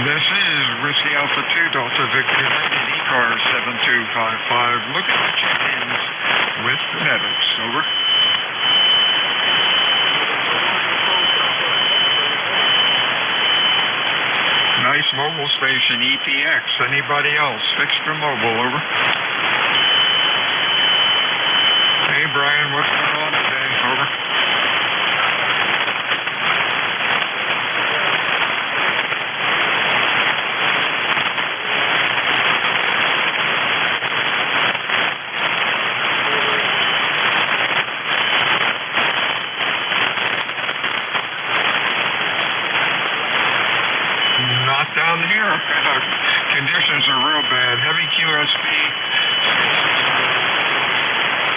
This is Whiskey Alpha 2 Delta Victor United ECARS 7255 looking for check-ins with phonetics. Over. Nice mobile station, EPX. Anybody else? Fixed or mobile? Over. Hey, Brian, what's going on today? Over. Not down here. Conditions are real bad. Heavy QSP.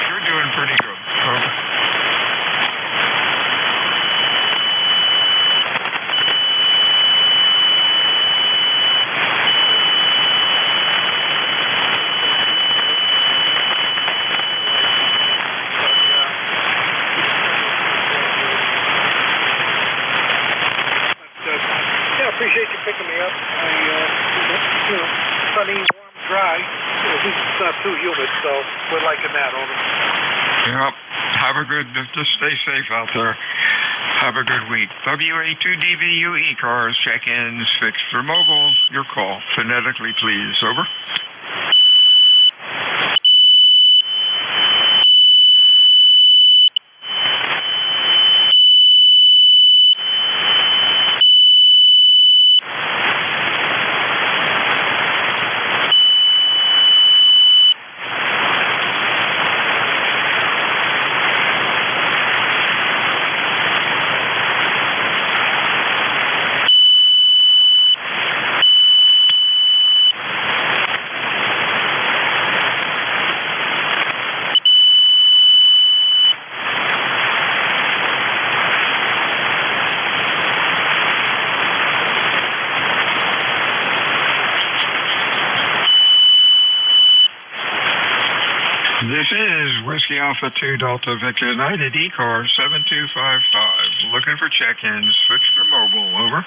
You're doing pretty good. Over. Yeah, appreciate you picking me up. Sunny, warm, dry. At least it's not too humid, so we're liking that. Over. Yep. Have a good, just stay safe out there. Have a good week. WA2DVU ECARS check-ins fixed for mobile. Your call. Phonetically, please. Over. This is Whiskey Alpha 2 Delta Victor United ECARS 7255. Looking for check-ins. Fixed or mobile. Over.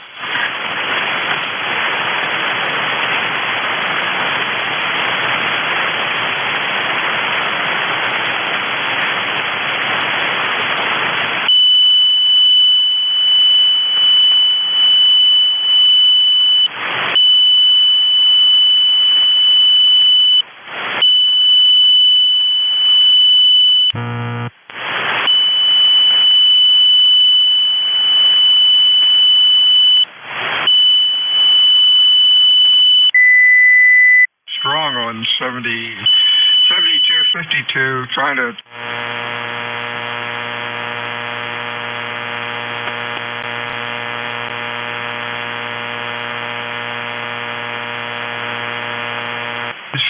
Strong on 7252, trying to...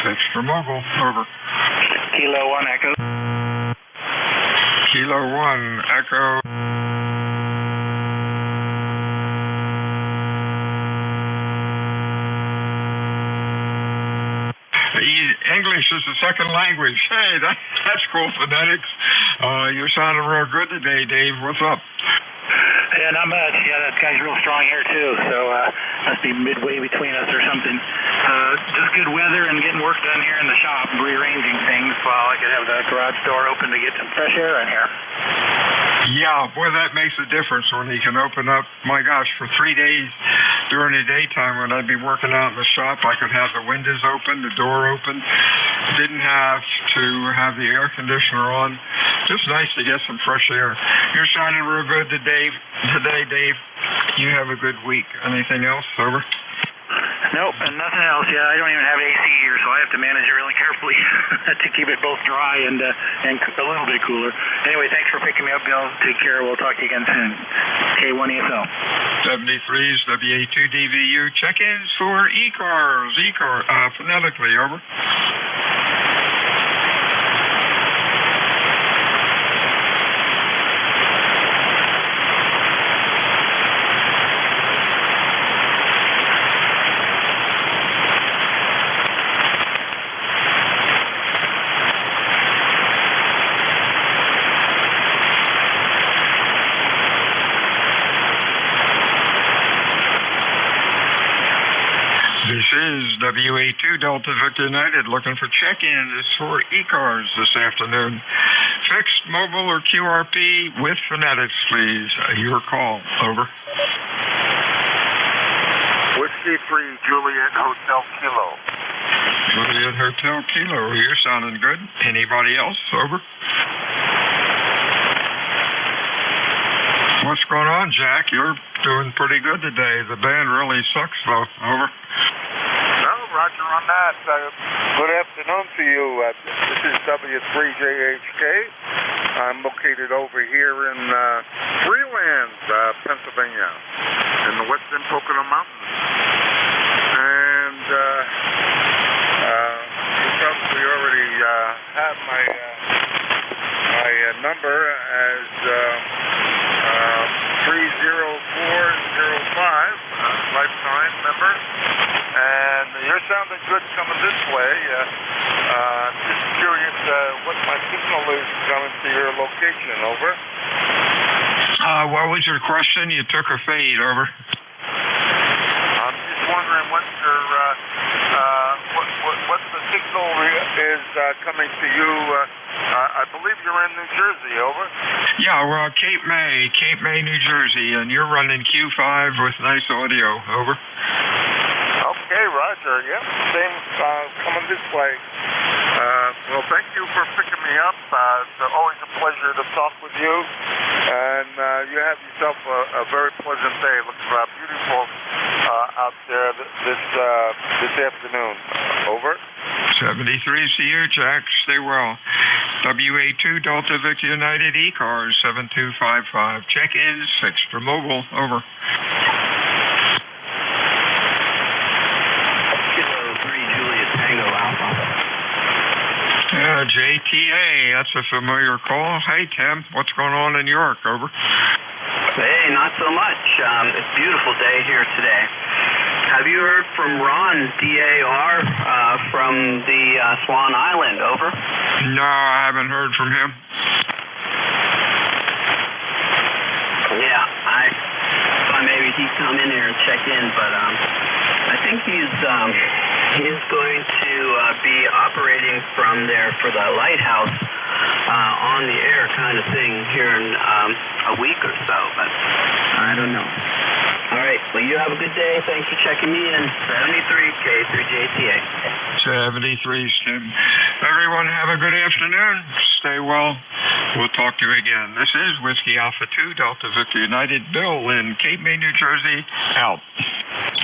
Fixed for mobile. Over. Kilo 1 Echo. Kilo 1 Echo. English is the second language. Hey, that's cool, phonetics. You're sounding real good today, Dave. What's up? Yeah, not much. Yeah, that guy's real strong here too. So must be midway between us or something. Just good weather and getting work done here in the shop, rearranging things while I could have the garage door open to get some fresh air in here. Yeah, boy, that makes a difference when you can open up. My gosh, for 3 days during the daytime when I'd be working out in the shop, I could have the windows open, the door open. Didn't have to have the air conditioner on. Just nice to get some fresh air. You're sounding real good today, Dave. You have a good week. Anything else? Over? Nope, and nothing else. Yeah, I don't even have AC here, so I have to manage it really carefully to keep it both dry and a little bit cooler. Anyway, thanks for picking me up, Bill. Take care. We'll talk to you again soon. K1ESL. 73's WA2DVU check-ins for ECARS. Phonetically, over. This is WA2 Delta Victor United looking for check-ins for ECARS this afternoon. Fixed, mobile, or QRP with phonetics, please. Your call. Over. Whiskey 3, Juliet Hotel Kilo. Juliet Hotel Kilo. You're sounding good. Anybody else? Over. What's going on, Jack? You're doing pretty good today. The band really sucks, though. Over. No, roger on that. Good afternoon to you. This is W3JHK. I'm located over here in Freeland, Pennsylvania, in the western Pocono Mountains. And you probably already have my number as 30405, lifetime member. And you're sounding good coming this way. Just curious what my signal is coming to your location. Over. What was your question? You took a fade. Over. I'm just wondering what your what the signal is coming to you. I believe you're in New Jersey. Over. Yeah, we're on Cape May, New Jersey, and you're running Q5 with nice audio. Over. Okay, roger. Yep, same coming this way. Well, thank you for picking me up. It's always a pleasure to talk with you. And you have yourself a very pleasant day. Looks beautiful out there this afternoon. Over. 73 to you, Jack. Stay well. WA2 Delta Victor United ECARS 7255. Check-ins fixed for mobile. Over. Yeah, JTA, that's a familiar call. Hey, Tim, what's going on in York? Over. Hey, not so much. It's a beautiful day here today. Have you heard from Ron, DAR, from the Swan Island? Over. No, I haven't heard from him. Yeah, I thought maybe he'd come in here and check in, but I think he's going to be operating from there for the lighthouse on the air kind of thing here in a week or so, but I don't know. All right, well, you have a good day. Thanks for checking me in. 73K3JTA. 73, Tim. Everyone have a good afternoon. Stay well. We'll talk to you again. This is Whiskey Alpha 2 Delta Victor United. Bill in Cape May, New Jersey. Out.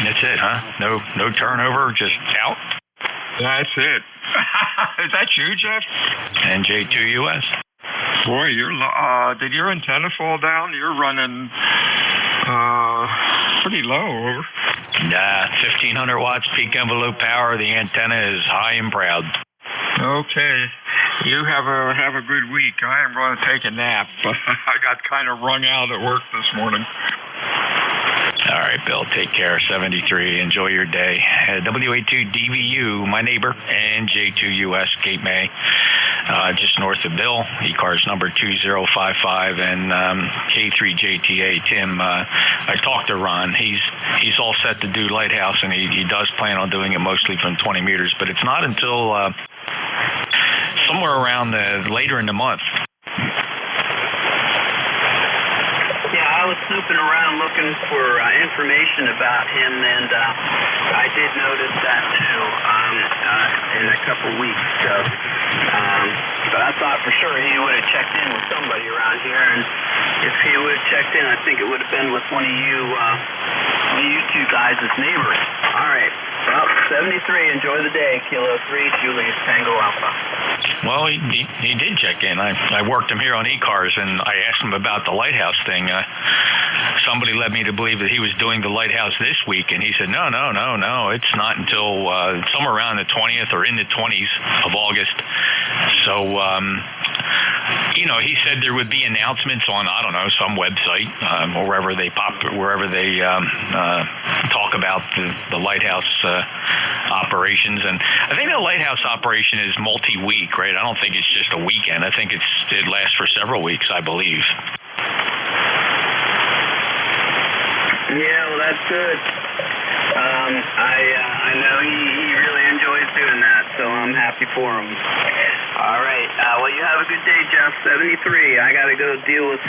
That's it, huh? No turnover, just out? That's it. Is that you, Jeff? NJ2US. Boy, did your antenna fall down? You're running pretty low. Over. Nah, 1,500 watts peak envelope power. The antenna is high and proud. Okay. You have a good week. I am going to take a nap. I got kind of wrung out at work this morning. All right, Bill, take care. 73, enjoy your day. WA2 DVU, my neighbor, NJ2US, Cape May. just north of Bill, ECARS number 2055, and K3JTA. Tim, I talked to Ron. He's all set to do Lighthouse, and he does plan on doing it mostly from 20 meters, but it's not until somewhere around later in the month. I was snooping around looking for information about him, and I did notice that too in a couple weeks. So, but I thought for sure he would have checked in with somebody around here, and if he would have checked in, I think it would have been with one of you two guys' neighbors. All right. Well, 73. Enjoy the day. Kilo 3, Julius Tango Alpha. Well, he did check in. I worked him here on ECARS, and I asked him about the Lighthouse thing. Somebody led me to believe that he was doing the Lighthouse this week, and he said, no, it's not until somewhere around the 20th or in the 20s of August. So, he said there would be announcements on, I don't know, some website or wherever they talk about the Lighthouse operations. And I think the Lighthouse operation is multi-week, right? I don't think it's just a weekend. I think it lasts for several weeks, I believe. Yeah, well, that's good. I know he really enjoys doing that, so I'm happy for him. All right. Well, you have a good day, Jeff. 73. I got to go deal with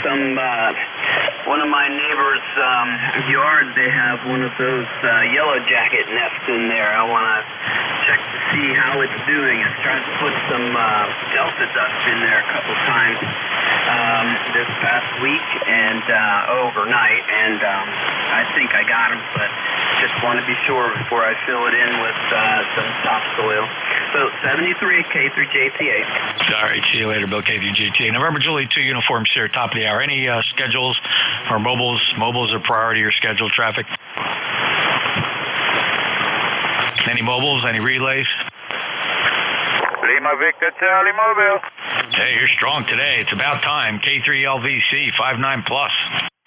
one of my neighbors' yard. They have one of those yellow jacket nests in there. I want to check to see how it's doing. I tried to put some delta dust in there a couple times this past week and overnight, and I think I got them, but just want to be sure before I fill it in with some topsoil. So 73 K3JTA. All right, see you later, Bill. K3JTA. November Julie 2 uniforms here, top of the hour. Any schedules or mobiles? Mobiles are priority or scheduled traffic? Any mobiles? Any relays? Lima Victor Charlie Mobile. Hey, you're strong today. It's about time. K3LVC 59 plus.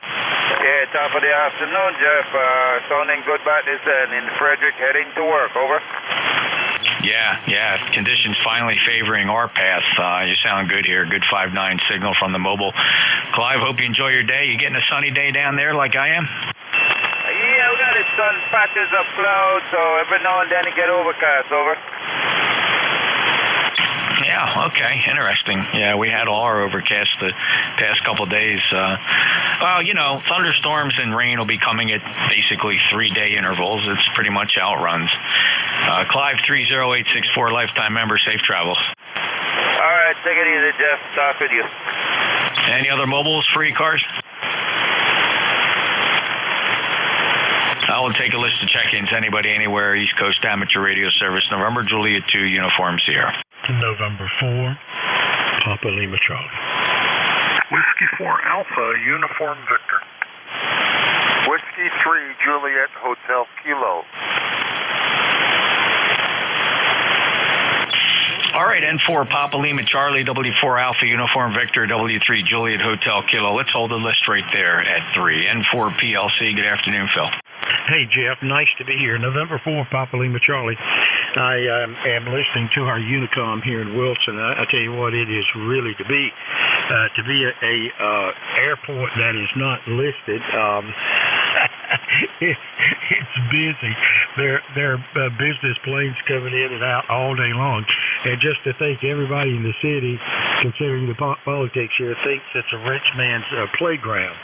Yeah, top of the afternoon, Jeff. Sounding good back this end in Frederick, heading to work. Over. Yeah. Conditions finally favoring our path. You sound good here. Good 5-9 signal from the mobile. Clive, hope you enjoy your day. You getting a sunny day down there like I am? Yeah, we got sun patches of clouds, so every now and then it get overcast. Over. Yeah, okay, interesting. Yeah, we had all our overcast the past couple of days. Well, thunderstorms and rain will be coming at basically 3-day intervals. It's pretty much outruns. Clive 30864, lifetime member, safe travels. All right, take it easy, Jeff. Talk with you. Any other mobiles for ECARS? I'll take a list of check-ins. Anybody, anywhere, East Coast Amateur Radio Service, November Juliet 2, uniforms here. November 4, Papa Lima Charlie. Whiskey 4 Alpha, uniform Victor. Whiskey 3 Juliet Hotel Kilo. All right, N4 Papa Lima Charlie, W4 Alpha Uniform Victor, W3 Juliet Hotel Kilo. Let's hold the list right there at 3. N4 PLC, good afternoon, Phil. Hey, Jeff, nice to be here. November 4, Papa Lima Charlie. I am listening to our Unicom here in Wilson. I tell you what, it is really to be a airport that is not listed. It's busy. There are business planes coming in and out all day long. And just to think everybody in the city, considering the politics here, thinks it's a rich man's playground.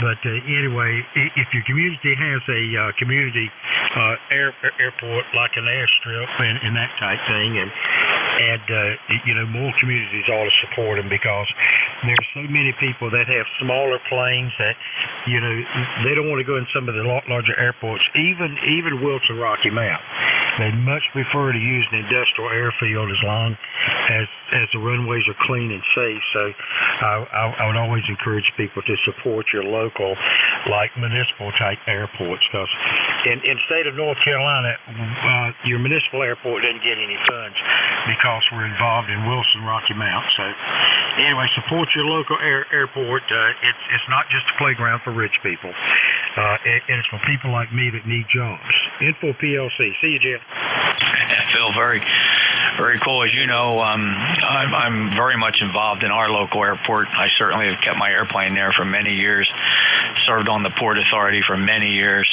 But anyway, if your community has a community airport like an airstrip and that type thing, and more communities ought to support them, because there's so many people that have smaller planes that they don't want to go in some of the larger airports, even Wilson Rocky Mount. They'd much prefer to use an industrial airfield as long as the runways are clean and safe. So I would always encourage people to support your local, like municipal type airports, because in the state of North Carolina, your municipal airport doesn't get any funds because we're involved in Wilson Rocky Mount. So anyway, support your local airport. It's not just a playground for rich people. And it's for people like me that need jobs. Info PLC. See you, Jeff. Phil, very, Very cool. As you know, I'm very much involved in our local airport. I certainly have kept my airplane there for many years, served on the Port Authority for many years.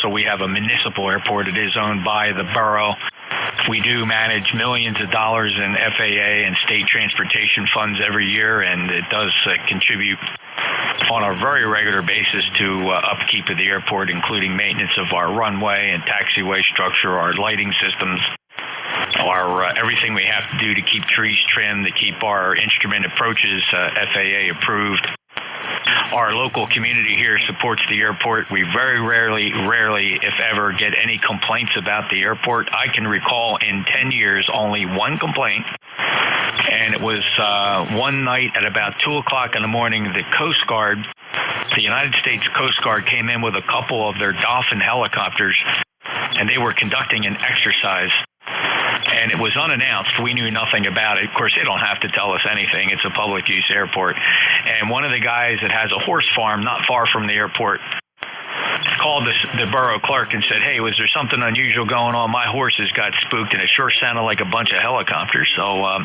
So we have a municipal airport. It is owned by the borough. We do manage millions of dollars in FAA and state transportation funds every year, and it does contribute on a very regular basis to upkeep of the airport, including maintenance of our runway and taxiway structure, our lighting systems, our everything we have to do to keep trees trimmed, to keep our instrument approaches FAA approved. Our local community here supports the airport. We very rarely, if ever, get any complaints about the airport. I can recall in 10 years only one complaint, and it was one night at about 2 o'clock in the morning. The Coast Guard, the United States Coast Guard, came in with a couple of their Dolphin helicopters, and they were conducting an exercise. And it was unannounced. We knew nothing about it. Of course, they don't have to tell us anything. It's a public use airport. And one of the guys that has a horse farm not far from the airport called the borough clerk and said, "Hey, was there something unusual going on? My horses got spooked," and it sure sounded like a bunch of helicopters. So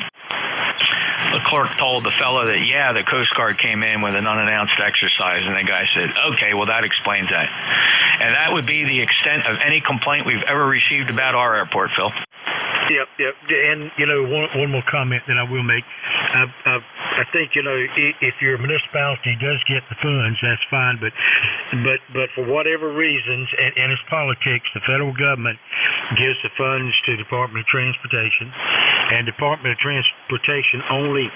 the clerk told the fellow that, yeah, the Coast Guard came in with an unannounced exercise, and the guy said, "Okay, well, that explains that." And that would be the extent of any complaint we've ever received about our airport, Phil. Yep. And, one more comment that I will make. I think, if your municipality does get the funds, that's fine. But for whatever reasons, and it's politics, the federal government gives the funds to the Department of Transportation, and Department of Transportation only,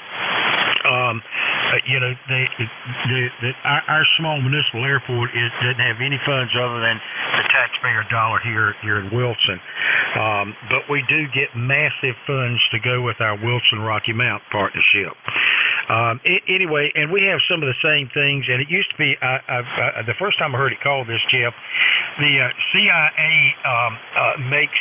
our small municipal airport doesn't have any funds other than the taxpayer dollar here in Wilson. But we do get massive funds to go with our Wilson-Rocky Mount partnership. Anyway, and we have some of the same things, and it used to be, the first time I heard it called this, Jeff, the CIA makes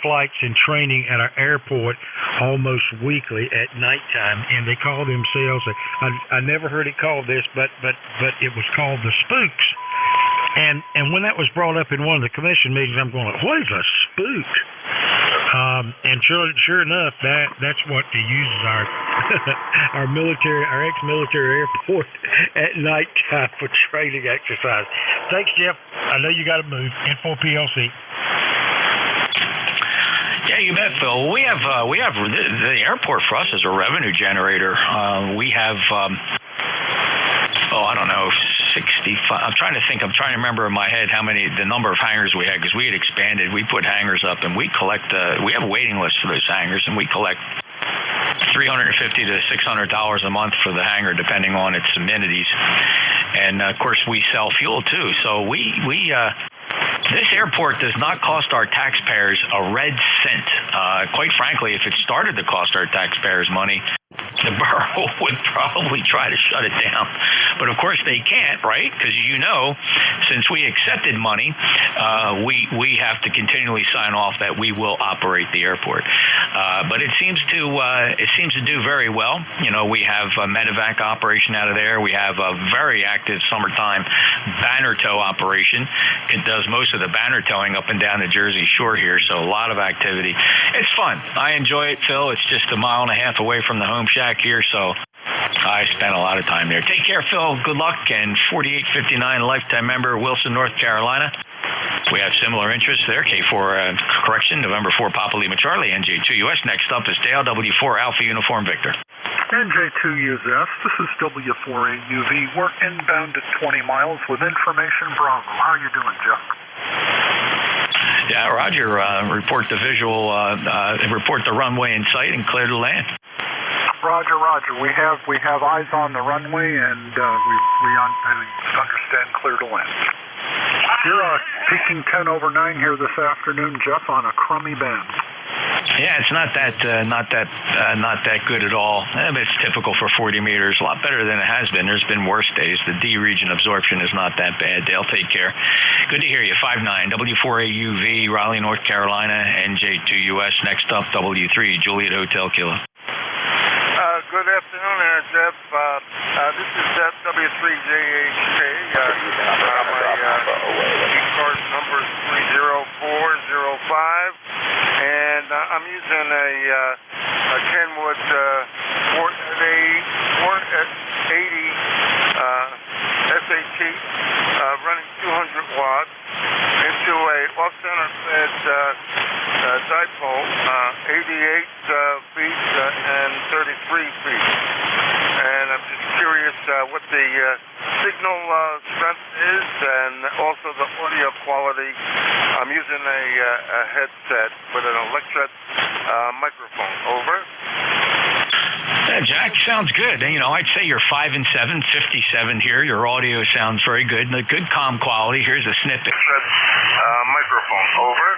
flights and training at our airport almost weekly at nighttime, and they call themselves, I never heard it called this, but it was called the Spooks. And when that was brought up in one of the commission meetings, I'm going, what is a spook? And sure enough, that's what they use our our ex-military airport at nighttime for training exercise. Thanks, Jeff. I know you got to move. Info PLC. Yeah, you bet, Phil. We have the airport for us is a revenue generator. We have. I don't know, 65. I'm trying to remember in my head the number of hangars we had, because we had expanded. We put hangars up, and we collect, we have a waiting list for those hangars, and we collect $350 to $600 a month for the hangar, depending on its amenities. And of course, we sell fuel too. So this airport does not cost our taxpayers a red cent. Quite frankly, if it started to cost our taxpayers money, the borough would probably try to shut it down. But of course they can't, right? Because since we accepted money, we have to continually sign off that we will operate the airport. But it seems to do very well. We have a medevac operation out of there. We have a very active summertime banner tow operation. It does most of the banner towing up and down the Jersey Shore here, so a lot of activity. It's fun. I enjoy it, Phil. It's just a mile and a half away from the home shack here, so I spent a lot of time there. Take care, Phil. Good luck. And 4859 lifetime member, Wilson, North Carolina. We have similar interests there. K4 correction, November 4 Papa Lima Charlie, NJ2US. Next up is Dale, W4 Alpha Uniform Victor. NJ2US, this is W4AUV. We're inbound at 20 miles with information Bravo. How are you doing, Jeff? Yeah, Roger. Report the visual, report the runway in sight and clear to land. Roger. We have eyes on the runway, and we understand clear to land. You're peaking 10 over 9 here this afternoon, Jeff, on a crummy bend. Yeah, it's not that good at all. It's typical for 40 meters. A lot better than it has been. There's been worse days. The D region absorption is not that bad. Dale, take care. Good to hear you. 59 W4AUV, Raleigh, North Carolina, NJ2US. Next up, W3 Juliet Hotel Kilo. Good afternoon, Jeff. This is Jeff W3JHK. My ECARS number is 30405, and I'm using a Kenwood 480 SAT running 200 watts into a off-center fed dipole, 88 feet and 33 feet. And I'm just curious what the signal strength is and also the audio quality. I'm using a headset with an electret microphone. Over. Jack, sounds good. You know, I'd say you're 5 and 7, 57 here. Your audio sounds very good. The good comm quality. Here's a snippet. Microphone. Over.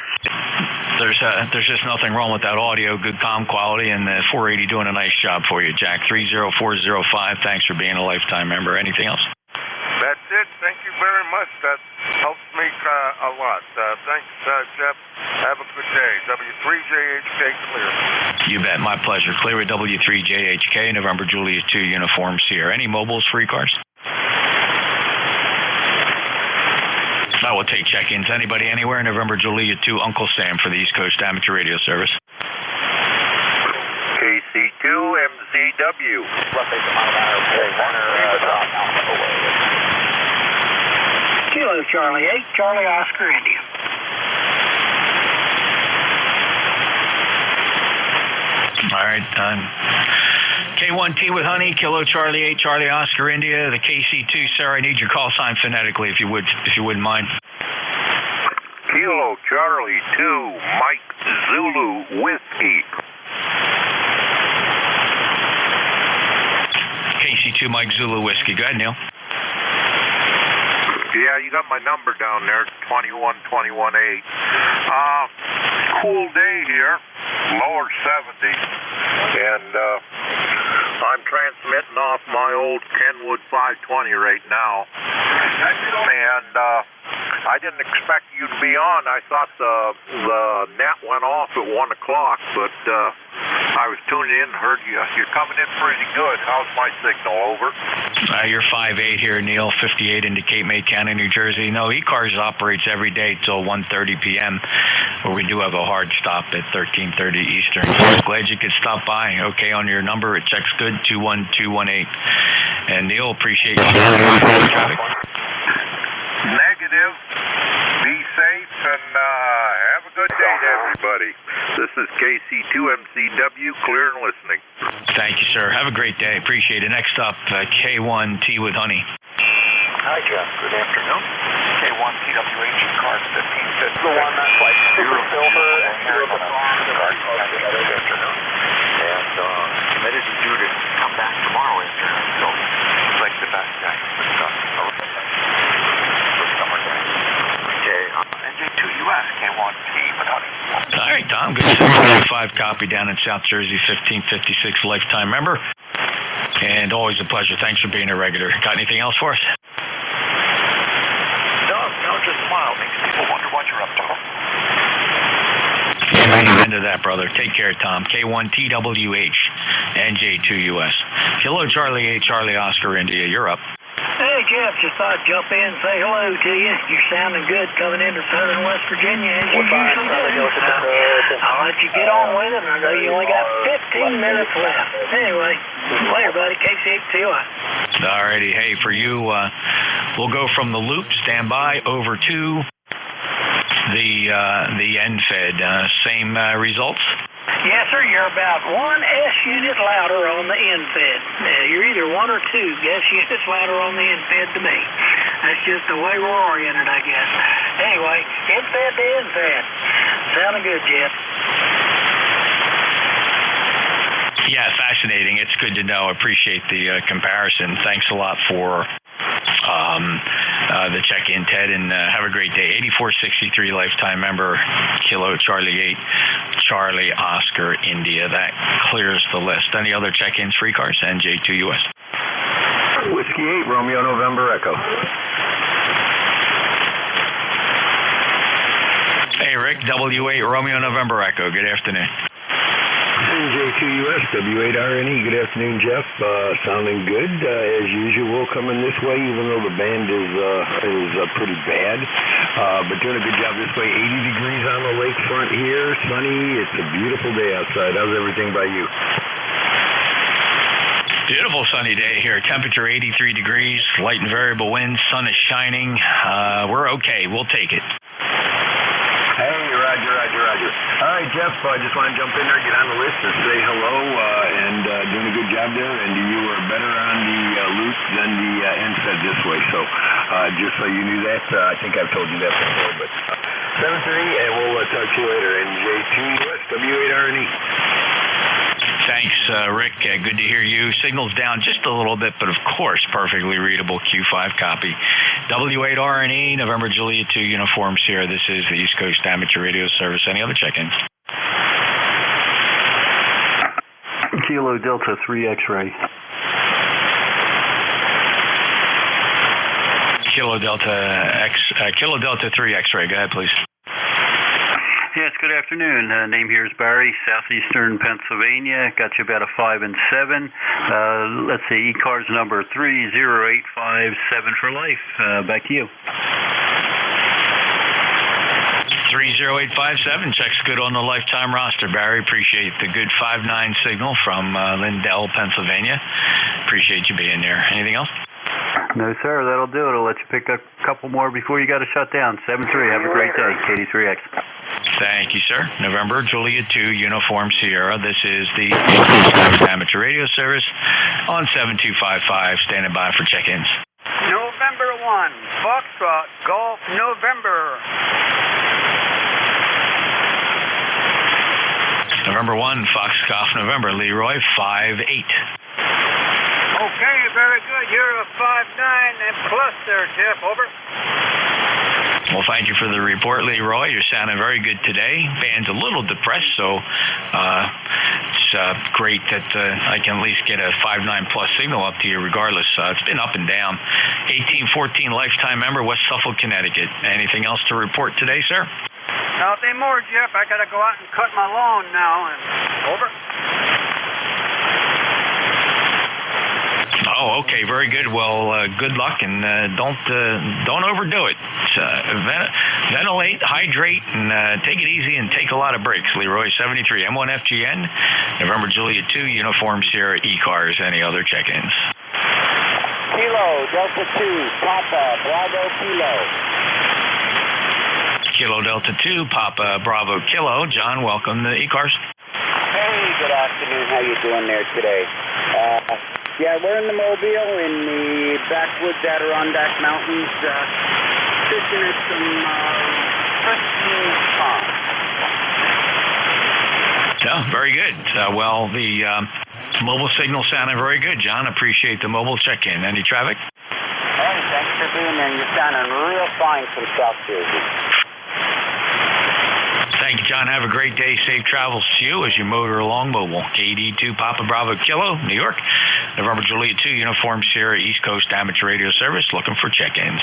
There's just nothing wrong with that audio. Good comm quality, and the 480 doing a nice job for you, Jack. 30405. Thanks for being a lifetime member. Anything else? That's it. Thank you very much. That helps me a lot. Thanks, Jeff. Have a good day. W3JHK clear. You bet. My pleasure. Clear with W3JHK, November Juliet 2 uniforms here. Any mobiles for ECARS? I will take check-ins. Anybody anywhere? November Juliet 2, Uncle Sam for the East Coast Amateur Radio Service. KC2 MZW. Kilo Charlie 8, Charlie Oscar India. All right, K1T with Honey, Kilo Charlie 8, Charlie Oscar India. The KC2, sir, I need your call sign phonetically if you wouldn't mind. Kilo Charlie 2, Mike Zulu Whiskey. KC2, Mike Zulu Whiskey. Go ahead, Neil. Yeah, you got my number down there, 21218. Cool day here, lower 70s, and I'm transmitting off my old Kenwood 520 right now. And I didn't expect you to be on. I thought the net went off at 1 o'clock, but I was tuning in and heard you. You're coming in pretty good. How's my signal? Over. You're 5'8" here, Neil, 58 into Cape May County, New Jersey. No, ECARS operates every day till 1:30 p.m., where we do have a hard stop at 13:30 Eastern. So glad you could stop by. Okay, on your number, it checks good, 21218. And Neil, appreciate you traffic. Negative. Be safe and have a good day to everybody. This is KC2MCW, clear and listening. Thank you, sir. Have a great day. Appreciate it. Next up, K1T with Honey. Hi, Jeff. Good afternoon. K1TWH, ECARS 1550. The one that's like super silver and here the ECARS. Good afternoon. And committed and due to come back tomorrow afternoon. So it's like the best guy for summer day. Okay, NJ2US, K1T with Honey. All right, Tom. Good 745 copy down in South Jersey, 1556 lifetime member. And always a pleasure. Thanks for being a regular. Got anything else for us? No, just smile. Makes people wonder what you're up to. End of that, brother. Take care, Tom. K1TWH, NJ2US. Hello, Charlie 8, Charlie Oscar India. You're up. Hey, Jeff, just thought I'd jump in and say hello to you. You're sounding good coming into southern West Virginia, as you usually do. I'll let you get on with it. I know you only got 15 minutes left. Anyway, later, buddy. KC8TY. All righty. Hey, for you, we'll go from the loop, stand by, over to the end-fed. Same results? Yes, sir. You're about 1 S unit louder on the end-fed. You're either 1 or 2 S units louder on the end-fed to me. That's just the way we're oriented, I guess. Anyway, end-fed to end-fed. Sounding good, Jeff. Yeah, fascinating. It's good to know. Appreciate the comparison. Thanks a lot for the check-in, Ted, and have a great day. 8463 lifetime member, Kilo Charlie 8, Charlie Oscar India. That clears the list. Any other check-ins for ECARS? NJ2US. Whiskey 8, Romeo November Echo. Hey, Rick, W8, Romeo November Echo. Good afternoon. NJ2US, W8RNE. Good afternoon, Jeff. Sounding good as usual. Coming this way, even though the band is pretty bad, but doing a good job this way. 80 degrees on the lakefront here, sunny. It's a beautiful day outside. How's everything by you? Beautiful sunny day here. Temperature 83 degrees, light and variable winds, sun is shining. We're okay. We'll take it. Hey, Roger. All right, Jeff, I just want to jump in there, get on the list, and say hello, and doing a good job there. And you were better on the loop than the NSAID this way. So just so you knew that, I think I've told you that before. But 7:30, and we'll talk to you later. NJ2US, W8RNE. Thanks, Rick. Good to hear you. Signal's down just a little bit, but of course, perfectly readable. Q5 copy. W8RNE, November Juliet 2 Uniform Sierra. This is the East Coast Amateur Radio Service. Any other check-ins? Kilo Delta 3 X-ray. Kilo Delta 3 X-ray. Go ahead, please. Yes, good afternoon. Name here is Barry, southeastern Pennsylvania. Got you about a 5 and 7. Let's see, ECARS number 30857 for life. Back to you. 30857 checks good on the lifetime roster, Barry. Appreciate the good 5-9 signal from Lindell, Pennsylvania. Appreciate you being there. Anything else? No, sir. That'll do it. I'll let you pick a couple more before you got to shut down. 7-3. Have a great day. KD3X. Thank you, sir. November Juliet 2 Uniform Sierra. This is the East Coast Amateur Radio Service on 7255. Standing by for check-ins. November 1, Foxtrot, Golf, November. November 1, Foxtrot, November, Leroy, 5-8. Okay, very good. You're a 5-9 and plus there, Jeff. Over. Well, thank you for the report, Leroy. You're sounding very good today. Band's a little depressed, so it's great that I can at least get a 5-9 plus signal up to you regardless. It's been up and down. 1814 lifetime member, West Suffolk, Connecticut. Anything else to report today, sir? Nothing more, Jeff. I got to go out and cut my lawn now. And over. Oh, okay, very good. Well, good luck, and don't overdo it. Ventilate, hydrate, and take it easy, and take a lot of breaks. Leroy 73 M1FGN, November Juliet 2 Uniform Sierra ECARS. Any other check-ins? Kilo Delta 2 Papa Bravo Kilo. Kilo Delta 2 Papa Bravo Kilo. John, welcome to ECARS. Hey, good afternoon. How you doing there today? Yeah, we're in the Mobile in the backwoods Adirondack Mountains, fishing at some pristine ponds. Yeah, very good. Well, the mobile signal sounded very good, John. Appreciate the mobile check-in. Any traffic? Hey, thanks for being there. You're sounding real fine from South Jersey. Thank you, John. Have a great day. Safe travels to you as you motor along mobile. KD2 Papa Bravo Kilo, New York. November Juliet 2 Uniform Sierra East Coast Amateur Radio Service. Looking for check-ins.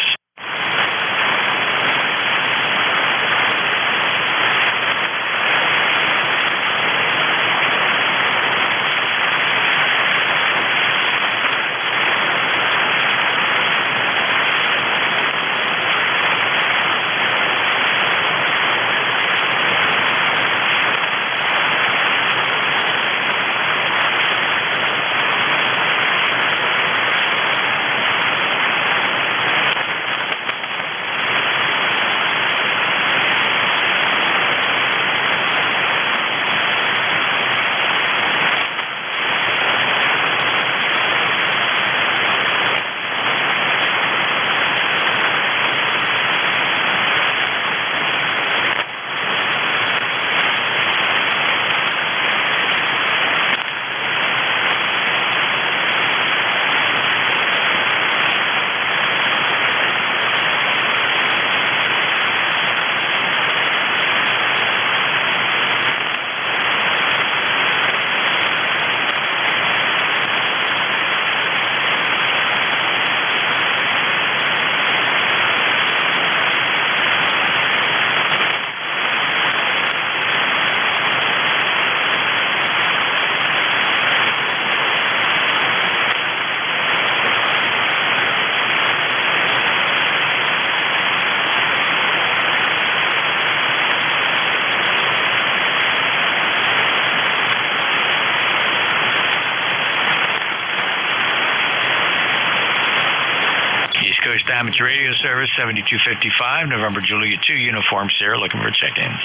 Amateur Radio Service, 7255, November Juliet 2, Uniform Sierra, looking for check-ins.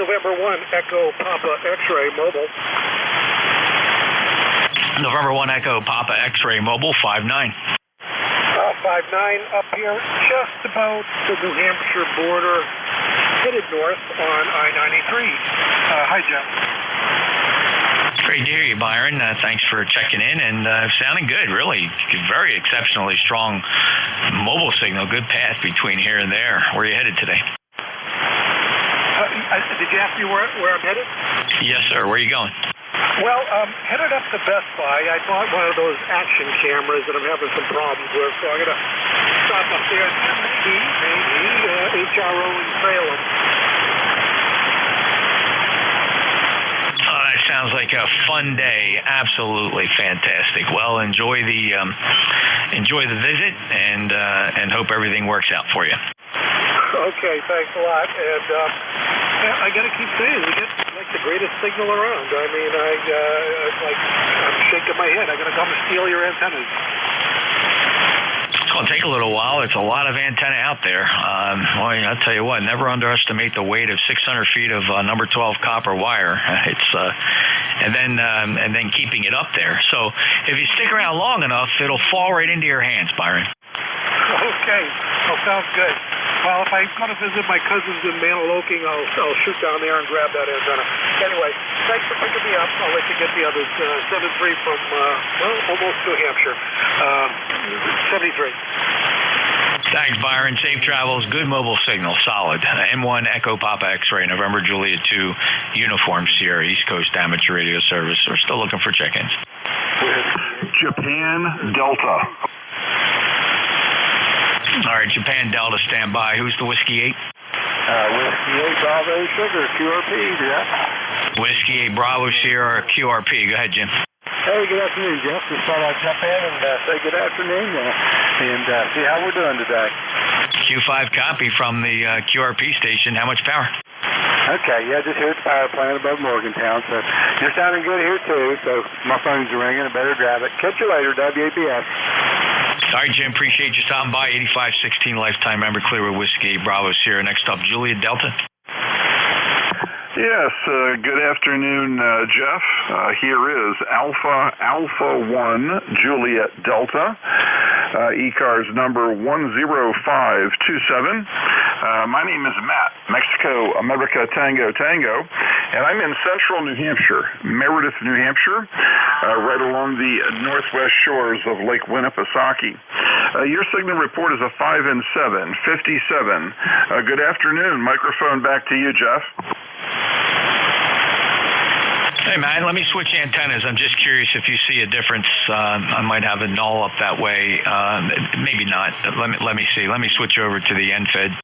November 1, Echo Papa X-Ray Mobile. November 1, Echo Papa X-Ray Mobile, 59. 59 up here, just about the New Hampshire border, headed north on I-93. Hi, Jeff. Great to hear you, Byron. Thanks for checking in and sounding good, really. Very exceptionally strong mobile signal. Good path between here and there. Where are you headed today? Did you ask me where I'm headed? Yes, sir. Where are you going? Well, headed up to Best Buy. I bought one of those action cameras that I'm having some problems with, so I'm going to stop up there and maybe HRO in Salem. That sounds like a fun day. Absolutely fantastic. Well, enjoy the visit and hope everything works out for you. Okay, thanks a lot. And I got to keep saying, we get like the greatest signal around. I mean, I'm shaking my head. I'm going to come and steal your antennas. It's going to take a little while. It's a lot of antenna out there. Boy, I'll tell you what, never underestimate the weight of 600 feet of number 12 copper wire. And then keeping it up there. So if you stick around long enough, it'll fall right into your hands, Byron. Okay. Well, sounds good. Well, if I'm going to visit my cousins in Maniloking, I'll shoot down there and grab that antenna. Anyway, thanks for picking me up. I'll let you get the others. 73 from, almost New Hampshire. 73. Thanks, Byron. Safe travels. Good mobile signal. Solid. M1 Echo Papa X-Ray, November Juliet 2, Uniform Sierra, East Coast Amateur Radio Service. We're still looking for check-ins. Japan Delta. All right, Japan Delta, stand by. Who's the Whiskey 8? Whiskey 8 Bravo Sugar, QRP, yeah. Whiskey 8 Bravo Sierra, QRP. Go ahead, Jim. Hey, good afternoon, Jeff. Just thought I'd jump in and say good afternoon and see how we're doing today. Q5 copy from the QRP station. How much power? Okay, yeah, just here at the power plant above Morgantown. So you're sounding good here, too. So my phone's ringing. I better grab it. Catch you later, WAPS. All right, Jim, appreciate you stopping by. 8516 lifetime member, clear with Whiskey Bravo Sierra. Next up, Juliet Delta. Yes, good afternoon, Jeff. Here is Alpha 1 Juliet Delta, ECARS number 10527. My name is Matt, Mexico, America, Tango, and I'm in central New Hampshire, Meredith, New Hampshire, right along the northwest shores of Lake Winnipesaukee. Your signal report is a 5 and 7, 57. Good afternoon. Microphone back to you, Jeff. Hey, man, let me switch antennas. I'm just curious if you see a difference. I might have a null up that way. Maybe not. Let me see. Let me switch over to the NFED.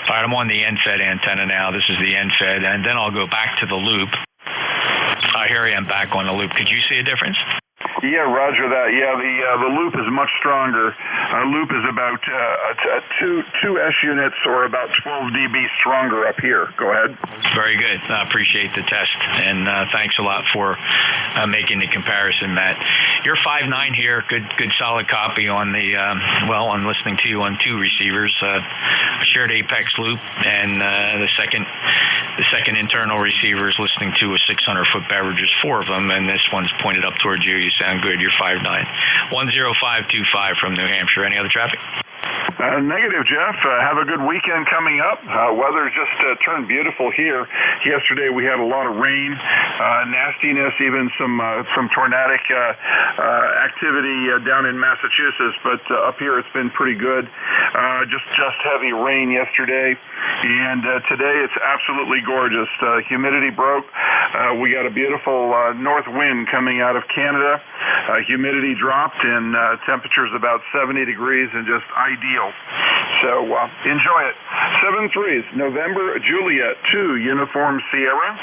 All right, I'm on the NFED antenna now. This is the NFED, and then I'll go back to the loop. Here I am back on the loop. Could you see a difference? Yeah, roger that. Yeah, the loop is much stronger. Loop is about two S units or about 12 dB stronger up here. Go ahead. Very good. I appreciate the test, and thanks a lot for making the comparison, Matt. You're 5.9 here. Good solid copy on the on listening to you on two receivers, a shared apex loop, and the second internal receiver is listening to a 600-foot beverage. There's four of them, and this one's pointed up towards you. You sound good. You're 5.9. 10525 from New Hampshire. Any other traffic? Negative, Jeff. Have a good weekend coming up. Weather just turned beautiful here. Yesterday we had a lot of rain, nastiness, even some tornadic activity down in Massachusetts. But up here it's been pretty good. Just heavy rain yesterday, and today it's absolutely gorgeous. Humidity broke. We got a beautiful north wind coming out of Canada. Humidity dropped, and temperatures about 70 degrees, and just ideal. So enjoy it. 7-3, November Juliet 2, Uniform Sierra,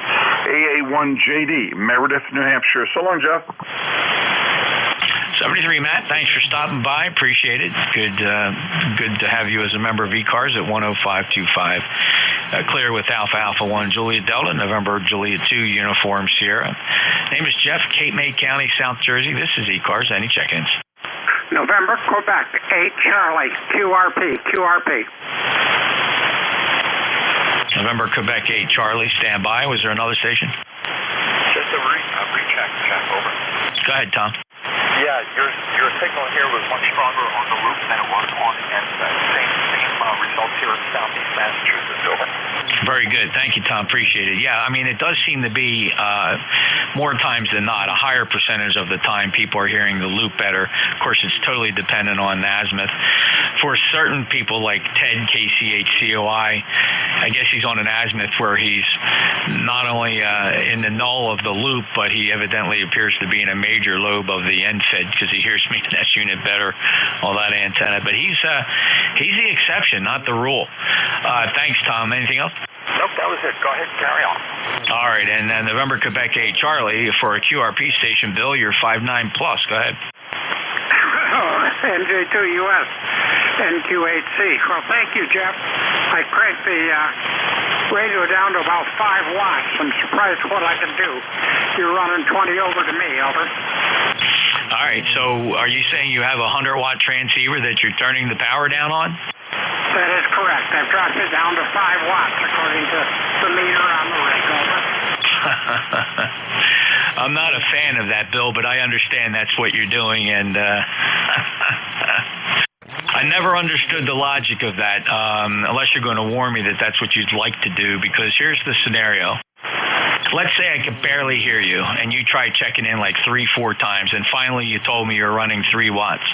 AA1JD, Meredith, New Hampshire. So long, Jeff. 73, Matt. Thanks for stopping by. Appreciate it. Good to have you as a member of ECARS at 10525. Clear with Alpha 1 Juliet Delta, November Juliet 2, Uniform Sierra. Name is Jeff, Cape May County, South Jersey. This is ECARS. Any check-ins? November, Quebec, 8 Charlie, QRP. November, Quebec 8 Charlie, stand by. Was there another station? Just a recheck, Jeff, over. Go ahead, Tom. Yeah, your signal here was much stronger on the loop than it was on the end. Same results here in southeast Massachusetts, over. Very good. Thank you, Tom. Appreciate it. Yeah, I mean, it does seem to be more times than not, a higher percentage of the time people are hearing the loop better. Of course, it's totally dependent on the azimuth. For certain people like Ted, KCHCOI, I guess he's on an azimuth where he's not only in the null of the loop, but he evidently appears to be in a major lobe of the end fed because he hears me in that unit better, all that antenna. But he's the exception, not the rule. Thanks, Tom. Anything else? Nope, that was it. Go ahead and carry on. All right, and then November, Quebec 8 Charlie, for a QRP station, Bill, you're 59+. Go ahead. NJ2US, NQ8C. Well, thank you, Jeff. I cranked the radio down to about 5 watts. I'm surprised what I can do. You're running 20 over to me, over. All right, so are you saying you have a 100-watt transceiver that you're turning the power down on? That is correct. I've dropped it down to 5 watts according to the meter on the rig, over. I'm not a fan of that, Bill, but I understand that's what you're doing, and I never understood the logic of that, unless you're going to warn me that that's what you'd like to do, because here's the scenario. Let's say I could barely hear you, and you tried checking in like 3-4 times, and finally you told me you're running 3 watts.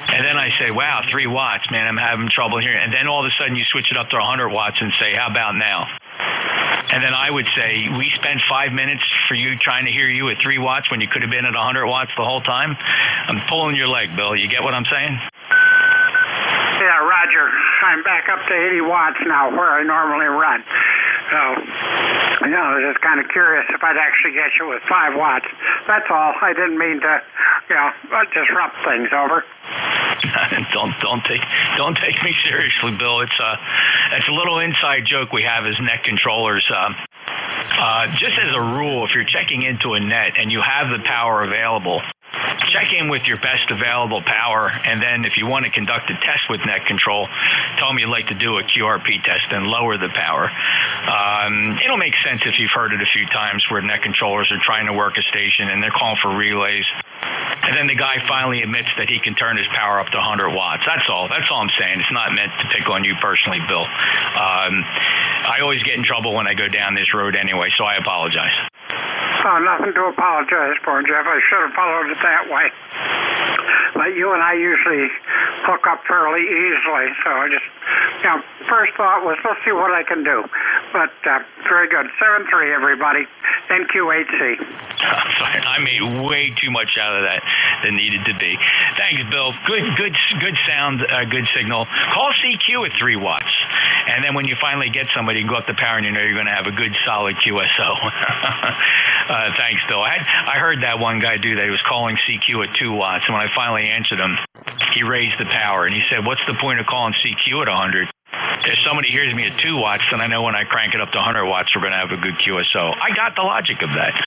And then I say, wow, 3 watts, man, I'm having trouble hearing. And then all of a sudden you switch it up to 100 watts and say, how about now? And then I would say, we spent 5 minutes for you trying to hear you at 3 watts when you could have been at 100 watts the whole time. I'm pulling your leg, Bill. You get what I'm saying? Yeah, Roger. I'm back up to 80 watts now where I normally run. So, you know, I was just kind of curious if I'd actually get you with 5 watts. That's all. I didn't mean to, you know, disrupt things, over. Don't take me seriously, Bill. It's a little inside joke we have as net controllers. Just as a rule, if you're checking into a net and you have the power available, check in with your best available power, and then if you want to conduct a test with net control, tell them you'd like to do a QRP test and lower the power. It'll make sense if you've heard it a few times where net controllers are trying to work a station and they're calling for relays. And then the guy finally admits that he can turn his power up to 100 watts. That's all I'm saying. It's not meant to pick on you personally, Bill. I always get in trouble when I go down this road anyway, so I apologize. Oh, nothing to apologize for, Jeff. I should have followed it that way. But you and I usually hook up fairly easily, so I just, you know, first thought was, let's see what I can do. But very good. 7-3, everybody. NQ8C. I made way too much out of that than needed to be. Thanks, Bill. Good sound, good signal. Call CQ at 3 watts. And then when you finally get somebody, go up the power and you know you're going to have a good solid QSO. Thanks, Bill. I heard that one guy do that. He was calling CQ at 2 watts. And when I finally answered him, he raised the power. And he said, what's the point of calling CQ at 100? If somebody hears me at 2 watts, then I know when I crank it up to 100 watts, we're going to have a good QSO. I got the logic of that.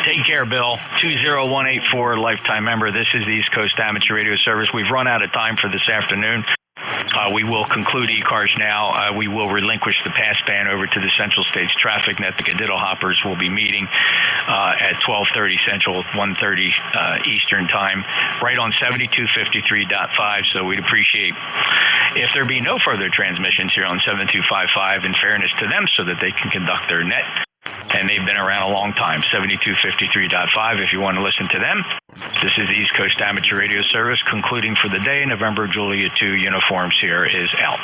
Take care, Bill. 20184, lifetime member. This is the East Coast Amateur Radio Service. We've run out of time for this afternoon. We will conclude ECARS now. We will relinquish the passband over to the Central States Traffic Net. The Cadiddle Hoppers will be meeting at 12:30 Central, 1:30 Eastern Time, right on 7253.5. So we'd appreciate if there be no further transmissions here on 7255 in fairness to them so that they can conduct their net. And they've been around a long time, 7253.5 if you want to listen to them. This is the East Coast Amateur Radio Service concluding for the day. November Julia 2 uniforms here is out.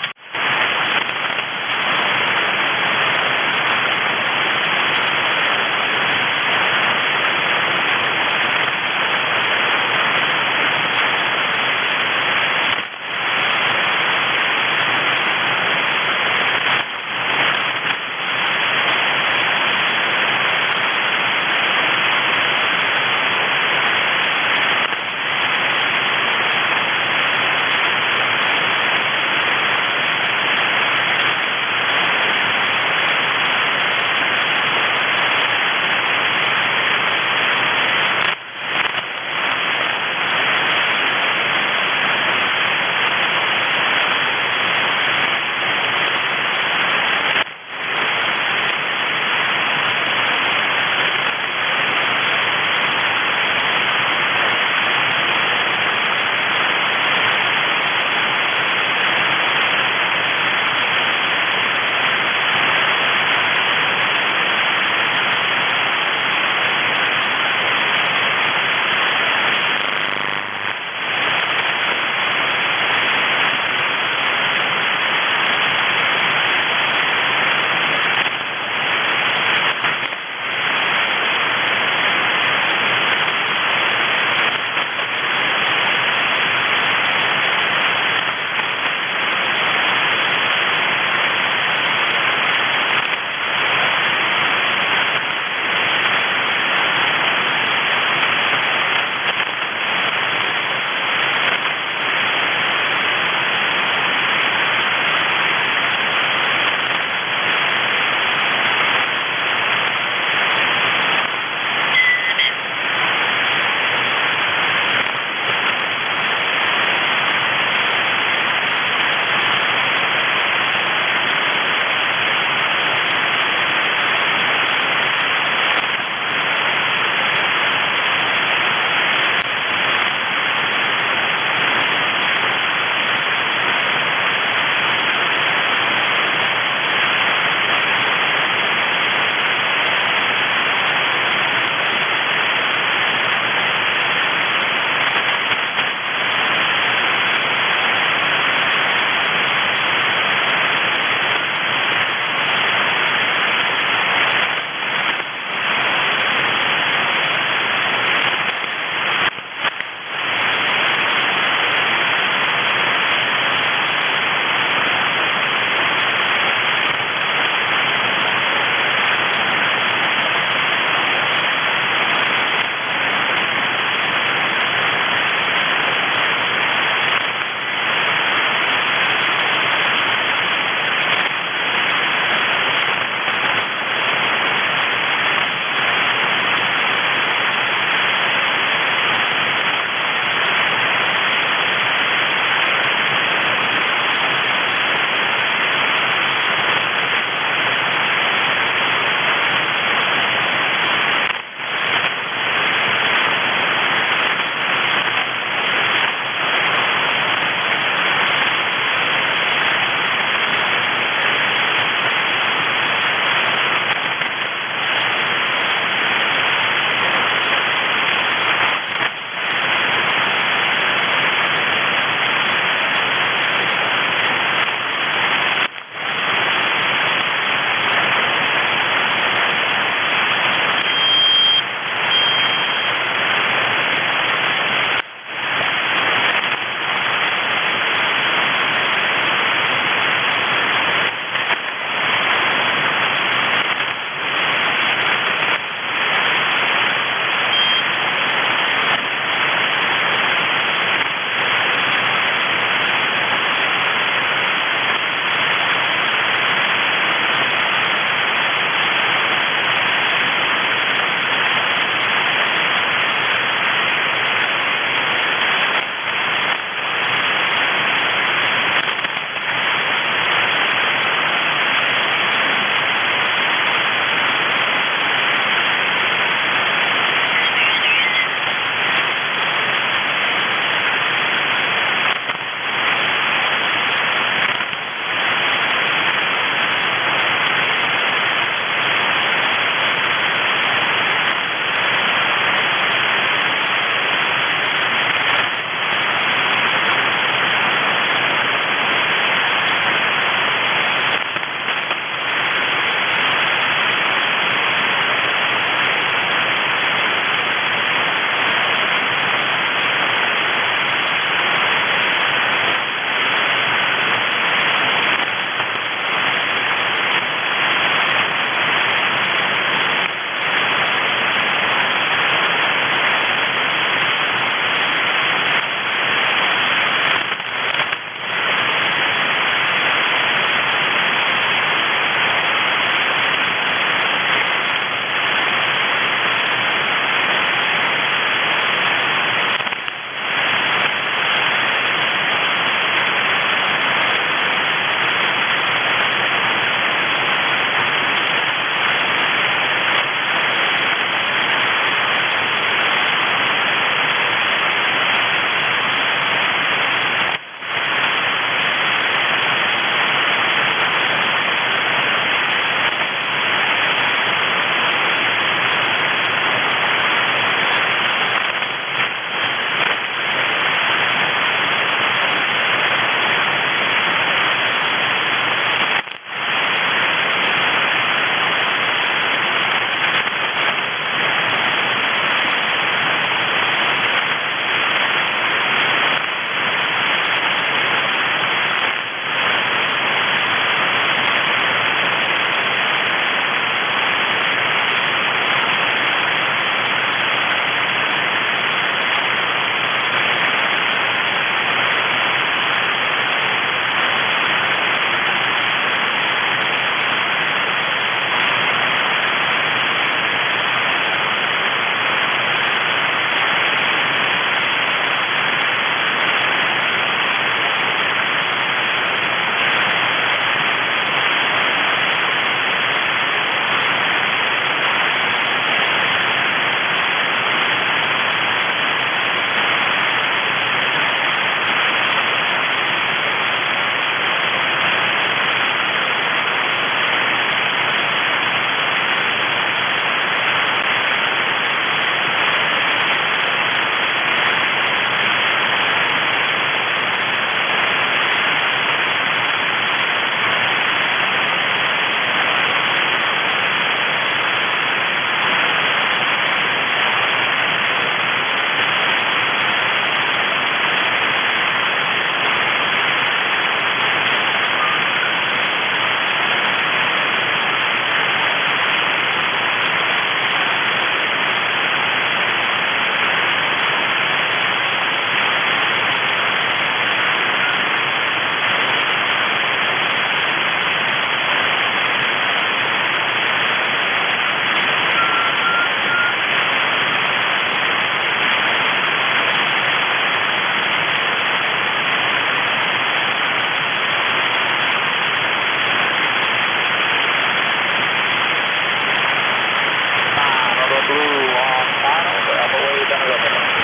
Blue on final, Alpha Wave, Thunder up.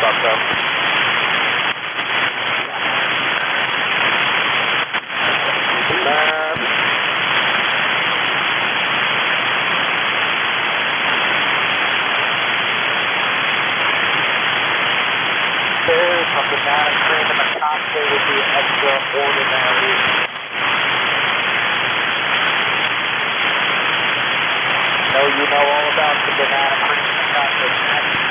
Bucko. From banana cream and the cocktail would be extraordinary. You know all about the banana cream and the cocktail.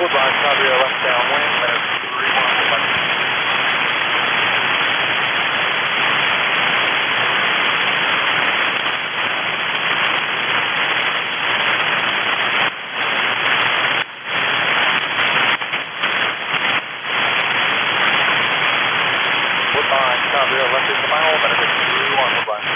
Woodline, copy, left downwind, minutes 31, Woodline. Woodline, copy, left is the final, minutes 31, Woodline.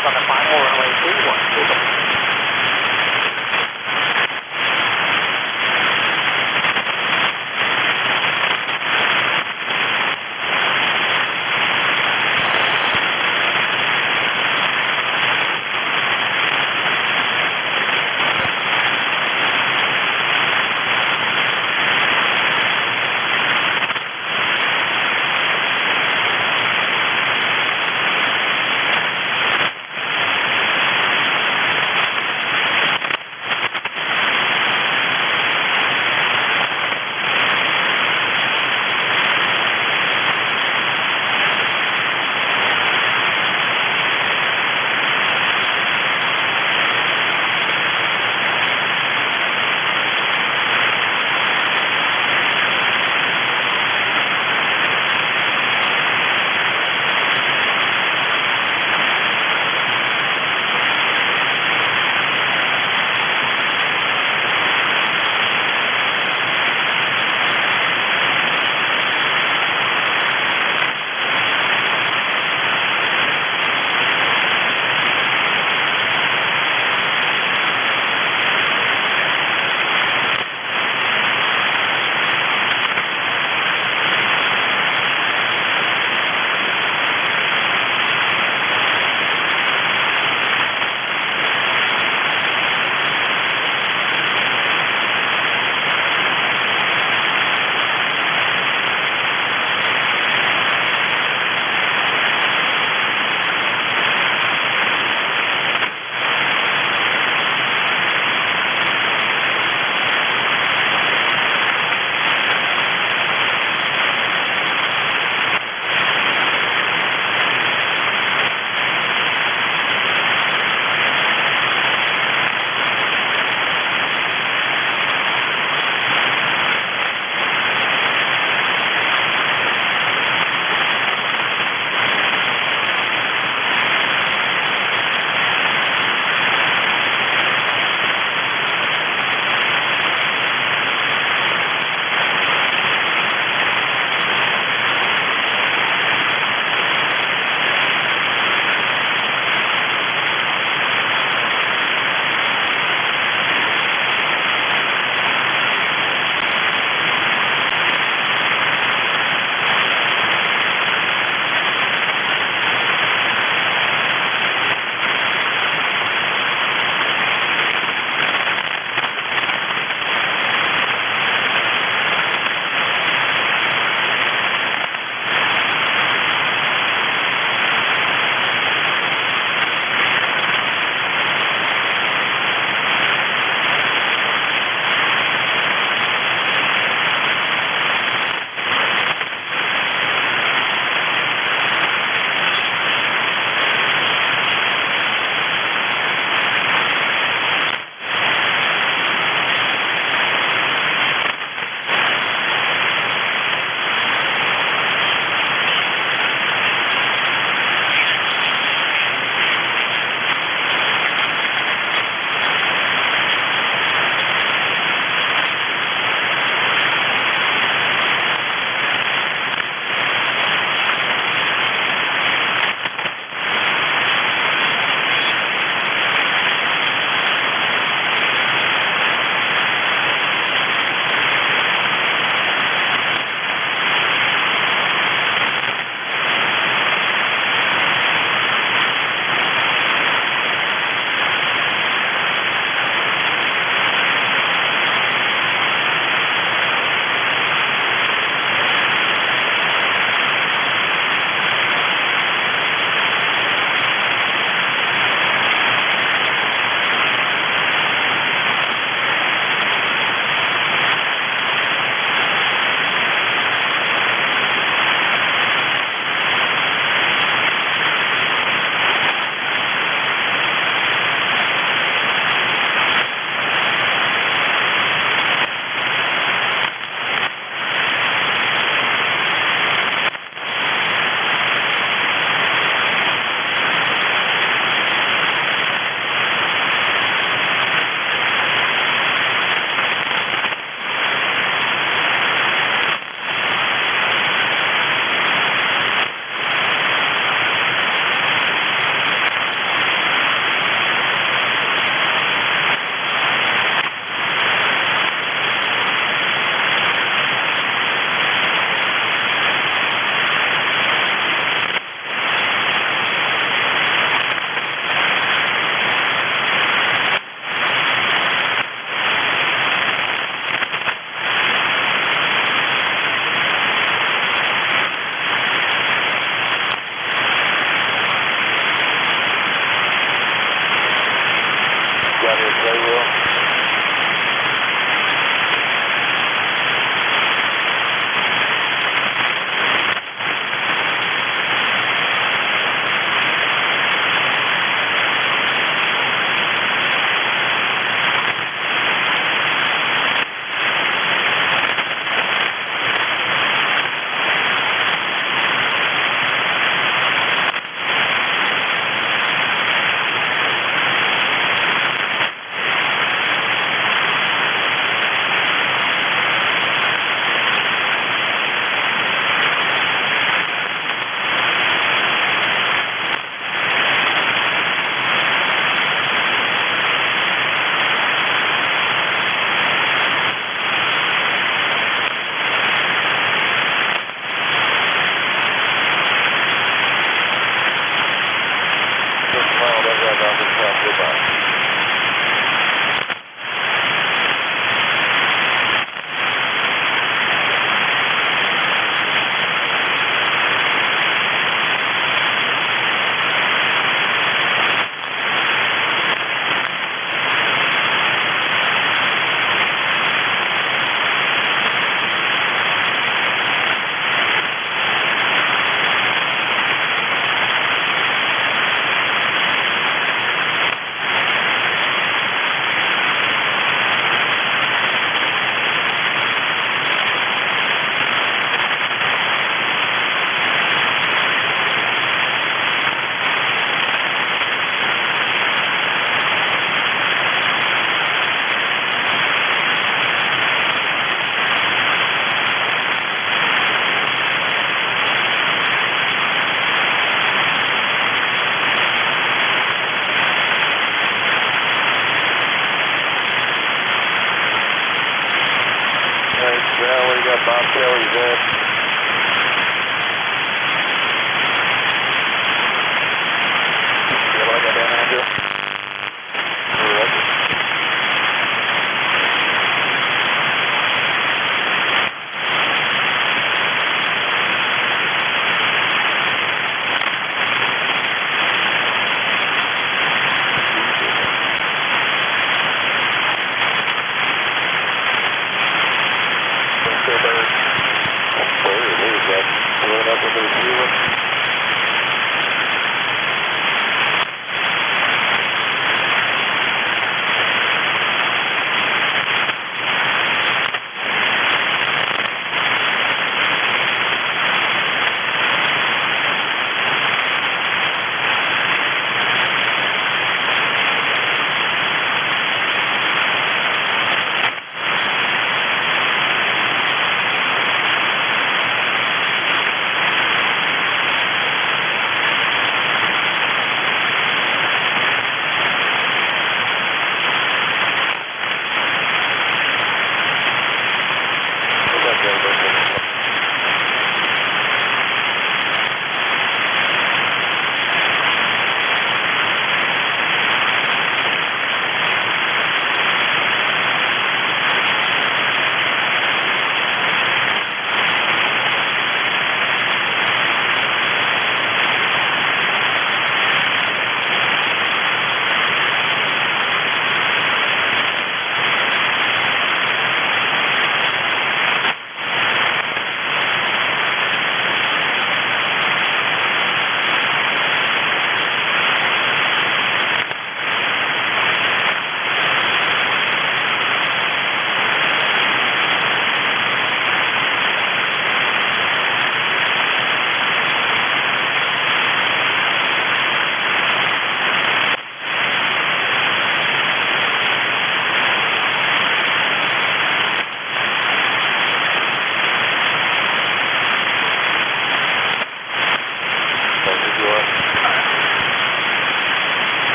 is on the final runway 31. Over.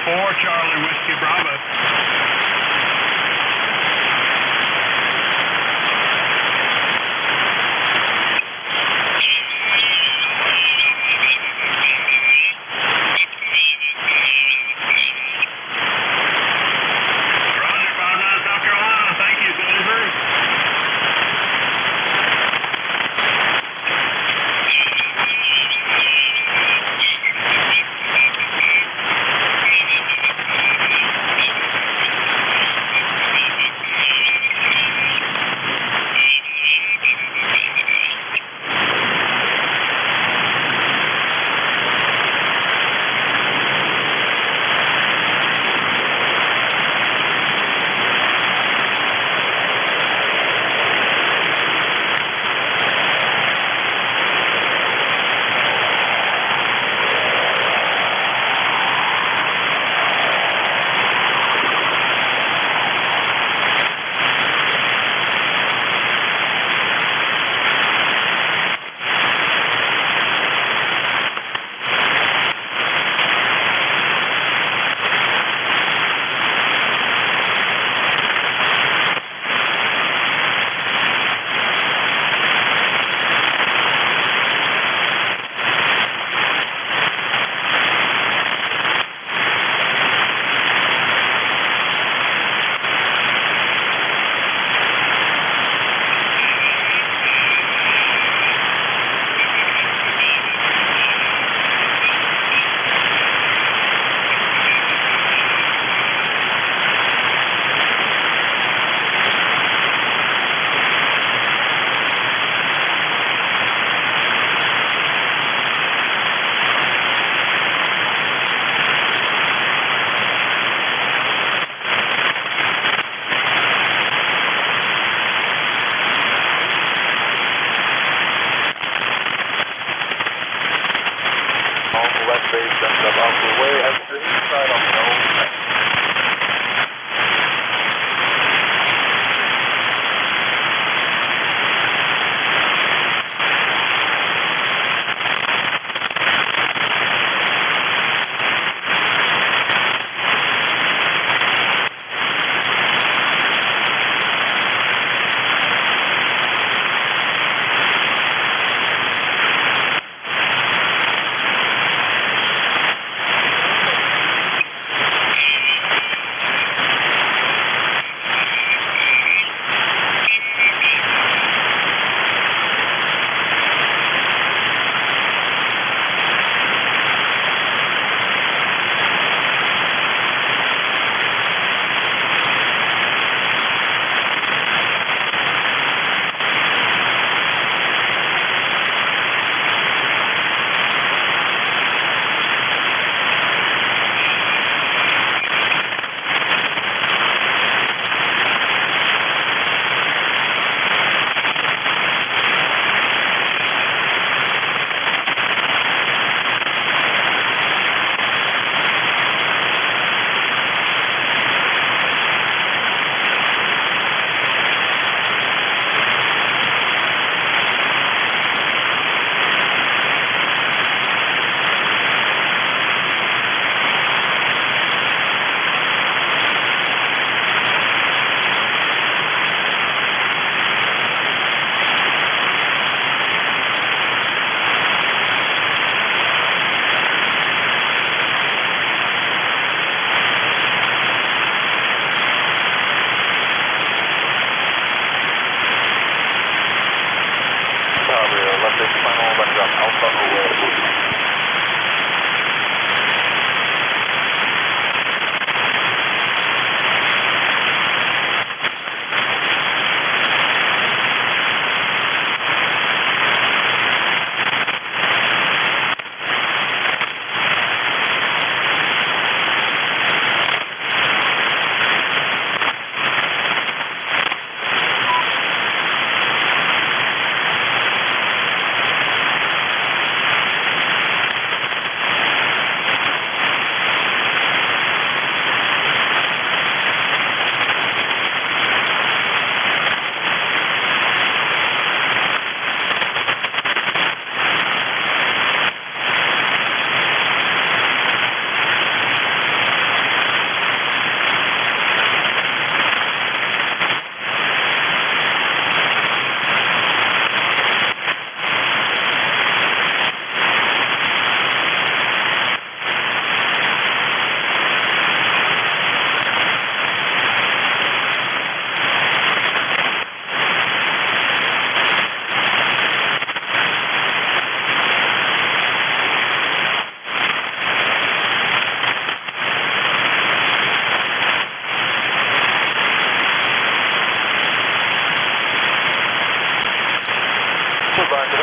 4, Charlie Whiskey Bravo.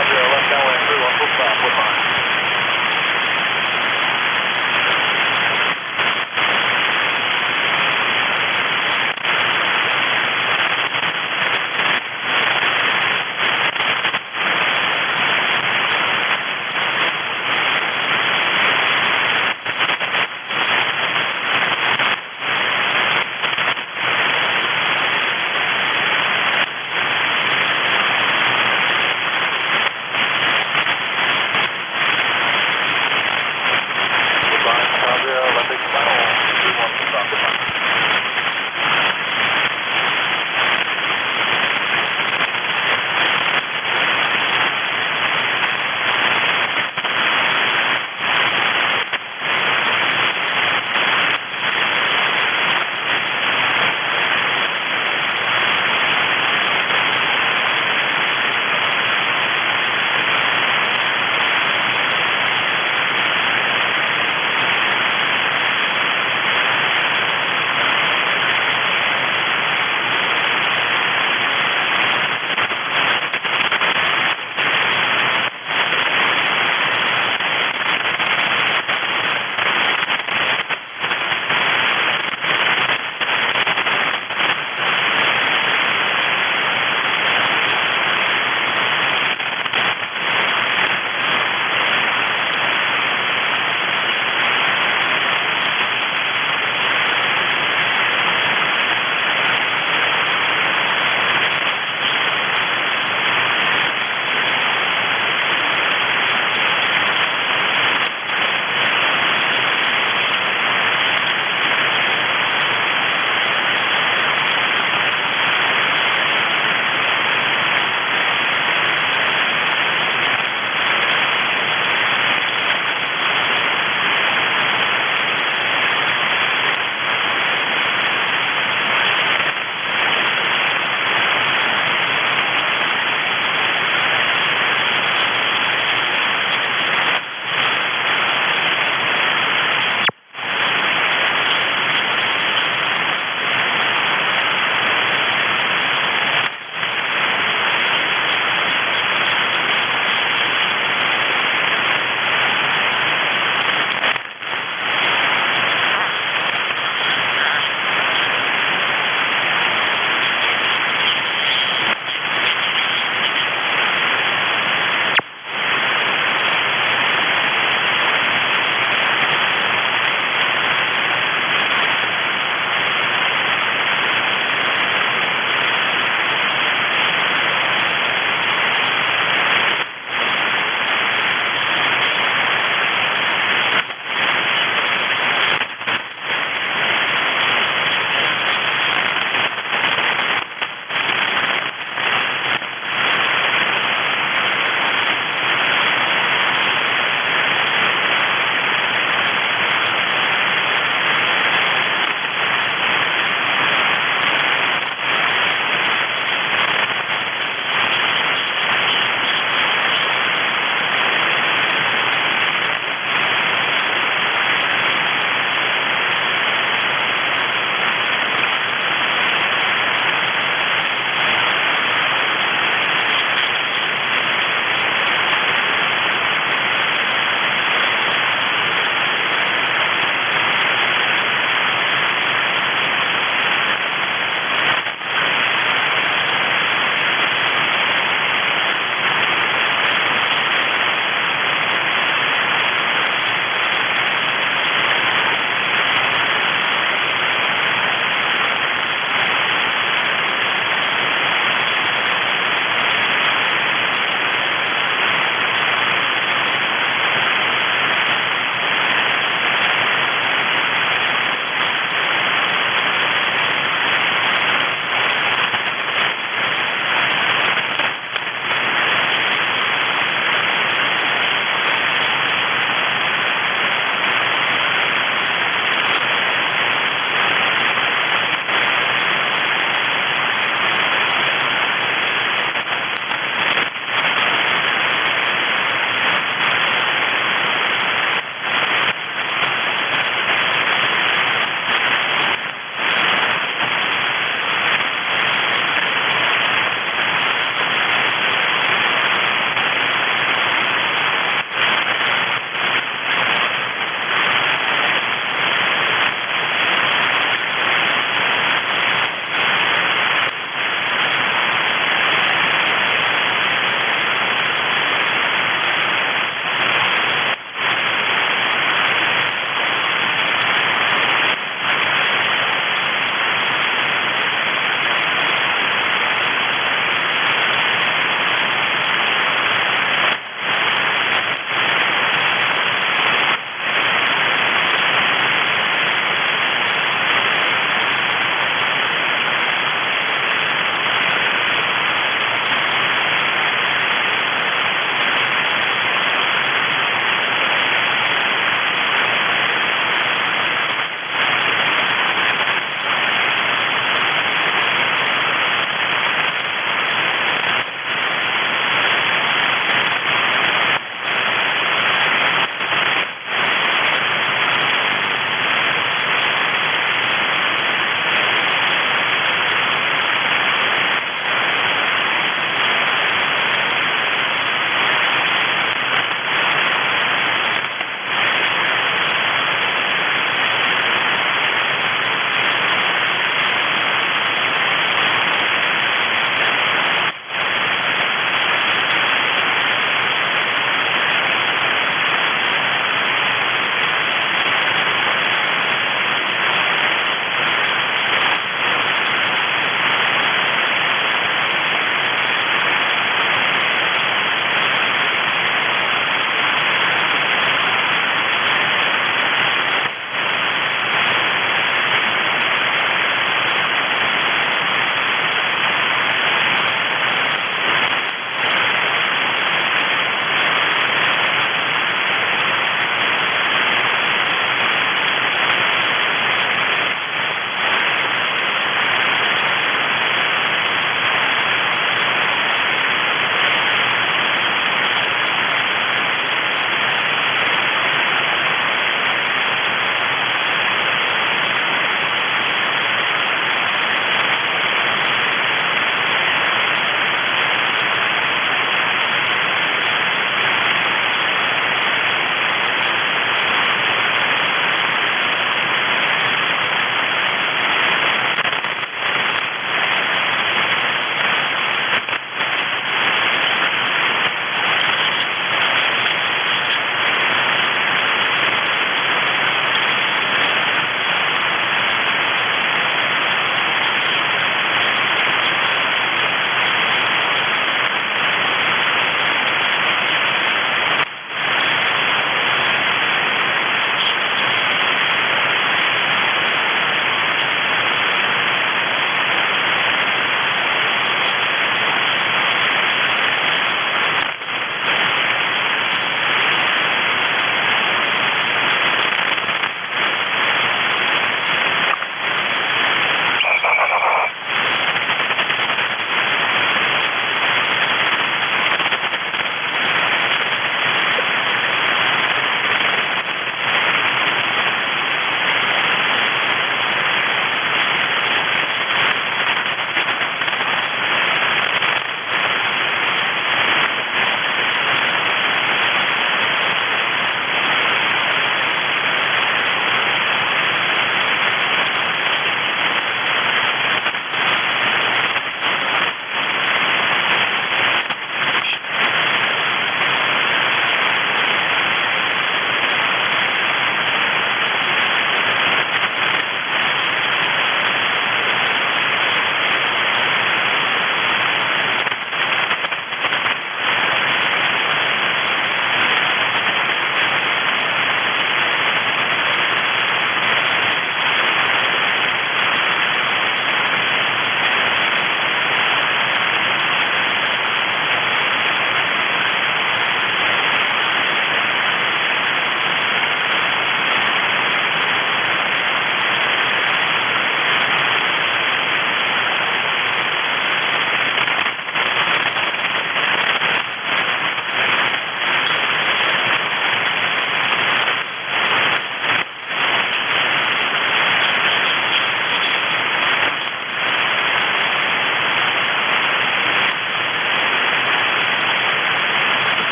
Roger, left downwind through on full stop, Woodbine.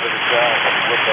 it as well with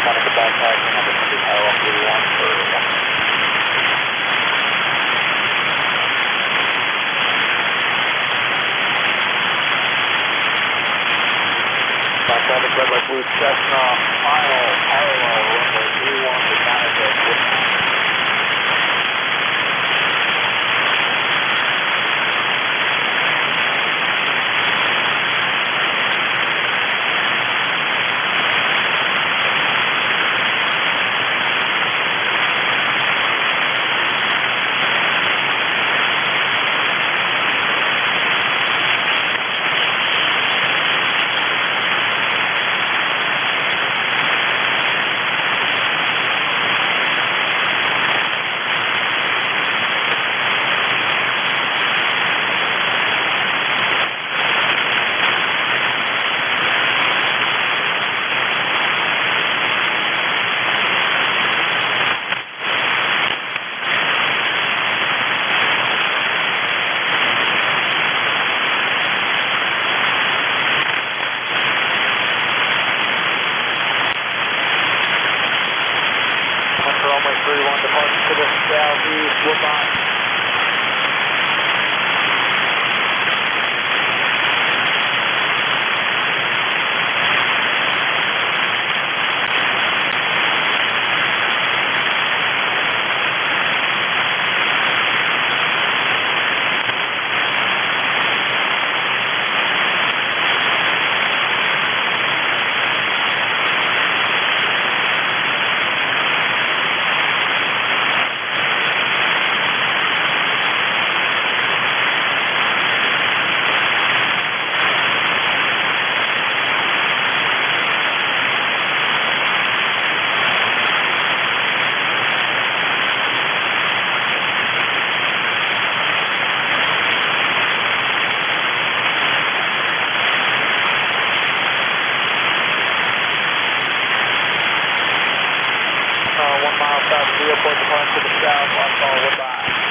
Monica backpack, number 2, Iowa 31 for 1. Traffic red light blue Cessna, final parallel runway 31 to Canada, Woodbound. Runway 31, departing to the southeast, Woodbine. South of the airport, departing to the south, Lost Ball, Woodbine.